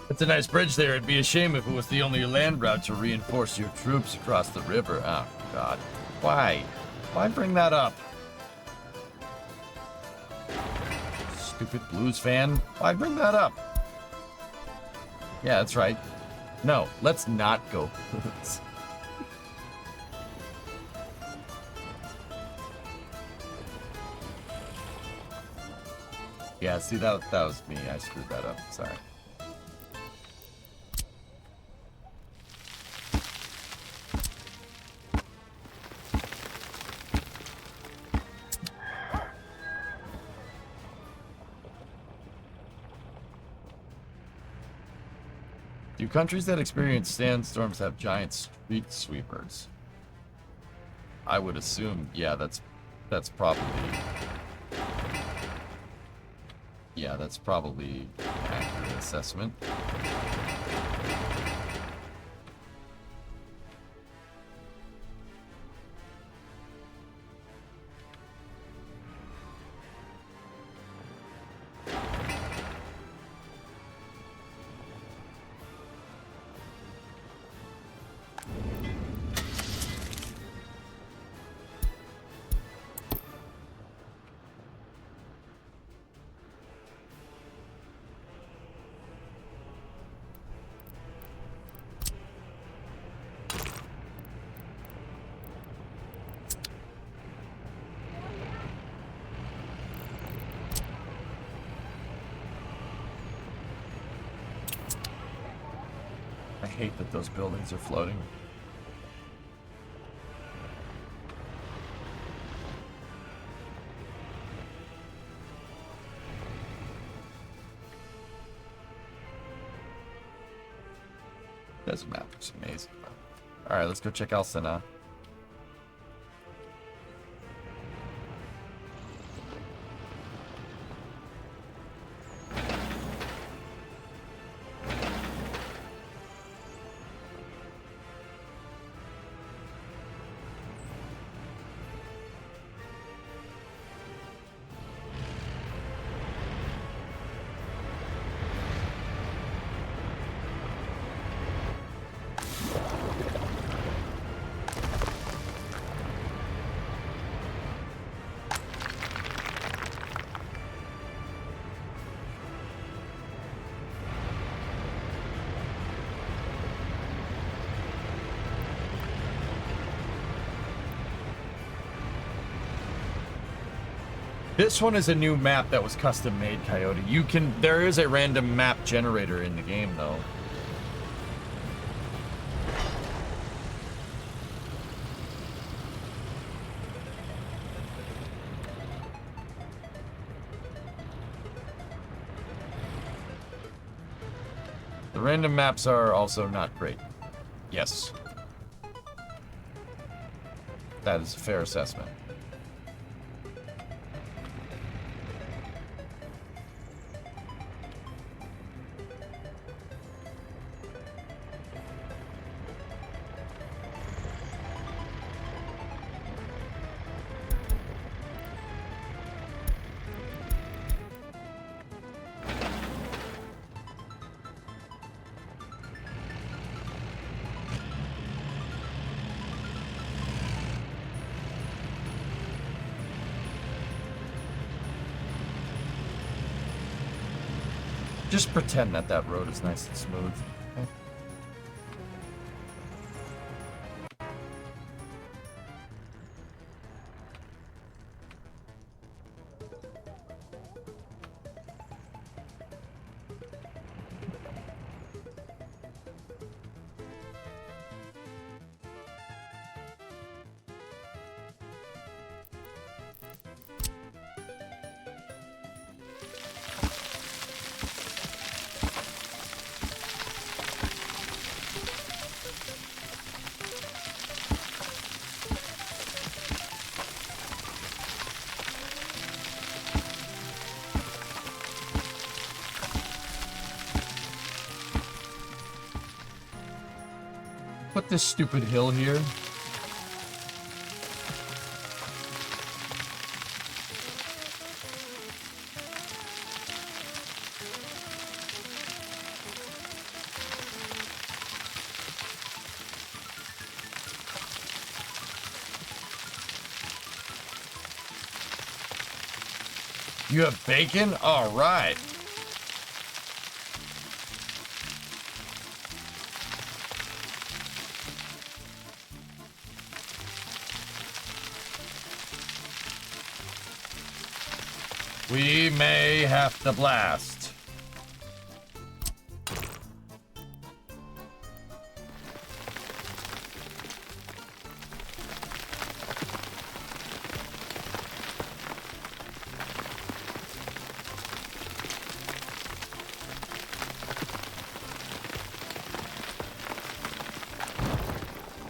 It's a nice bridge there. It'd be a shame if it was the only land route to reinforce your troops across the river. Oh, God. Why? Why bring that up? Stupid Blues fan. Why bring that up? Yeah, that's right. No, let's not go Blues. Yeah, see, that was me. I screwed that up. Sorry. Do countries that experience sandstorms have giant street sweepers? I would assume, yeah, that's probably... Yeah, that's probably an accurate assessment. I hate that those buildings are floating. This map looks amazing. Alright, let's go check Alcina. This one is a new map that was custom made, Coyote. There is a random map generator in the game, though. The random maps are also not great. Yes. That is a fair assessment. Just pretend that that road is nice and smooth. Okay. Put this stupid hill here. You have bacon? All right. We may have to blast.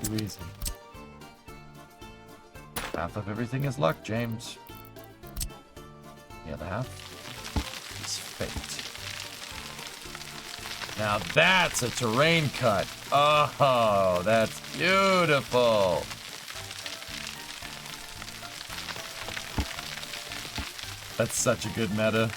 Too easy. Half of everything is luck, James. The other half is fate. Now that's a terrain cut. Oh, that's beautiful. That's such a good meta.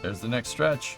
There's the next stretch.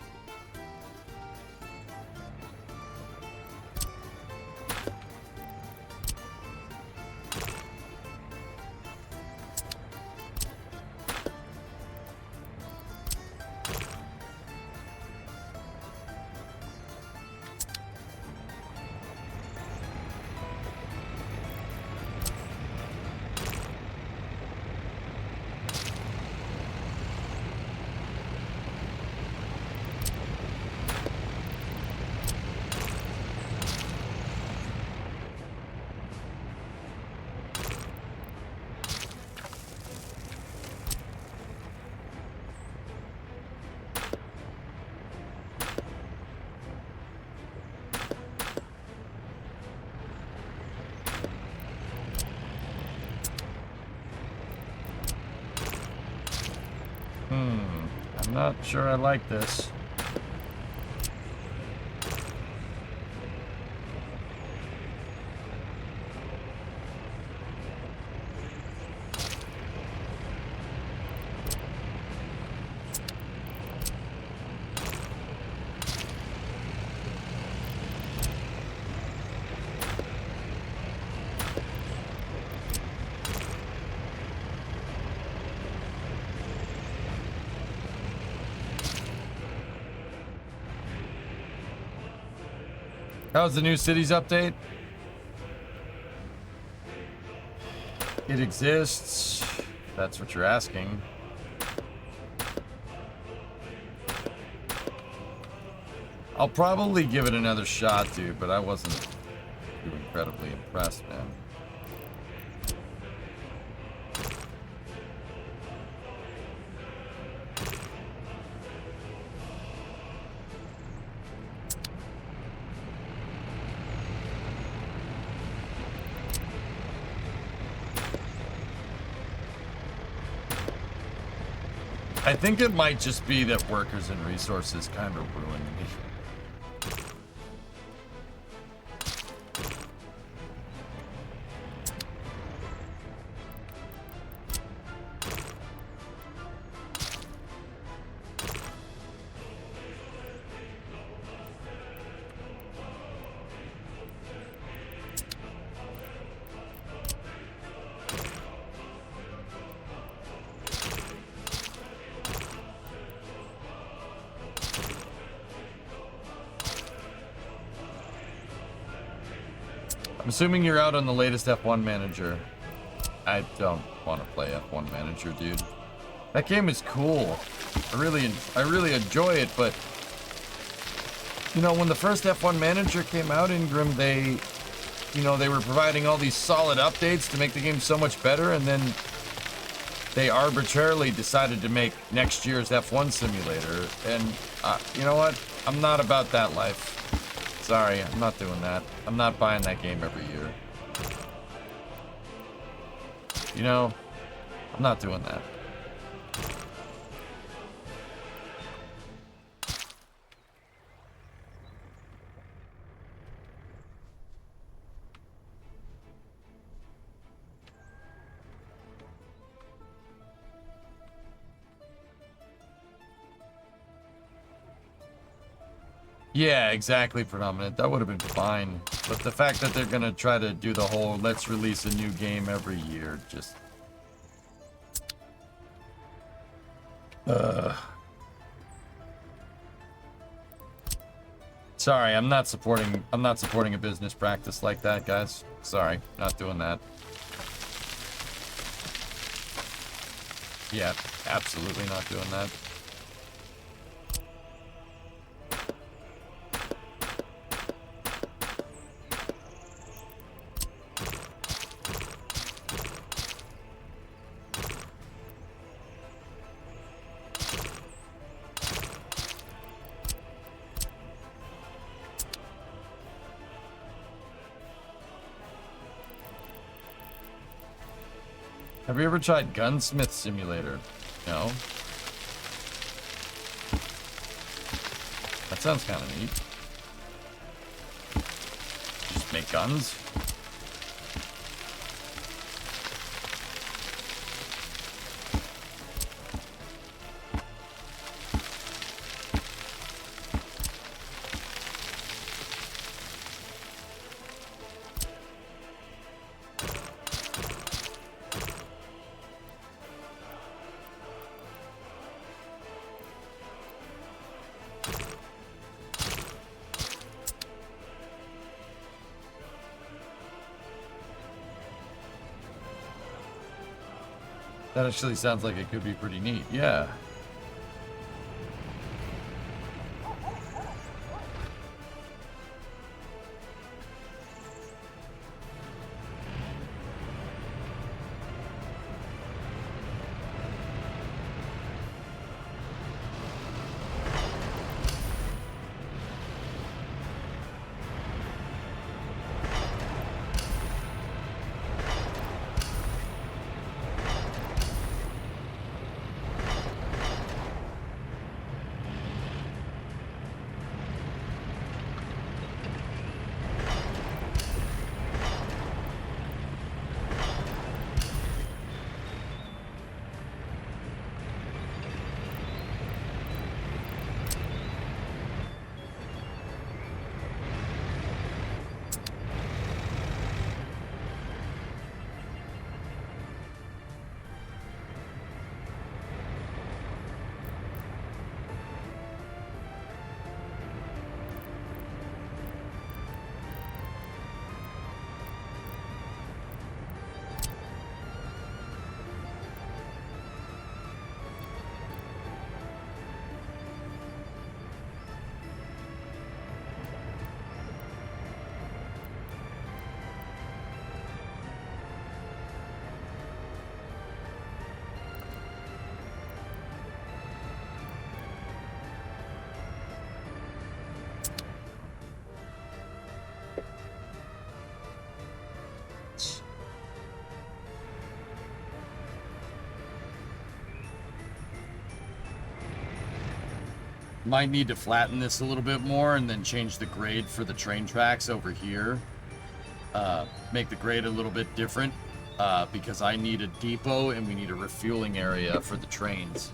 I'm not sure I like this. How's the new cities update? It exists. If that's what you're asking. I'll probably give it another shot, dude, but I wasn't too incredibly impressed, man. I think it might just be that workers and resources kind of ruined me. I'm assuming you're out on the latest F1 manager. I don't want to play F1 manager, dude. That game is cool. I really enjoy it, but you know, when the first F1 manager came out, Ingram, they were providing all these solid updates to make the game so much better, and then they arbitrarily decided to make next year's F1 simulator. And you know what? I'm not about that life. Sorry, I'm not doing that. I'm not buying that game every year. You know, I'm not doing that. Yeah, exactly, Predominant. That would have been fine. But the fact that they're gonna try to do the whole let's release a new game every year, just... Sorry, I'm not supporting a business practice like that, guys. Sorry, not doing that. Yeah, absolutely not doing that. Have you ever tried Gunsmith Simulator? No? That sounds kind of neat. Just make guns? That actually sounds like it could be pretty neat, yeah. Might need to flatten this a little bit more and then change the grade for the train tracks over here. Make the grade a little bit different because I need a depot and we need a refueling area for the trains.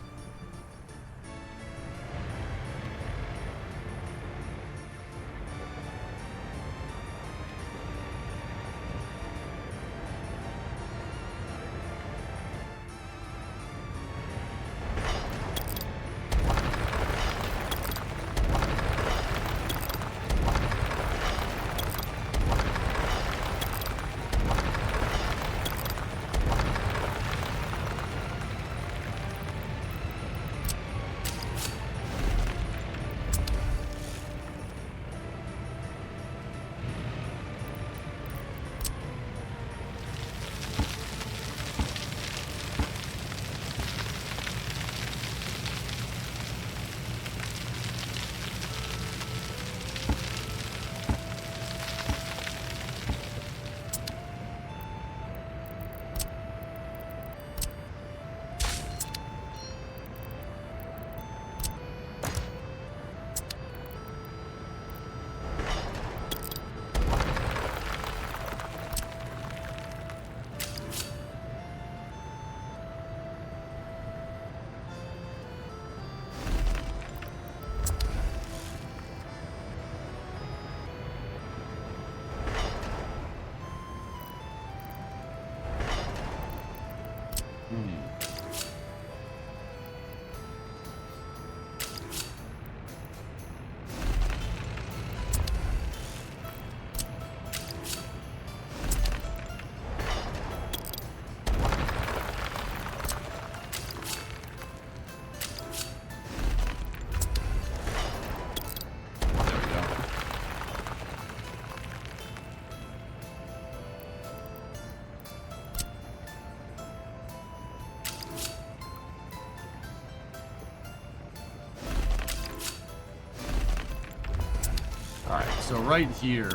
So right here,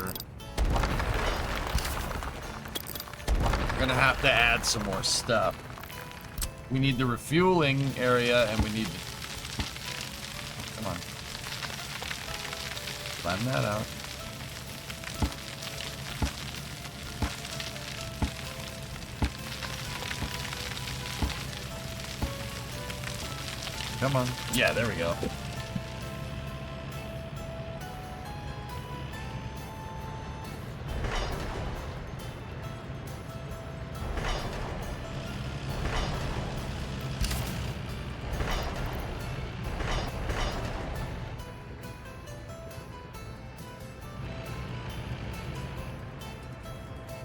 we're gonna have to add some more stuff. We need the refueling area, and we need to... Come on. Flatten that out. Come on. Yeah, there we go.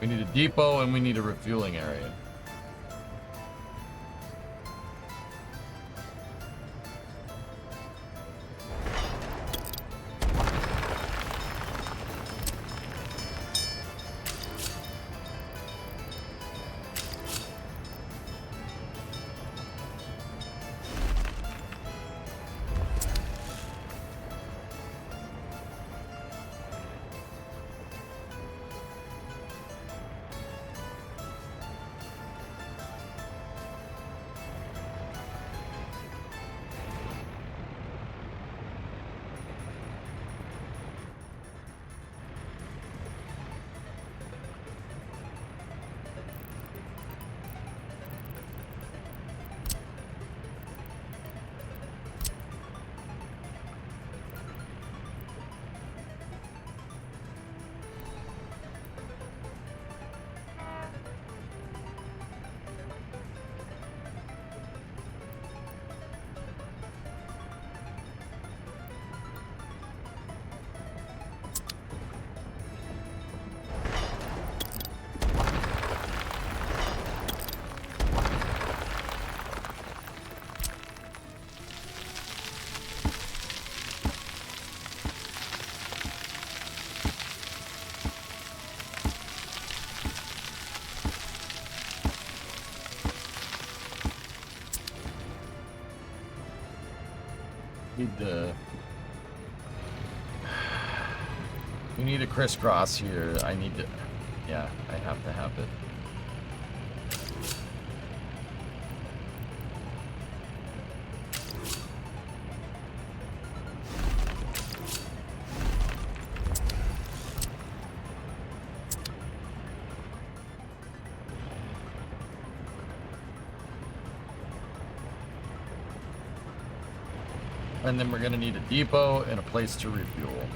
We need a depot and we need a refueling area. We need a crisscross here. I need to... Yeah, I have to have it. And then we're going to need a depot and a place to refuel.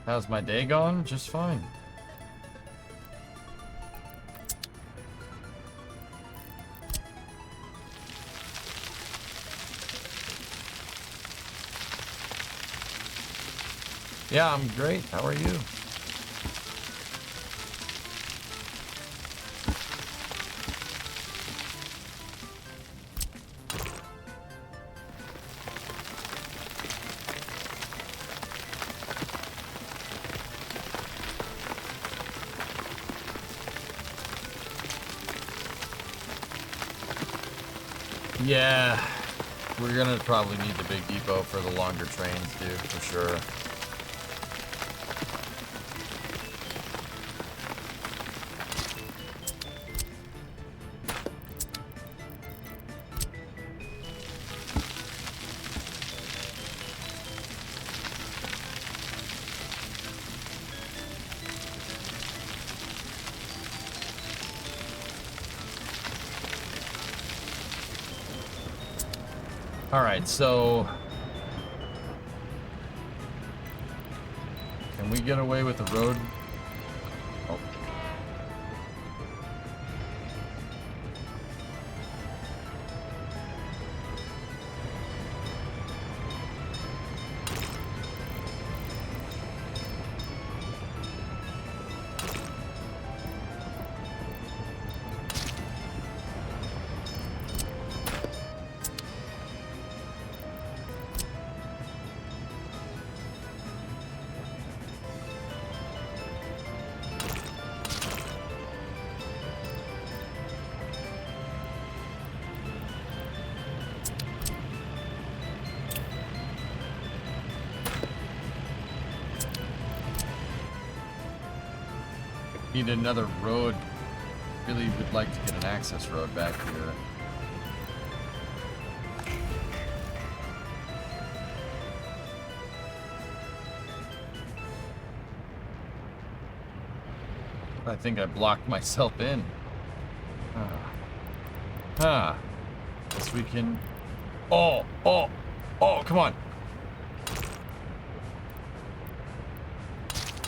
How's my day going? Just fine. Yeah, I'm great. How are you? Yeah, we're gonna probably need the big depot for the longer trains, dude, for sure. All right, so can we get away with the road? Oh. Need another road. Really would like to get an access road back here. I think I blocked myself in. Guess we can... Oh, come on.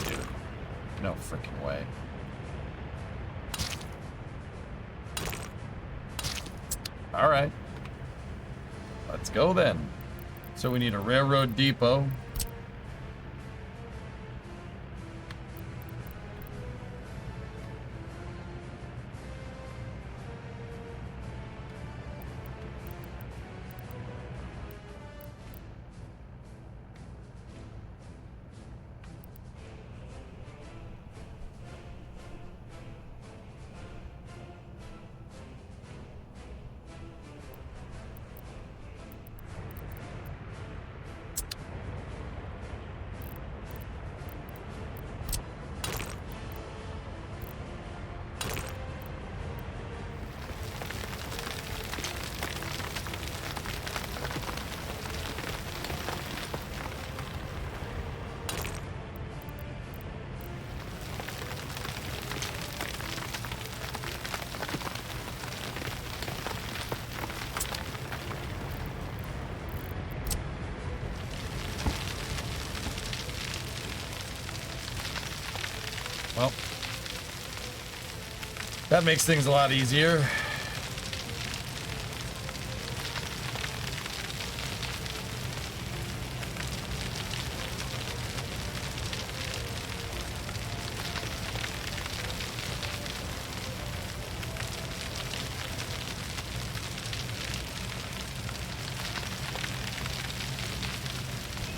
Dude, no freaking way. All right. Let's go then. So we need a railroad depot. Well, that makes things a lot easier.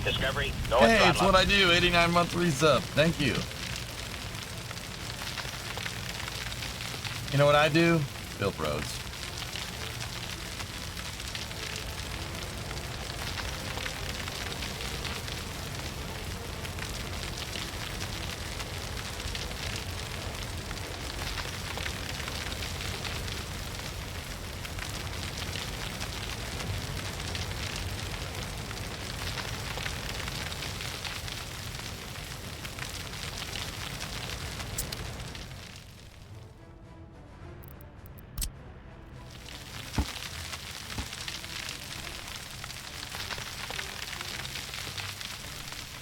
Discovery, go Hey, and it's what I do. 89 monthly sub. Thank you. You know what I do? Build roads.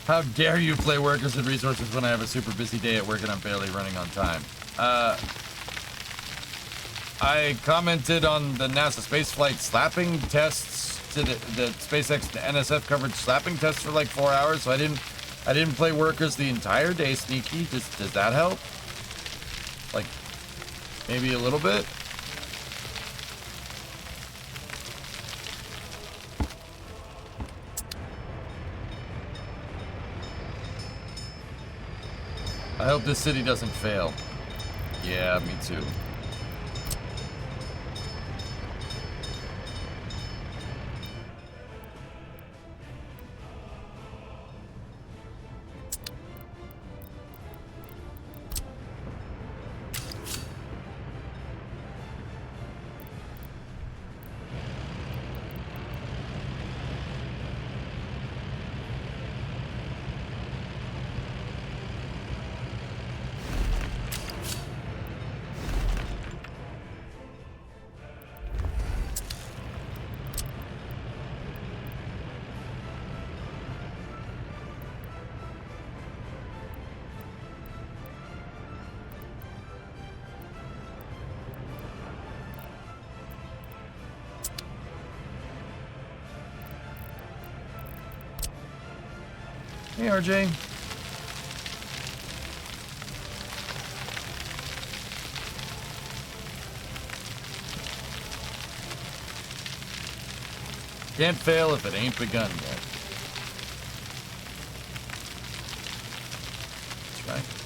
How dare you play workers and resources when I have a super busy day at work and I'm barely running on time? I commented on the NASA spaceflight slapping tests to the SpaceX NSF covered slapping tests for like 4 hours, so I didn't play workers the entire day, Sneaky. Does that help? Like, maybe a little bit? I hope this city doesn't fail. Yeah, me too. Hey, RJ. Can't fail if it ain't begun yet. That's right.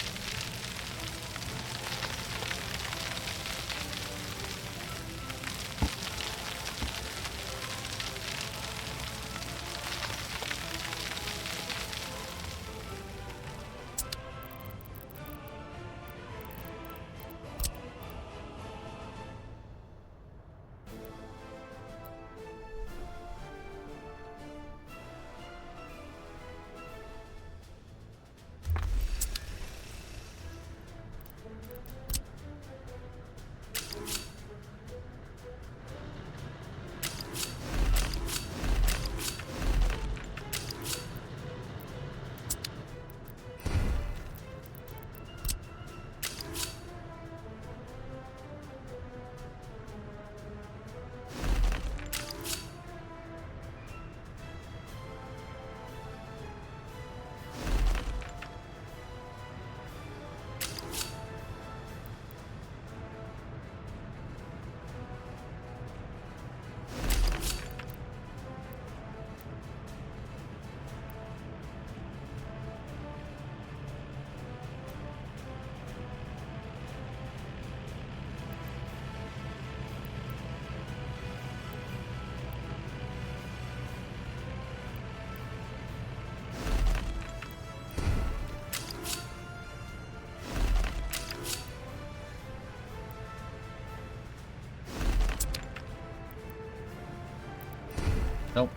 Nope.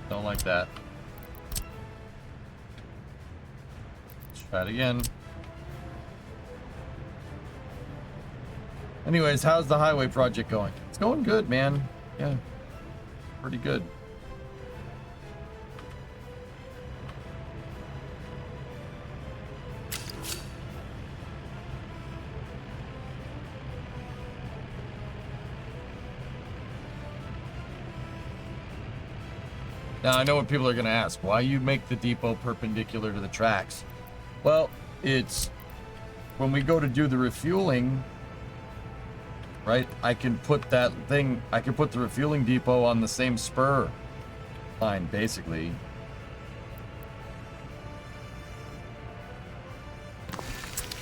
Don't like that. Let's try it again. Anyways, how's the highway project going? It's going good, man. Yeah. Pretty good. Now, I know what people are going to ask. Why you make the depot perpendicular to the tracks? Well, it's... When we go to do the refueling, right, I can put that thing... I can put the refueling depot on the same spur line, basically.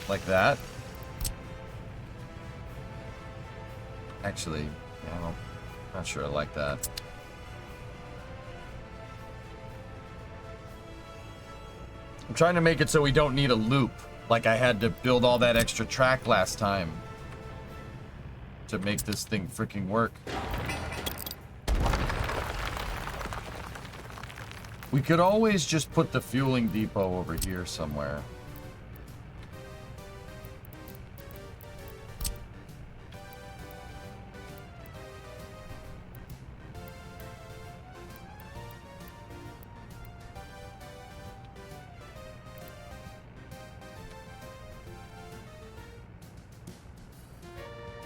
Like that. Actually, no, not sure I like that. I'm trying to make it so we don't need a loop, like I had to build all that extra track last time to make this thing freaking work. We could always just put the fueling depot over here somewhere.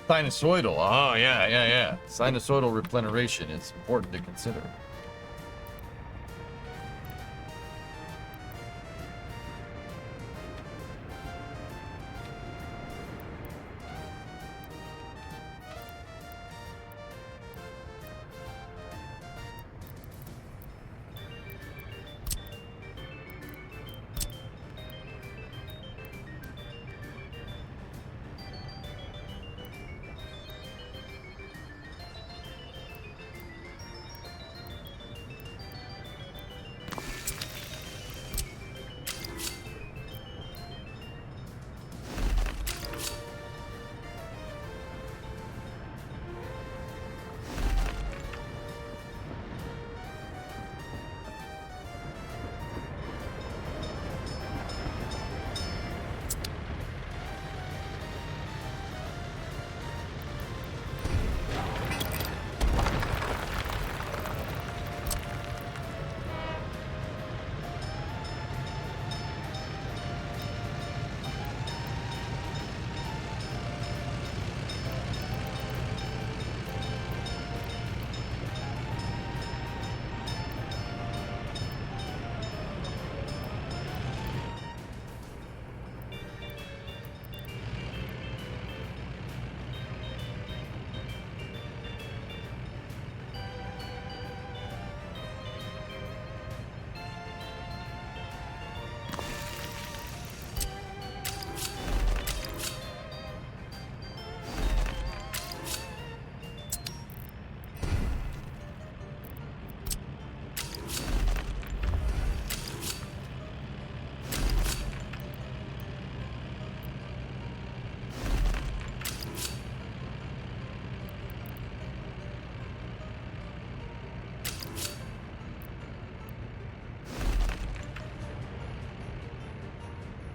Sinusoidal. Oh, yeah. Sinusoidal replenisation is important to consider.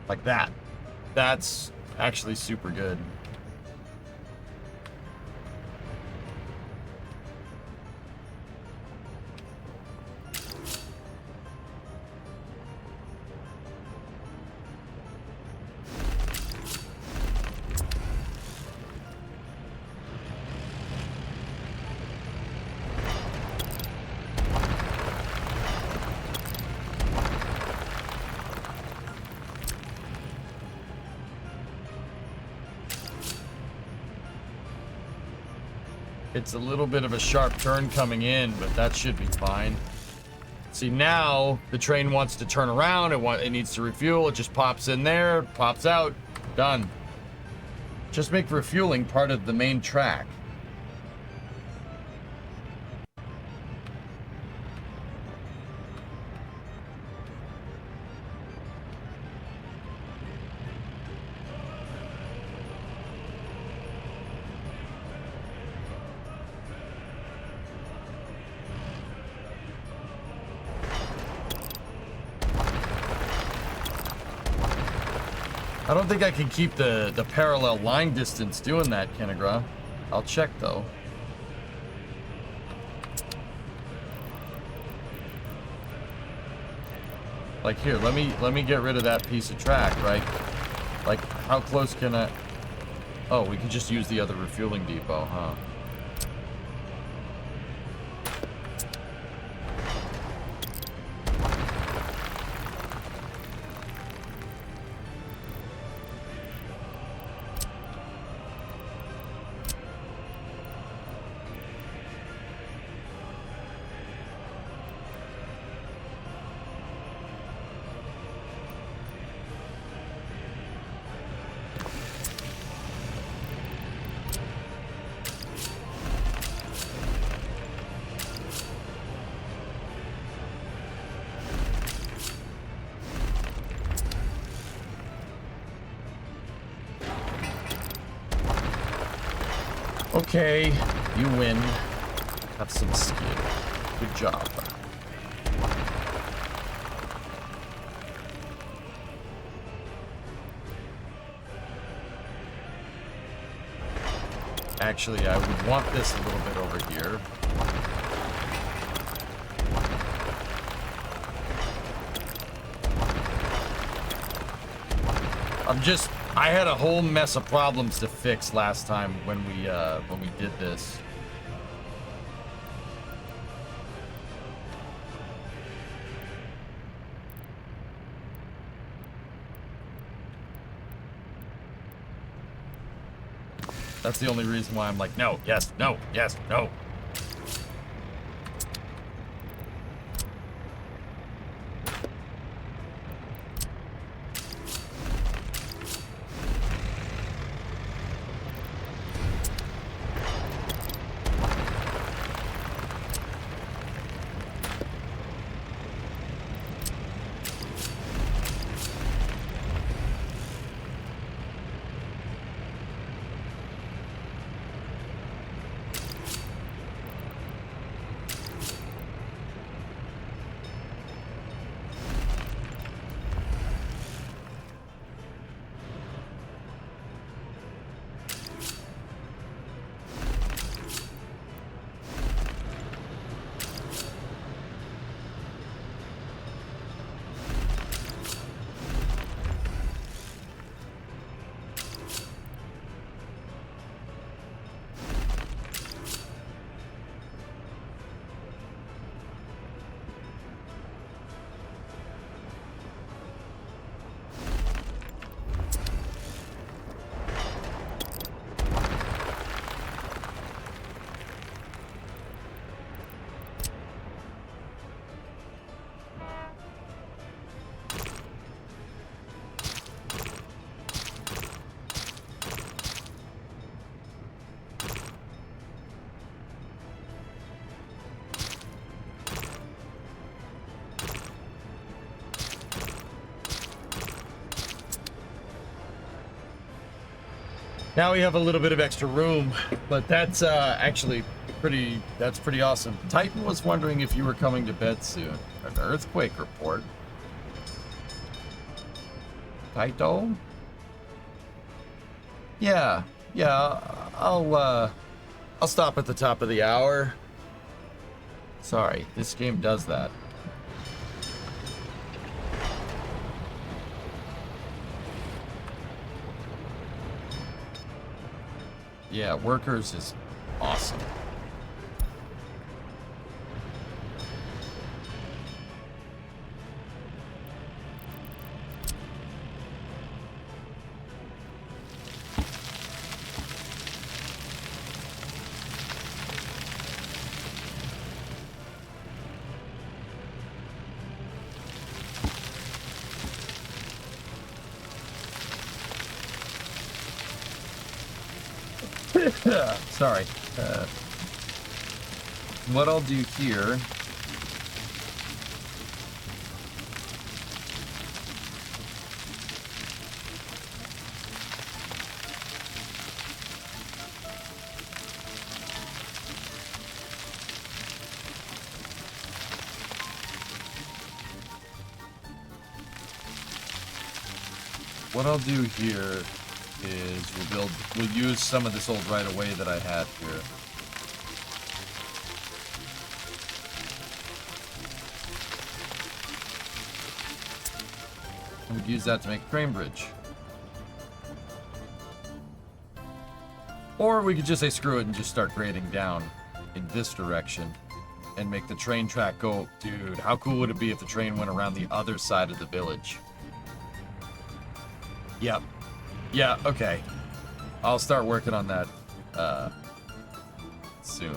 Like that. That's actually super good. It's a little bit of a sharp turn coming in, but that should be fine. See, now the train wants to turn around. It needs to refuel. It just pops in there, pops out, done. Just make refueling part of the main track. I don't think I can keep the parallel line distance doing that, Kenegra. I'll check though. Like here, let me get rid of that piece of track, right? Like how close can I? Oh, we can just use the other refueling depot, huh? Okay, you win. Have some skill. Good job. Actually, I would want this a little bit over here. I had a whole mess of problems to fix last time when we did this. That's the only reason why I'm like, no, yes, no, yes, no. Now we have a little bit of extra room, but that's actually pretty awesome. Titan was wondering if you were coming to bed soon. An earthquake report. Taito? Yeah, I'll stop at the top of the hour. Sorry, this game does that. Yeah, workers is awesome. Sorry. What I'll do here. what I'll do here is we'll use some of this old right of way that I had here. And we'd use that to make a crane bridge. Or we could just say screw it and just start grading down in this direction and make the train track go. Dude, how cool would it be if the train went around the other side of the village? Yep. Yeah, okay. I'll start working on that soon.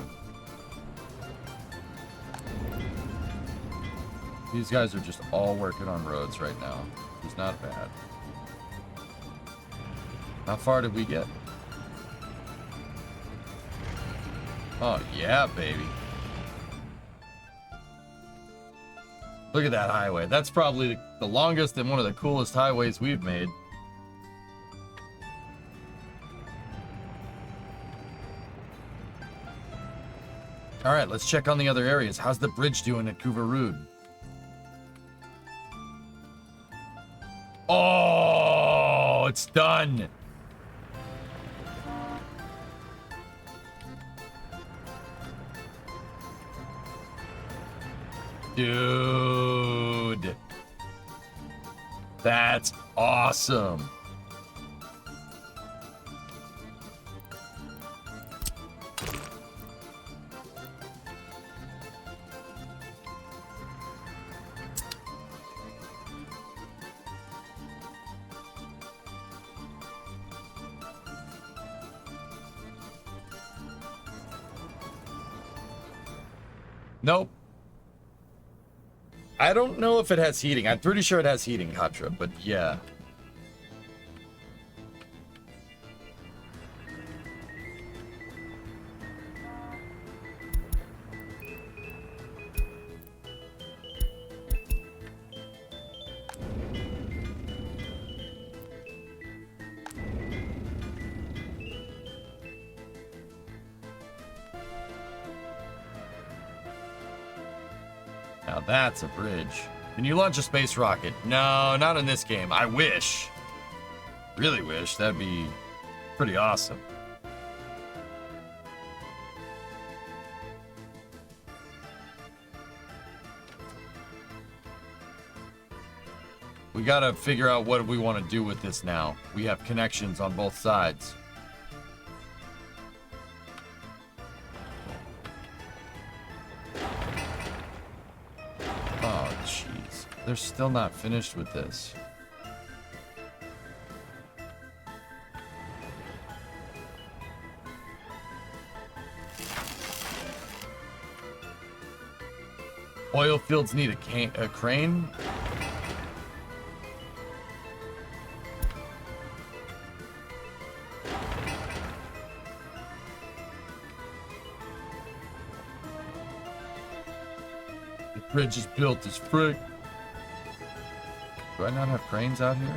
These guys are just all working on roads right now. It's not bad. How far did we get? Oh, yeah, baby. Look at that highway. That's probably the longest and one of the coolest highways we've made. All right, let's check on the other areas. How's the bridge doing at Kuvarud? Oh, it's done. Dude. That's awesome. Nope. I don't know if it has heating. I'm pretty sure it has heating, Katra, but yeah. Now that's a bridge. Can you launch a space rocket? No, not in this game. I wish. Really wish. That'd be pretty awesome. We gotta figure out what we want to do with this now. We have connections on both sides. Oh, jeez. They're still not finished with this. Oil fields need a crane? The bridge is built as frick. Do I not have cranes out here?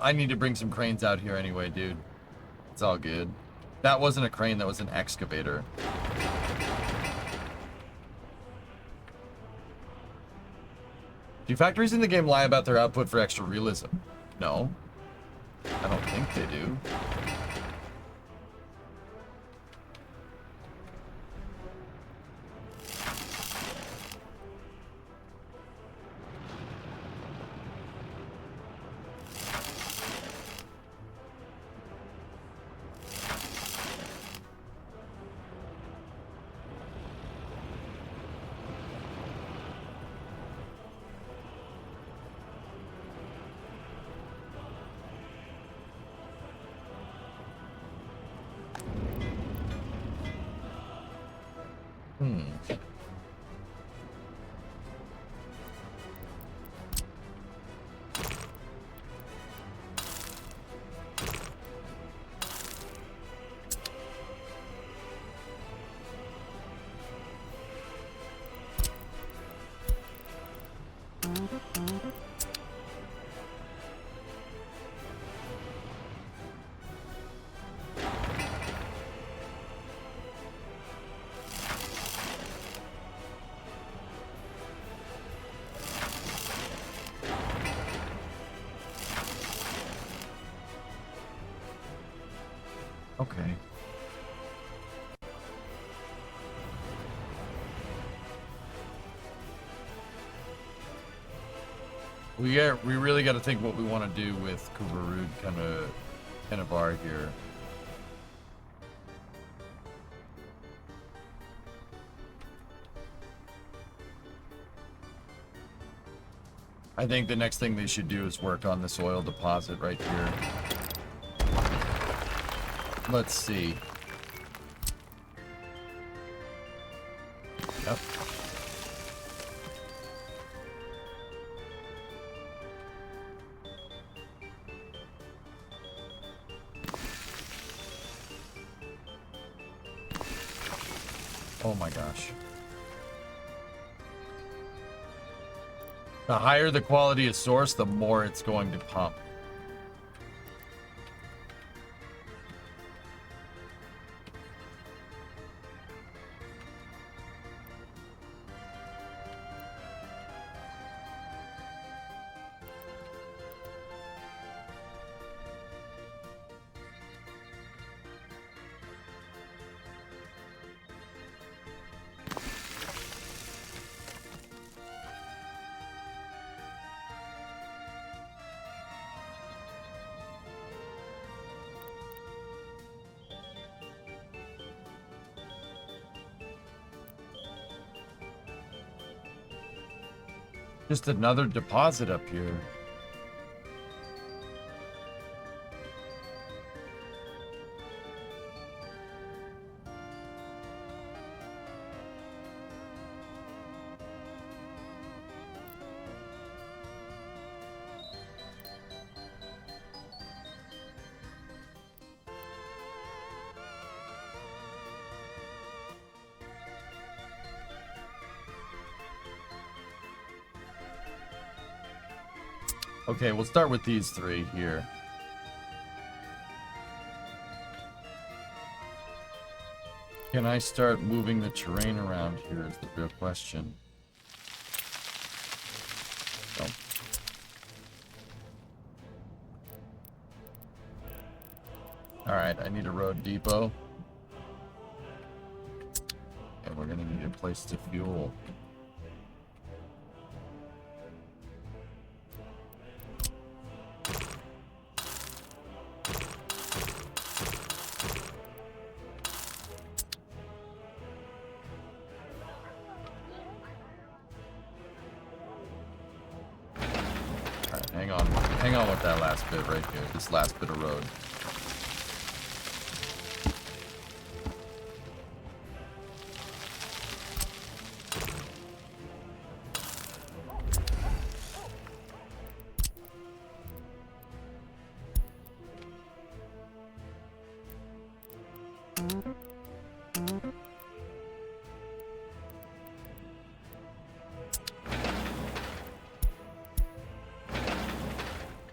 I need to bring some cranes out here anyway, dude. It's all good. That wasn't a crane, that was an excavator. Do factories in the game lie about their output for extra realism? No. I don't think they do. Okay. We really got to think what we want to do with Kubarud kind of bar here. I think the next thing they should do is work on this oil deposit right here. Let's see. Yep. Oh my gosh. The higher the quality of source, the more it's going to pump. Just another deposit up here. Okay, we'll start with these three here. Can I start moving the terrain around here is the real question. Oh. Alright, I need a road depot. And we're gonna need a place to fuel. Hang on with that last bit right here. This last bit of road.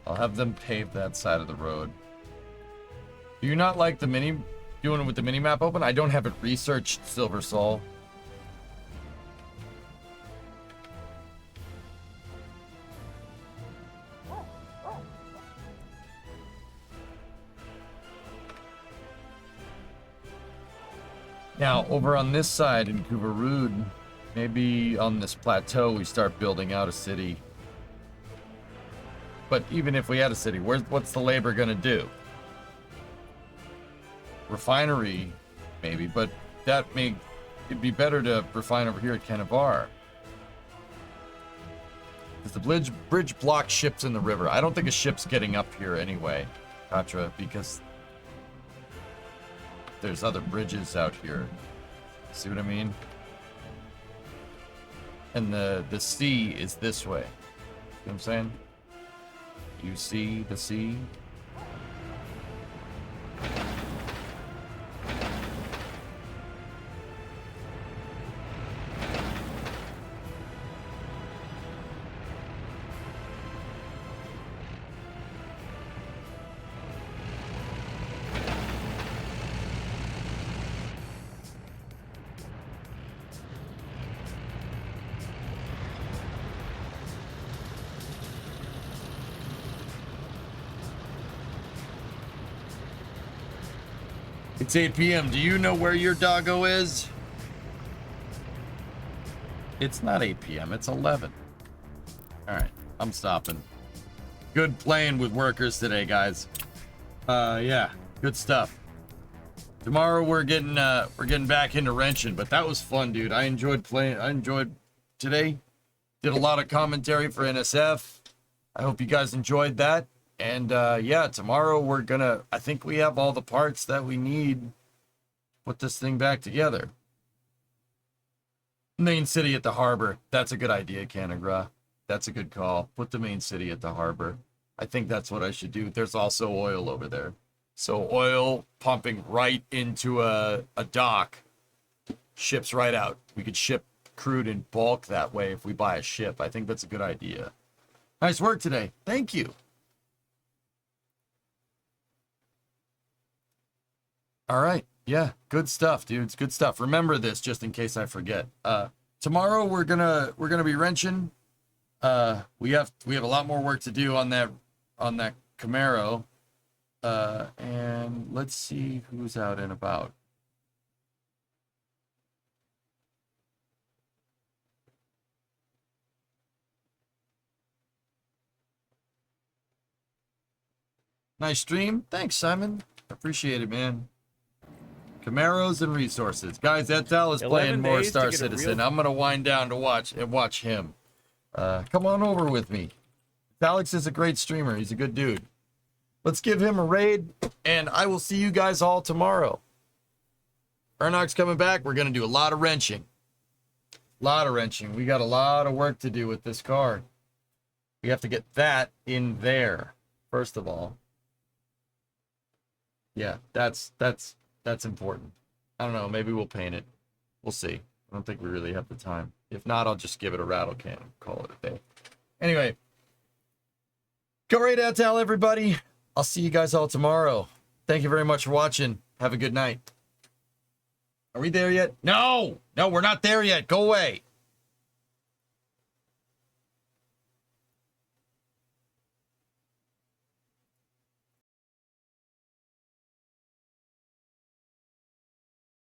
I'll have them pave that side of the road. Do you not like the doing it with the mini map open? I don't have it researched, Silver Soul. Now, over on this side in Kubarud, maybe on this plateau we start building out a city. But even if we had a city, what's the labor gonna do? Refinery, maybe, but it'd be better to refine over here at Canavar. Because the bridge blocks ships in the river. I don't think a ship's getting up here anyway, Katra, because there's other bridges out here. See what I mean? And the sea is this way. You know what I'm saying? You see the sea? It's 8 p.m. Do you know where your doggo is? It's not 8 p.m. It's 11. All right, I'm stopping. Good playing with workers today, guys. Yeah, good stuff. Tomorrow we're getting back into wrenching, but that was fun, dude. I enjoyed playing. I enjoyed today. Did a lot of commentary for NSF. I hope you guys enjoyed that. And yeah, tomorrow we're gonna. I think we have all the parts that we need to put this thing back together. Main city at the harbor. That's a good idea, Canagra. That's a good call. Put the main city at the harbor. I think that's what I should do. There's also oil over there. So oil pumping right into a dock. Ships right out. We could ship crude in bulk that way if we buy a ship. I think that's a good idea. Nice work today. Thank you. All right. Yeah, good stuff, dudes. Good stuff. Remember this just in case I forget. Tomorrow we're gonna be wrenching. We have a lot more work to do on that Camaro. And let's see who's out and about. Nice stream. Thanks, Simon. Appreciate it, man. Camaros and resources. Guys, Etal is playing more Star Citizen. I'm going to wind down to watch him. Come on over with me. Alex is a great streamer. He's a good dude. Let's give him a raid, and I will see you guys all tomorrow. Ernok's coming back. We're going to do a lot of wrenching. We got a lot of work to do with this car. We have to get that in there, first of all. Yeah, that's important. I don't know. Maybe we'll paint it. We'll see. I don't think we really have the time. If not, I'll just give it a rattle can and call it a day. Anyway, go right out, tell everybody. I'll see you guys all tomorrow. Thank you very much for watching. Have a good night. Are we there yet? No, we're not there yet. Go away.